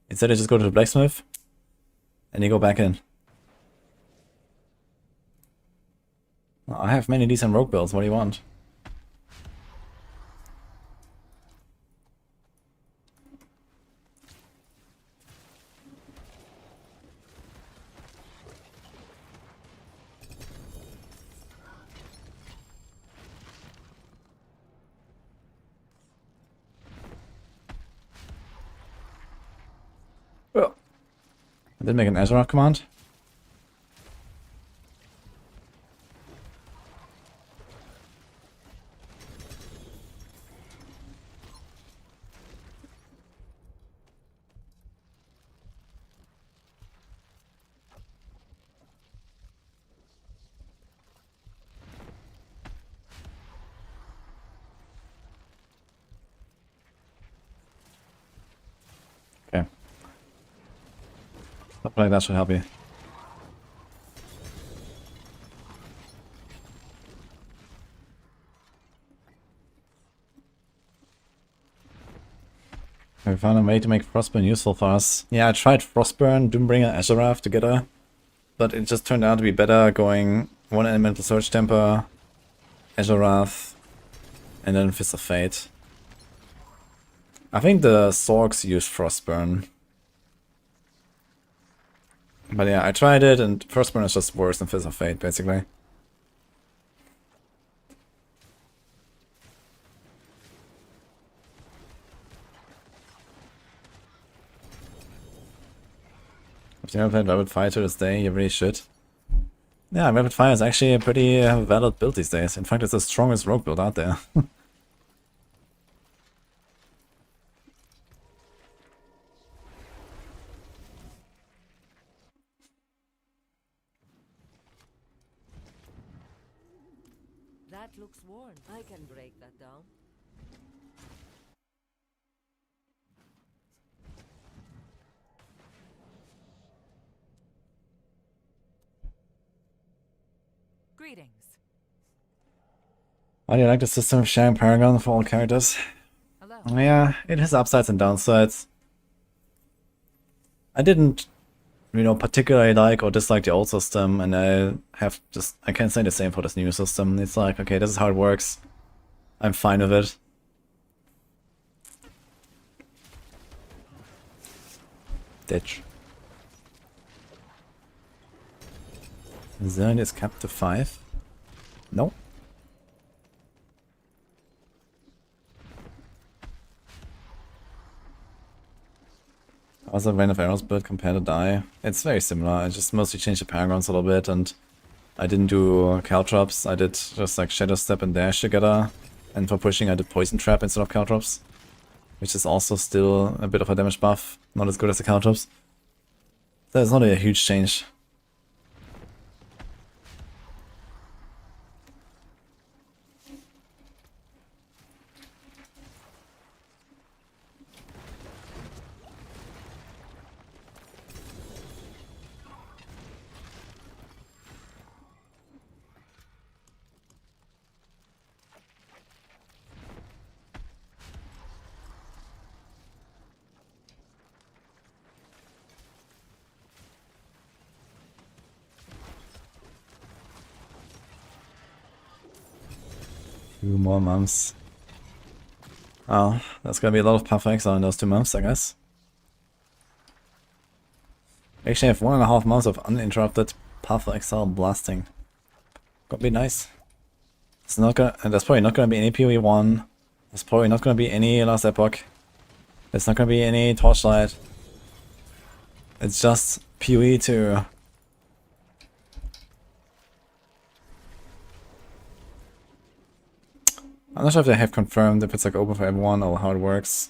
Instead I just go to the blacksmith and you go back in. I have many decent rogue builds, what do you want? Well, I did make an Azeroth command. Okay. Something like that should help you. We found a way to make Frostburn useful for us. Yeah, I tried Frostburn, Doombringer, Azeroth together, but it just turned out to be better going one elemental Surge Temper, Azeroth, and then Fist of Fate. I think the Sorks use Frostburn. But yeah, I tried it, and Frostburn is just worse than Fist of Fate, basically. If you never played Rapid Fire to this day, you really should. Yeah, Rapid Fire is actually a pretty valid build these days. In fact, it's the strongest rogue build out there. That looks worn. I can break that down. Greetings. How do you like the system of sharing Paragon for all characters? Hello. Yeah, it has upsides and downsides. I didn't, particularly like or dislike the old system, and I can't say the same for this new system. It's like, okay, this is how it works. I'm fine with it. Ditch. Zone is capped to 5. No. Also, Rain of Arrows build compared to Die. It's very similar. I just mostly changed the Paragons a little bit, and I didn't do Caltrops. I did just like Shadow Step and Dash together. And for pushing, I did Poison Trap instead of Caltrops, which is also still a bit of a damage buff. Not as good as the Caltrops. So it's not a huge change. Two more months. Oh, that's gonna be a lot of Path of Exile in those 2 months, I guess. We actually have 1.5 months of uninterrupted Path of Exile blasting. Gonna be nice. It's not gonna, and there's probably not gonna be any PoE 1. There's probably not gonna be any Last Epoch. There's not gonna be any Torchlight. It's just PoE 2. I'm not sure if they have confirmed if it's like open for everyone or how it works.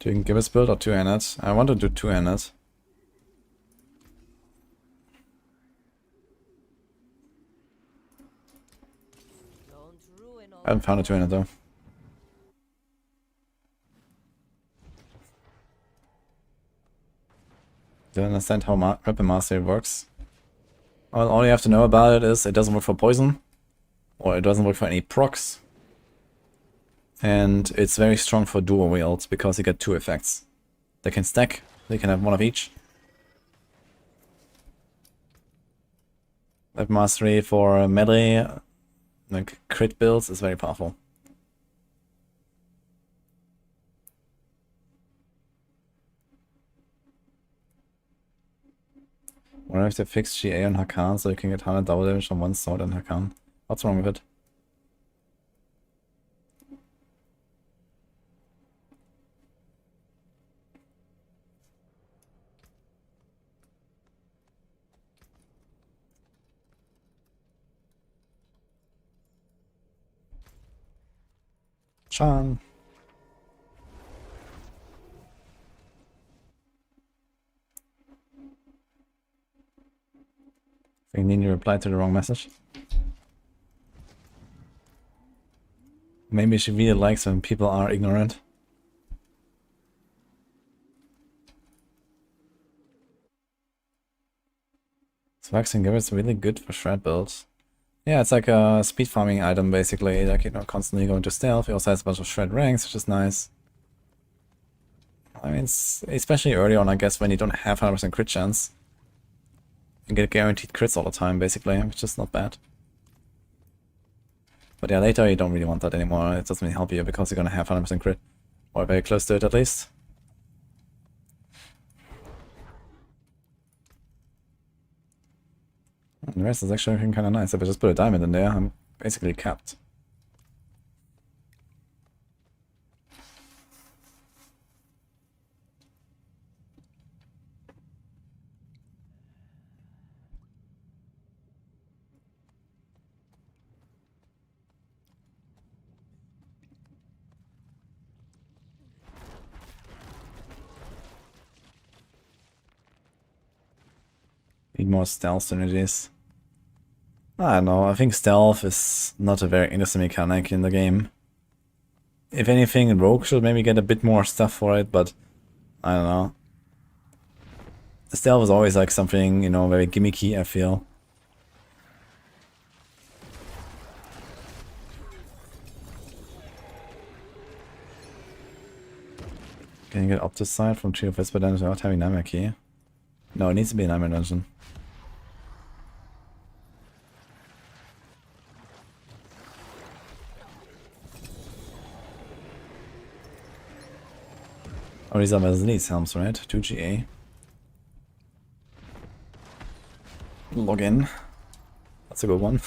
Do you give us build or two-handed? I want to do two-handed. Don't ruin all I haven't found a two-handed though. Don't understand how weapon mastery works. Well, all you have to know about it is it doesn't work for poison, or it doesn't work for any procs, and it's very strong for dual wields because you get two effects. They can stack, they can have one of each. Weapon mastery for melee, like crit builds, is very powerful. Wonder if they fixed GA on Hakan so you can get 100 double damage on one sword on Hakan. What's wrong with it? Sean. I think Nini replied to the wrong message. Maybe she really likes when people are ignorant. Waxing Giver is really good for shred builds. Yeah, it's like a speed farming item basically, like, you know, constantly going to stealth. It also has a bunch of shred ranks, which is nice. I mean, it's especially early on, I guess, when you don't have 100% crit chance. You get guaranteed crits all the time, basically, which is not bad. But yeah, later you don't really want that anymore. It doesn't really help you because you're gonna have 100% crit. Or very close to it, at least. And the rest is actually looking kind of nice. If I just put a diamond in there, I'm basically capped. Need more stealth synergies. I don't know, I think stealth is not a very interesting mechanic in the game. If anything, Rogue should maybe get a bit more stuff for it, but I don't know. Stealth is always like something, you know, very gimmicky, I feel. Can you get Opticide from Tree of Whisper Dungeon without having Nightmare Key? No, it needs to be a Nightmare Dungeon. Oh, these are Mazini's helms, right? 2GA. Login. That's a good one.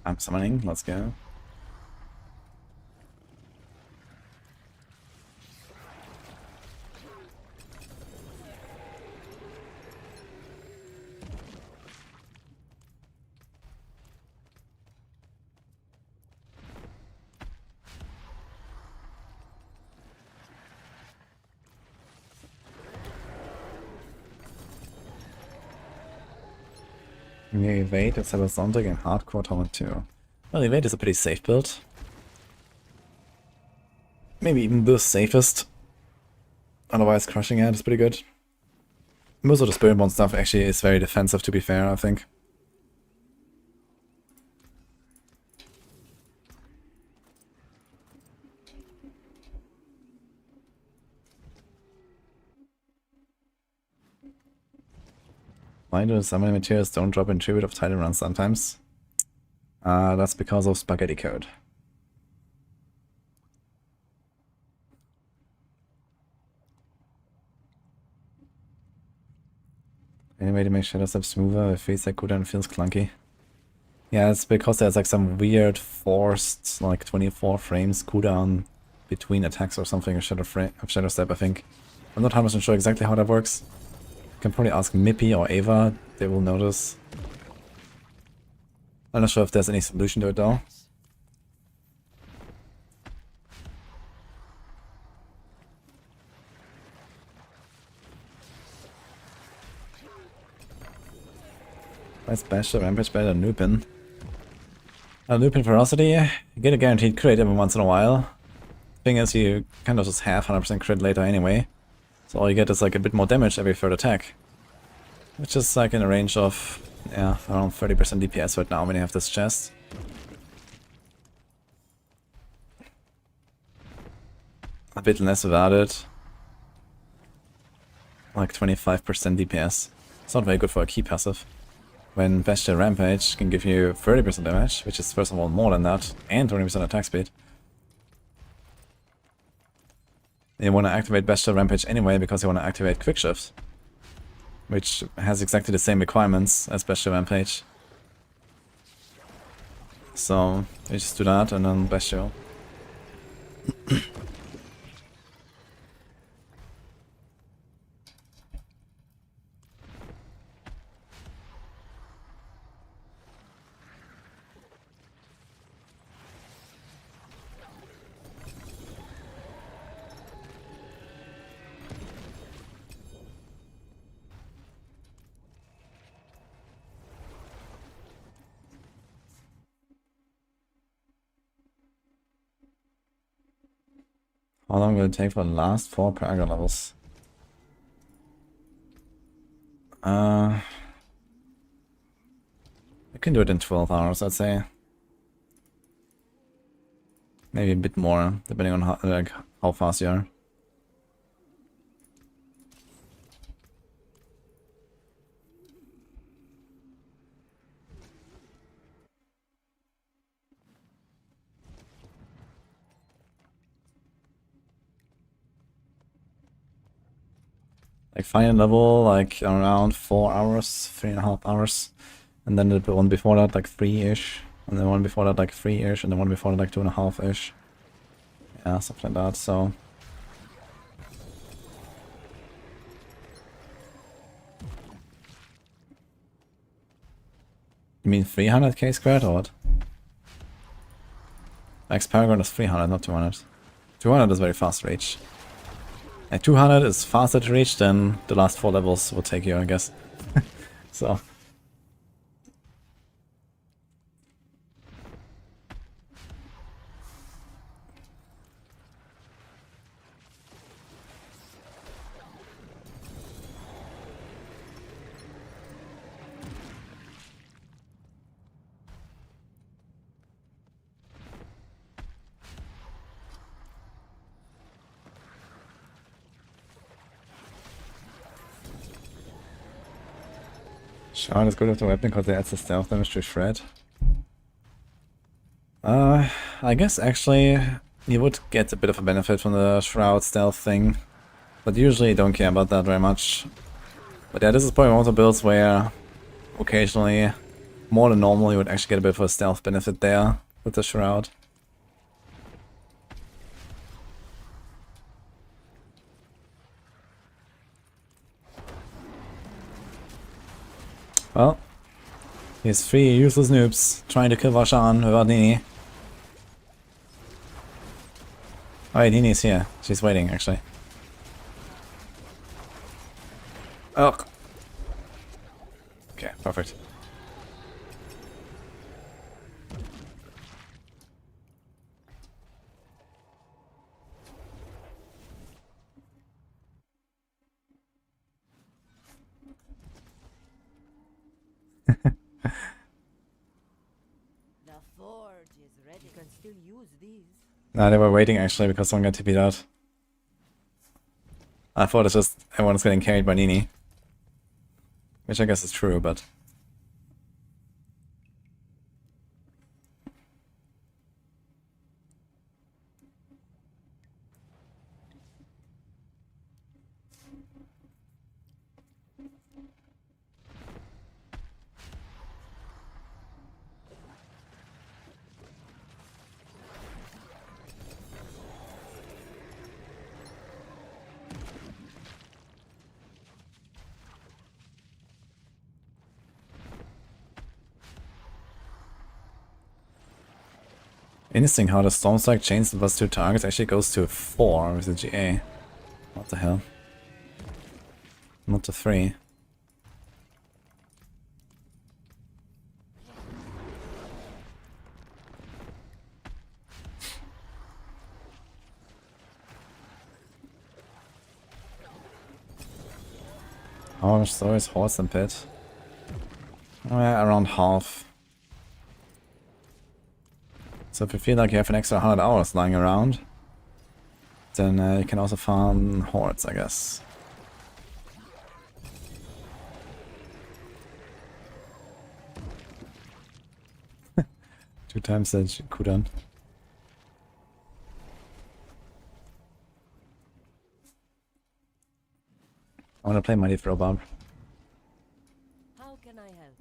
I'm summoning, let's go. Yeah, evade, it's Sabazontic and Hardcore Tower 2. Well, evade is a pretty safe build. Maybe even the safest. Otherwise, crushing it is pretty good. Most of the Spiritborn stuff actually is very defensive, to be fair, I think. Why do summoning materials don't drop in tribute of title runs sometimes? That's because of spaghetti code. Any way to make shadow step smoother? It feels like cooldown feels clunky. Yeah, it's because there's like some weird forced like 24 frames cooldown between attacks or something of Shadow Step, I think. I'm not 100% sure exactly how that works. You can probably ask Mippy or Ava, they will notice. I'm not sure if there's any solution to it though. Why is Basher Rampage better than Lupin? Lupin Ferocity, you get a guaranteed crit every once in a while. Thing is, you kind of just have 100% crit later anyway. So all you get is like a bit more damage every third attack. Which is like in a range of, yeah, around 30% DPS right now when you have this chest. A bit less without it. Like 25% DPS. It's not very good for a key passive. When Bestial Rampage can give you 30% damage, which is first of all more than that, and 20% attack speed. You want to activate Bestial Rampage anyway because you want to activate Quick Shift, which has exactly the same requirements as Bestial Rampage. So you just do that and then Bestial. How long will it take for the last 4 Paragon levels? I can do it in 12 hours, I'd say. Maybe a bit more, depending on how fast you are. Like final level, like around 4 hours, 3.5 hours. And then the one before that, like 3-ish. And the one before that, like 3-ish. And the one before that, like 2.5-ish. Yeah, something like that, so... You mean 300k squared or what? Max Paragon is 300, not 200. 200 is very fast reach. And 200 is faster to reach than the last 4 levels will take you, I guess. So... Shard is good with the weapon because it adds the stealth damage to shred. I guess actually you would get a bit of a benefit from the shroud stealth thing, but usually you don't care about that very much. But yeah, this is probably one of the builds where occasionally, more than normal, you would actually get a bit of a stealth benefit there with the shroud. Well, he's 3 useless noobs trying to kill Varshan without Nini. Oh wait, Nini's here. She's waiting, actually. Oh. Okay, perfect. The forge is ready. You can still use these. Nah, they were waiting actually because someone got TP'd out. I thought it's just everyone's getting carried by Nini. Which I guess is true, but... Interesting how the Storm Strike chains the plus 2 targets actually goes to 4 with the GA. What the hell? Not to 3. How much so is Horse and Pit? Around half. So if you feel like you have an extra 100 hours lying around, then you can also farm Hordes, I guess. Two times the cooldown. I wanna play Mighty Throw Barb. How can I help?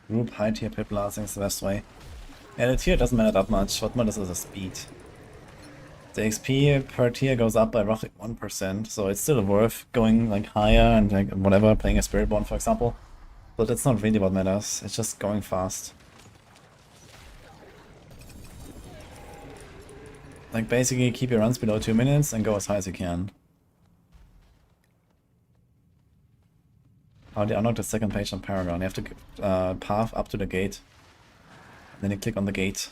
Group high tier pit blasting is the best way. Yeah, the tier doesn't matter that much. What matters is the speed. The XP per tier goes up by roughly 1%, so it's still worth going like higher and like whatever, playing a Spiritborn for example. But that's not really what matters, it's just going fast. Like basically keep your runs below 2 minutes and go as high as you can. Oh, they unlock the second page on Paragon. You have to path up to the gate. Then you click on the gate.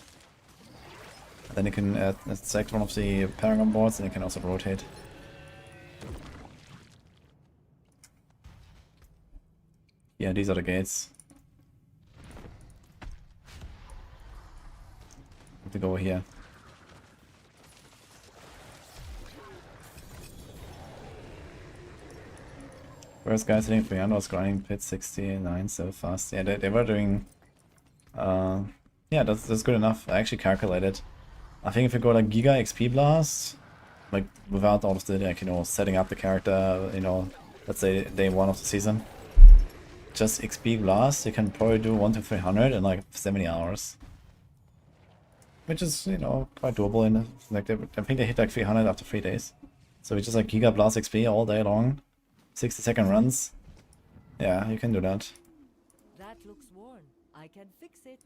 Then you can select one of the Paragon boards and you can also rotate. Yeah, these are the gates. Have to go over here. First guys hitting 300 was grinding pit 69 so fast. Yeah, they were doing... yeah, that's good enough. I actually calculated. I think if you go like Giga XP Blast, like without all of the, like, you know, setting up the character, you know, let's say day 1 of the season, just XP Blast, you can probably do 1 to 300 in like 70 hours. Which is, you know, quite doable in, like, I think they hit like 300 after 3 days. So it's just like Giga Blast XP all day long. 60-second runs. Yeah, you can do that. That looks worn. I can fix it.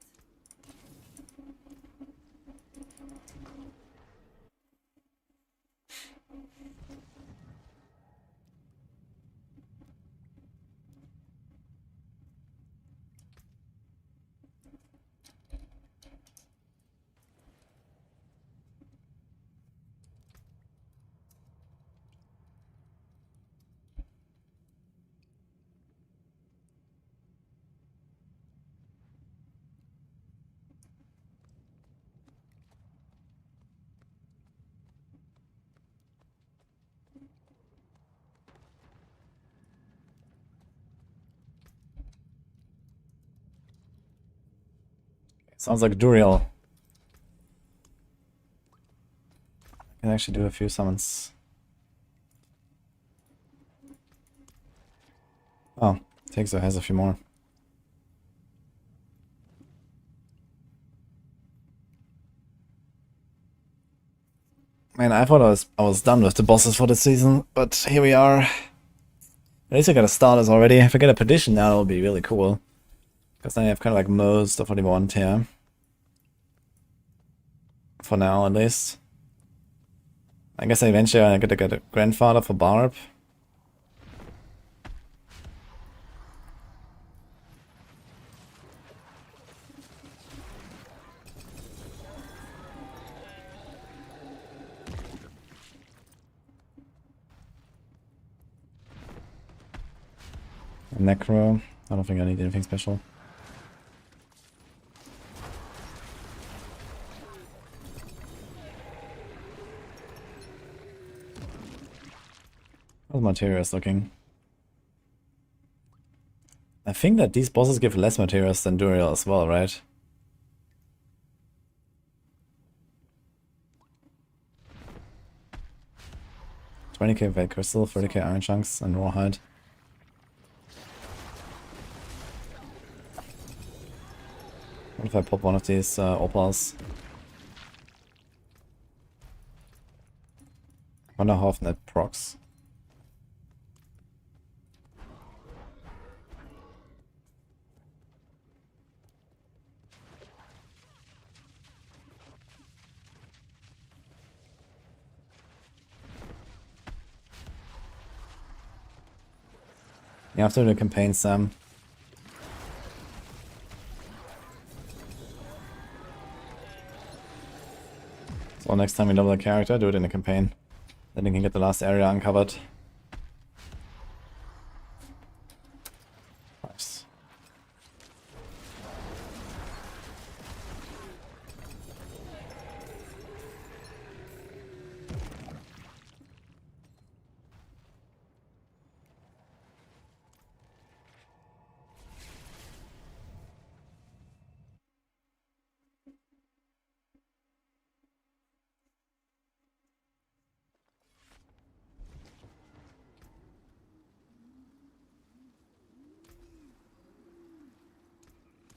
Sounds like Duriel. I can actually do a few summons. Oh, Texo has a few more. Man, I thought I was done with the bosses for this season, but here we are. At least I got a starters already. If I get a petition now, it'll be really cool. Because then I have kind of like most of what I want here. For now, at least. I guess eventually I gotta get a grandfather for Barb. Necro. I don't think I need anything special. How's Materials looking? I think that these bosses give less materials than Duriel as well, right? $20k Red Crystal, 30k Iron Chunks, and Rawhide. What if I pop one of these opals? Wonder how often that procs. Yeah, after the campaign, Sam. So next time you level a character, do it in a campaign. Then you can get the last area uncovered. Nice.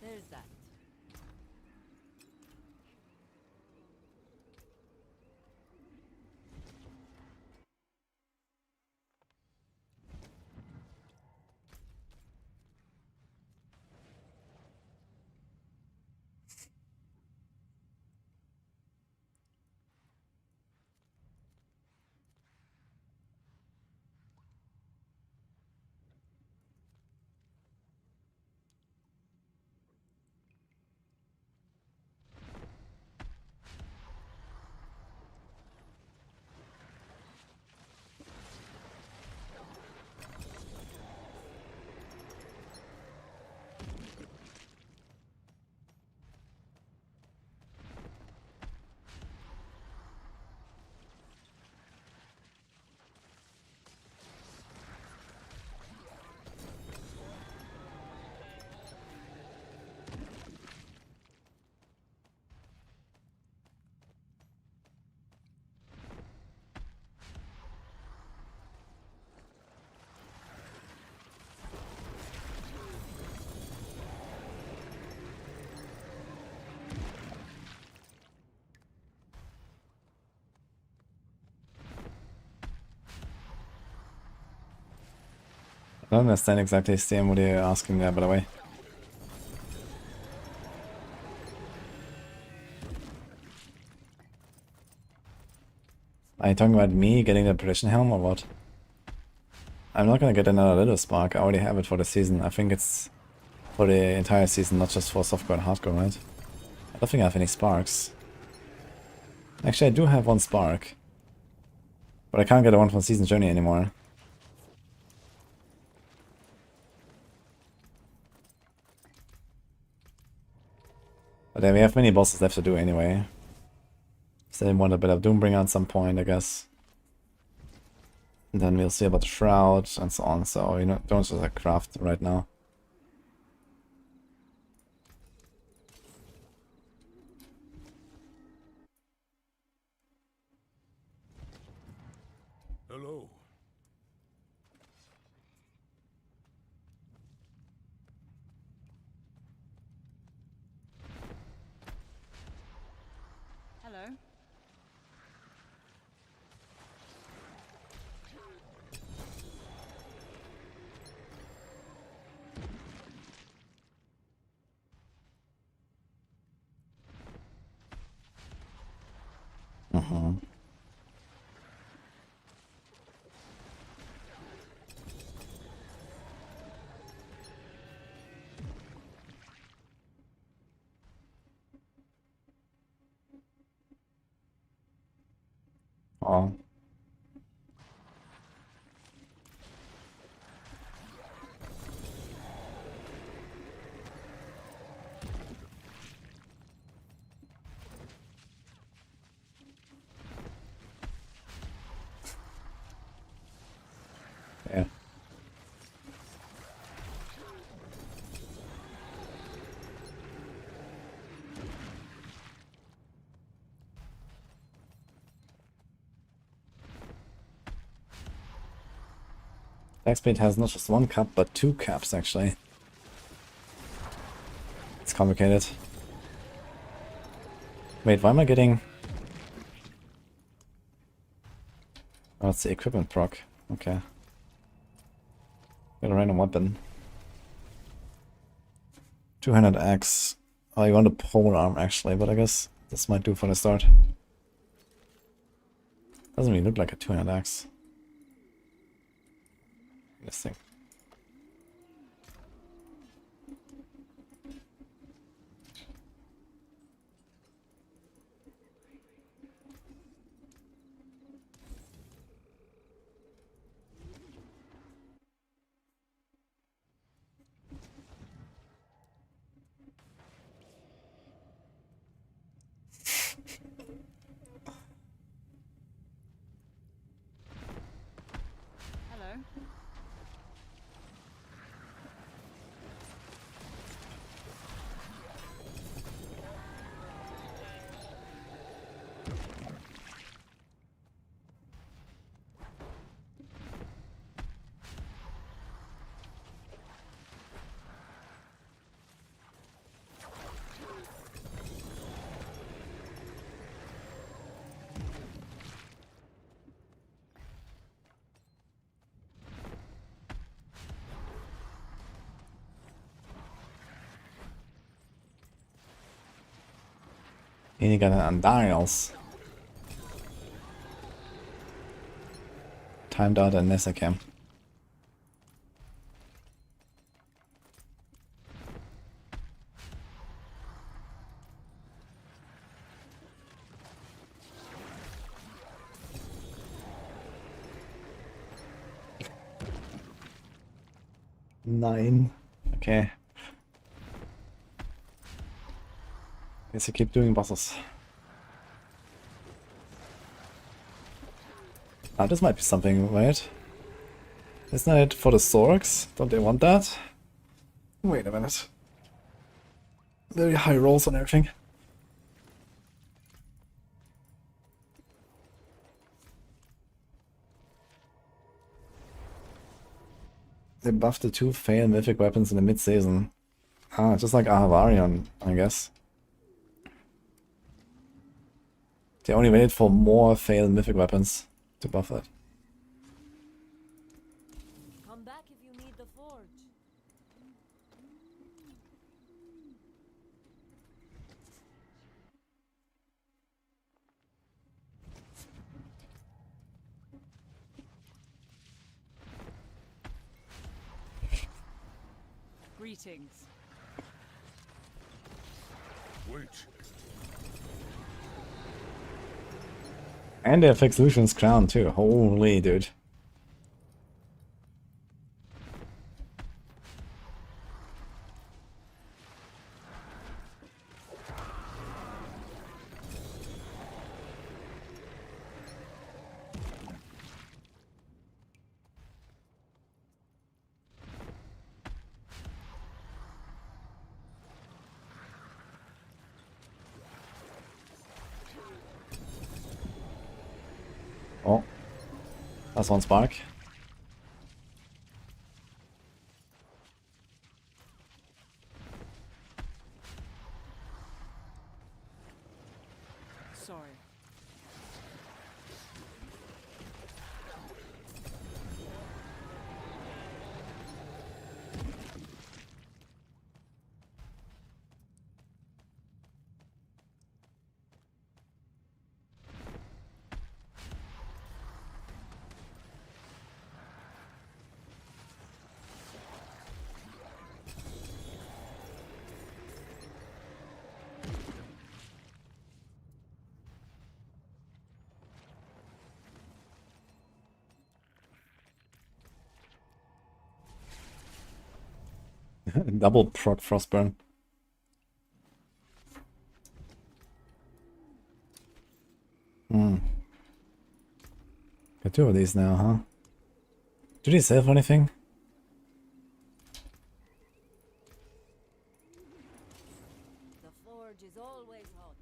There's that. I don't understand exactly, Sam, what you're asking there, by the way. Are you talking about me getting the Perdition Helm or what? I'm not gonna get another Little Spark, I already have it for the season. I think it's for the entire season, not just for softcore and hardcore, right? I don't think I have any sparks. Actually, I do have one spark. But I can't get a one from Season Journey anymore. But then we have many bosses left to do anyway. Still want a bit of Doombringer at some point, I guess. And then we'll see about the Shroud and so on, so you know, don't just like craft right now. Hello. Hello. Mm-hmm. Oh. Yeah. Backspeed has not just one cap, but two caps actually. It's complicated. Wait, why am I getting... Oh, it's the equipment proc. Okay. Got a random weapon. 200x. Oh, you want a pole arm actually, but I guess this might do for the start. Doesn't really look like a 200x. This thing. Hello. You got an Undials. Timed out and Nesacam. Nine. Okay. Guess I keep doing bosses. Ah, this might be something, right? Isn't it for the Zorks? Don't they want that? Wait a minute. Very high rolls on everything. They buffed the two fail mythic weapons in the mid-season. Ah, just like Ahavarion, I guess. They only waited for more fail mythic weapons to buff it. Come back if you need the forge. Greetings. Wait. And they fixed Lucian's crown too. Holy dude. Oh, that's one spark. Sorry. Double proc frostburn. Got two of these now, huh? Do they save anything? The forge is always hot.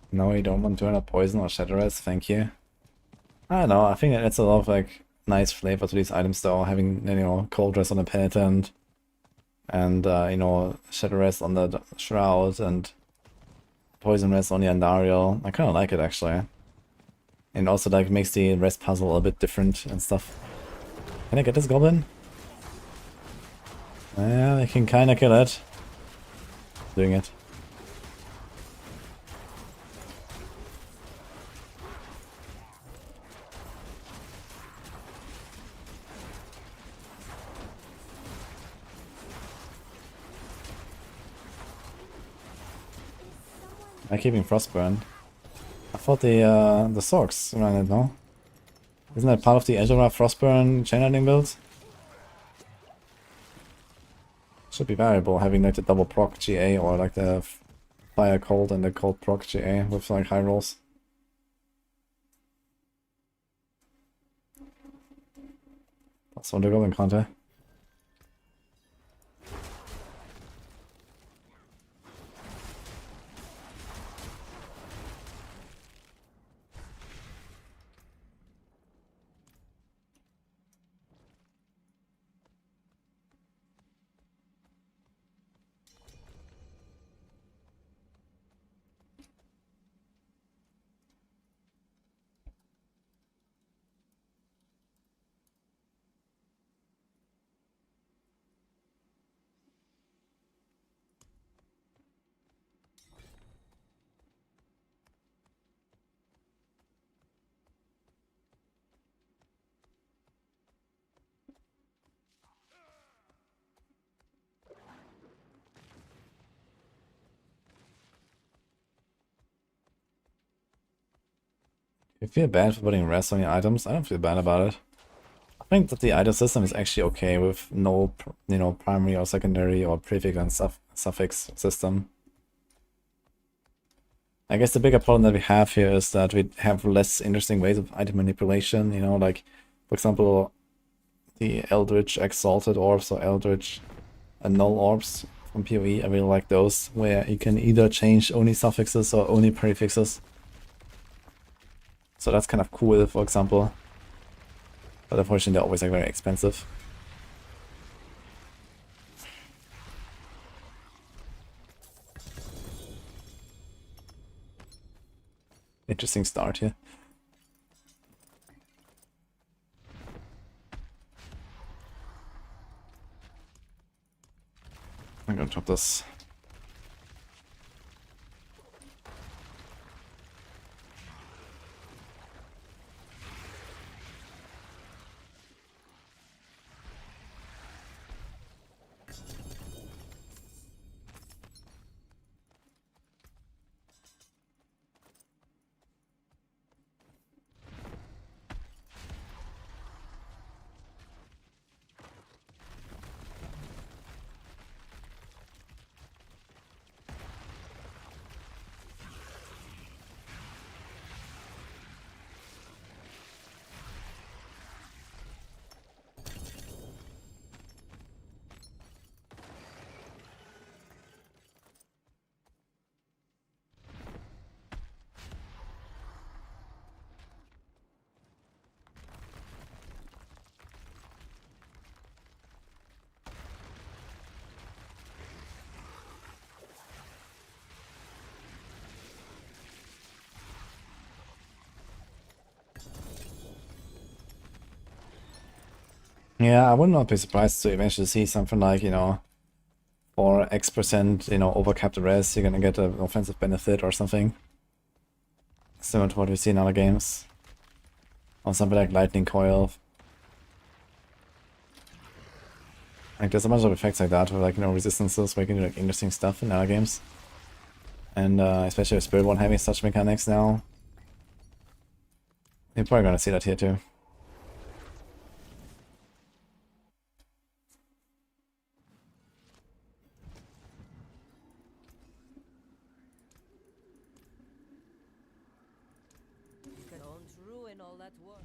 No, you don't want to turn up poison or shatterers, thank you. I don't know, I think it's a lot of like nice flavor to these items though, having, you know, cold rest on the penitent and you know, shatter rest on the shroud and poison rest on the Andariel. I kinda like it actually. And also like makes the rest puzzle a bit different and stuff. Can I get this goblin? Yeah, I can kinda kill it. Doing it. Am I keeping Frostburn? I thought the Sorks ran it, no? Isn't that part of the Azura Frostburn chain lightning build? Should be variable having like the double proc GA or like the fire cold and the cold proc GA with like high rolls. That's on the Goblin counter. You feel bad for putting rest on your items? I don't feel bad about it. I think that the item system is actually okay with no, you know, primary or secondary or prefix and suffix system. I guess the bigger problem that we have here is that we have less interesting ways of item manipulation, you know, like, for example, the Eldritch Exalted Orbs or Eldritch Null Orbs from PoE. I really like those, where you can either change only suffixes or only prefixes. So that's kind of cool, for example. But unfortunately they're always like very expensive. Interesting start here. I'm gonna drop this. Yeah, I would not be surprised to eventually see something like, you know, for X%, you know, overcap the res, you're gonna get an offensive benefit or something. Similar to what we see in other games. Or something like Lightning Coil. Like, there's a bunch of effects like that with, like, you know, resistances where you can do, like, interesting stuff in other games. And especially with Spiritborn having such mechanics now. You're probably gonna see that here too. Don't ruin all that work.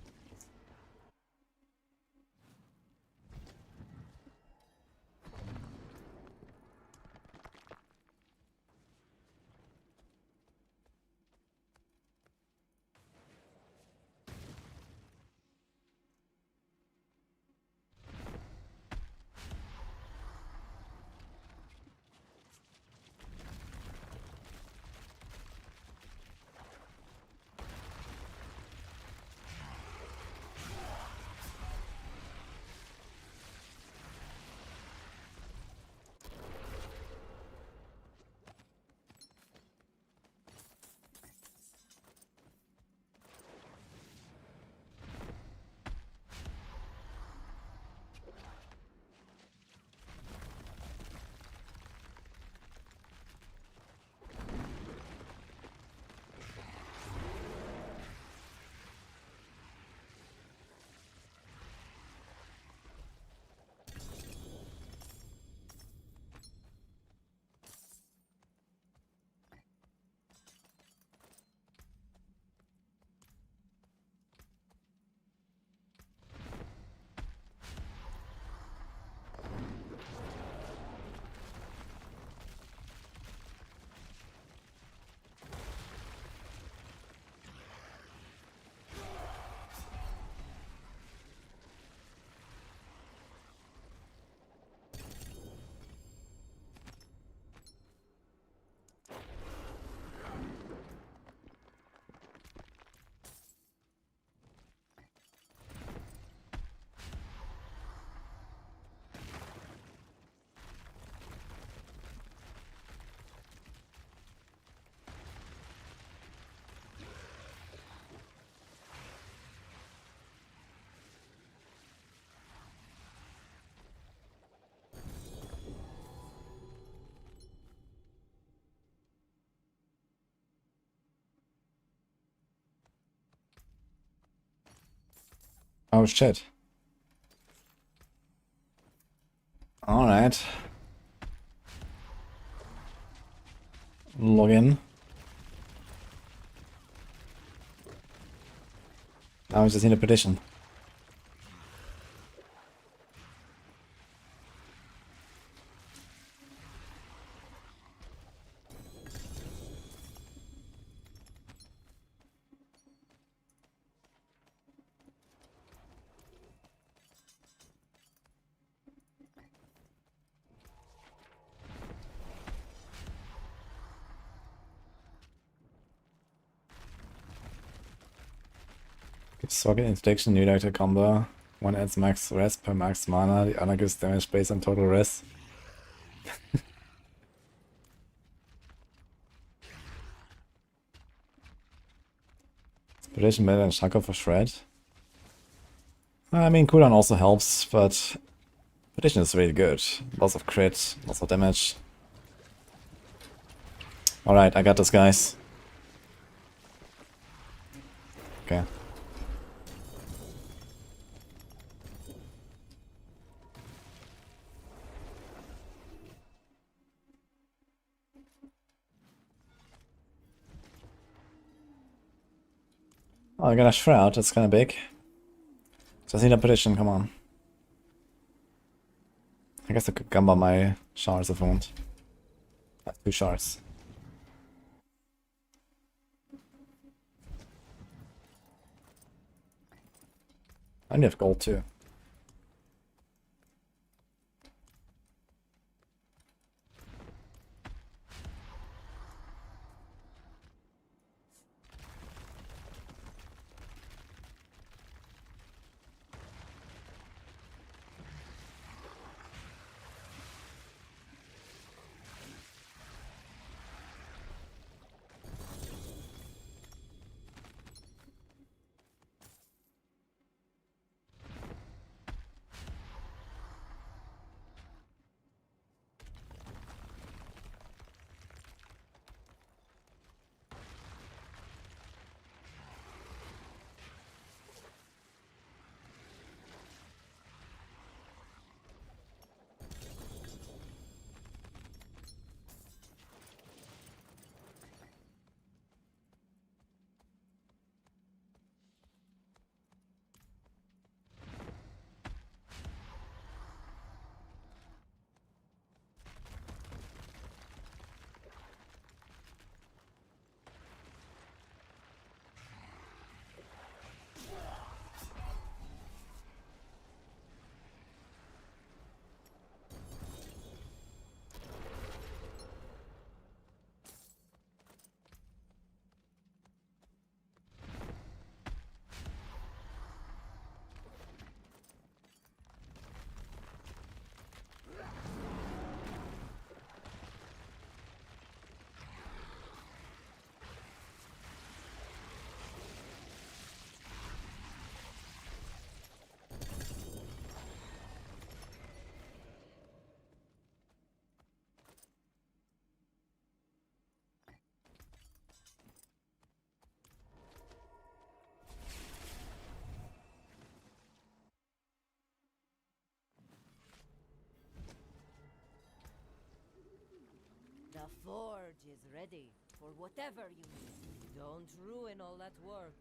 Oh shit. Alright. Log in. Now I just need a petition. Gives socket infliction new director combo. One adds max res per max mana, the other gives damage based on total res. Inspiration better than Shaco for Shred. I mean, cooldown also helps, but Petition is really good. Lots of crit, lots of damage. Alright, I got this, guys. Okay. Oh, I got a Shroud, that's kinda big. Just need a petition, come on. I guess I could gamba my shards if I want. I have 2 shards. I only have gold too. The forge is ready for whatever you need. Don't ruin all that work.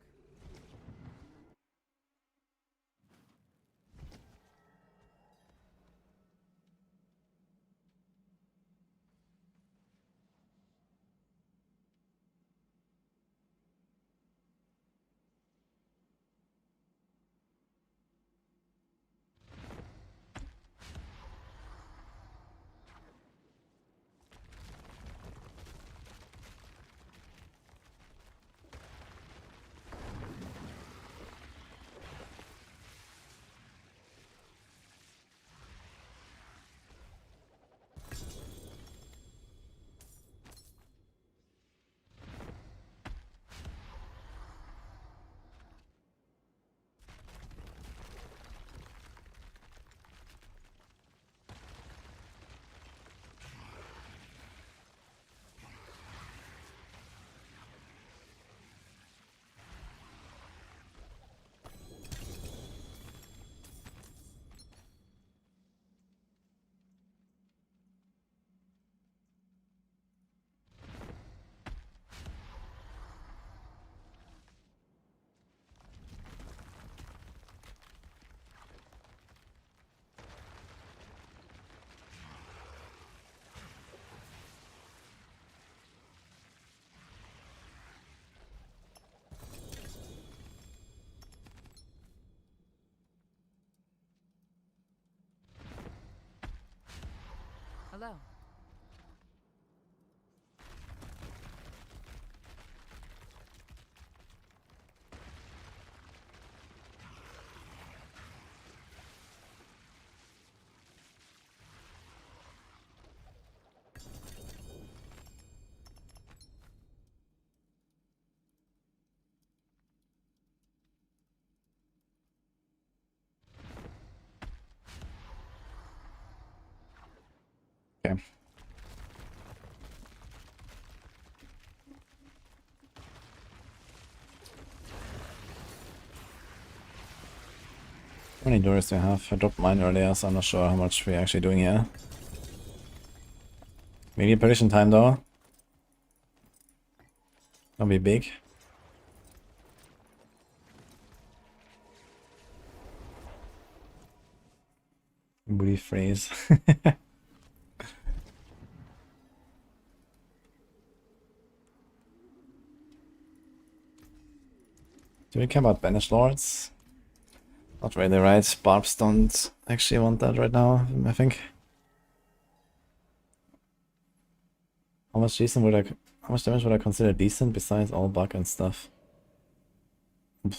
Okay. How many doors do I have? I dropped mine earlier, so I'm not sure how much we're actually doing here. Maybe prediction time though. That'll be big. Booty phrase. Do we care about banished lords? Not really, right? Barbs don't actually want that right now, I think. How much damage would I consider decent besides all bug and stuff? I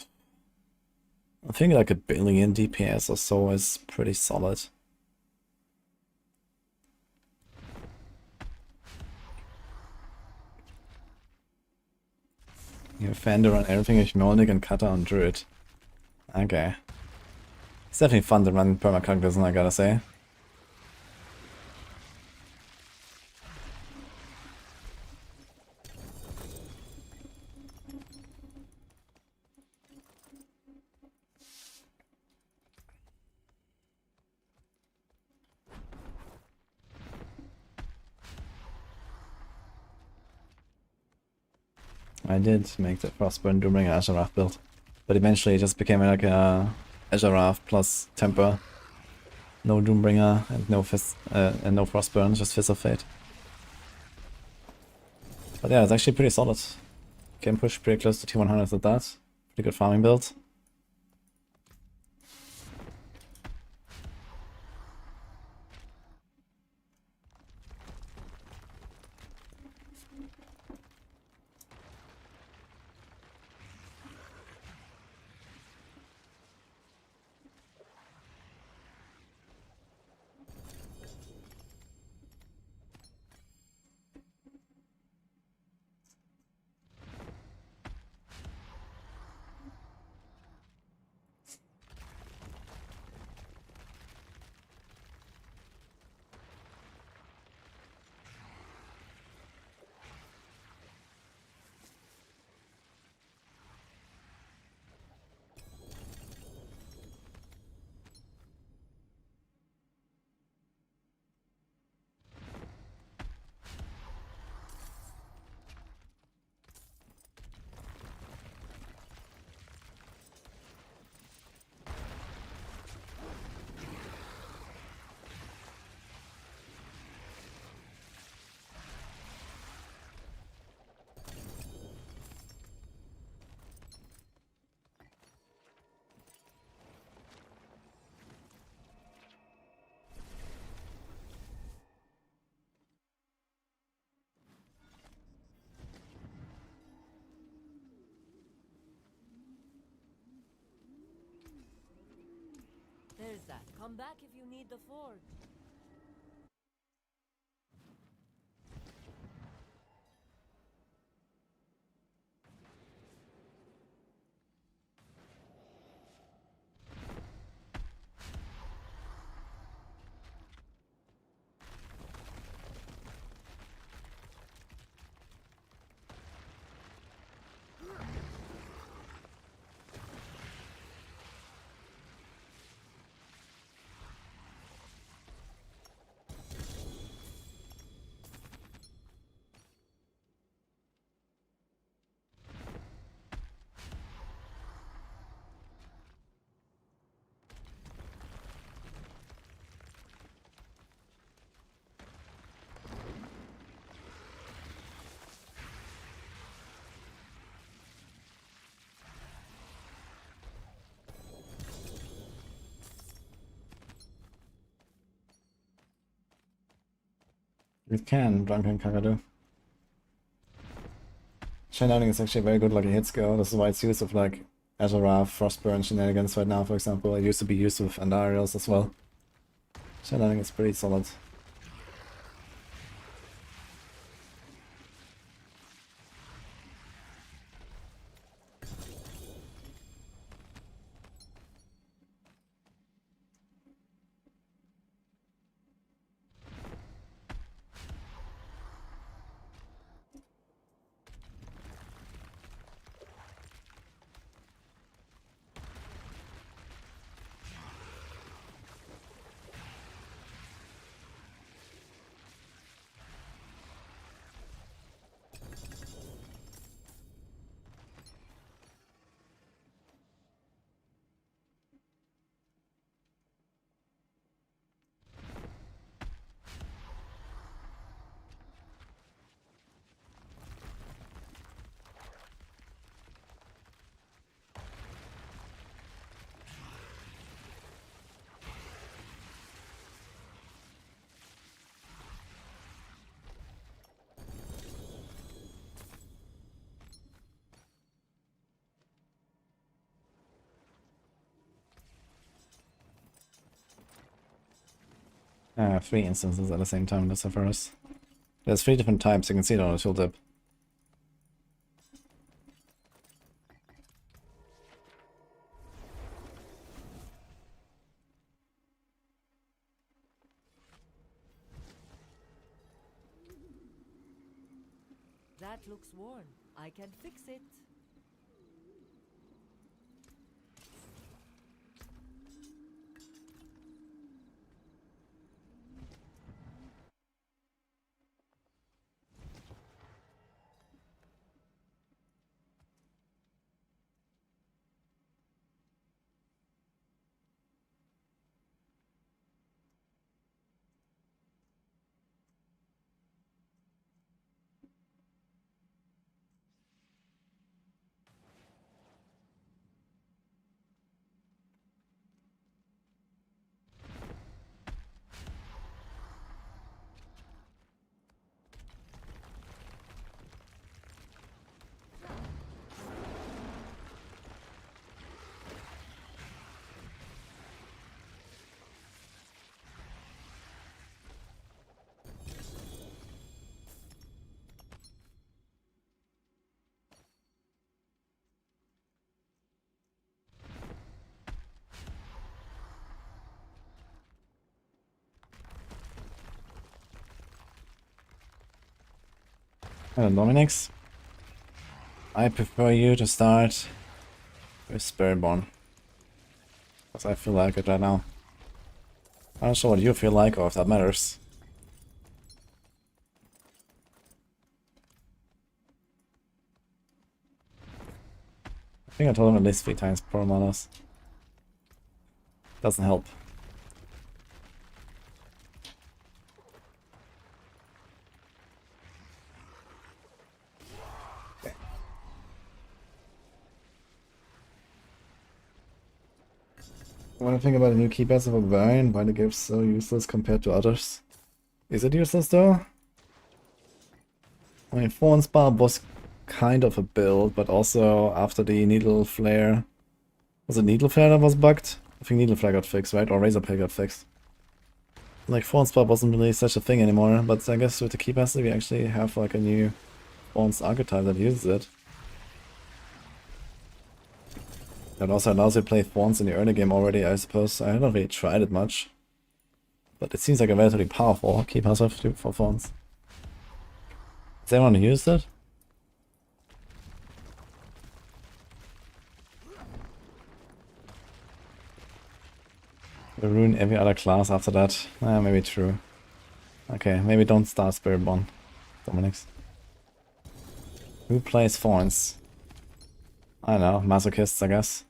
think like 1,000,000,000 DPS or so is pretty solid. You have Fender on everything with Mjolnir and Cutter on Druid. Okay. It's definitely fun to run permacultism, I gotta say. I did make the Frostburn Doombringer Azarath build, but eventually it just became like a Azarath plus Temper, no Doombringer and no Frostburn, just Fist of Fate. But yeah, it's actually pretty solid. Can push pretty close to T100s with that. Pretty good farming build. There's that. Come back if you need the forge. It can, Drunken Kakadu. Shining is actually very good like a hit skill. This is why it's used with like Azarath, Frostburn shenanigans right now, for example. It used to be used with Andariels as well. Shining is pretty solid. 3 instances at the same time, that's the first. There's 3 different types, you can see it on the tooltip. That looks worn. I can fix it. Hello, Dominix. I prefer you to start with Spiritborn. Because I feel like it right now. I'm not sure what you feel like or if that matters. I think I told him at least 3 times per manas. Doesn't help. When I think about a new key passive of Vine, why the game's so useless compared to others. Is it useless though? I mean, Thorn's Barb was kind of a build, but also after the Needle Flare... Was it Needle Flare that was bugged? I think Needle Flare got fixed, right? Or Razor Pay got fixed. Like, Thorn's Barb wasn't really such a thing anymore, but I guess with the key passive we actually have like a new Thorn's archetype that uses it. That also allows you to play Thorns in the early game already, I suppose. I haven't really tried it much. But it seems like a relatively powerful key passive for Thorns. Has anyone used it? Will ruin every other class after that. Maybe true. Okay, maybe don't start Spiritborn, Dominix. Who plays Thorns? I don't know, masochists, I guess.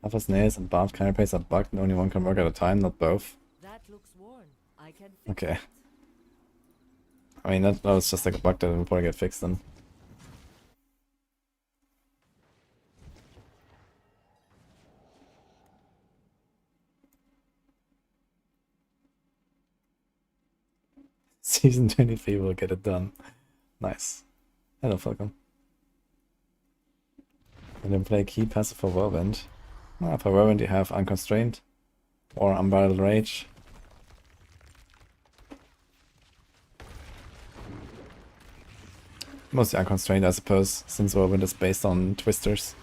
Alpha Snails and Barb carapace are bugged and only one can work at a time, not both. That looks worn. I can fix Okay. it. I mean, that was just like a bug that will probably get fixed then. Season 23 will get it done. Nice. Hello, Falcon. And then play key passive for Whirlwind. For Whirlwind you have Unconstrained or Unbridled Rage. Mostly Unconstrained, I suppose, since Whirlwind is based on Twisters.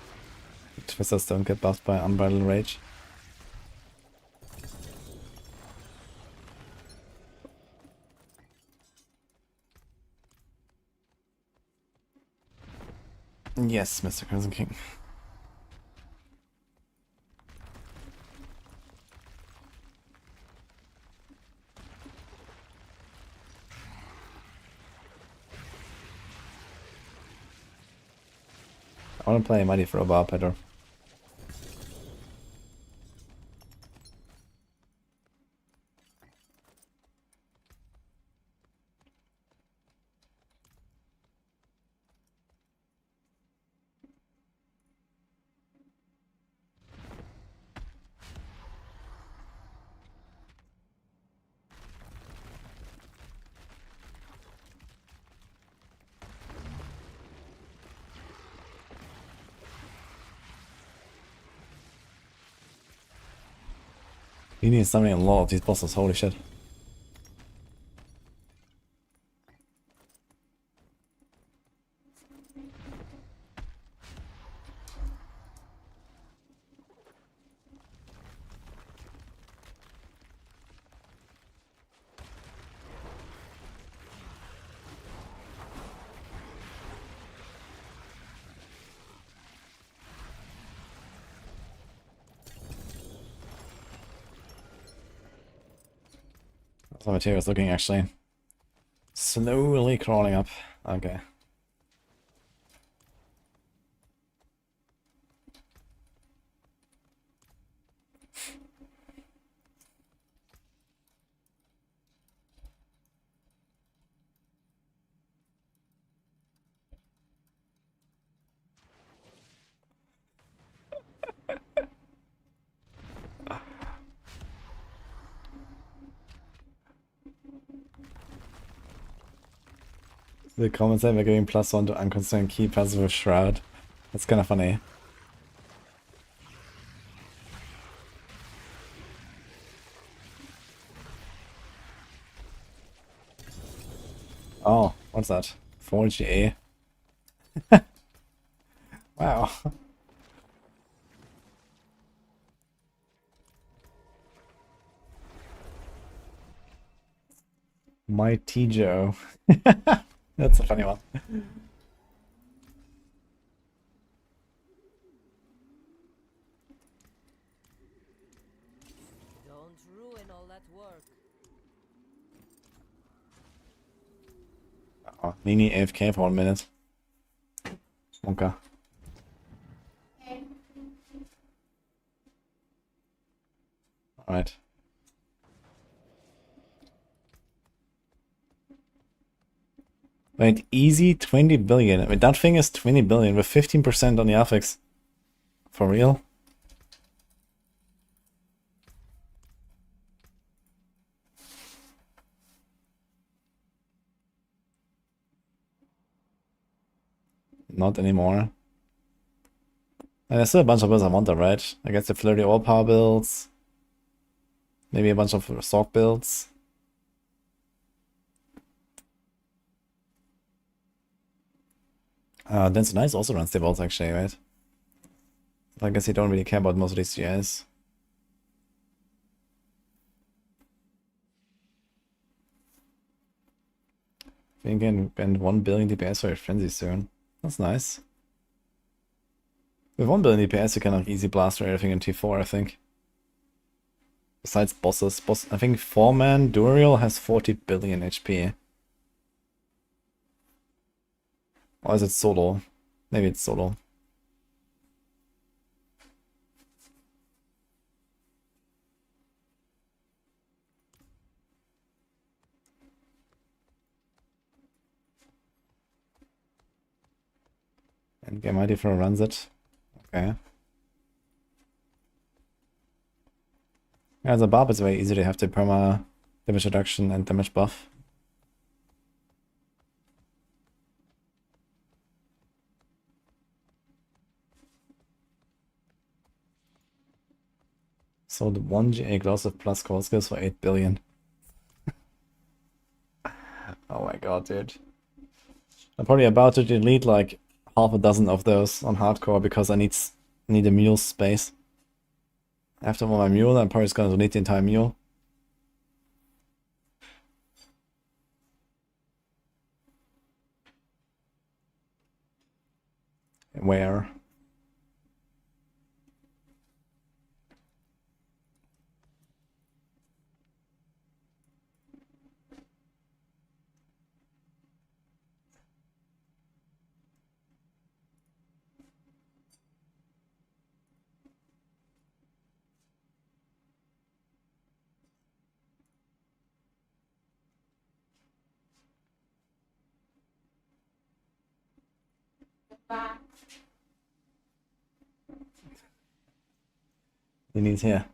Twisters don't get buffed by Unbridled Rage. Yes, Mr. Crimson King. I want to play Mighty for a Barb Petter. You need summoning a lot of these bosses, holy shit. How's the materials looking actually? Slowly crawling up. Okay. The comments say we're giving +1 to unconcerned key passive with Shroud. That's kind of funny. Oh, what's that? 4GA. Wow. My T-Joe. That's a funny one. Don't ruin all that work. Oh, Nini AFK for 1 minute. Okay. Alright. Wait, easy 20 billion. I mean, that thing is 20 billion with 15% on the affix. For real? Not anymore. And there's still a bunch of builds I wanted, right? I guess the flirty all power builds. Maybe a bunch of stock builds. Dance Nice also runs the vaults actually, right? I guess you don't really care about most of these GIs. I think you can spend 1 billion DPS for your frenzy soon. That's nice. With 1 billion DPS you can like easy blast for everything in T4, I think. Besides bosses. I think 4-man Duriel has 40 billion HP. Or is it solo? Maybe it's solo. Endgame ID for runs it. Okay. Yeah, the Barb is very easy to have the perma damage reduction and damage buff. So the 1 GA gloss of plus core skills for 8 billion. Oh my god, dude. I'm probably about to delete like half a dozen of those on hardcore because I need a mule space. After my mule, I'm probably just gonna delete the entire mule. Where? He needs here.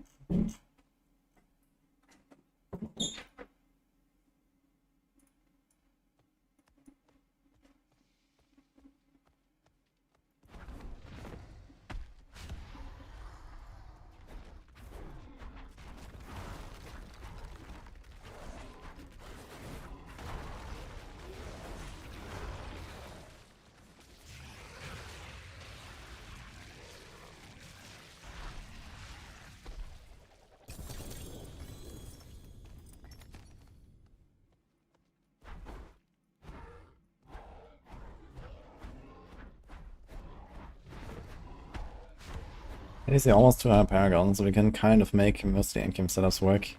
At least they're almost 200 Paragon, so we can kind of make most of the endgame setups work.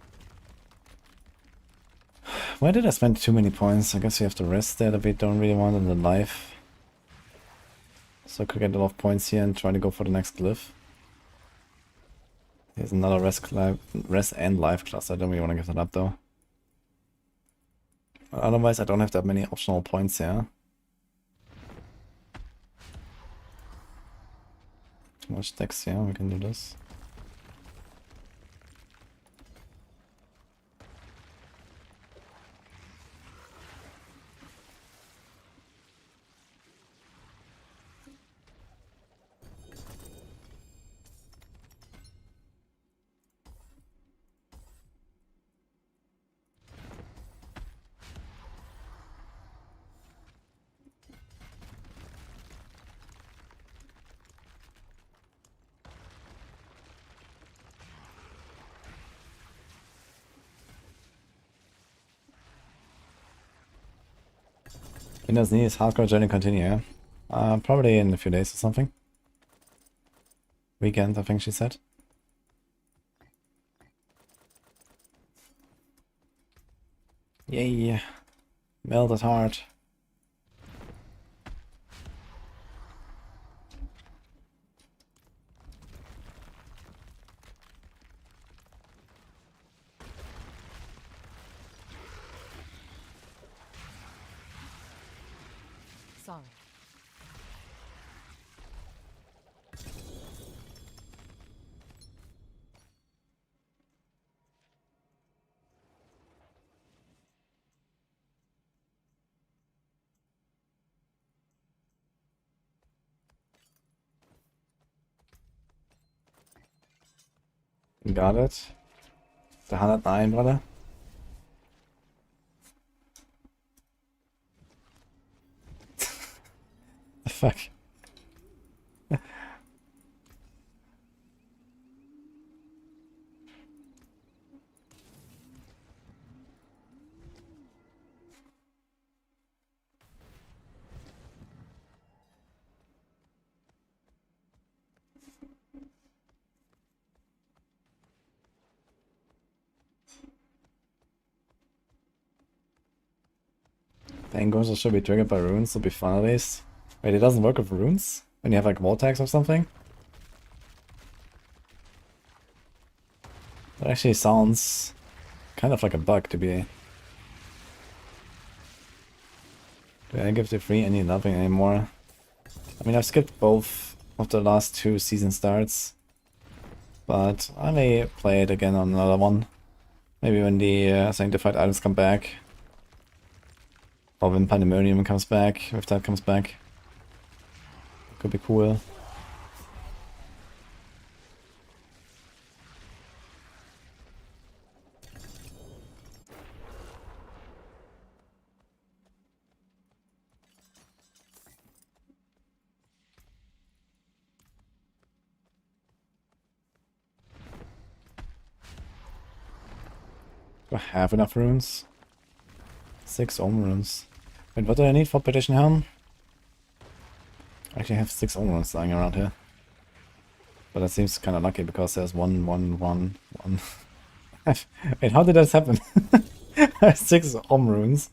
Why did I spend too many points? I guess we have to rest there that we don't really want in the life. So I could get a lot of points here and try to go for the next glyph. Here's another rest and life class. I don't really want to give that up though. But otherwise I don't have that many optional points here. Too much decks here, we can do this. When does Nini's hardcore journey continue? Probably in a few days or something. Weekend, I think she said. Yay! Melted heart. Sorry. Got it. The 109, brother. The fuck? Bangos should be triggered by runes to be fun at least. Wait, it doesn't work with runes? When you have like vortex or something? That actually sounds kind of like a bug to be. Do I give the free any loving anymore? I mean, I've skipped both of the last two season starts. But I may play it again on another one. Maybe when the sanctified items come back. Or when Pandemonium comes back, if that comes back. Could be cool. Do I have enough runes? 6 Ohm runes. Wait, what do I need for Petition Helm? I actually have 6 Ohm runes lying around here. But that seems kind of lucky because there's 1, 1, 1, 1. Wait, how did this happen? I have 6 Ohm runes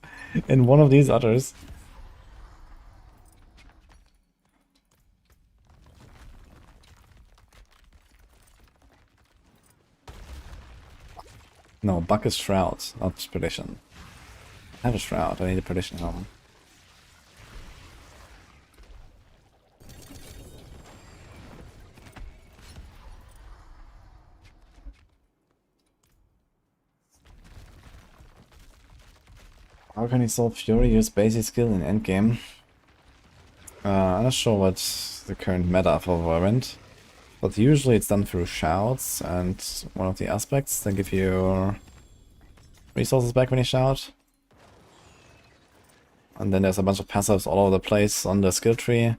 in one of these others. No, Buck is Shroud, not Petition. I have a Shroud, I need a Petition Helm. How can he solve Fury use basic skill in endgame? I'm not sure what the current meta for Warrant, but usually it's done through shouts, and one of the aspects that give you resources back when you shout. And then there's a bunch of passives all over the place on the skill tree.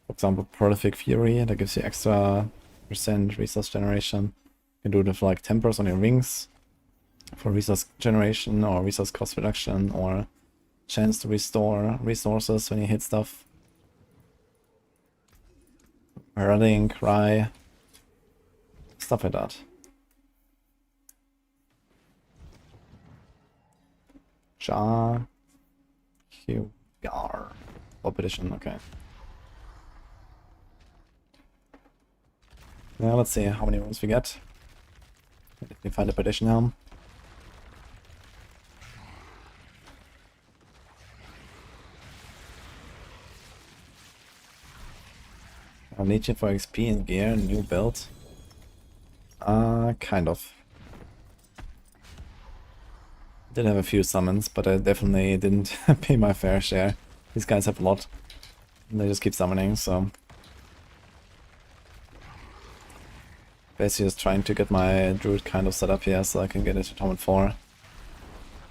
For example, Prolific Fury, that gives you extra % resource generation. You can do it with like tempers on your wings for resource generation or resource cost reduction or chance to restore resources when you hit stuff. Rallying Cry Stuff like that. Jar. Q. Gar. Opposition, okay. Now let's see how many rooms we get. Let me find a petition helm. I'll need you for XP and gear, new build. Kind of. Did have a few summons, but I definitely didn't pay my fair share. These guys have a lot. And they just keep summoning, so... Basically just trying to get my Druid kind of set up here so I can get it to Torment 4.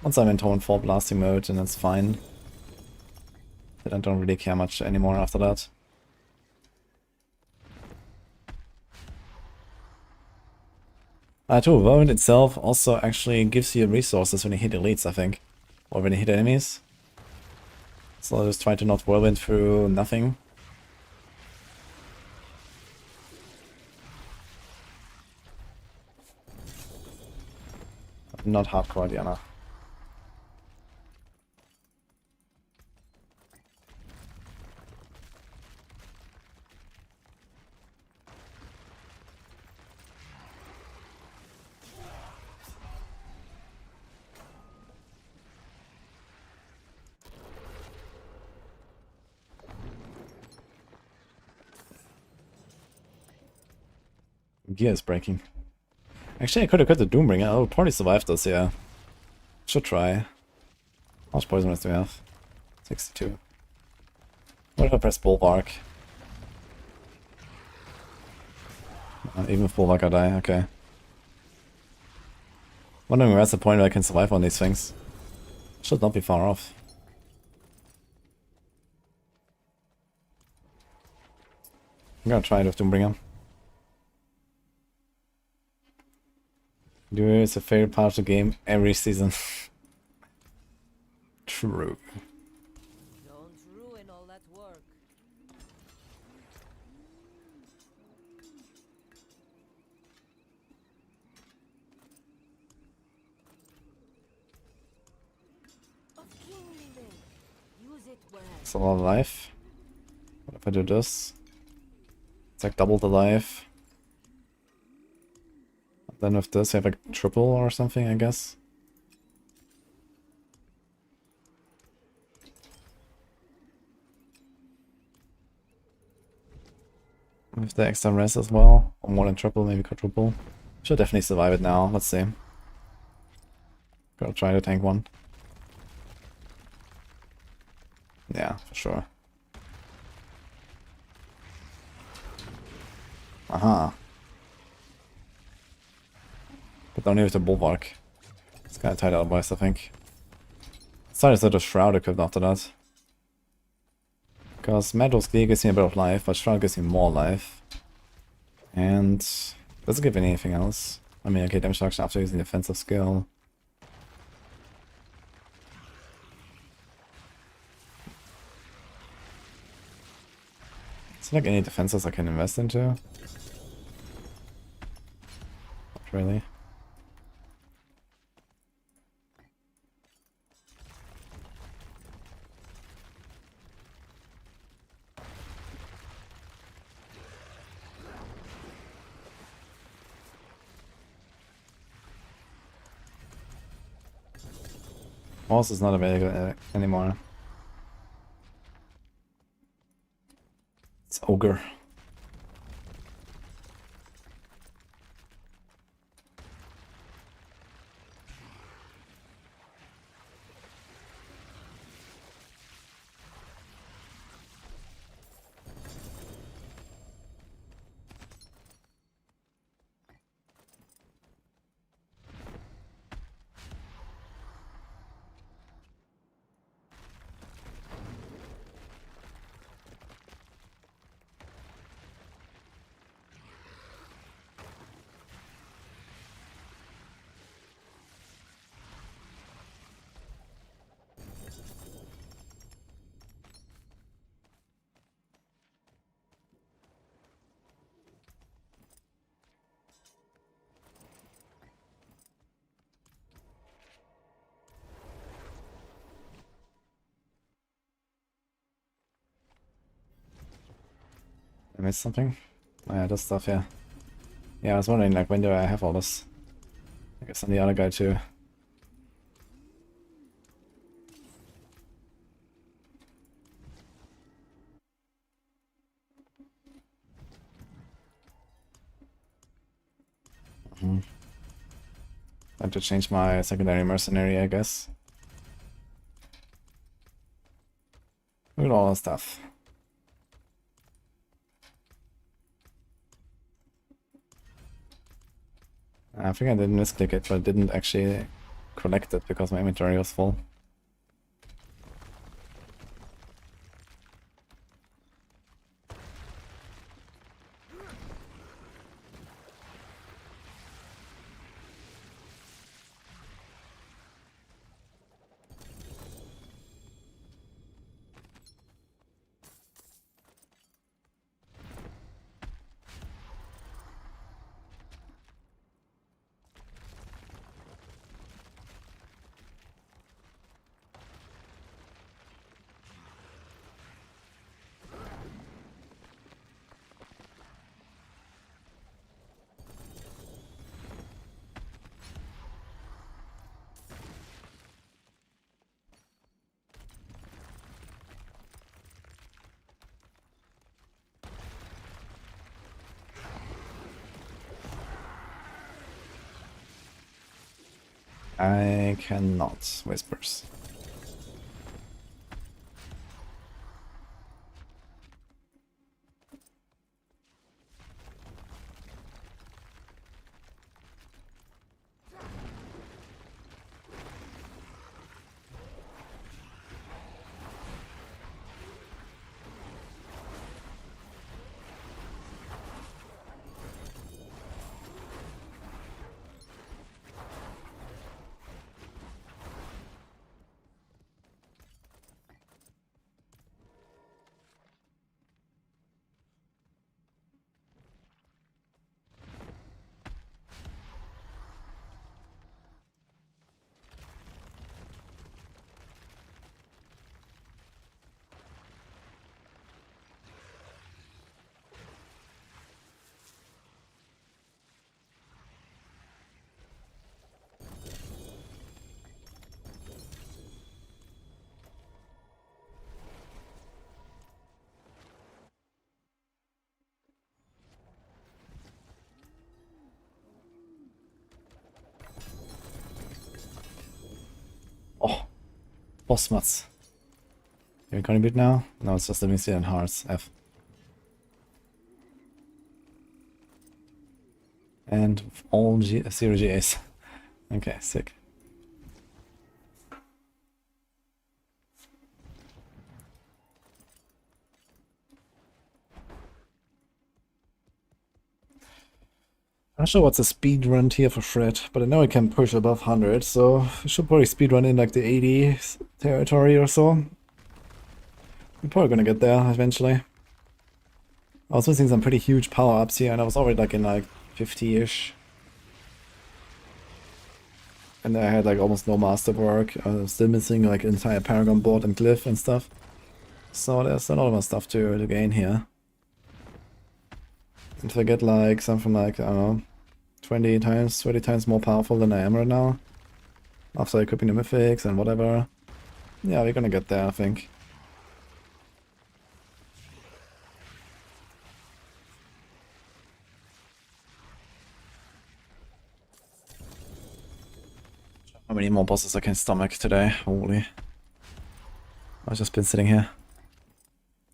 Once I'm in Torment 4 blasting mode, then it's fine. Then I don't really care much anymore after that. Whirlwind itself also actually gives you resources when you hit elites, I think. Or when you hit enemies. So I'll just try to not Whirlwind through nothing. Not hardcore Diana. Gear is breaking. Actually, I could have cut the Doombringer. I would probably survive this, yeah. Should try. How much poison rest do we have? 62. What if I press Bulwark? Even with Bulwark I die, okay. Wondering where's the point where I can survive on these things. Should not be far off. I'm gonna try it with Doombringer. Druid is a favorite part of the game every season. True. Don't ruin all that work. Of kingly will. Use it well. It's a lot of life. What if I do this? It's like double the life. Then with this, I have like triple or something, I guess. With the extra res as well, or more than triple, maybe quadruple. Should definitely survive it now. Let's see. Gotta try to tank one. Yeah, for sure. Aha. But only with the Bulwark. It's kinda tight otherwise, I think. Sorry, so the Shroud equipped after that. Because Metal's Clear gives me a bit of life, but Shroud gives me more life. And doesn't give me anything else. I mean, okay, damage reduction after using defensive skill. Is there like any defenses I can invest into? Not really. Horse is not available anymore. It's Ogre. missed something? Oh yeah, this stuff, yeah. Yeah, I was wondering, like, when do I have all this? I guess on the other guy too. Time to change my secondary mercenary, I guess. Look at all that stuff. I think I didn't misclick it, but I didn't actually collect it because my inventory was full. I cannot whispers. Oh, boss mats. Can we contribute now? No, it's just living seal and hearts. F. And all 0 GAs. Okay, sick. I'm not sure what's a speed run tier for Fred, but I know it can push above 100, so I should probably speed run in like the 80 territory or so. We're probably gonna get there eventually. I was missing some pretty huge power-ups here, and I was already like in like 50-ish. And I had like almost no masterwork. I was still missing like entire Paragon board and glyph and stuff. So there's a lot of stuff to gain here. And if I get like something like, I don't know, 20 times, 30 times more powerful than I am right now, after equipping the mythics and whatever, yeah, we're gonna get there, I think. How many more bosses I can stomach today? Holy. I've just been sitting here.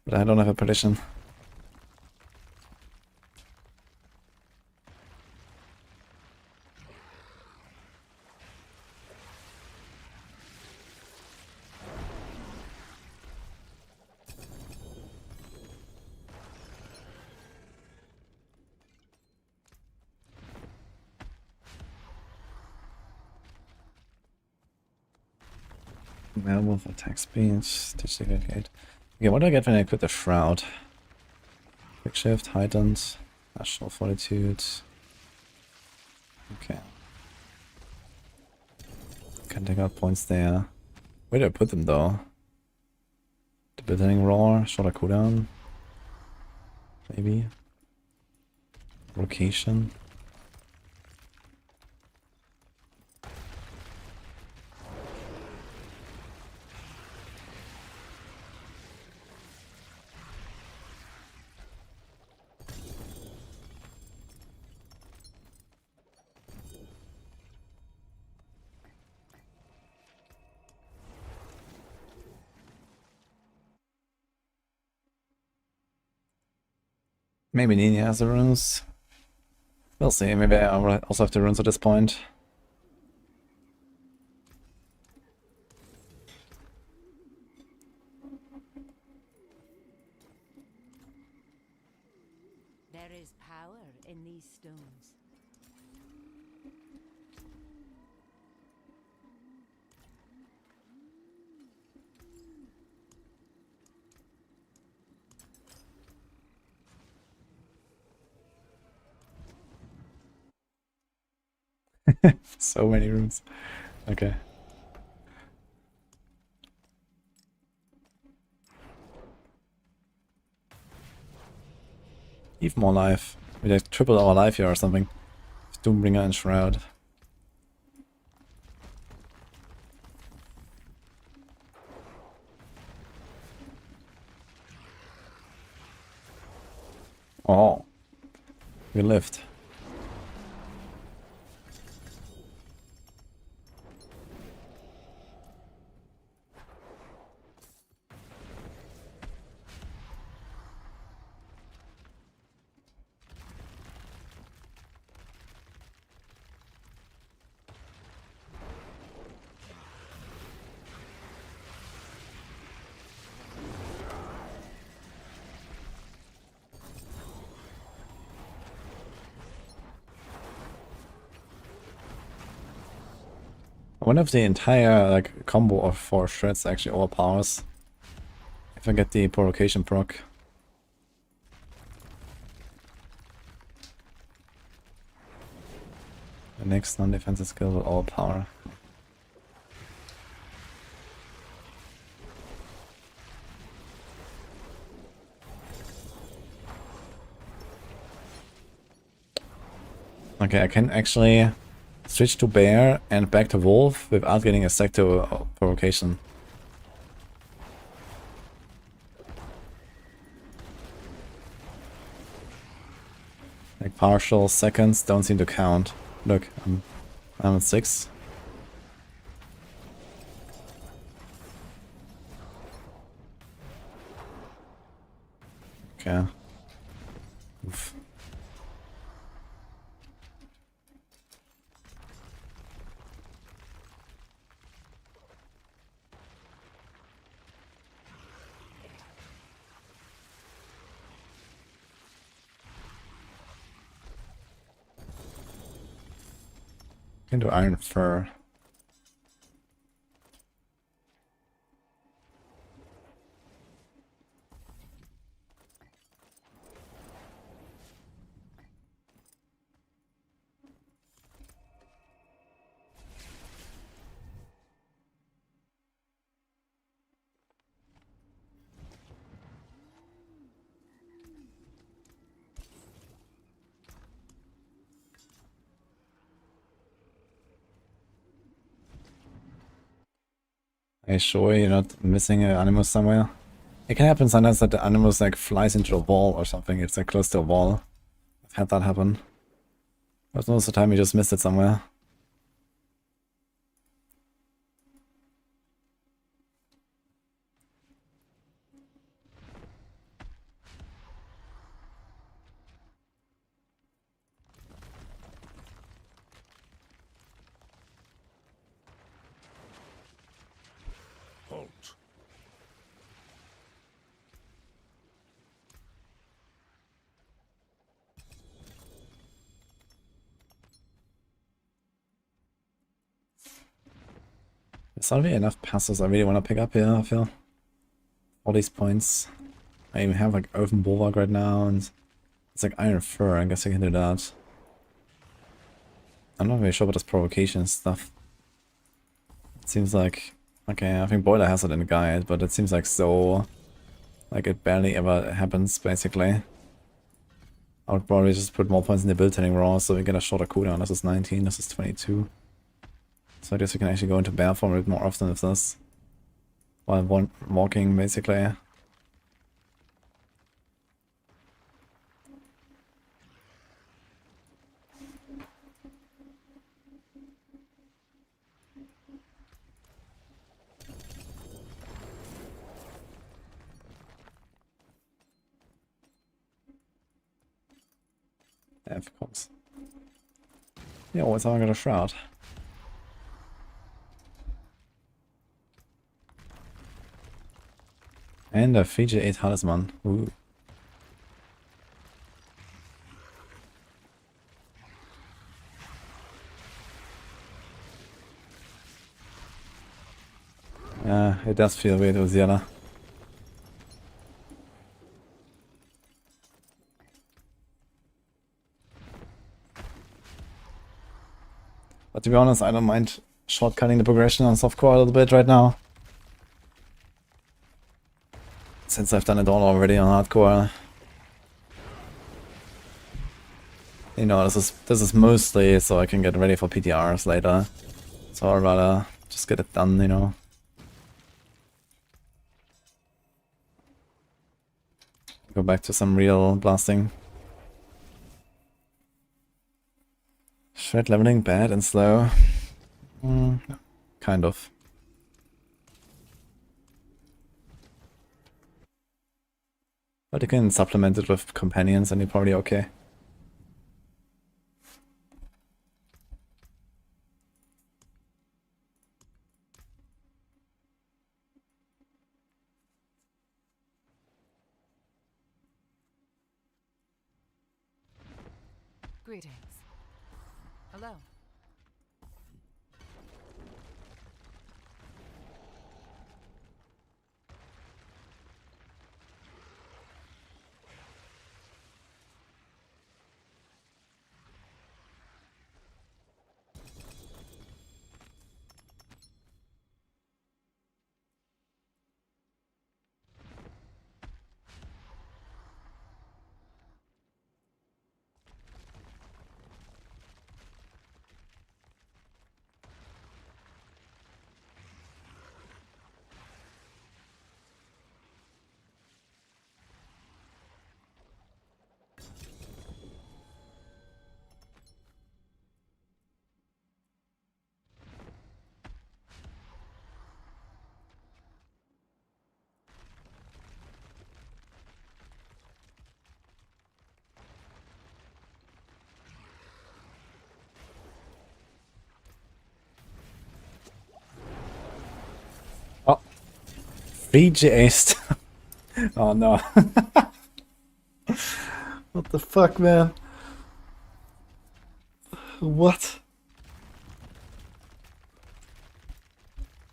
But I don't have a prediction. Werewolf attack speed, stitch the gate. Okay, what do I get when I equip the shroud? Quick shift, heightened, national fortitude. Okay. Can take out points there. Where do I put them though? Debilitating roar, shorter cooldown. maybe. Location. Maybe Nini has the runes. We'll see. Maybe I also have the runes at this point. There is power in these stones. So many runes. Okay. Even more life. We like triple our life here or something. Doombringer and Shroud. Oh. We lived. I wonder if the entire like combo of 4 shreds actually overpowers. If I get the provocation proc. The next non-defensive skill will overpower. Okay, I can actually switch to bear and back to wolf without getting a stack to provocation. Like partial seconds don't seem to count. Look, I'm at 6. Okay. Oof. Can do iron fur. Are you sure you're not missing an animus somewhere? It can happen sometimes that the animus like flies into a wall or something. It's like close to a wall. I've had that happen. But most of the time you just missed it somewhere. Halt. There's already enough passes I really want to pick up here, I feel. All these points. I even have like Earthen Bulwark right now, and it's like Iron Fur, I guess I can do that. I'm not really sure about this provocation stuff. It seems like... Okay, I think Boiler has it in the guide, but it seems like so... Like it barely ever happens, basically. I would probably just put more points in the build turning raw so we get a shorter cooldown. This is 19, this is 22. So I guess we can actually go into bear form a bit more often with this. While walking, basically. Yeah, of course. Yeah, what's I got a shroud? And a Fiji 8 talisman. Ooh. Yeah, it does feel weird with Yella. But to be honest, I don't mind shortcutting the progression on softcore a little bit right now. Since I've done it all already on hardcore. You know, this is mostly so I can get ready for PTRs later. So I'd rather just get it done, you know. Go back to some real blasting. Shred leveling bad and slow. Kind of. But you can supplement it with companions and you're probably okay. Greetings. Hello. Oh. 3G-aced. Oh no. What the fuck, man? What?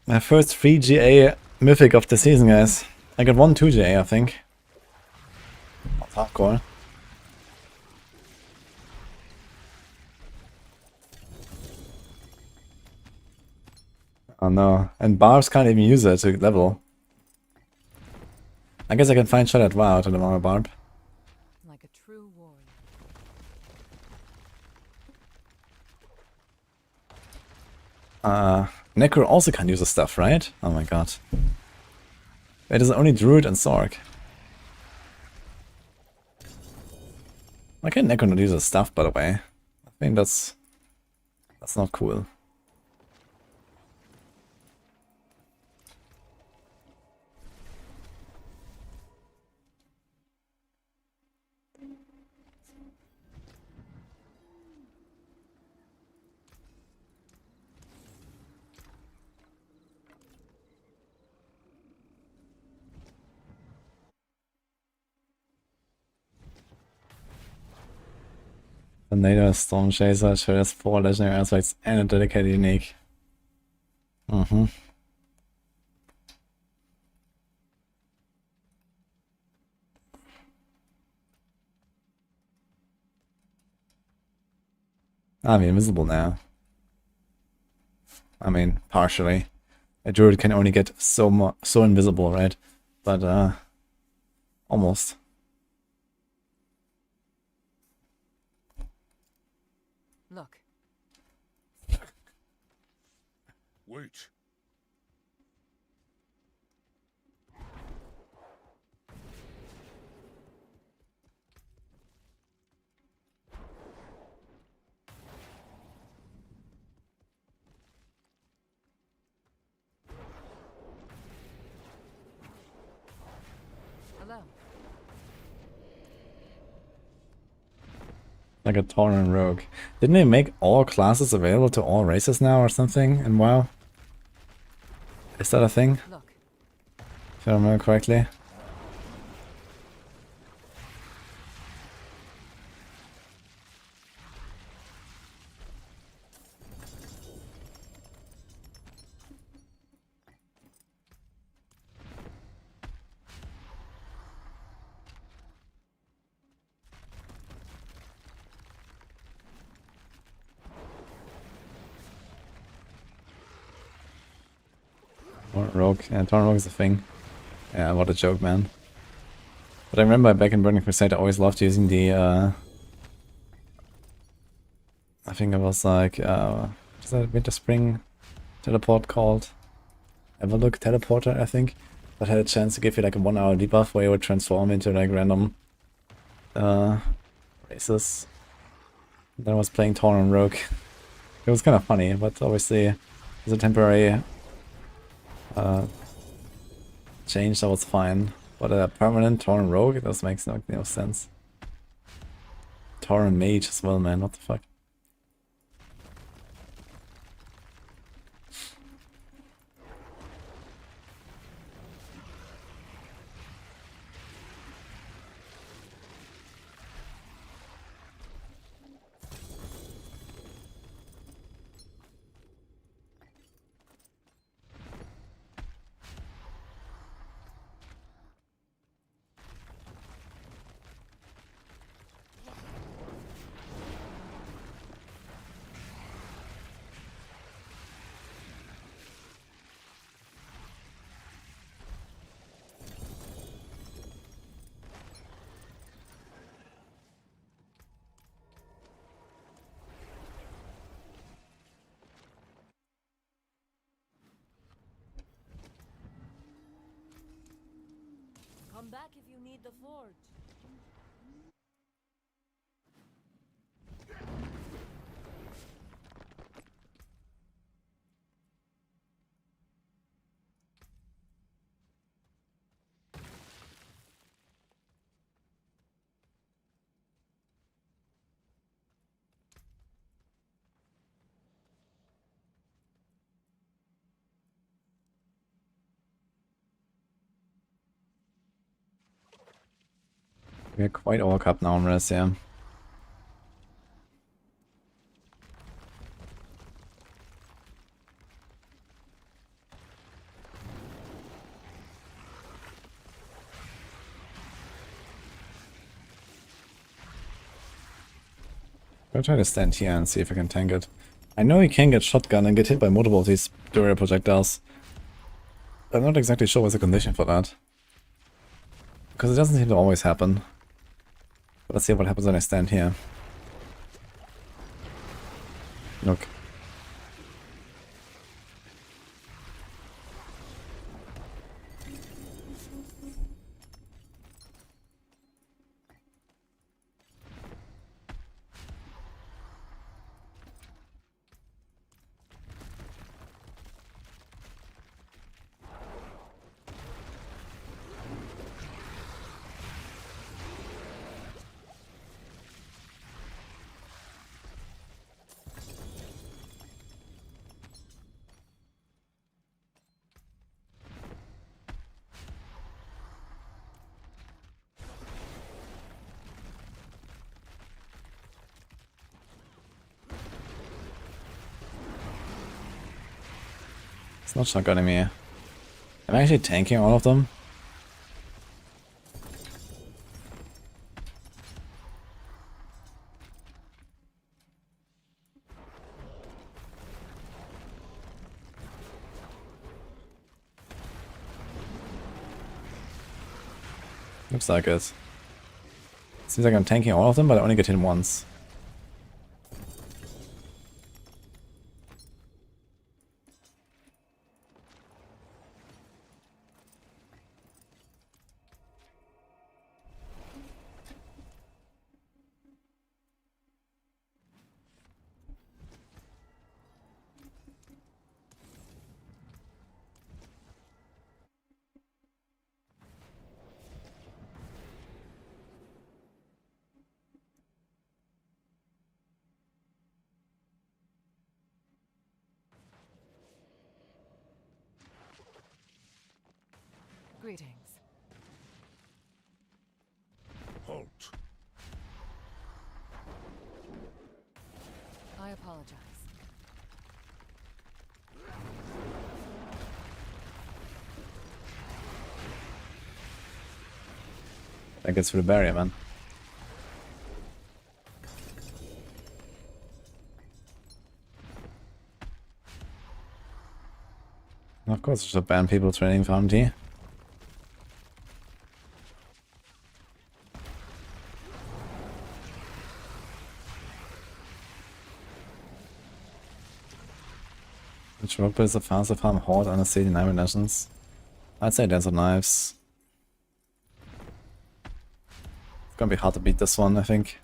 My first 3GA mythic of the season, guys. I got one 2GA, I think. That's hardcore. Oh no. And Barbs can't even use it to level. I guess I can find shot at WoW to the normal Barb. Like a true warrior. Necro also can't use the stuff, right? Oh my god. It is only Druid and Sorg. Why can Necro not use the stuff, by the way? I think that's not cool. Tornado, Storm Chaser, shares 4 legendary aspects and a dedicated unique. I mean, invisible now. I mean, partially. A druid can only get so invisible, right? But almost. Wait. Hello. Like a Tauren rogue. Didn't they make all classes available to all races now or something in WoW? Is that a thing? Look. If I remember correctly. Tauren rogue. Yeah, Tauren rogue is a thing. Yeah, what a joke, man. But I remember back in Burning Crusade I always loved using the I think it was like what is that Winter Spring teleport called? Everlook teleporter, I think. That had a chance to give you like a 1 hour debuff where you would transform into like random races. Then I was playing Tauren rogue. It was kind of funny, but obviously as a temporary change that was fine. But a permanent Tauren rogue, this makes no sense. Tauren mage as well, man, what the fuck. Come back if you need the forge. We're quite overcupped now on res, yeah. I'll try to stand here and see if I can tank it. I know he can get shotgun and get hit by multiple of these Druid projectiles. I'm not exactly sure what's the condition for that. Because it doesn't seem to always happen. But let's see what happens when I stand here. Look. It's not shotgunning me. Am I actually tanking all of them? Looks like it. Seems like I'm tanking all of them, but I only get hit once. Greetings. Halt. I apologize. That gets through the barrier, man. Of course, I should ban people training for MG. Which work is a faster farm horde on the city 9 nations? I'd say Dance of Knives. It's gonna be hard to beat this one, I think.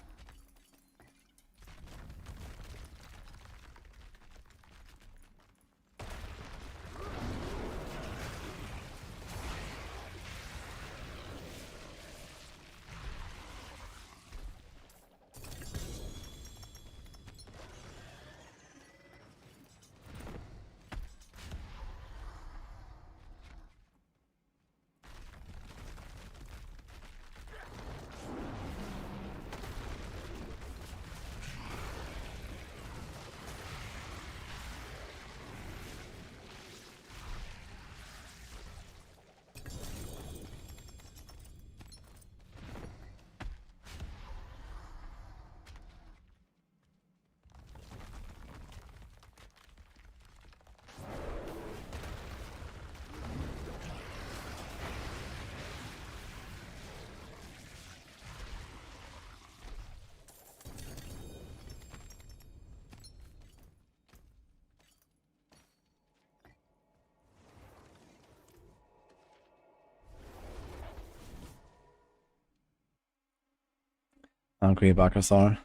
Hungry Bakasar.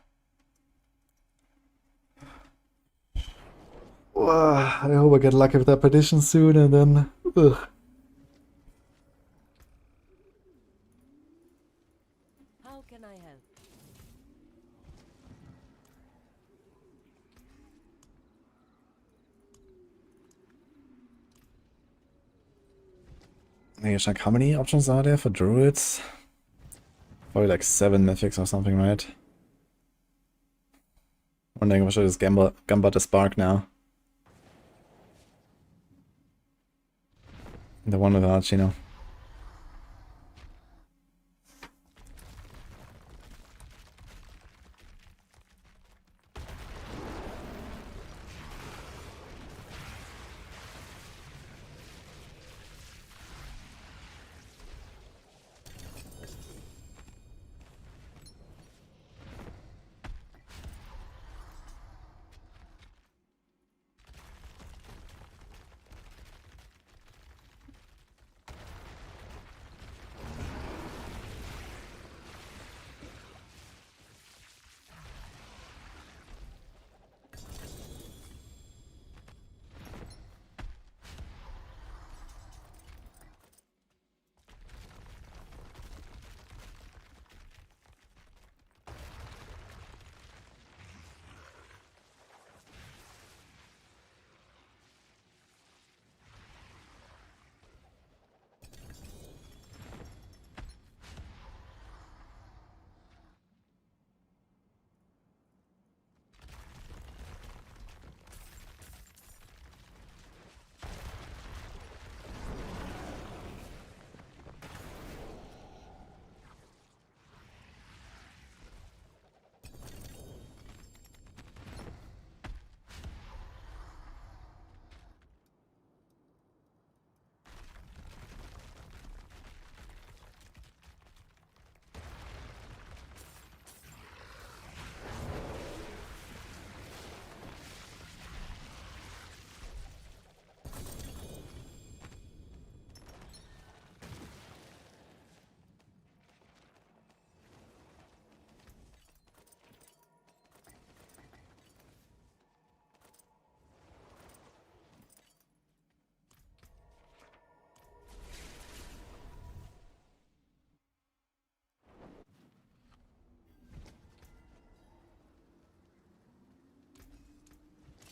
I hope I get lucky with that petition soon and then... Ugh. How can I help? Like, how many options are there for druids? Probably like 7 mythics or something, right? Wondering if I should just gambit the spark now. The one without, you know.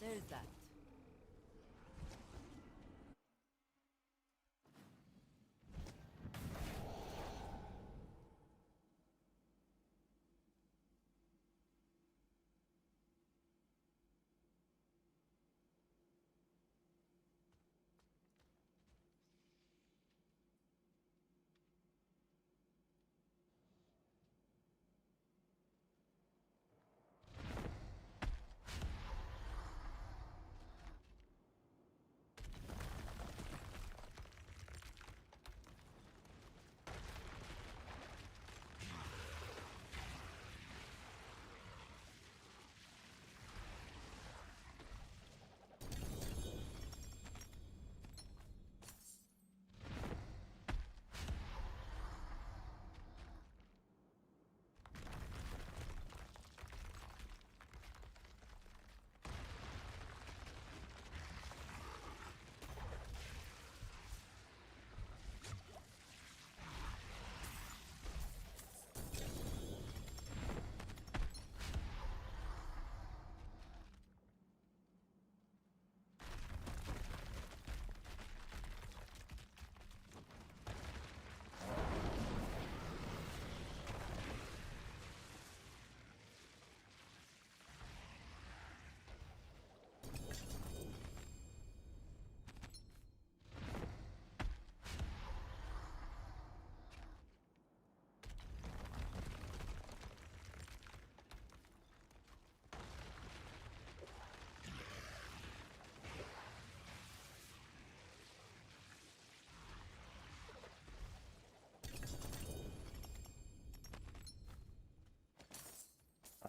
There's that.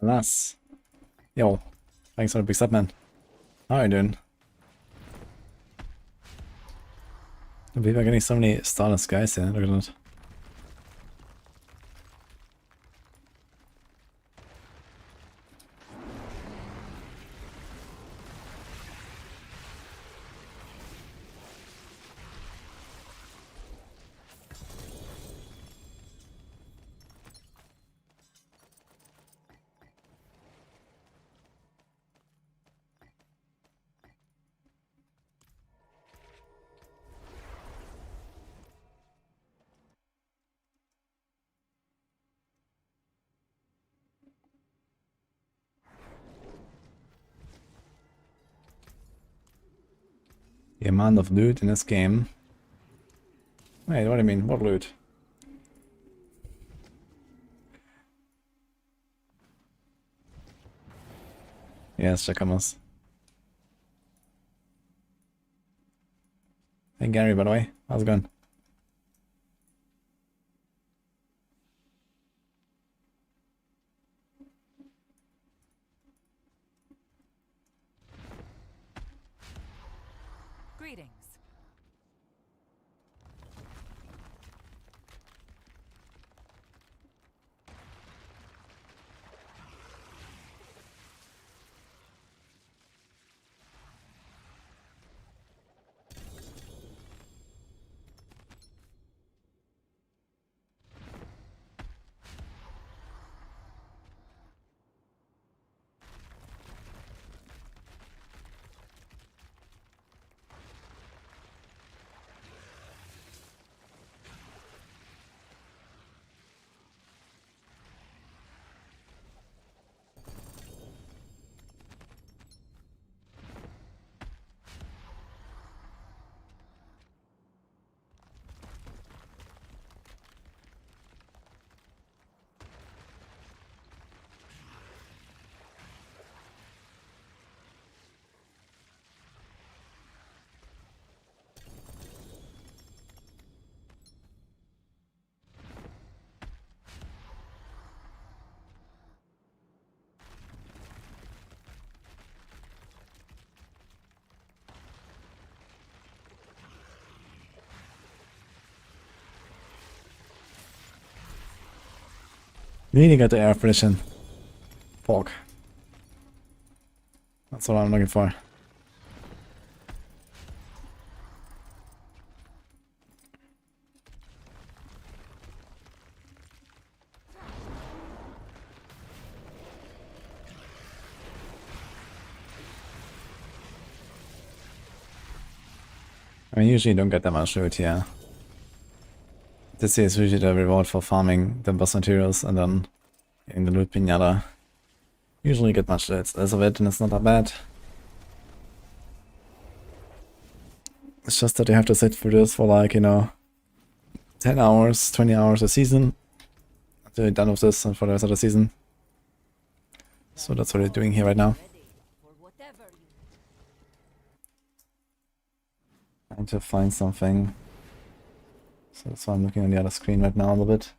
Alas. Yo. Thanks for the big sub, man. How are you doing? I believe I'm getting so many starless guys here. Look at that. The amount of loot in this game. Wait, what do you mean? What loot? Yes, checkamos. Hey Gary, by the way, how's it going? Greetings. Really got the air precision. Pork. That's what I'm looking for. I mean, usually don't get that much loot here. This is usually the reward for farming the boss materials and then getting the loot pinata. Usually get much loot. Less of it and it's not that bad. It's just that you have to sit through this for like, you know, 10 hours, 20 hours a season. Until you're done with this and for the rest of the season. So that's what we're doing here right now. Trying to find something. So that's why I'm looking on the other screen right now a little bit.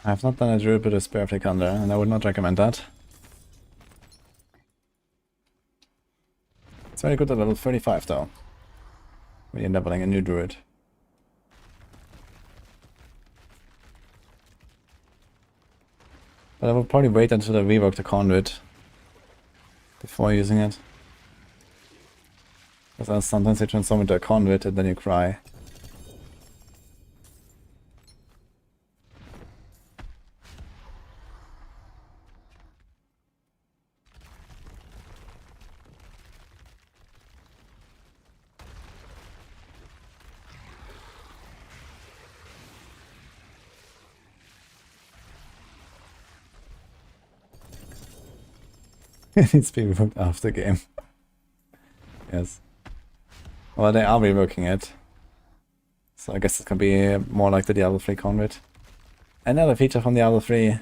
I have not done a Druid with a Spare Flick under, and I would not recommend that. It's very good at level 35 though, when you're leveling a new Druid. But I will probably wait until I rework the conduit before using it. Because sometimes they transform into a conduit and then you cry. It needs to be reworked after game. Yes. Well, they are reworking it. So I guess it can be more like the Diablo 3 convert. Another feature from Diablo 3.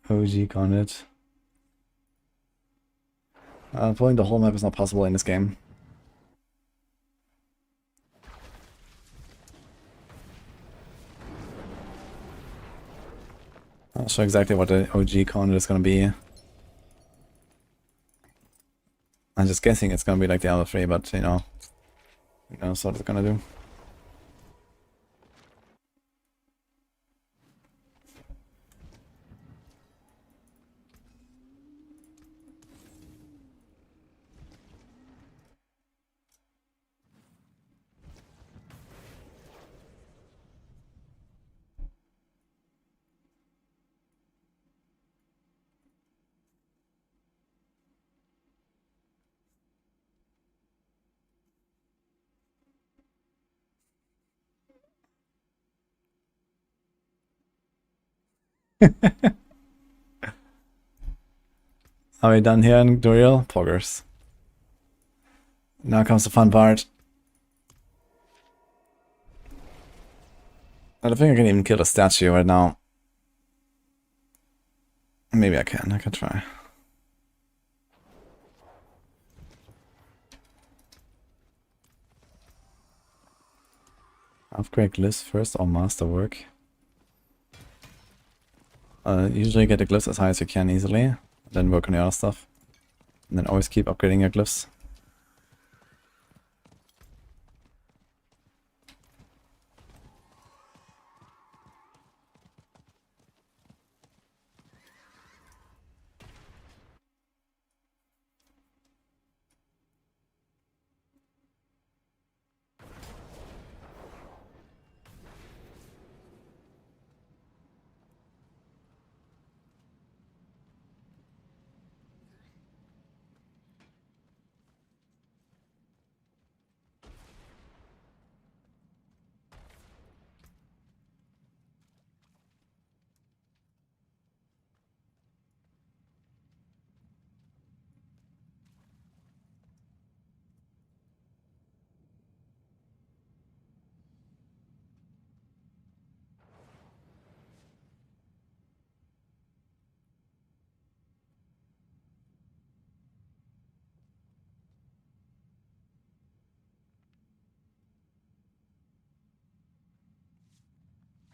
OG convert. Pulling the whole map is not possible in this game. Not sure exactly what the OG convert is gonna be. I'm just guessing it's gonna be like the other 3, but you know, who knows what it's gonna do. Are we done here in Duriel? Poggers. Now comes the fun part. I don't think I can even kill a statue right now. Maybe I can try. Upgrade glyphs first or masterwork. Usually get the glyphs as high as you can easily, then work on the other stuff. And then always keep upgrading your glyphs.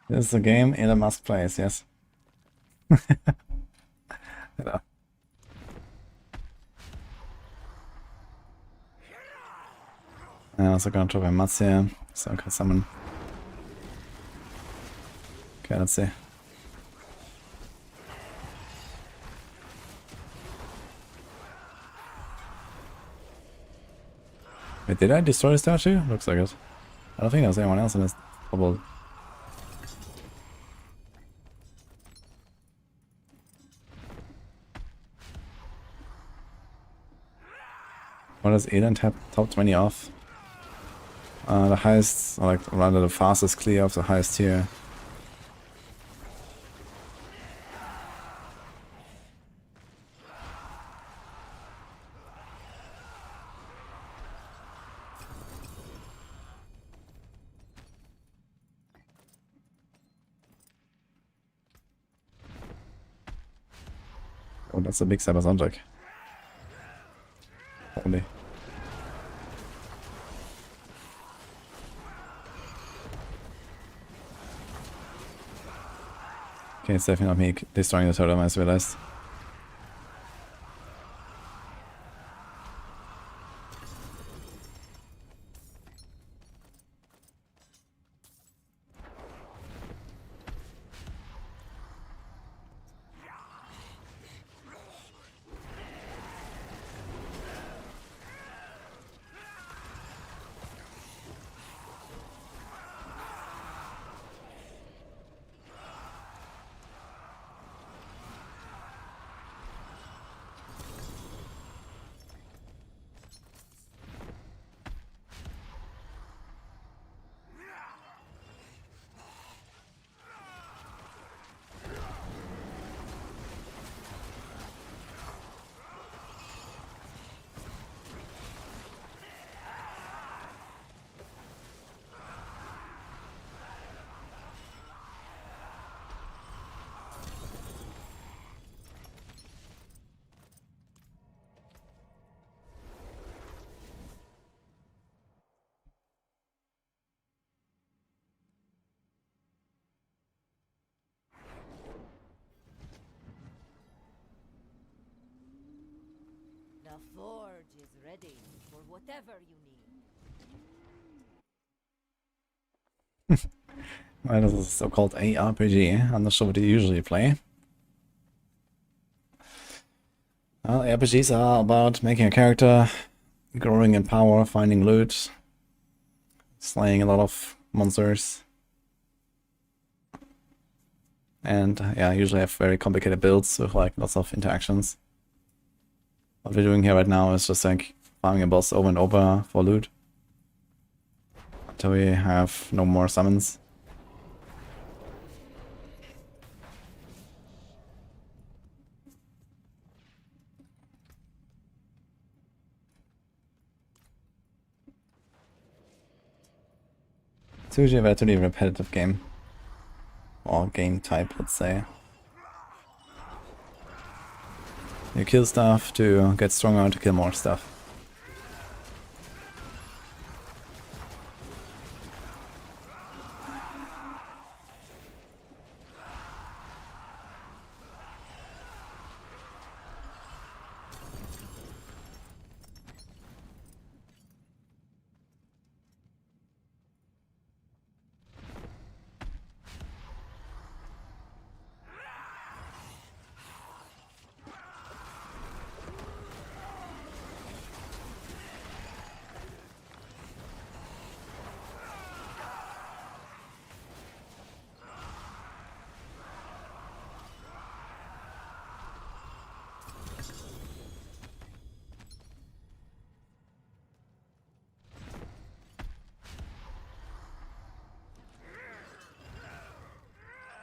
This is a game Elon Musk plays, yes. Hello. I'm also gonna drop my mats here, so I can summon. Okay, let's see. Wait, did I destroy the statue? Looks like it. I don't think there's anyone else in this bubble. What does Eden tap top 20 off? The highest, or like rather the fastest clear of the highest tier. Oh, that's a big cyber soundtrack. Holy. Okay, it's definitely not me destroying the totem, I just realized. The forge is ready for whatever you need. Well, this is a so-called ARPG. I'm not sure what you usually play. Well, RPGs are about making a character, growing in power, finding loot, slaying a lot of monsters. And yeah, usually have very complicated builds with like lots of interactions. What we're doing here right now is just like farming a boss over and over for loot. Until we have no more summons. It's usually a relatively repetitive game. Or game type, let's say. You kill stuff to get stronger to kill more stuff.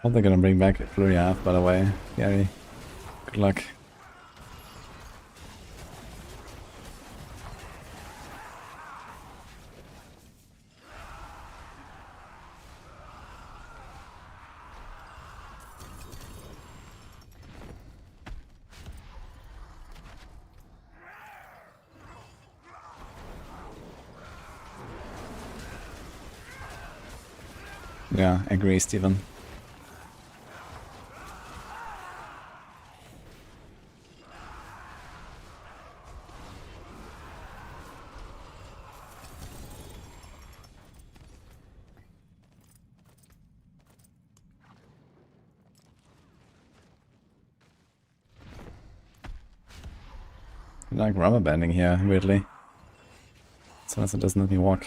What they're gonna bring back Flurry half, by the way. Gary. Good luck. Yeah, agree, Steven. Like rubber banding here, weirdly. As long as it doesn't let me walk.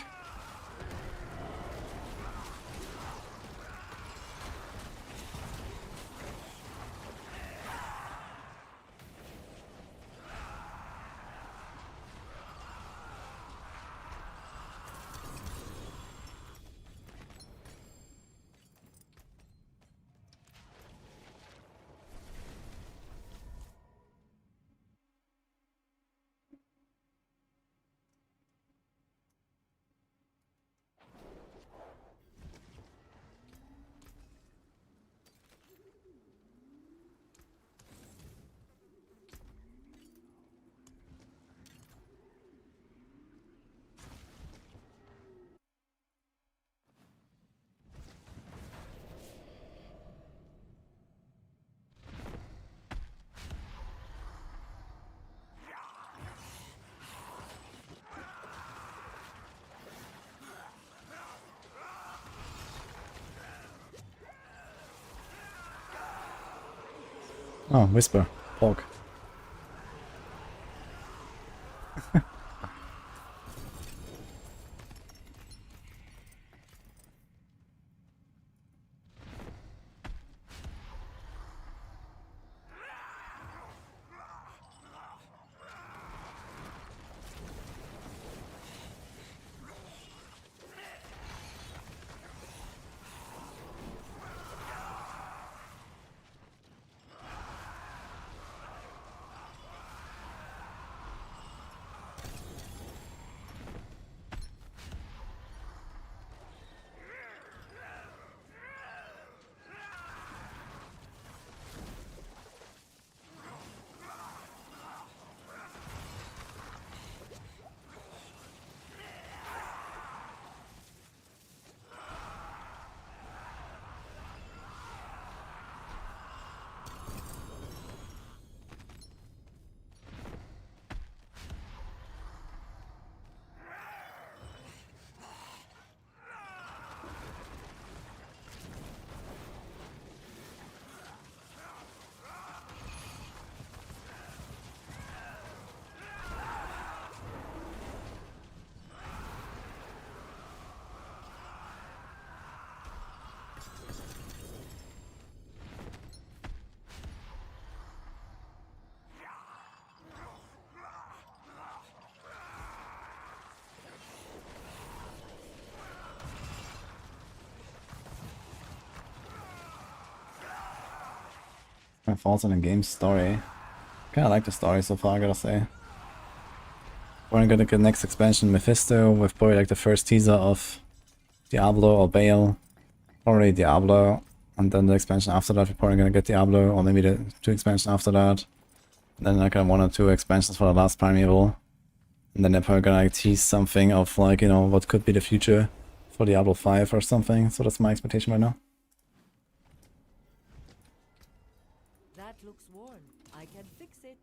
Oh, Whisper. Pork. My thoughts on the game's story. Kinda like the story so far, I gotta say. We're gonna get next expansion Mephisto with probably like the first teaser of Diablo or Bale. Already Diablo. And then the expansion after that we're probably gonna get Diablo, or maybe the 2 expansions after that. Then like 1 or 2 expansions for the last Primeval. And then they're probably gonna like tease something of like, you know, what could be the future for Diablo 5 or something. So that's my expectation right now. That looks worn. I can fix it.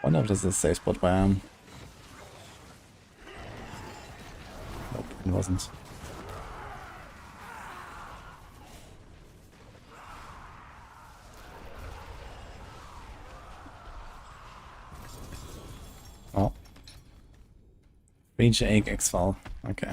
Wonder if this is a safe spot where I am. Nope, it wasn't. Oh. Reach egg X-File. Okay.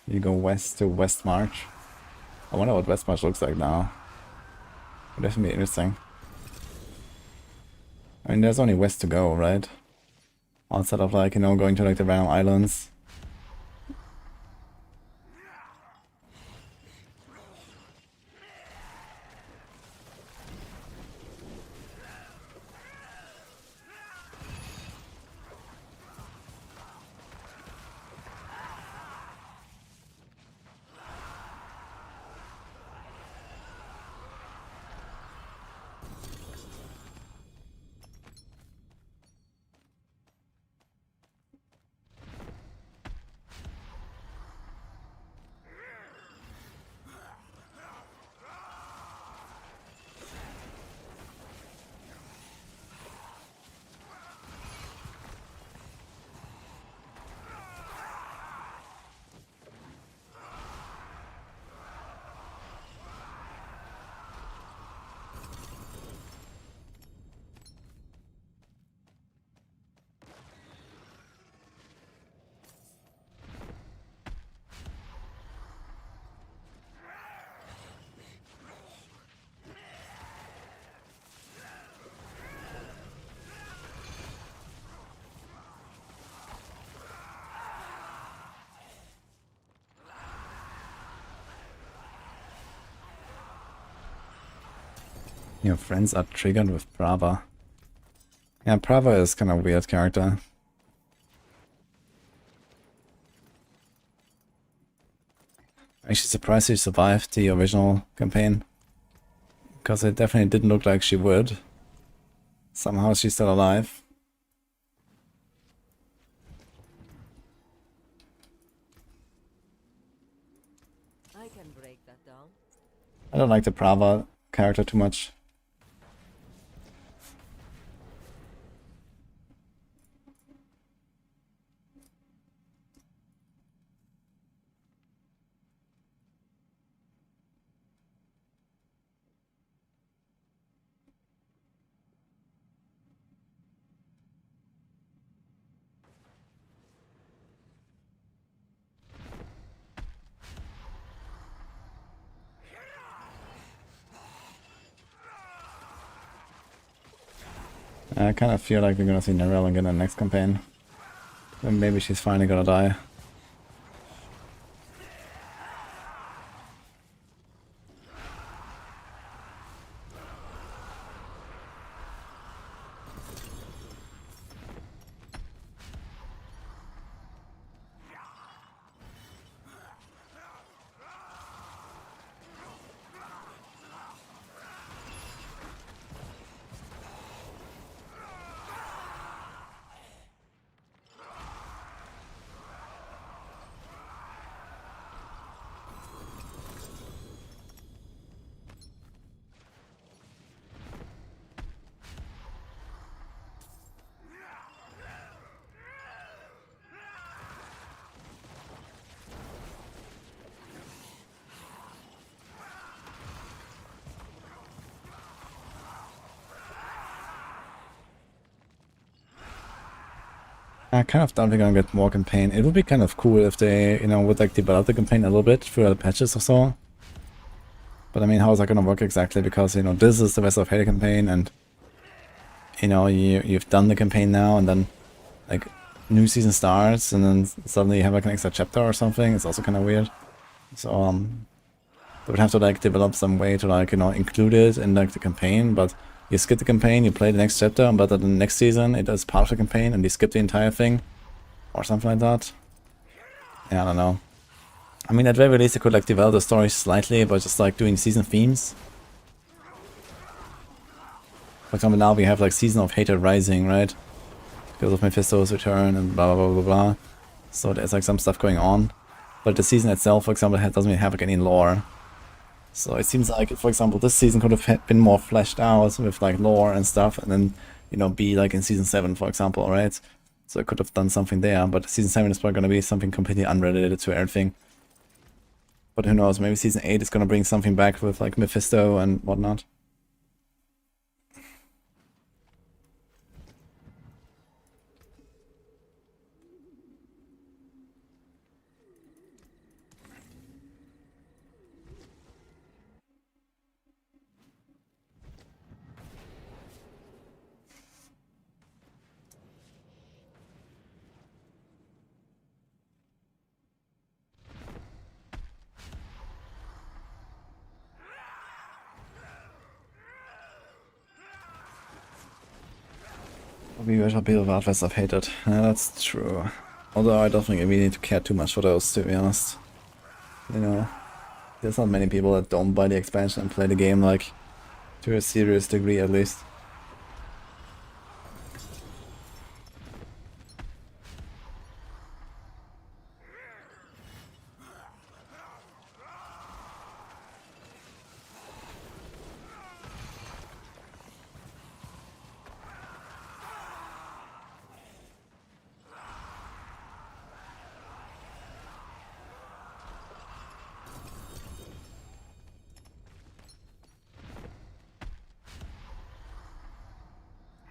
You go west to West March. I wonder what West March looks like now. Would definitely be interesting. I mean, there's only west to go, right? Outside of like, you know, going to like the random islands. Your friends are triggered with Brava. Yeah, Brava is kind of a weird character. I'm actually surprised she survived the original campaign. Because it definitely didn't look like she would. Somehow she's still alive. I can break that down. I don't like the Brava character too much. I kind of feel like we're gonna see Narelle again in the next campaign. Then maybe she's finally gonna die. I kind of doubt we're gonna get more campaign. It would be kind of cool if they, you know, would like develop the campaign a little bit through the patches or so. But I mean, how is that gonna work exactly? Because, you know, this is the West of Hate campaign, and you know, you've done the campaign now, and then like new season starts, and then suddenly you have like an extra chapter or something. It's also kind of weird. So they would have to like develop some way to like, you know, include it in like the campaign, but you skip the campaign, you play the next chapter, but then the next season it is part of the campaign and you skip the entire thing. Or something like that. Yeah, I don't know. I mean, at very least they could like develop the story slightly by just like doing season themes. For example, now we have like Season of Hatred Rising, right? Because of Mephisto's return and blah blah blah blah blah. So there's like some stuff going on. But the season itself, for example, doesn't really have like any lore. So it seems like, for example, this season could have been more fleshed out with like lore and stuff, and then, you know, be like in season 7, for example, right? So I could have done something there, but season 7 is probably going to be something completely unrelated to everything. But who knows, maybe season 8 is going to bring something back with like Mephisto and whatnot. We were a bit of West of Hated. Yeah, that's true. Although I don't think we need to care too much for those, to be honest. You know, there's not many people that don't buy the expansion and play the game like to a serious degree at least.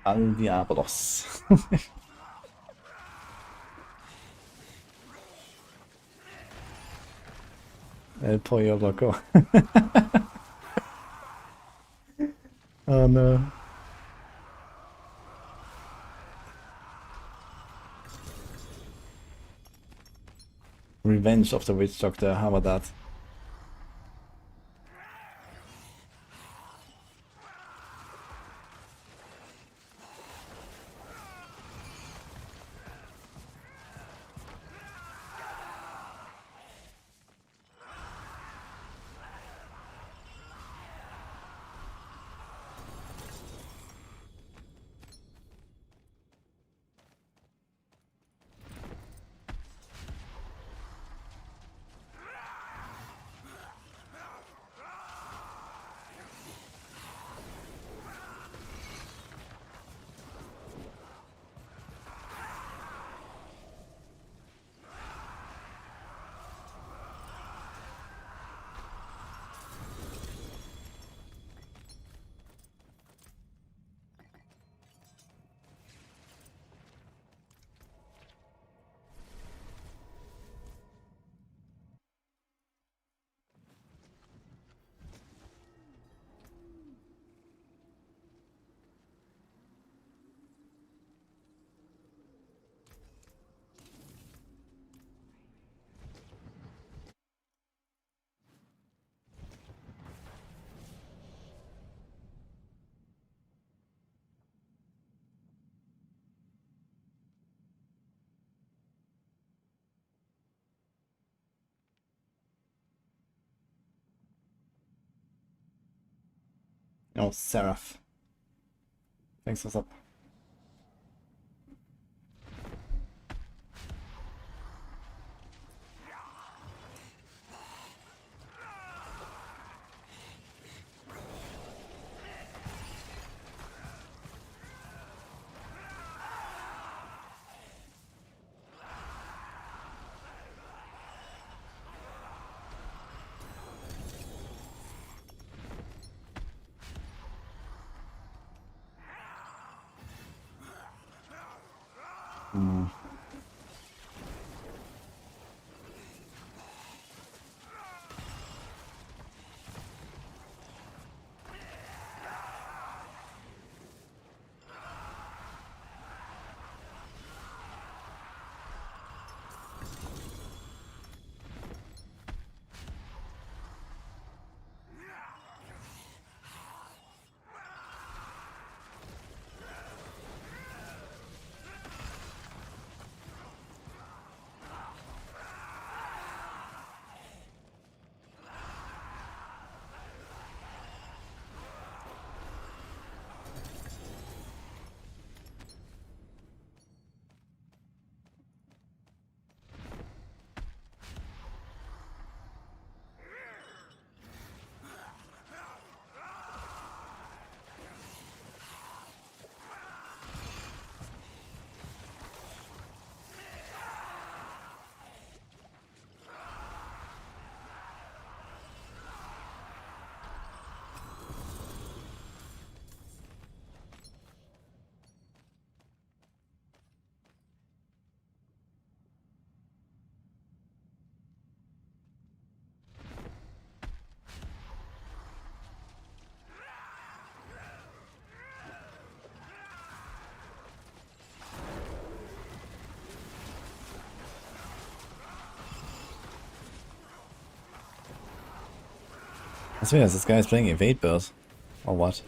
Al Diablos. El pollo loco. Oh no. Revenge of the Witch Doctor, how about that? Oh, Seraph. Thanks, what's up? That's weird, this guy is playing evade build. Or what?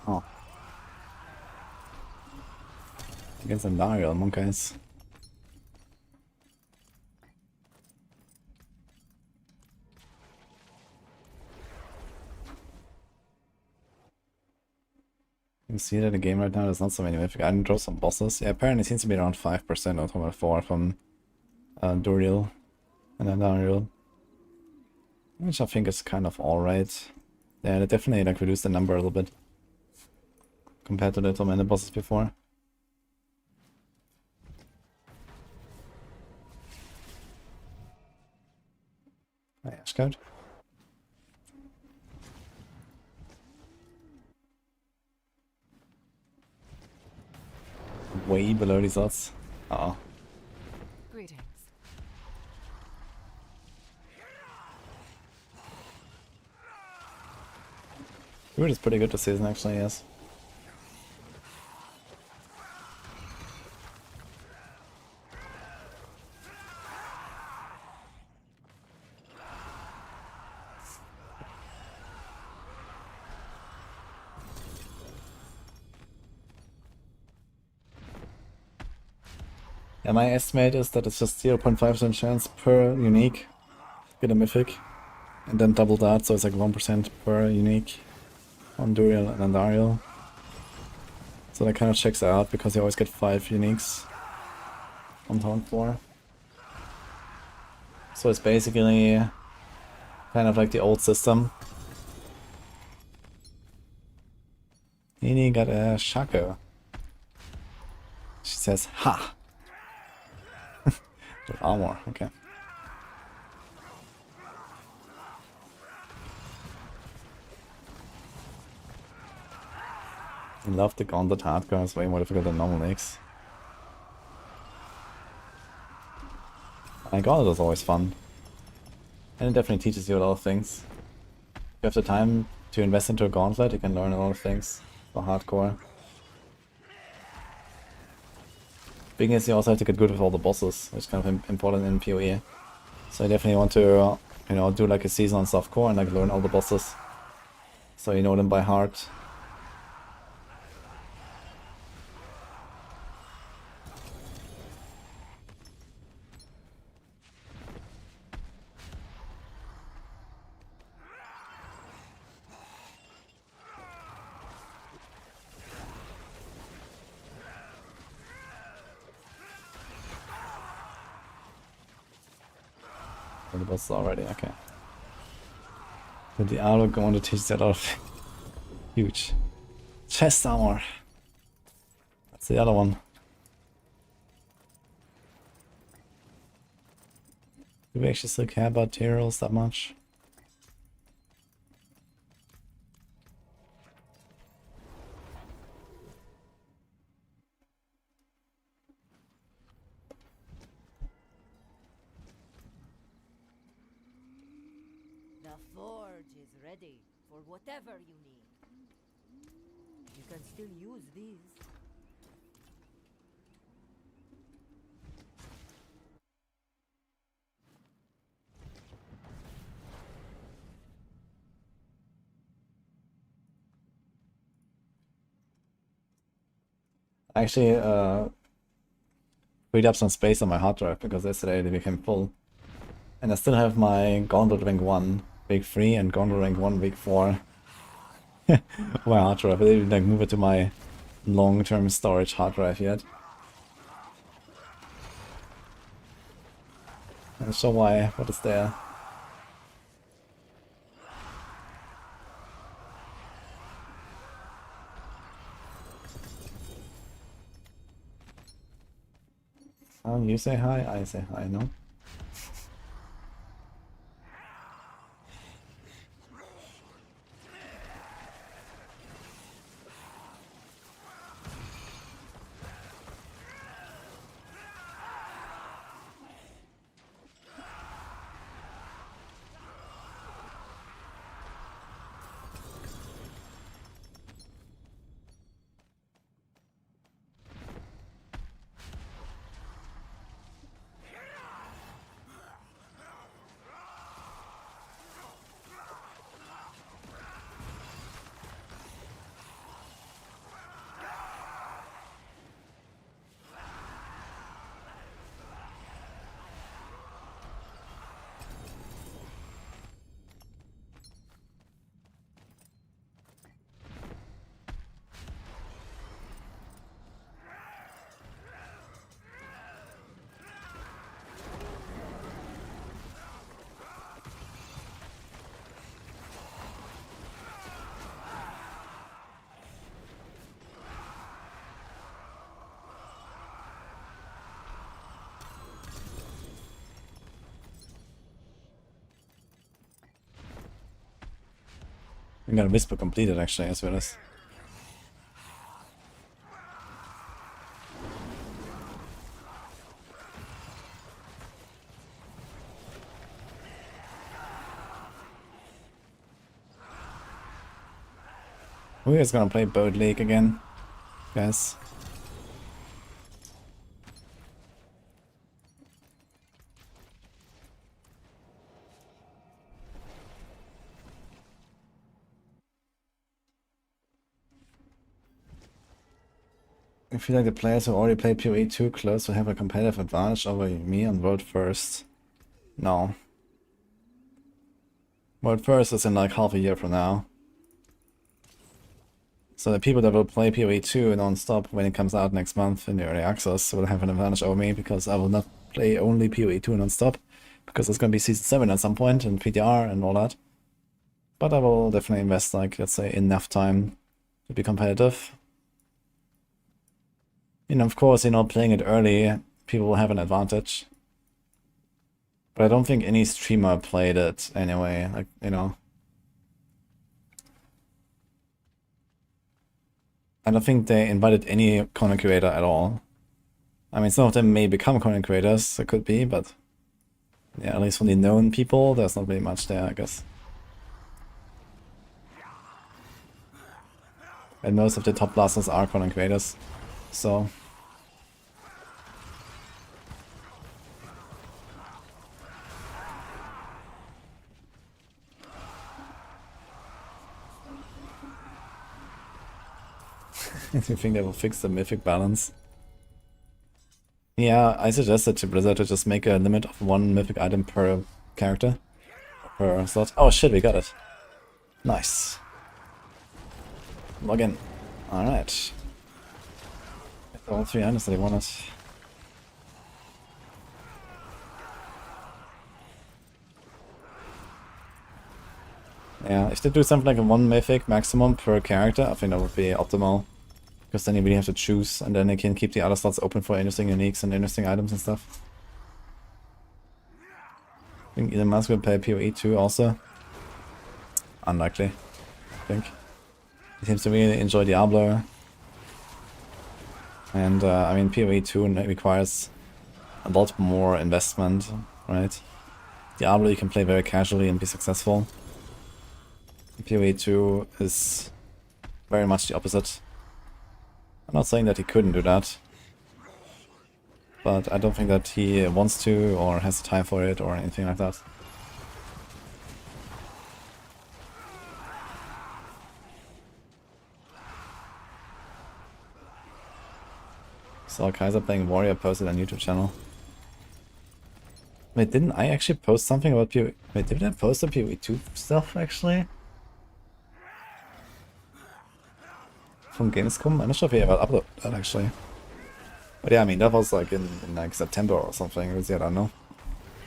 Oh. Against a Dario, monkeys. You can see that the game right now there's not so many mythic. I didn't draw some bosses. Yeah, apparently it seems to be around 5% or somewhere 4 from Duriel and then Dario. Which I think is kind of alright. Yeah, they definitely like reduced the number a little bit compared to the tormented bosses before. Oh, yeah, scout. Way below these odds. Uh oh. Greetings. Druid is pretty good this season actually, yes. Yeah, my estimate is that it's just 0.5% chance per unique get a mythic. And then double that, so it's like 1% per unique on Duriel and Andariel. So that kind of checks out because you always get 5 uniques on turn 4. So it's basically kind of like the old system. Nini got a Shaco. She says, ha! With armor, okay. I love the Gauntlet hardcore, it's way more difficult than normal legs. And Gauntlet is always fun. And it definitely teaches you a lot of things. If you have the time to invest into a Gauntlet, you can learn a lot of things for hardcore. Thing is, you also have to get good with all the bosses, which is kind of important in PoE. So you definitely want to, you know, do like a season on softcore and like learn all the bosses, so you know them by heart. The bosses already, okay. The Diablo going to teach that off. Huge. Chest armor. That's the other one. Do we actually still care about materials that much? The forge is ready for whatever you need. You can still use these. I actually freed up some space on my hard drive because yesterday they became full. And I still have my Gauntlet rank 1 week 3 and Gauntlet rank 1 week 4. My hard drive. I didn't like move it to my long-term storage hard drive yet. I'll show why what is there. You say hi, I say hi, no? We got a Whisper completed actually, as well as. Who is gonna play Boat League again, guys? I feel like the players who already played PoE too close to have a competitive advantage over me on World First. No. World First is in like half a year from now. So the people that will play PoE 2 non-stop when it comes out next month in the early access will have an advantage over me, because I will not play only PoE 2 non-stop, because it's going to be Season 7 at some point and PTR and all that. But I will definitely invest, like, let's say, enough time to be competitive. And of course, you know, playing it early, people will have an advantage. But I don't think any streamer played it anyway, like, you know. I don't think they invited any content creator at all. I mean, some of them may become content creators, it could be, but yeah, at least from the known people, there's not really much there, I guess. And most of the top blasters are content creators, so... Do you think they will fix the mythic balance? Yeah, I suggested to Blizzard to just make a limit of 1 mythic item per character. Per slot. Oh shit, we got it. Nice. Log in. Alright. All 3 items that he wanted. Yeah, if they do something like a 1 mythic maximum per character, I think that would be optimal. Because then you really have to choose, and then they can keep the other slots open for interesting uniques and interesting items and stuff. I think Elon Musk will play PoE 2 also. Unlikely, I think. He seems to really enjoy Diablo. And, I mean, PoE 2 requires a lot more investment, right? Diablo you can play very casually and be successful. PoE 2 is very much the opposite. I'm not saying that he couldn't do that, but I don't think that he wants to or has the time for it or anything like that. Saw Kaiser playing Warrior posted on YouTube channel. Wait, didn't I actually post something about PoE? Wait, did I post the PoE 2 stuff actually? From Gamescom? I'm not sure if he ever uploaded that actually. But yeah, I mean, that was like in like September or something. I don't know.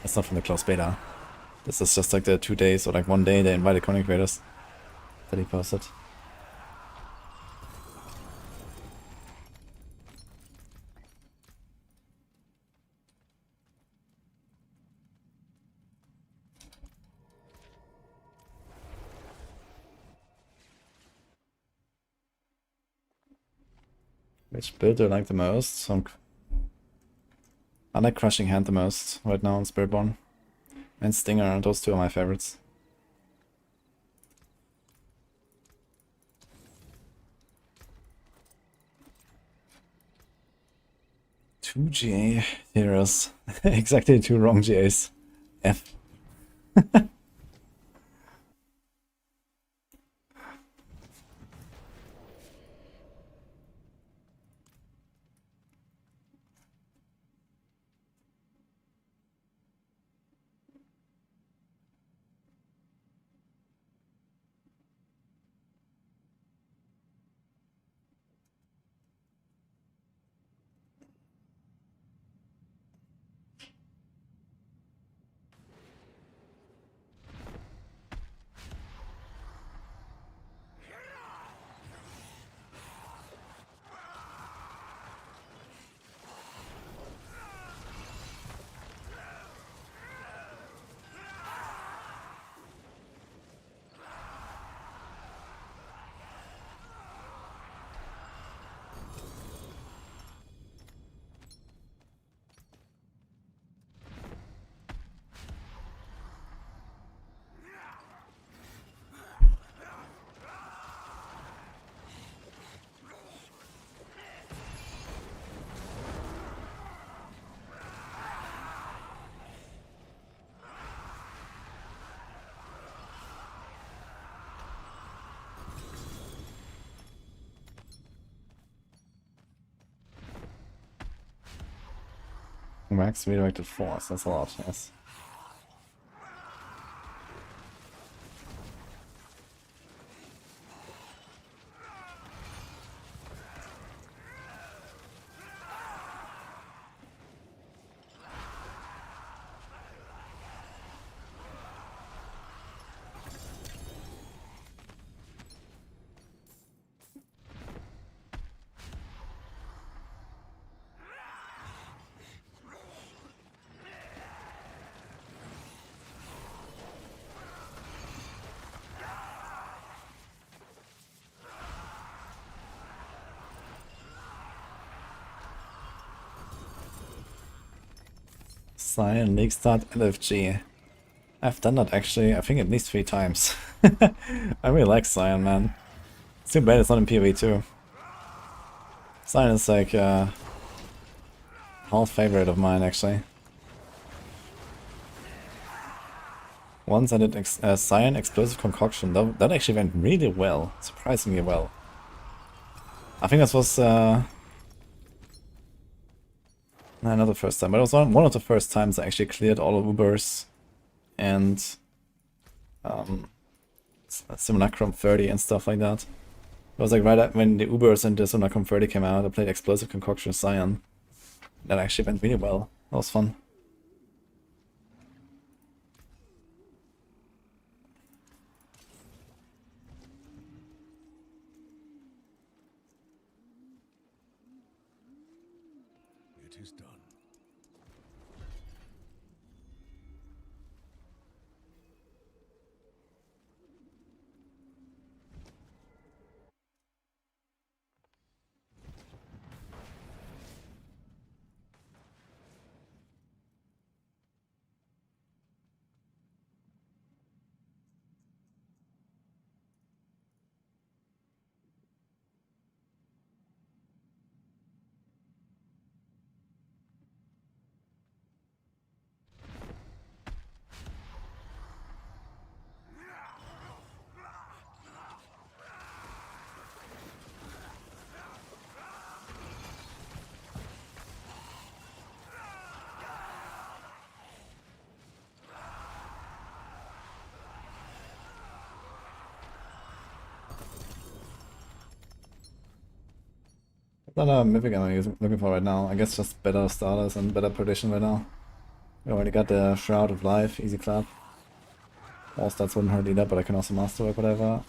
That's not from the closed beta. This is just like the 2 days or like 1 day they invited content creators that he posted. Which build do I like the most? I like Crushing Hand the most right now on Spiritborn. And Stinger, those two are my favorites. Two GA heroes. Exactly 2 wrong GAs. F. Max redirected force, that's a lot, yes. Cyan League Start LFG. I've done that actually, I think at least 3 times. I really like Cyan, man. It's too bad it's not in PoE too. Cyan is like half favorite of mine actually. Once I did Cyan Explosive Concoction, that actually went really well, surprisingly well. I think this was no, not the first time, but it was one of the first times I actually cleared all of Ubers and Simulacrum 30 and stuff like that. It was like right when the Ubers and the Simulacrum 30 came out, I played Explosive Concoction Cyan. That actually went really well. That was fun. It is done. Not a mythic I'm looking for right now. I guess just better starters and better prediction right now. We already got the Shroud of Life, easy clap. All stats wouldn't hurt either, but I can also master it, whatever.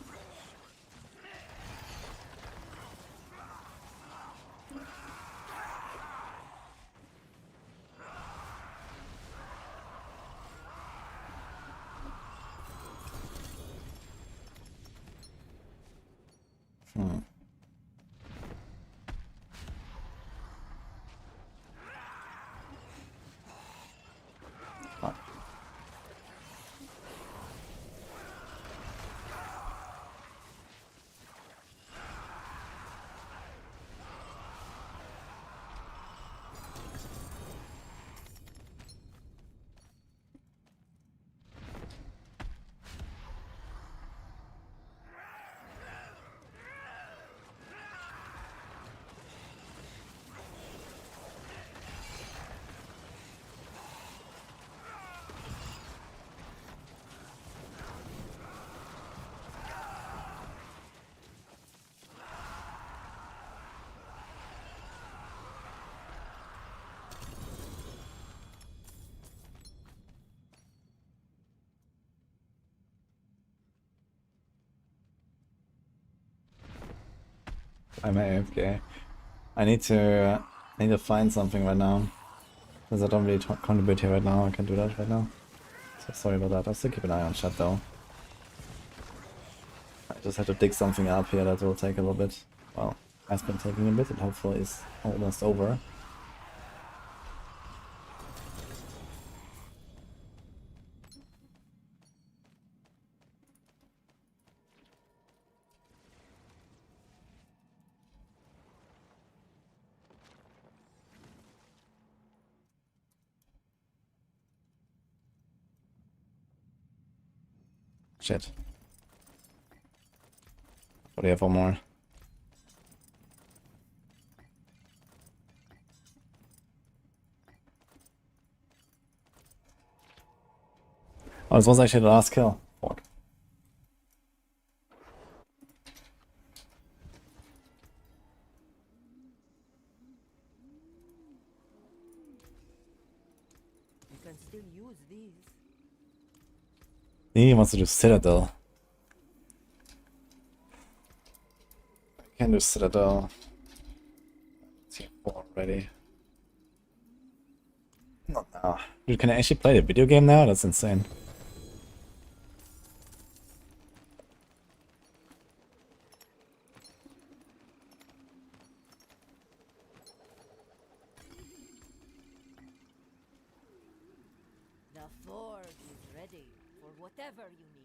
I'm AFK. I need to find something right now. Because I don't really contribute here right now, I can't do that right now. So sorry about that, I'll still keep an eye on chat though. I just have to dig something up here that will take a little bit. Well, has been taking a bit, it hopefully is almost over. Shit. What do you have for more? Oh, this was actually the last kill. Fuck. You can still use these. He wants to do Citadel. I can do Citadel. Team 4 already. Not now. Dude, can I actually play the video game now? That's insane. The forge is ready for whatever you need.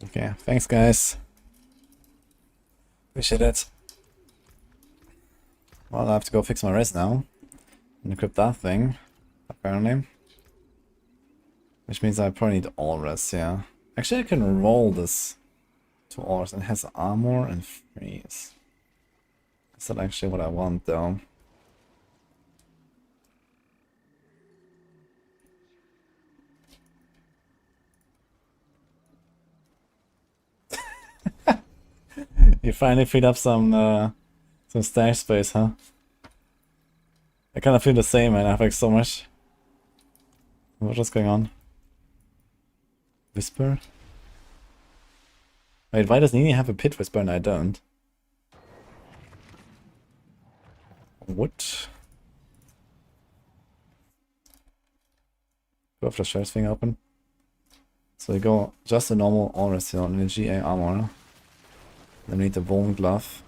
Okay, thanks guys. Appreciate it. Well, I have to go fix my res now. And equip that thing, apparently. Which means I probably need all res, yeah. Actually, I can roll this to all res. It has armor and freeze. Is that actually what I want, though? You finally freed up some stash space, huh? I kind of feel the same, man. I have like so much. What's going on? Whisper? Wait, why does Nini have a pit whisper and I don't? What? Go after the sheriff's thing open. So we go just a normal all-rest here on the GA armor. Then we need the bone glove.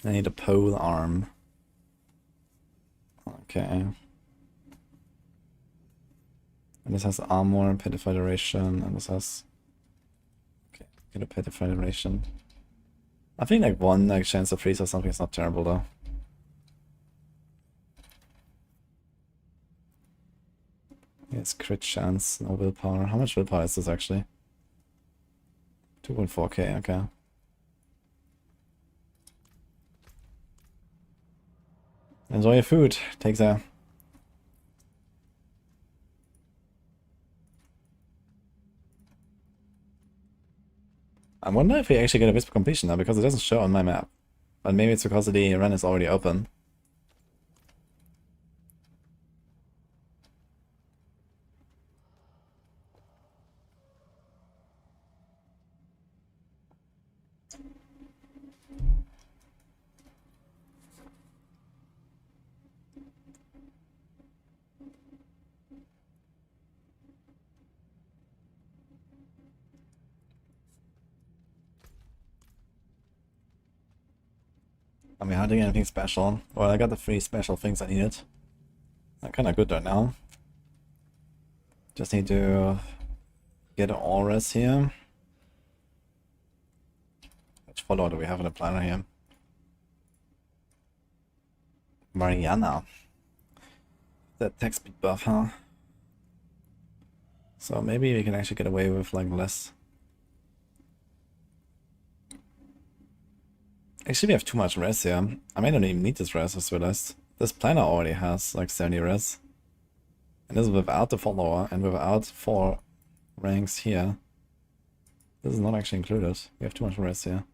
And I need a pole arm. Okay. And this has armor, pit of federation, and this has... Okay, get a pit of federation. I think like one like chance of freeze or something is not terrible though. Yes, crit chance, no willpower. How much willpower is this actually? 2.4k, okay. Enjoy your food. Take care. I wonder if we actually get a whisper completion now because it doesn't show on my map. But maybe it's because the run is already open. Are we hiding anything special? Well, I got the 3 special things I needed. I'm kinda good right now. Just need to get an auras here. Which follower do we have in the planner here? Mariana. That text speed buff, huh? So maybe we can actually get away with like less. Actually, we have too much res here. I may not even need this res, I just realized. This planner already has like 70 res. And this is without the follower and without 4 ranks here. This is not actually included. We have too much res here.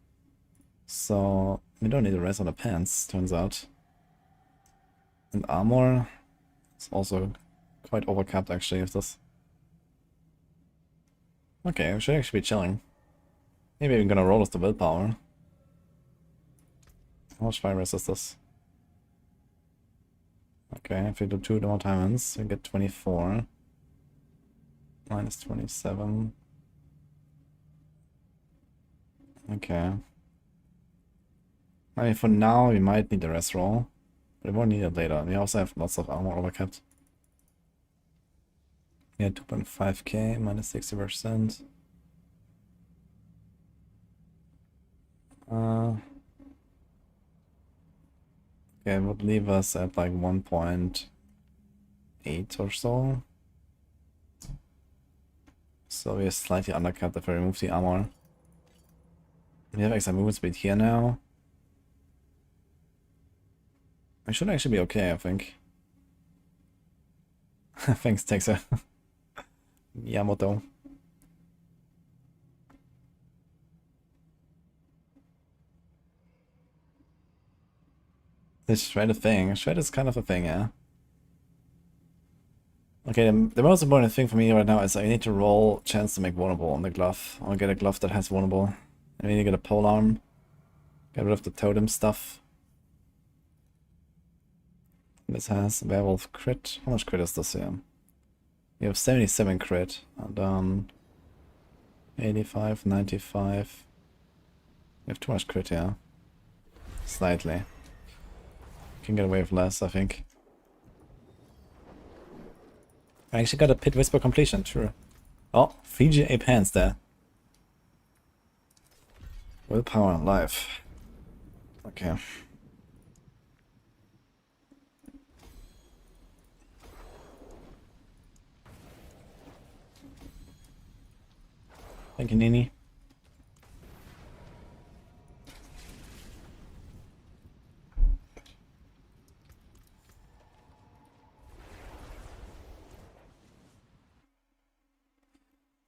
So we don't need the res on the pants, turns out. And armor is also quite overcapped actually with this. Okay, we should actually be chilling. Maybe we're gonna roll us the willpower. How much fire res is this? Okay, if we do 2 more diamonds, we get 24. Minus 27. Okay. I mean, for now, we might need the rest roll. But we won't need it later. We also have lots of armor overcapped. Yeah, 2.5k, minus 60%. Okay, it would leave us at like 1.8 or so. So we are slightly undercut if I remove the armor. We have extra movement speed here now. We should actually be okay, I think. Thanks, Texer. Yamato. Is shred a thing? Shred is kind of a thing, yeah. Okay, the most important thing for me right now is I need to roll chance to make vulnerable on the glove. I'll get a glove that has vulnerable. I need to get a pole arm. Get rid of the totem stuff. This has werewolf crit. How much crit is this here? We have 77 crit. And 85, 95. We have too much crit here. Slightly. Can get away with less, I think. I actually got a Pit Whisper completion, true. Oh, 3G8 hands there. Willpower and life. Okay. Thank you, Nini.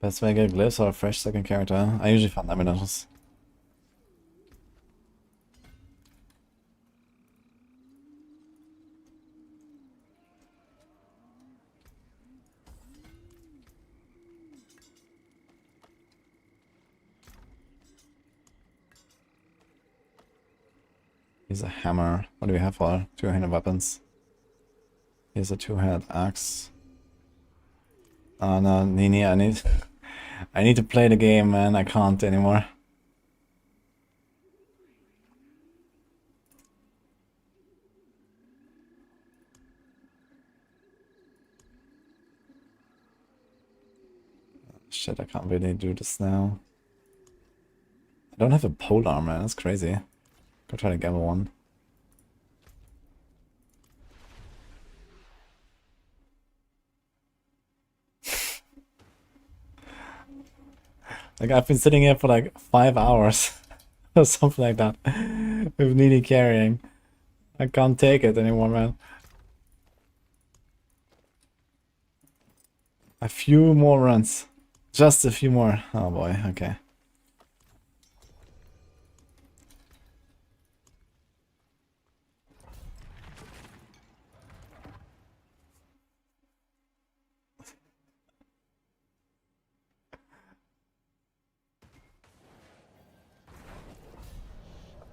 Best way to get glyphs or a fresh second character? I usually find emeralds. Here's a hammer. What do we have for two-handed weapons? Here's a two-handed axe. Oh no, Nini, I need to play the game, man. I can't anymore. Shit, I can't really do this now. I don't have a polearm, man. That's crazy. Go try to gamble one. Like, I've been sitting here for like 5 hours or something like that with Nini carrying. I can't take it anymore, man. A few more runs. Just a few more. Oh boy, okay.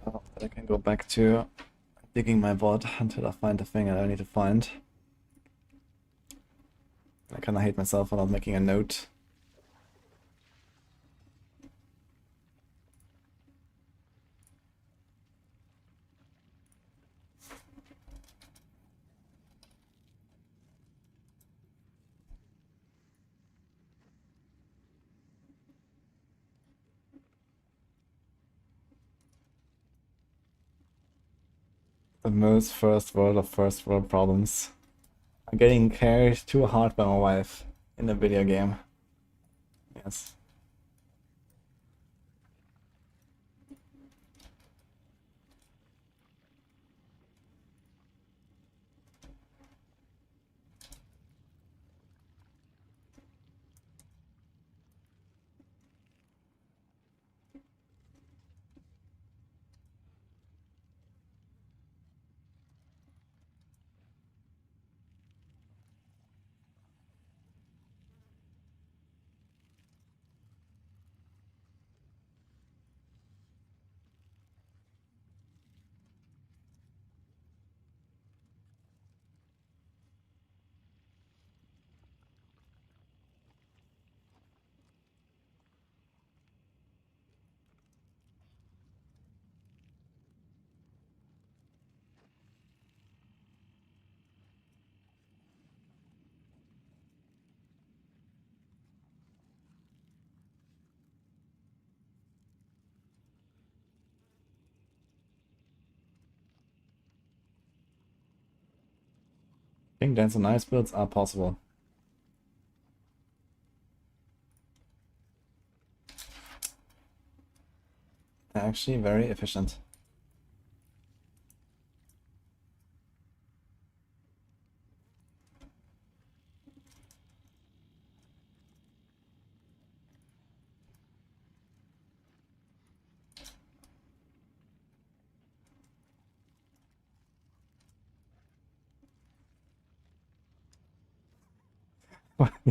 Oh, but I can go back to digging my bot until I find the thing I need to find. I kinda hate myself for not making a note. The most first world of first world problems. I'm getting carried too hard by my wife in a video game. Yes. King dance and ice builds are possible. They're actually very efficient.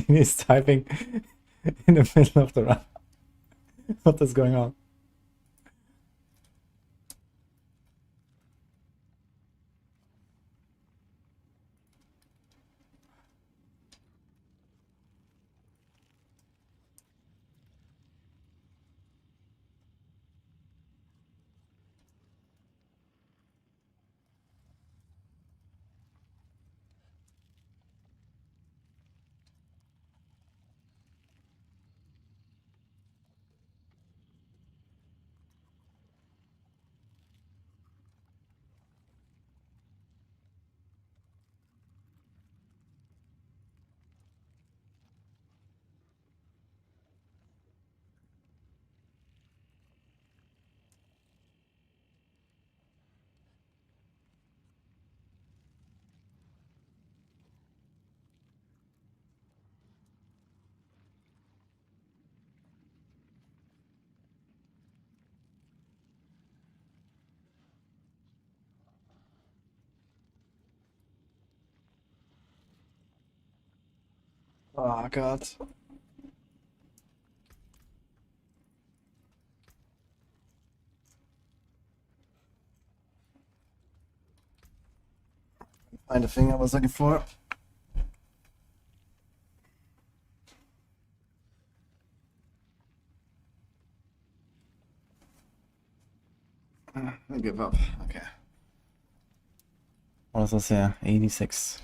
He's typing in the middle of the run. What is going on? Oh god. Find the thing I was looking for. I give up. Okay. What is this here? 86.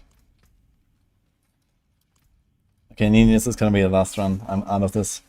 Okay, Nini, this is gonna be the last run. I'm out of this.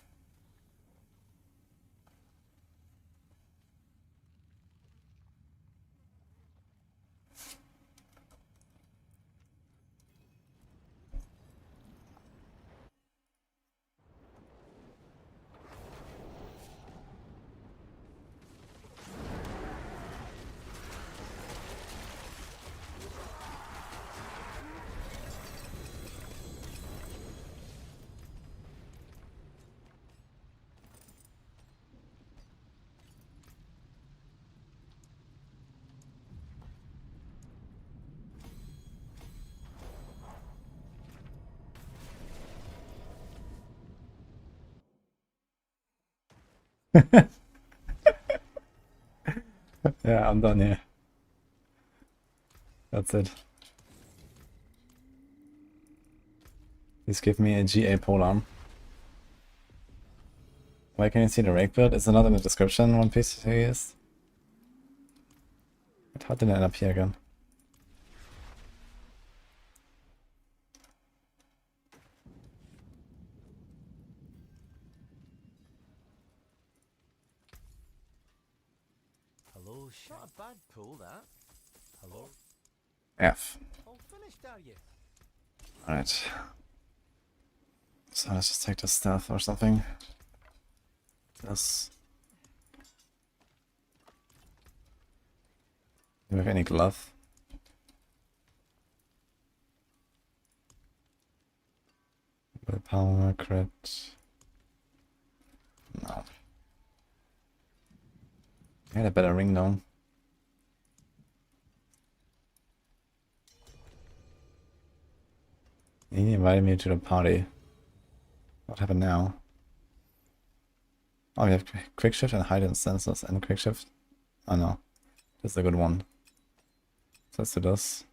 Yeah, I'm done here. That's it. Please give me a GA polearm. Why can you see the rake build? Is it not in the description? One piece here is. How did I end up here again? Hello, not a bad pull, that. Hello. F. All finished, are you? Alright. So let's just take the stealth or something. This. Do we have any glove? Willpower, crit. No. I had a better ring though. He invited me to the party. What happened now? Oh, we have quick shift and hide in sensors and quick shift. Oh no, this is a good one. So let's do this.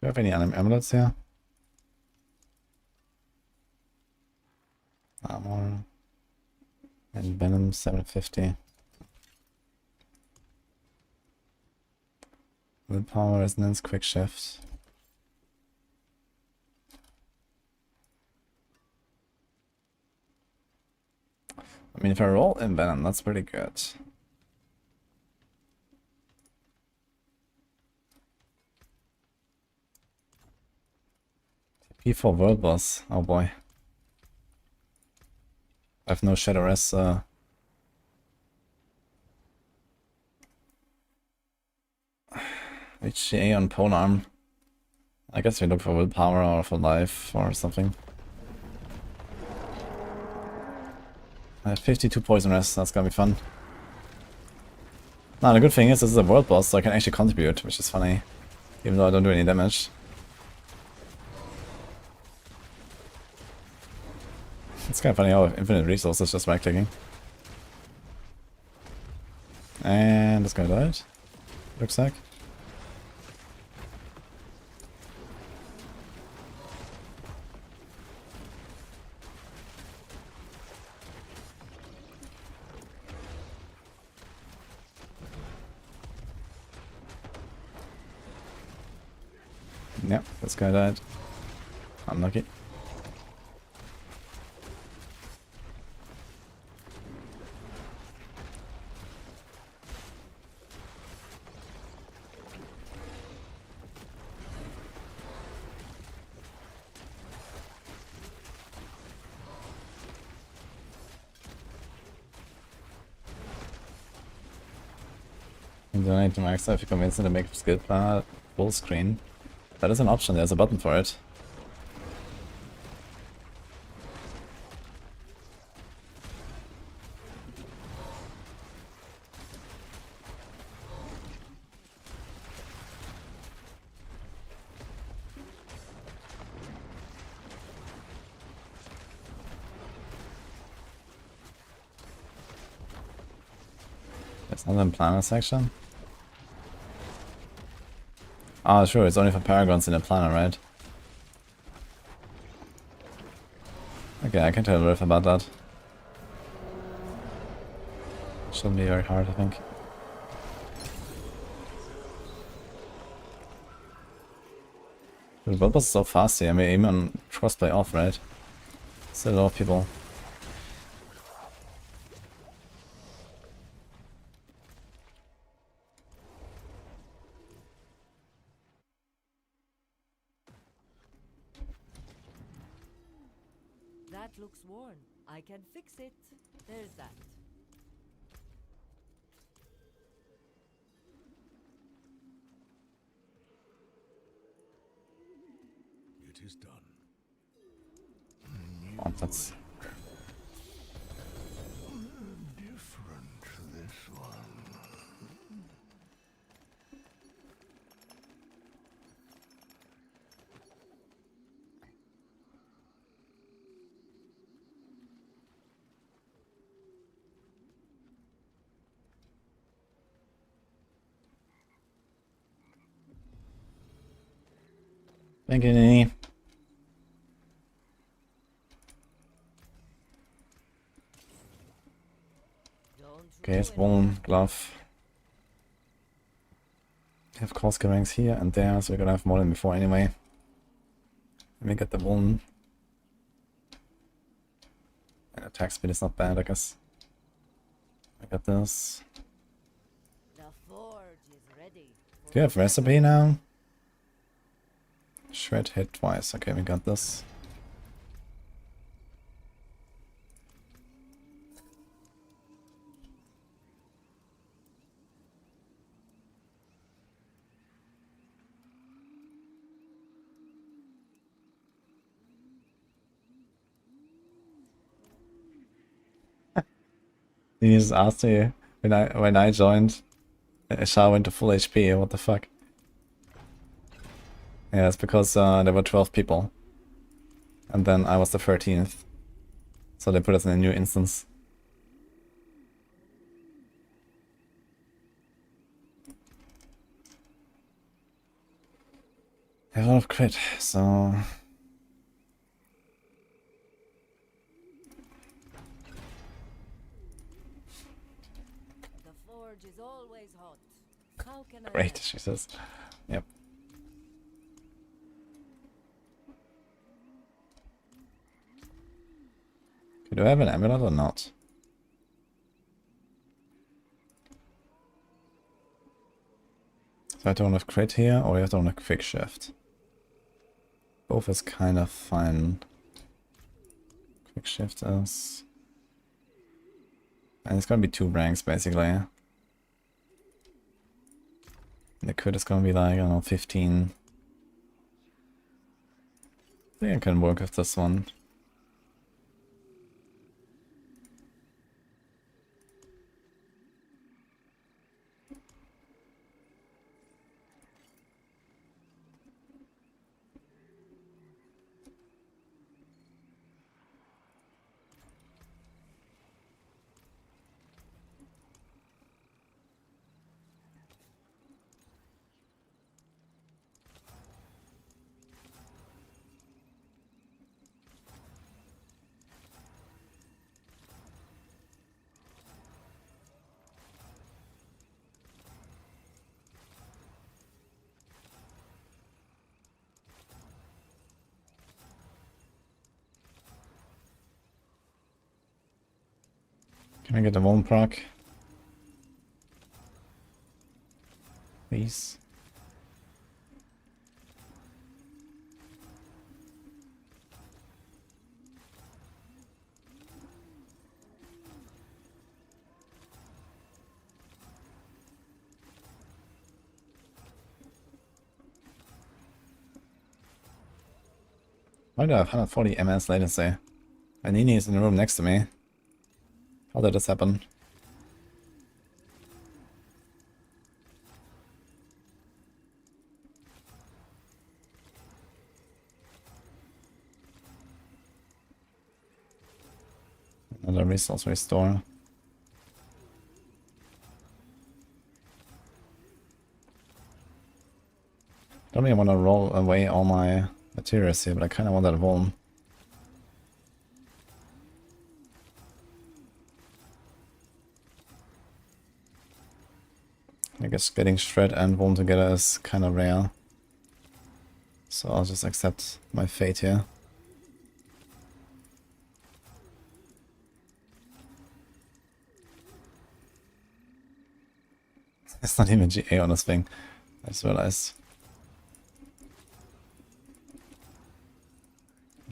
Do we have any amulets here? Armor and Venom 750. Willpower, resonance, quick shift. I mean, if I roll in Venom, that's pretty good. P4 World Boss. Oh boy. I have no Shadow Rest, HGA on Polearm. I guess we look for willpower or for life or something. I have 52 poison rest, that's gonna be fun. Now the good thing is this is a world boss, so I can actually contribute, which is funny. Even though I don't do any damage. It's kind of funny how I have infinite resources just right clicking. And this guy died. Looks like. Yep, this guy died. Unlucky. And then I need to max out if you convince them to make skill bar full screen. That is an option, there's a button for it. There's another planner section. Ah, sure, it's only for paragons in the planner, right? Okay, I can tell a riff about that. Shouldn't be very hard, I think. The world boss is so fast here, I mean, even crossplay off, right? Still a lot of people. That looks worn. I can fix it. There's that. It is done. Oh, that's... Different, this one. Thank you, Nini. Okay, it's one glove. We have core skill ranks here and there, so we're gonna have more than before anyway. Let me get the one. And attack speed is not bad, I guess. I got this. The forge is ready. Do you have recipe now? Shred hit twice. Okay, we got this. He just asked me when I joined, Shah went to full HP. What the fuck? Yeah, it's because there were 12 people, and then I was the 13th, so they put us in a new instance. I have a lot of crit, so The forge is always hot. How can I great, she says. Yep. Do I have an amulet or not? If I don't have crit here, or I don't have quick shift. Both is kind of fine. Quick shift is... And it's gonna be 2 ranks basically. And the crit is gonna be like, I don't know, 15. I think I can work with this one. Can I get the Vuln proc? Please. Why do I have 140 MS latency? And Nini is in the room next to me. How did this happen? Another resource restore. Don't really want to roll away all my materials here, but I kind of want that Vuln. I guess getting Shred and Vuln together is kind of rare. So I'll just accept my fate here. It's not even GA on this thing, I just realized.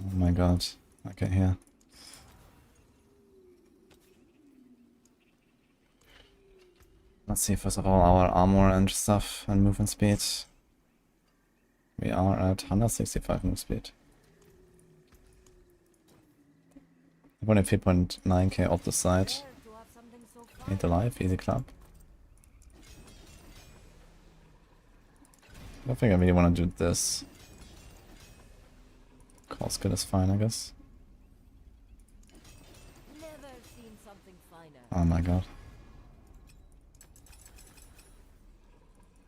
Oh my god. Okay, here. Let's see first of all our armor and stuff and movement speed. We are at 165 move speed. 3.9k off the side. Ain't alive, easy clap. I don't think I really want to do this. Call skill is fine, I guess. Oh my god.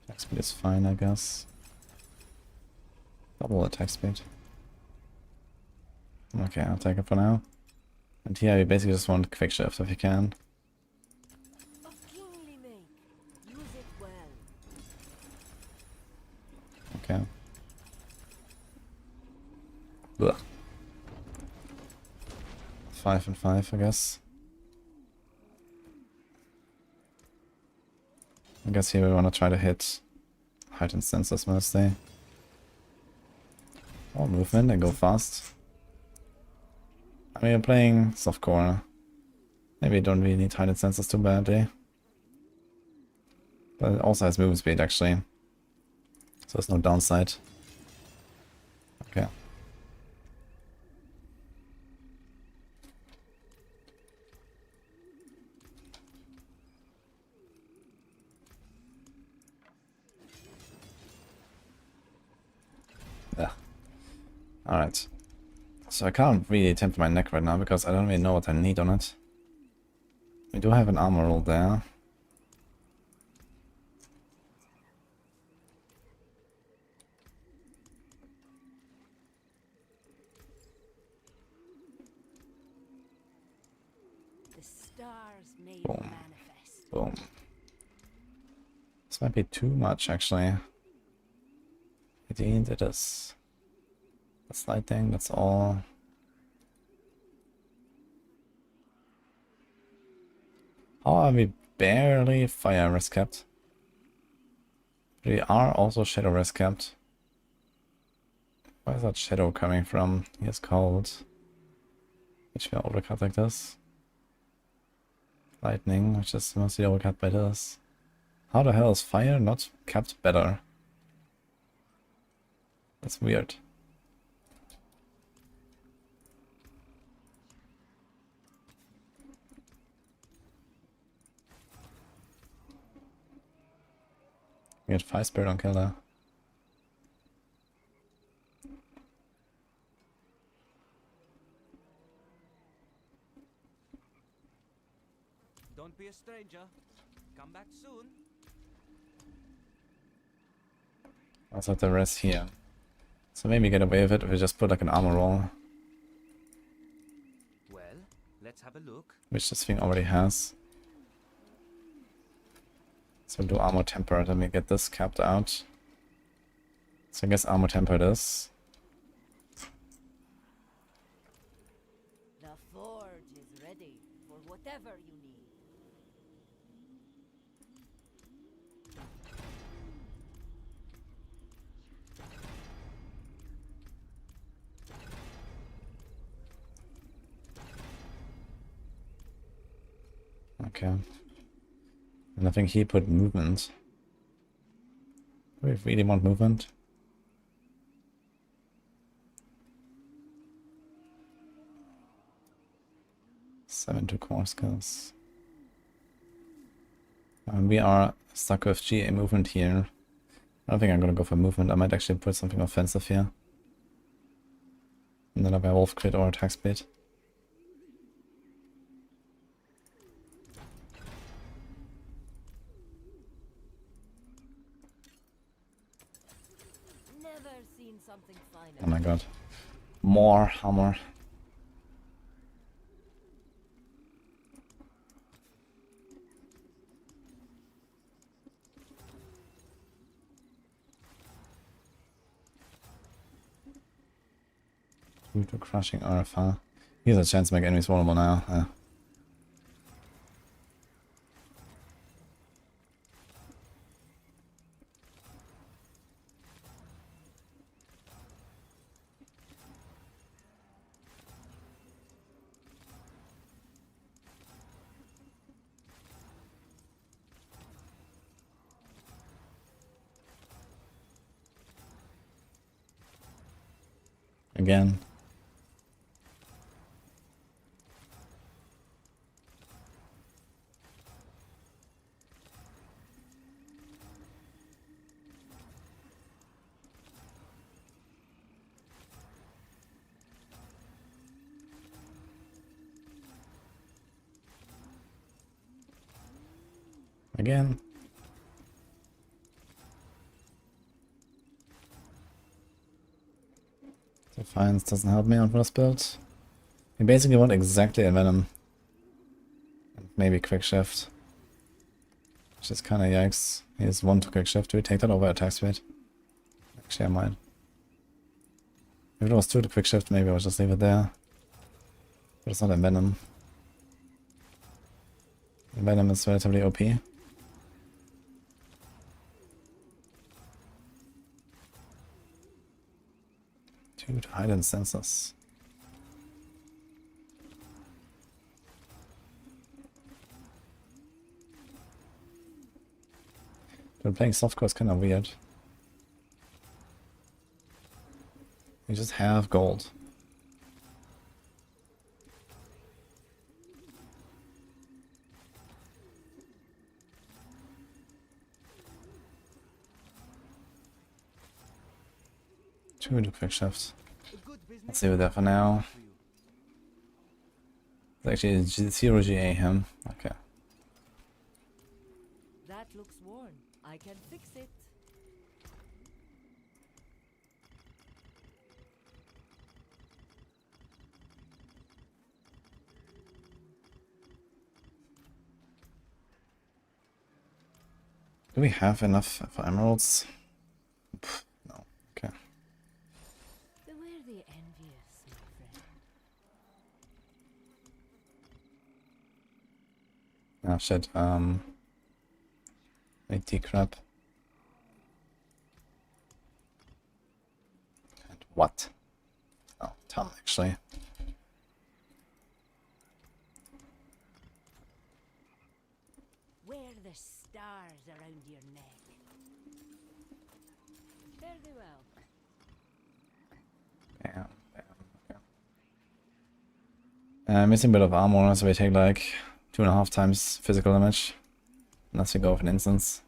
Attack speed is fine, I guess. Double attack speed. Okay, I'll take it for now. And here you basically just want quick shift if you can. Okay. Ugh. 5 and 5, I guess. I guess here we want to try to hit heightened sensors mostly. Or movement and go fast. I mean, I'm playing softcore. Maybe I don't really need heightened sensors too badly. But it also has movement speed actually. So there's no downside. Okay. Yeah. Alright. So I can't really attempt my neck right now because I don't really know what I need on it. We do have an armor roll there. Boom. Boom. This might be too much actually. Indeed, it is. That's lighting, that's all. How are we barely fire risk kept? We are also shadow rest capped. Where is that shadow coming from? He is cold. Which we are overcut like this. Lightning, which is mostly overcut by this. How the hell is fire not capped better? That's weird. We get 5 spirit on killer. Don't be a stranger. Come back soon. Also have the rest here. So maybe get away with it if we just put like an armor roll. Well, let's have a look. Which this thing already has. So do armor temper, let me get this capped out. So I guess armor temper it is. The forge is ready for whatever you need. Okay. And I think he put movement. Do we really want movement? Seven to core skills. We are stuck with GA movement here. I don't think I'm gonna go for movement. I might actually put something offensive here. And then I'll have wolf crit or attack speed. Never seen something finer. Oh my god. More hammer. Due to crushing RFR. He has a chance to make enemies vulnerable now. Again. Again. Defiance doesn't help me on first build. We basically want exactly a venom. And maybe quick shift. Which is kinda yikes. He has 1 to quick shift. Do we take that over attack speed? Actually I might. If it was 2 to quick shift, maybe I'll just leave it there. But it's not a venom. Venom is relatively OP. To hide in census. But playing softcore is kind of weird. You just have gold. Two to quick shifts. Let's leave it there for now. It's actually 0 GA him. Okay. That looks worn. I can fix it. Do we have enough for emeralds? No. Okay. Beware the envious, my friend. Ah shit, AT crap. What? Oh, Tom, actually. Wear the stars around your neck. Fare thee well. Yeah. Okay. Missing a bit of armor, so we take like 2.5 times physical damage. Unless we go with an instance.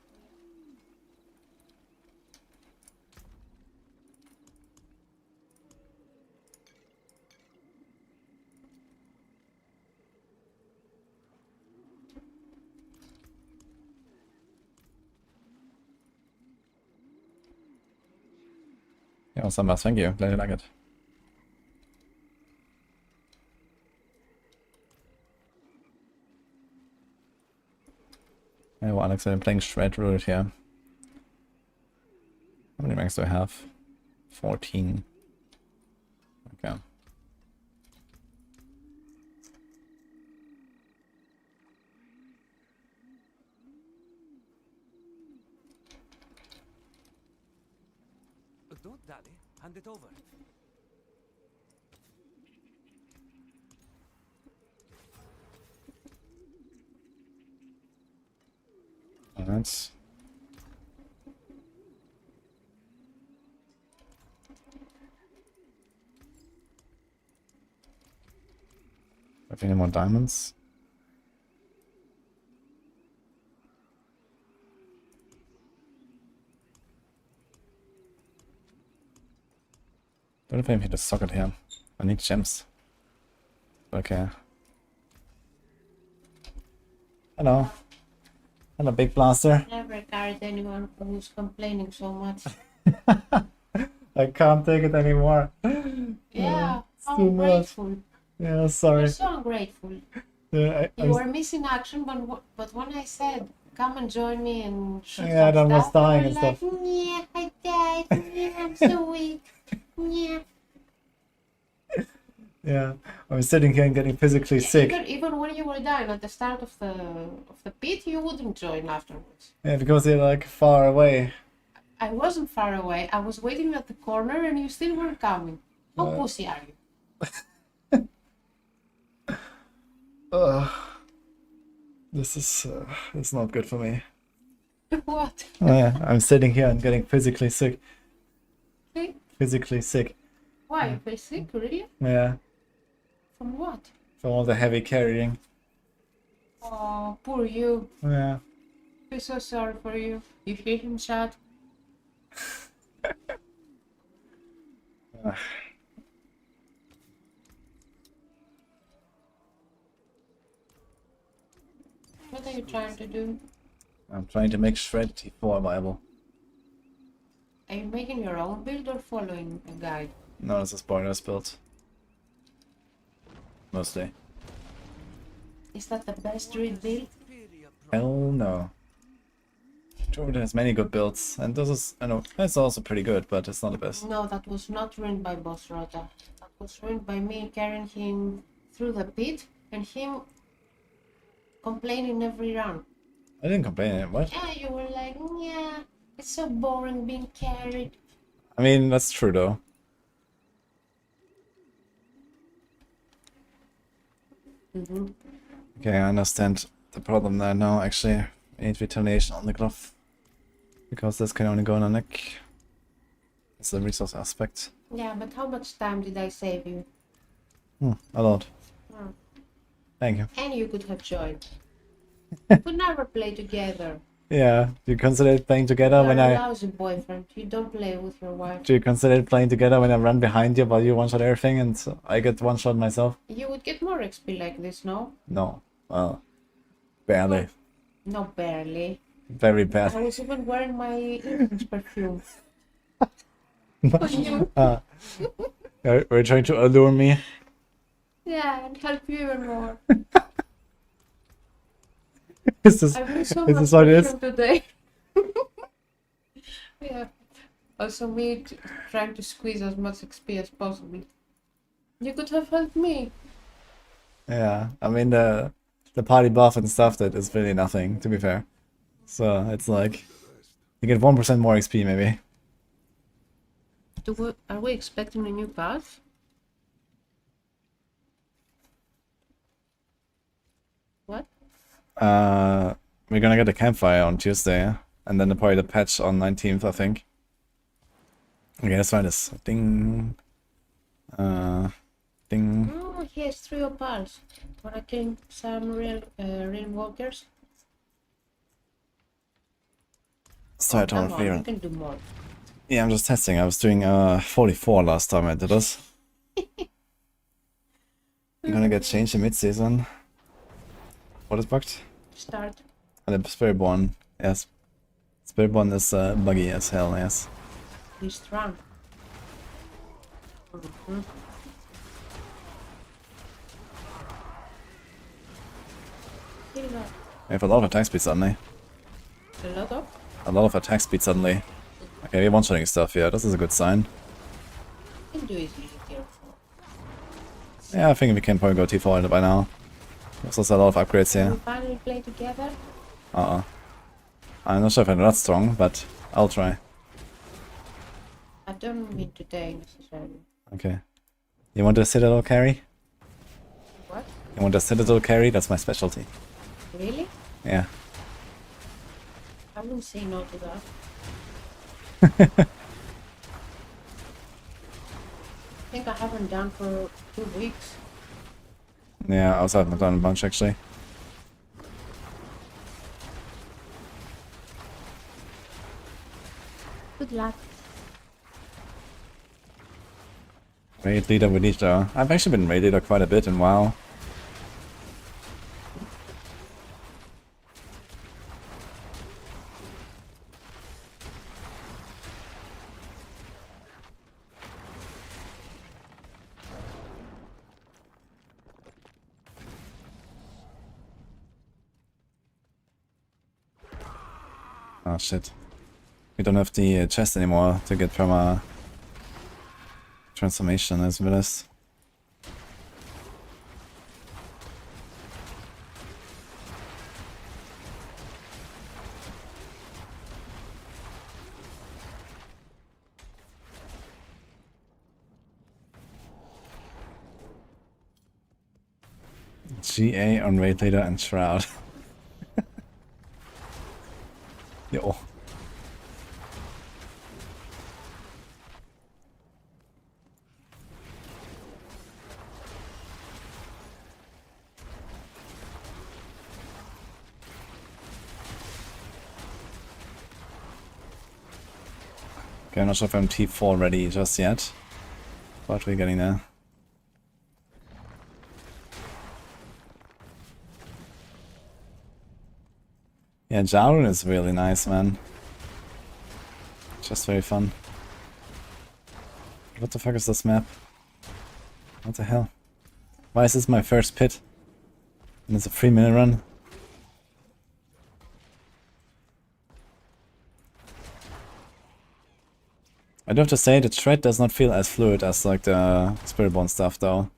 Yeah, awesome, thank you. Glad you like it. Yeah, well, Alex, I'm playing Shred Druid here. How many ranks do I have? 14. Okay. Don't dally. Hand it over. Alright. Have any more diamonds? Don't know if I hit a socket here. I need gems. Okay. Hello. Hello, big blaster. Never carried anyone who's complaining so much. I can't take it anymore. Yeah, it's how too much. ungrateful. Yeah, sorry. You're so ungrateful. Yeah, You were missing action, but when I said, come and join me and shoot Yeah, some I was stuff, dying you and were like, stuff. yeah, I died, yeah, I'm so weak, yeah. Yeah, I was sitting here and getting physically sick. Even when you were dying at the start of the pit, you wouldn't join afterwards. Yeah, because they're like far away. I wasn't far away. I was waiting at the corner, and you still weren't coming. How pussy are you? This is not good for me. What? Yeah, I'm sitting here and getting physically sick. Hey, Physically sick. why? You feel sick, really? Yeah, From what? for all the heavy carrying. Oh, poor you. Yeah. I feel so sorry for you. You hear him shout. What are you trying to do? I'm trying to make Shred T4 viable. Are you making your own build or following a guide? No, this is Boiler's build. Mostly. Is that the best Druid build? Hell no. Druid has many good builds, and this is, I know, it's also pretty good, but it's not the best. No, that was not ruined by Boss Rota. That was ruined by me carrying him through the pit and him complaining every round. I didn't complain, what? Yeah, you were like, yeah, it's so boring being carried. I mean, that's true though. Okay, I understand the problem there now, actually. I need retaliation on the glove. Because this can only go on a neck. It's the resource aspect. Yeah, but how much time did I save you? A lot. Oh. Thank you. And you could have joined. We could never play together. Yeah, do you consider playing together You're when a I... lousy boyfriend. You don't play with your wife. Do you consider playing together when I run behind you while you one-shot everything and I get one-shot myself? You would get more XP like this, no? No. Well, barely. No, barely. Very I bad. was even wearing my incense perfume. We're trying to allure me. Yeah, and help you even more. Is this, I feel so is much this what it is? perfume today. Yeah. Also me trying to squeeze as much XP as possible. You could have helped me. Yeah, I mean the party buff and stuff, that is really nothing, to be fair. So it's like you get 1% more XP maybe. Are we expecting a new path? What? We're gonna get a campfire on Tuesday, and then probably the patch on 19th, I think. Okay, let's try this. Ding. Ding. Oh, he has 3 opals. Wanna kill some real walkers? Start Come on on, you fear. can do more. Yeah, I'm just testing. I was doing 44 last time I did this. I'm gonna get changed in mid-season. What is bugged? Start. And the Spiritborn, yes. Spiritborn is buggy as hell, yes. Be strong. Mhm. Kill that. We have a lot of attack speed suddenly. A lot of? A lot of attack speed suddenly. Okay, we're one-shotting stuff, yeah, this is a good sign. You can do easily here. Yeah, I think we can probably go T4 by now. There's also a lot of upgrades Can we here. finally play together? I'm not sure if I'm that strong, but I'll try. I don't mean today necessarily. Okay. You want a Citadel carry? What? You want a Citadel carry? That's my specialty. Really? Yeah. I wouldn't say no to that. I think I haven't done for 2 weeks. Yeah, I also haven't done a bunch actually. Good luck. Raid leader wudijo. I've actually been raid leader quite a bit in WoW. Oh shit. We don't have the chest anymore to get perma transformation as well as. GA on raid leader and shroud. Yo. Okay, I'm not sure if I'm T4 ready just yet, but we're getting there. Yeah, Jarun is really nice, man. Just very fun. What the fuck is this map? What the hell? Why is this my first pit? And it's a 3-minute run? I do have to say, the tread does not feel as fluid as like the Spiritborn stuff though.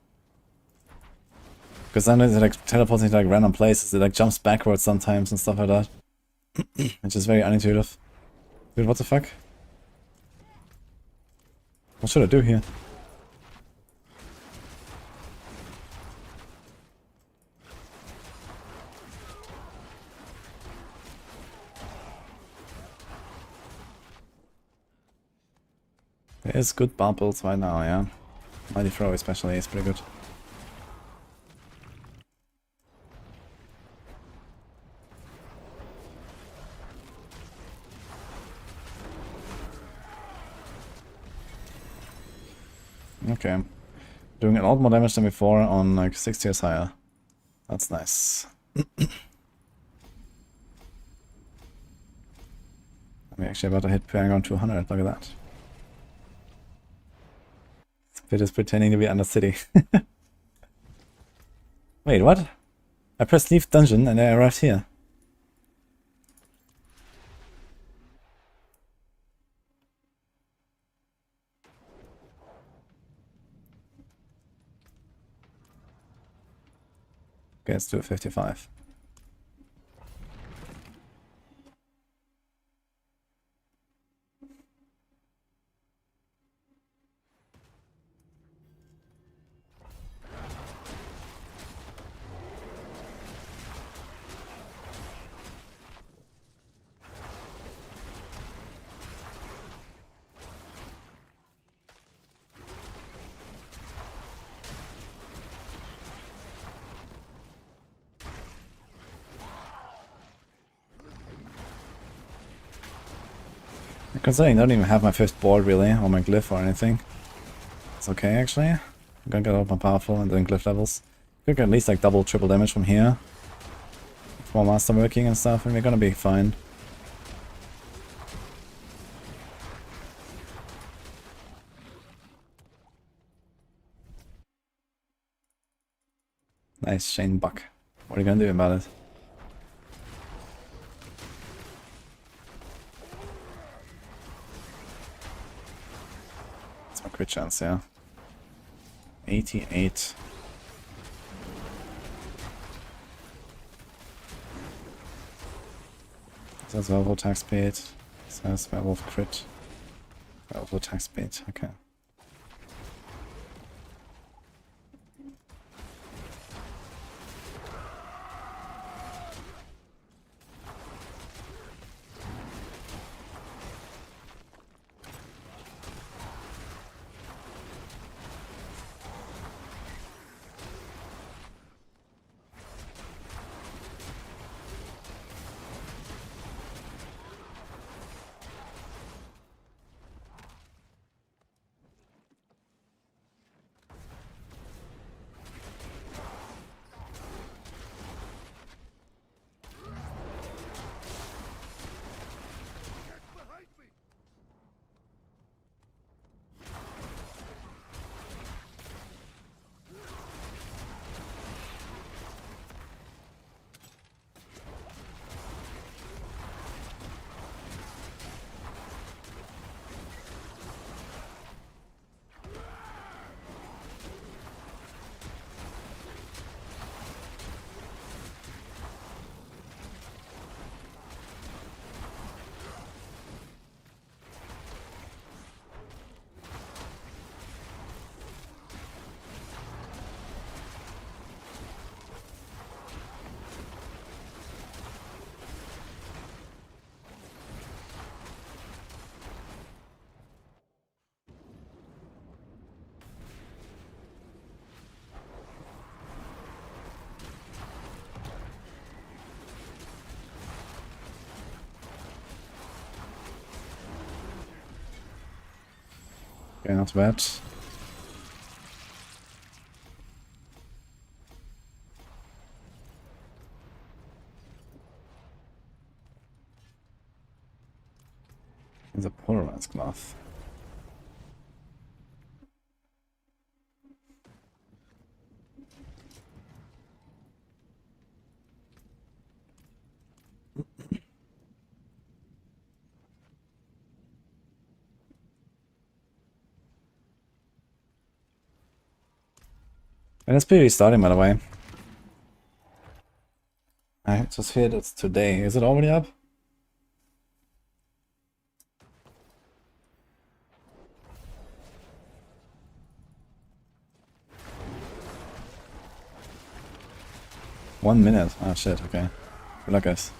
Because sometimes it like teleports into like random places, it like jumps backwards sometimes and stuff like that. Which is very unintuitive. Dude, what the fuck? What should I do here? There is good Barb builds right now, yeah. Mighty Throw especially is pretty good. Okay. Doing a lot more damage than before on like 6 tiers higher. That's nice. I'm actually about to hit Paragon 200, look at that. Spit is pretending to be under city. Wait, what? I pressed leave dungeon and I arrived here. Okay, let's do a 55. Considering I don't even have my fifth board really, or my glyph or anything. It's okay actually. I'm gonna get a lot more powerful and then glyph levels. Could get at least like double, triple damage from here. With more master working and stuff, and we're gonna be fine. Nice Shane Buck. What are you gonna do about it? It's my crit chance, yeah. 88. That's werewolf attack speed. Says werewolf crit. Werewolf attack speed, okay. Okay, not bad. It's a polarized cloth. And it's pretty restarting, by the way. I just heard it's today. Is it already up? One minute. Oh shit, okay. Good luck, guys.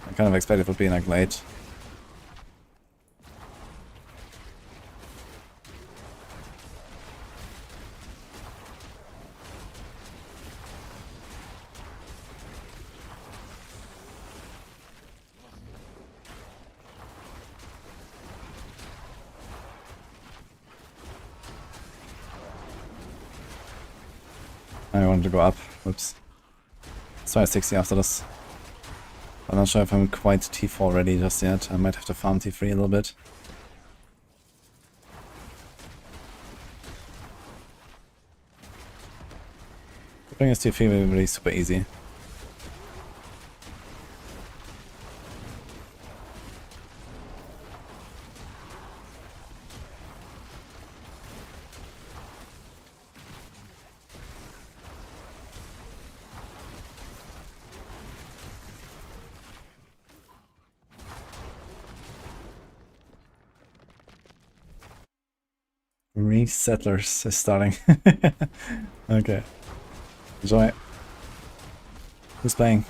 I kind of expected it would be like late. I wanted to go up. Whoops. So I 60 after this. I'm not sure if I'm quite T4 ready just yet. I might have to farm T3 a little bit. Bring us T3 will be really super easy. Resettlers is starting. Okay. Enjoy. Who's playing?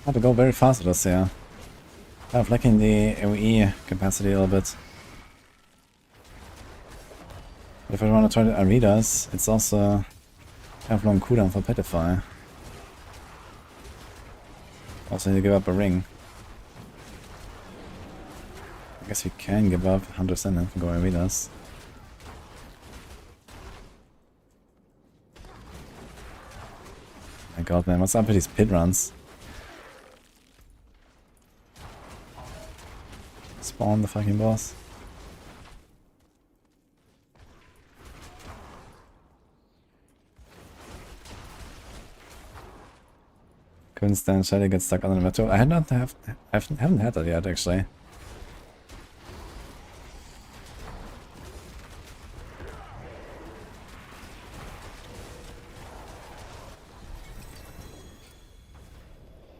Had to go very fast with this here. Kind of lacking the AoE capacity a little bit. If I want to try the Aridas, it's also kind of long cooldown for Petrify. Also need to give up a ring. I guess we can give up 100% if we go Aridas. My god, man, what's up with these pit runs? Spawn the fucking boss. Couldn't stand Shelly get stuck on the metro. I haven't had that yet, actually.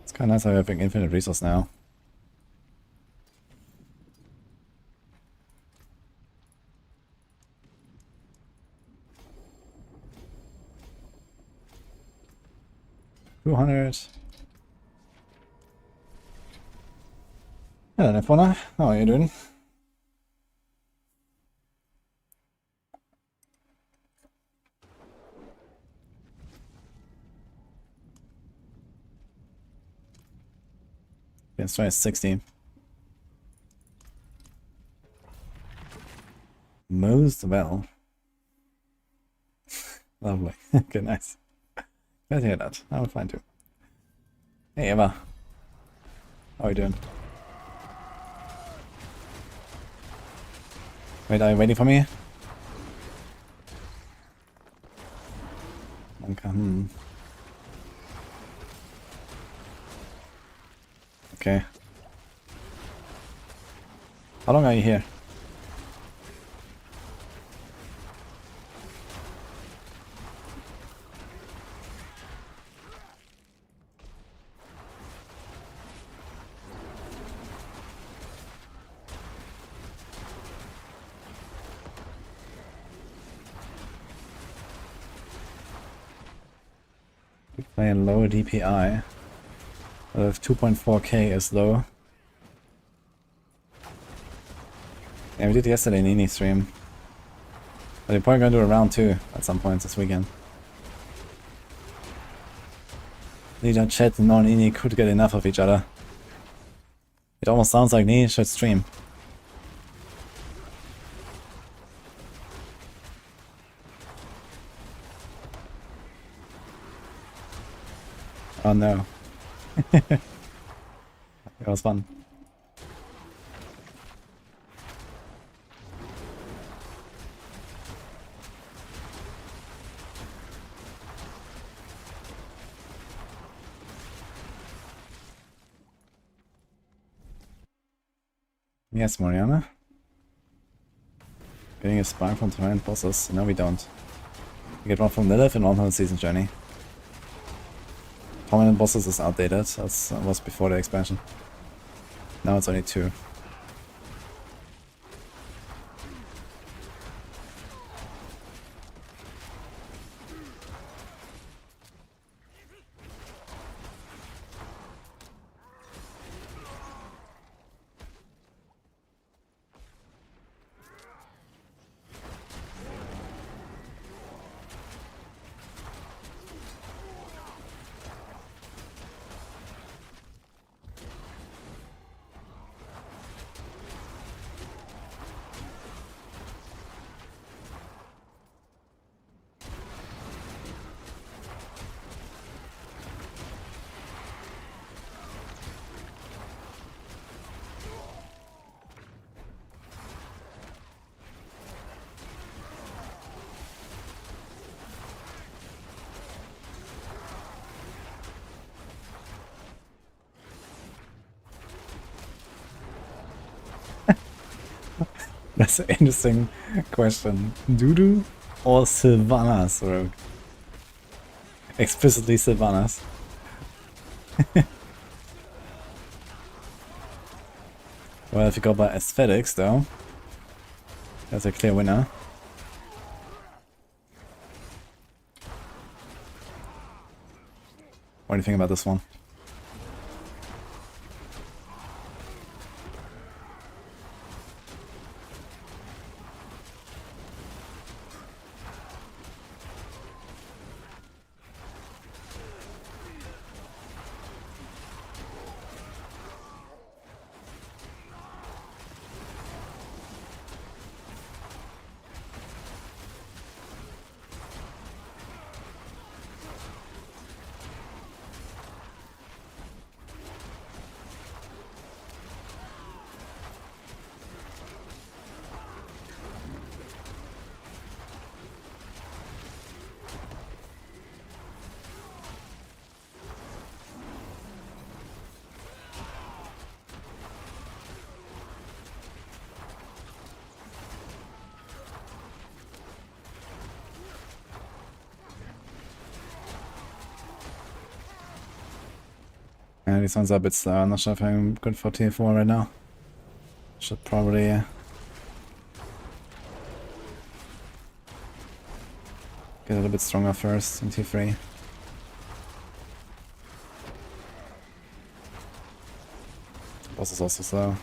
It's kind of nice having infinite resource now. $200. Hello, Nefona. How are you doing? Let's try 60. Most well. Lovely. Okay, nice. Glad to hear that. I'm fine too. Hey Eva. How are you doing? Wait, are you waiting for me? Okay. Okay. How long are you here? Playing low DPI. With 2.4k is low. Yeah, we did yesterday Nini stream. But we're probably gonna do a round 2 at some point this weekend. Neither Chet nor Nini could get enough of each other. It almost sounds like Nini should stream. Oh no. It was fun. Yes, Mariana. Getting a spark from Tyrant bosses. No, we don't. We get one from Lilith and one from the season journey. Permanent bosses is outdated. That was before the expansion. Now it's only 2. That's an interesting question. Dudu or Sylvanas, Rogue? Explicitly Sylvanas. Well, if you go by aesthetics, though, that's a clear winner. What do you think about this one? Yeah, these ones are a bit slow. I'm not sure if I'm good for tier 4 right now. Should probably get a little bit stronger first in tier 3. Boss is also slow.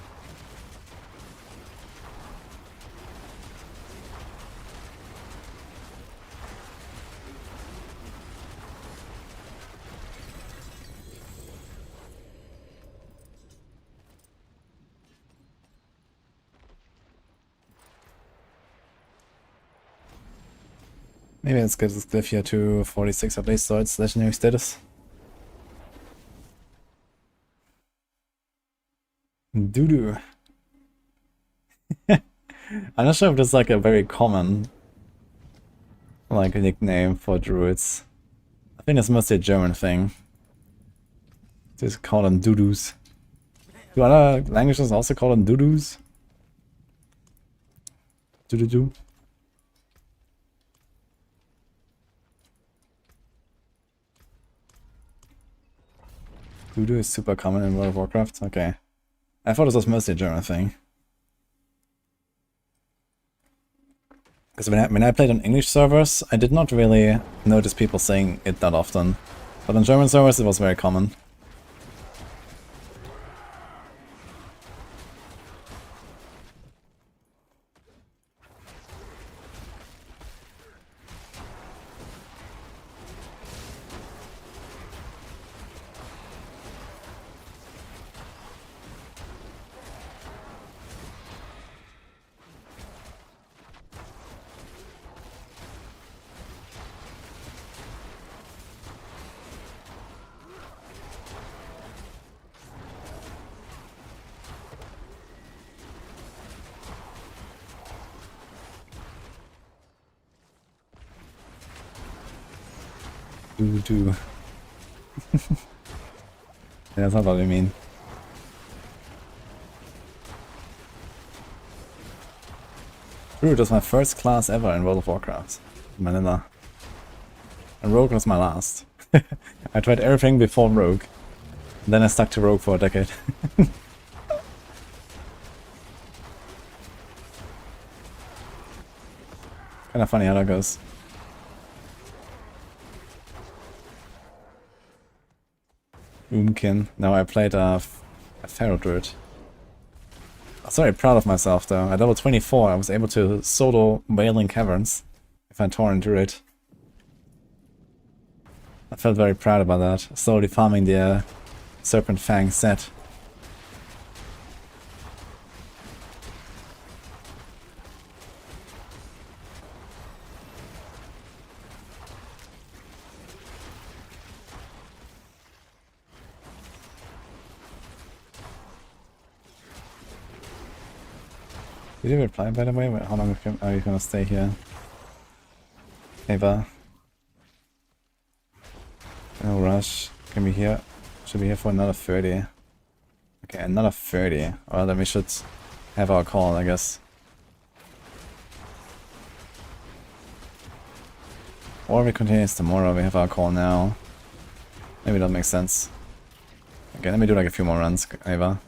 Maybe let's get this glyph here to 46 at least, so it's legendary status. Doo-doo. I'm not sure if this is like a very common like nickname for druids. I think it's mostly a German thing. Just call them doo-doos. Do other languages also call them doo-doos? Doo-doo-doo. Doo-doo is super common in World of Warcraft? Okay. I thought this was mostly a German thing. Because when I played on English servers, I did not really notice people saying it that often. But on German servers it was very common. Doo-doo. Yeah, that's not what I mean. Druid was my first class ever in World of Warcraft. Vanilla. And Rogue was my last. I tried everything before Rogue. Then I stuck to Rogue for a decade. Kinda funny how that goes. Oomkin. No, I played a Pharaoh Druid. I'm very proud of myself though. At level 24 I was able to solo Wailing Caverns if I Tauren Druid. I felt very proud about that. Slowly farming the Serpent Fang set. Did you reply by the way? How long are you gonna stay here? Ava. No rush. Can be here. Should be here for another 30. Okay, another 30. Well, then we should have our call, I guess. Or we continue tomorrow. We have our call now. Maybe that makes sense. Okay, let me do like a few more runs, Ava.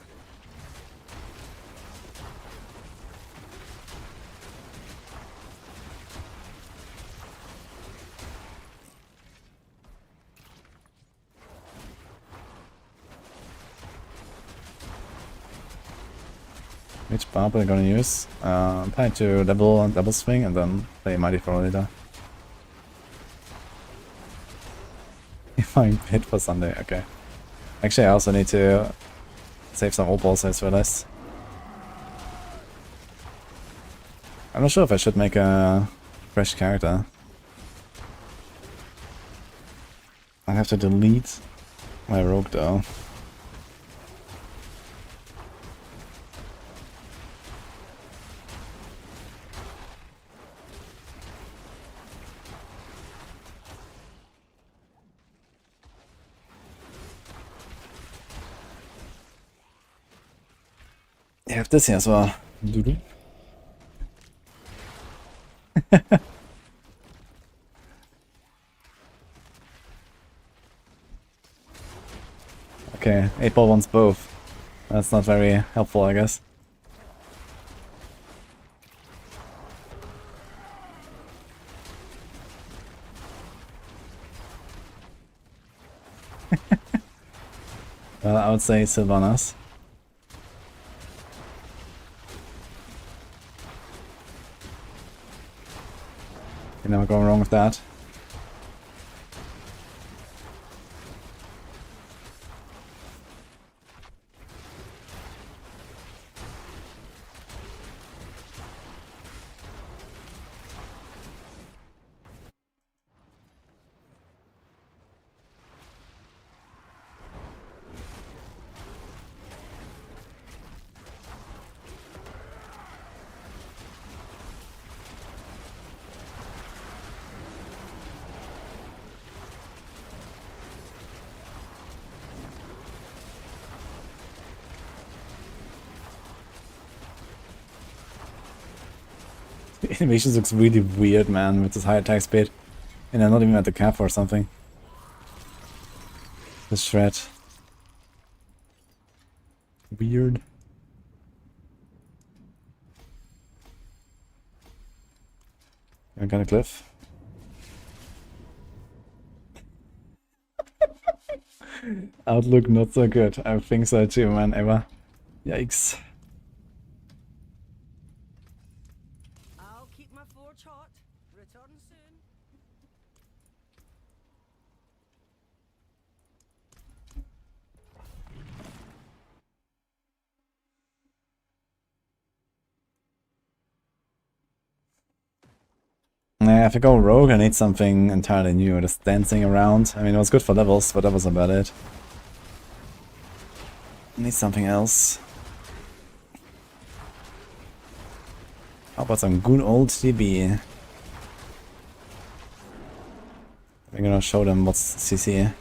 Which Barb are we gonna use? I'm planning to double swing and then play Mighty Throw later. If I'm hit for Sunday, okay. Actually I also need to save some opals, I just realized. I'm not sure if I should make a fresh character. I have to delete my rogue though. I have this here as well. Okay, okay. 8-ball wants both. That's not very helpful, I guess. Well, I would say Sylvanas. You're never going wrong with that. The animation looks really weird, man, with this high attack speed. And I'm not even at the cap or something. This shred. Weird. I got a cliff. Outlook not so good. I think so too, man, Eva. Yikes. I'll keep my forge hot. Return soon. Nah, if I go rogue, I need something entirely new. Just dancing around. I mean, it was good for levels, but that was about it. I need something else. How about some good old DB? We're gonna show them what's CC.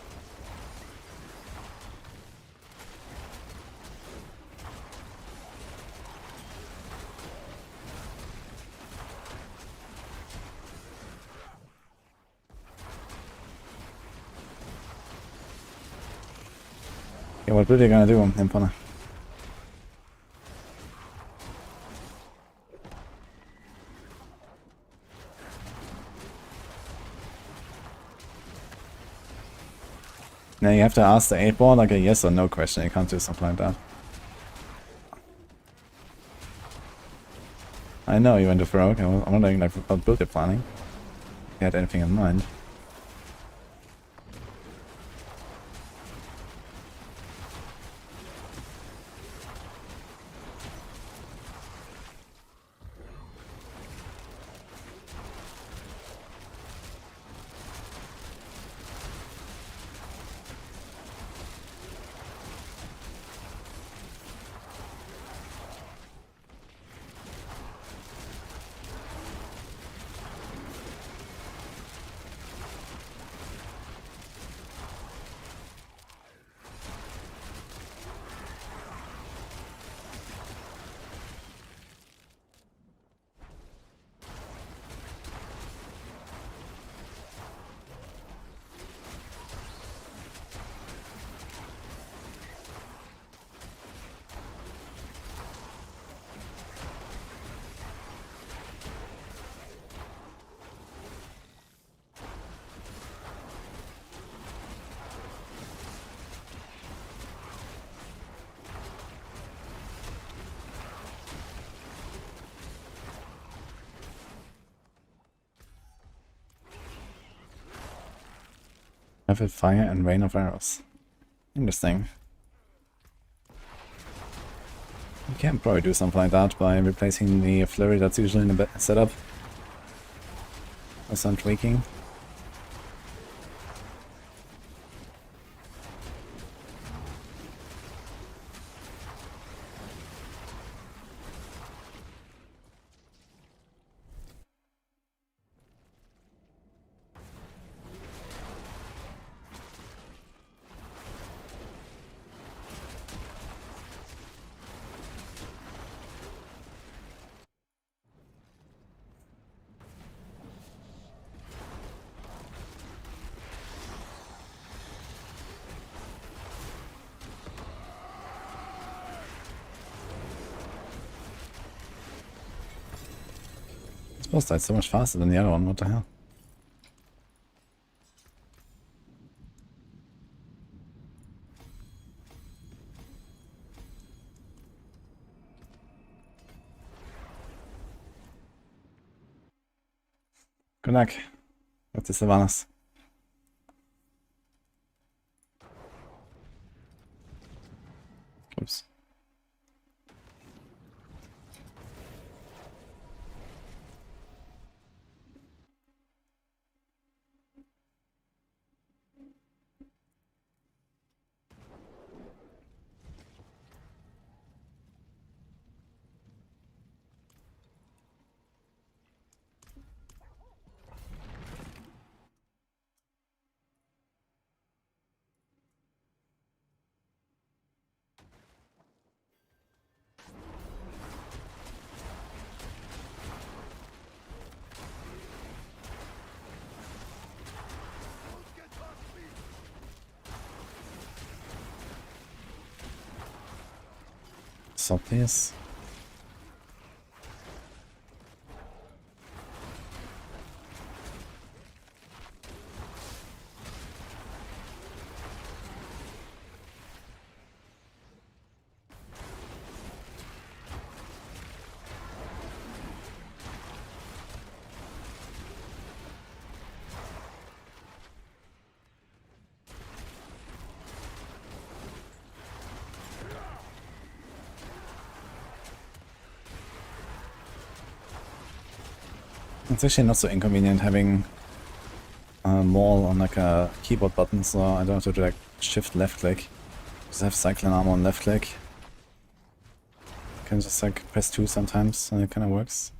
Yeah, what are they gonna do, Impana? Now you have to ask the 8-ball like a yes or no question. You can't do something like that. I know you went to Rogue. I'm wondering like what build you're planning. If you had anything in mind. Rapid fire and rain of arrows. Interesting. You can probably do something like that by replacing the flurry that's usually in the setup with some tweaking. Oh, that's so much faster than the other one, what the hell? Good luck with the Savannas. Oops. So please. It's actually not so inconvenient having Maul on like a keyboard button, so I don't have to do like shift left click. Just have cyclone armor on left click. I can just like press 2 sometimes and it kinda works.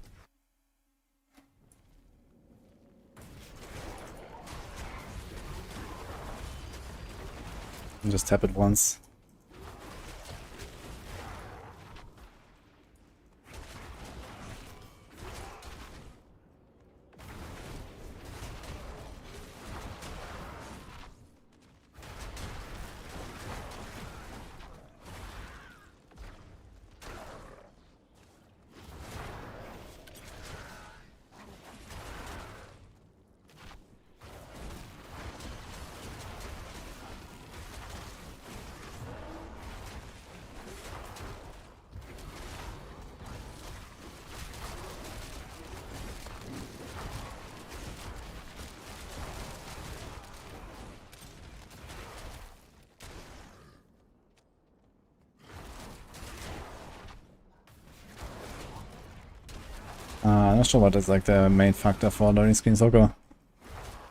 And just tap it once. I'm not sure what is like the main factor for loading screen soccer.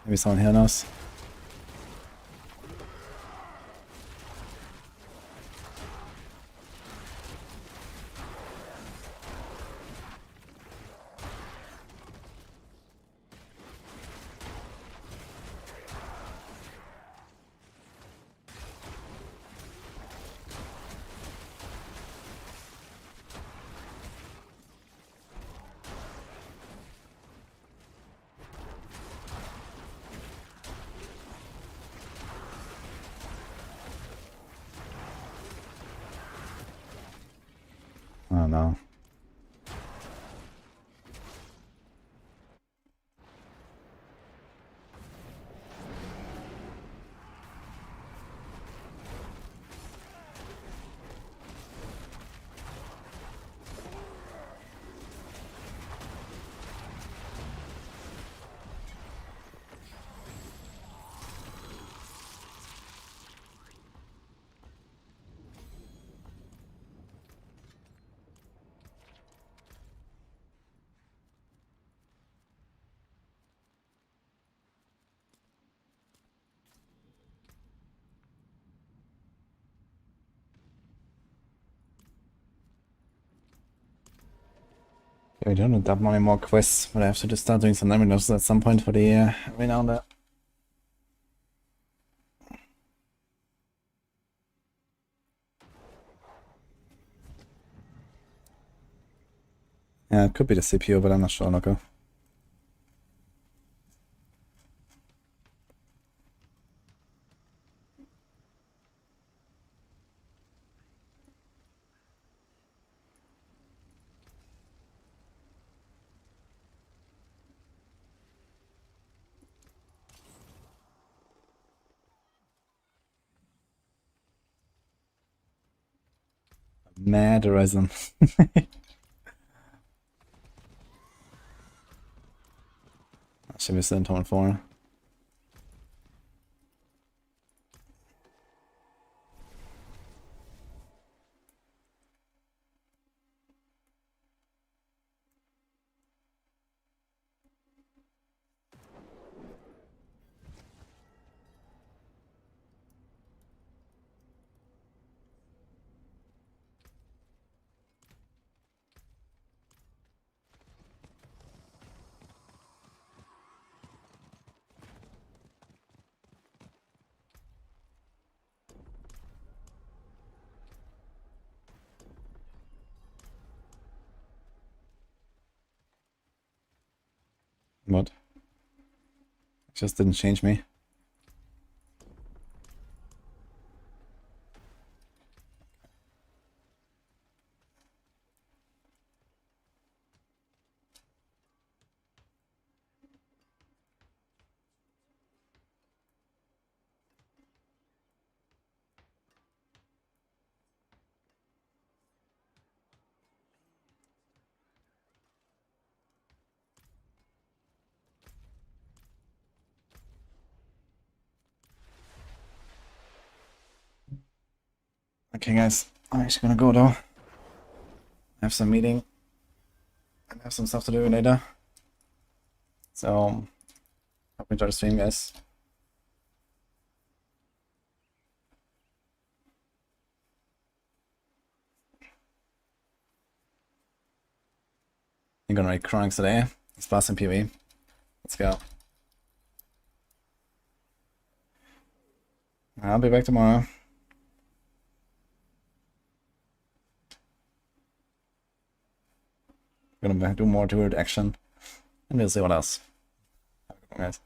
Maybe someone here knows. Oh no. We don't have that many more quests, but I have to just start doing some dominoes at some point for the every now and then. Yeah, it could be the CPU, but I'm not sure, Loco. Madarism. Should we send home for? What? Just didn't change me. Okay guys, I'm actually gonna go though. I have some meeting and have some stuff to do later. So, hope you enjoy the stream guys. I'm gonna raid Chronics today. Let's pass some PvE. Let's go. I'll be back tomorrow. Gonna do more Druid action. And we'll see what else. Have a good one, guys.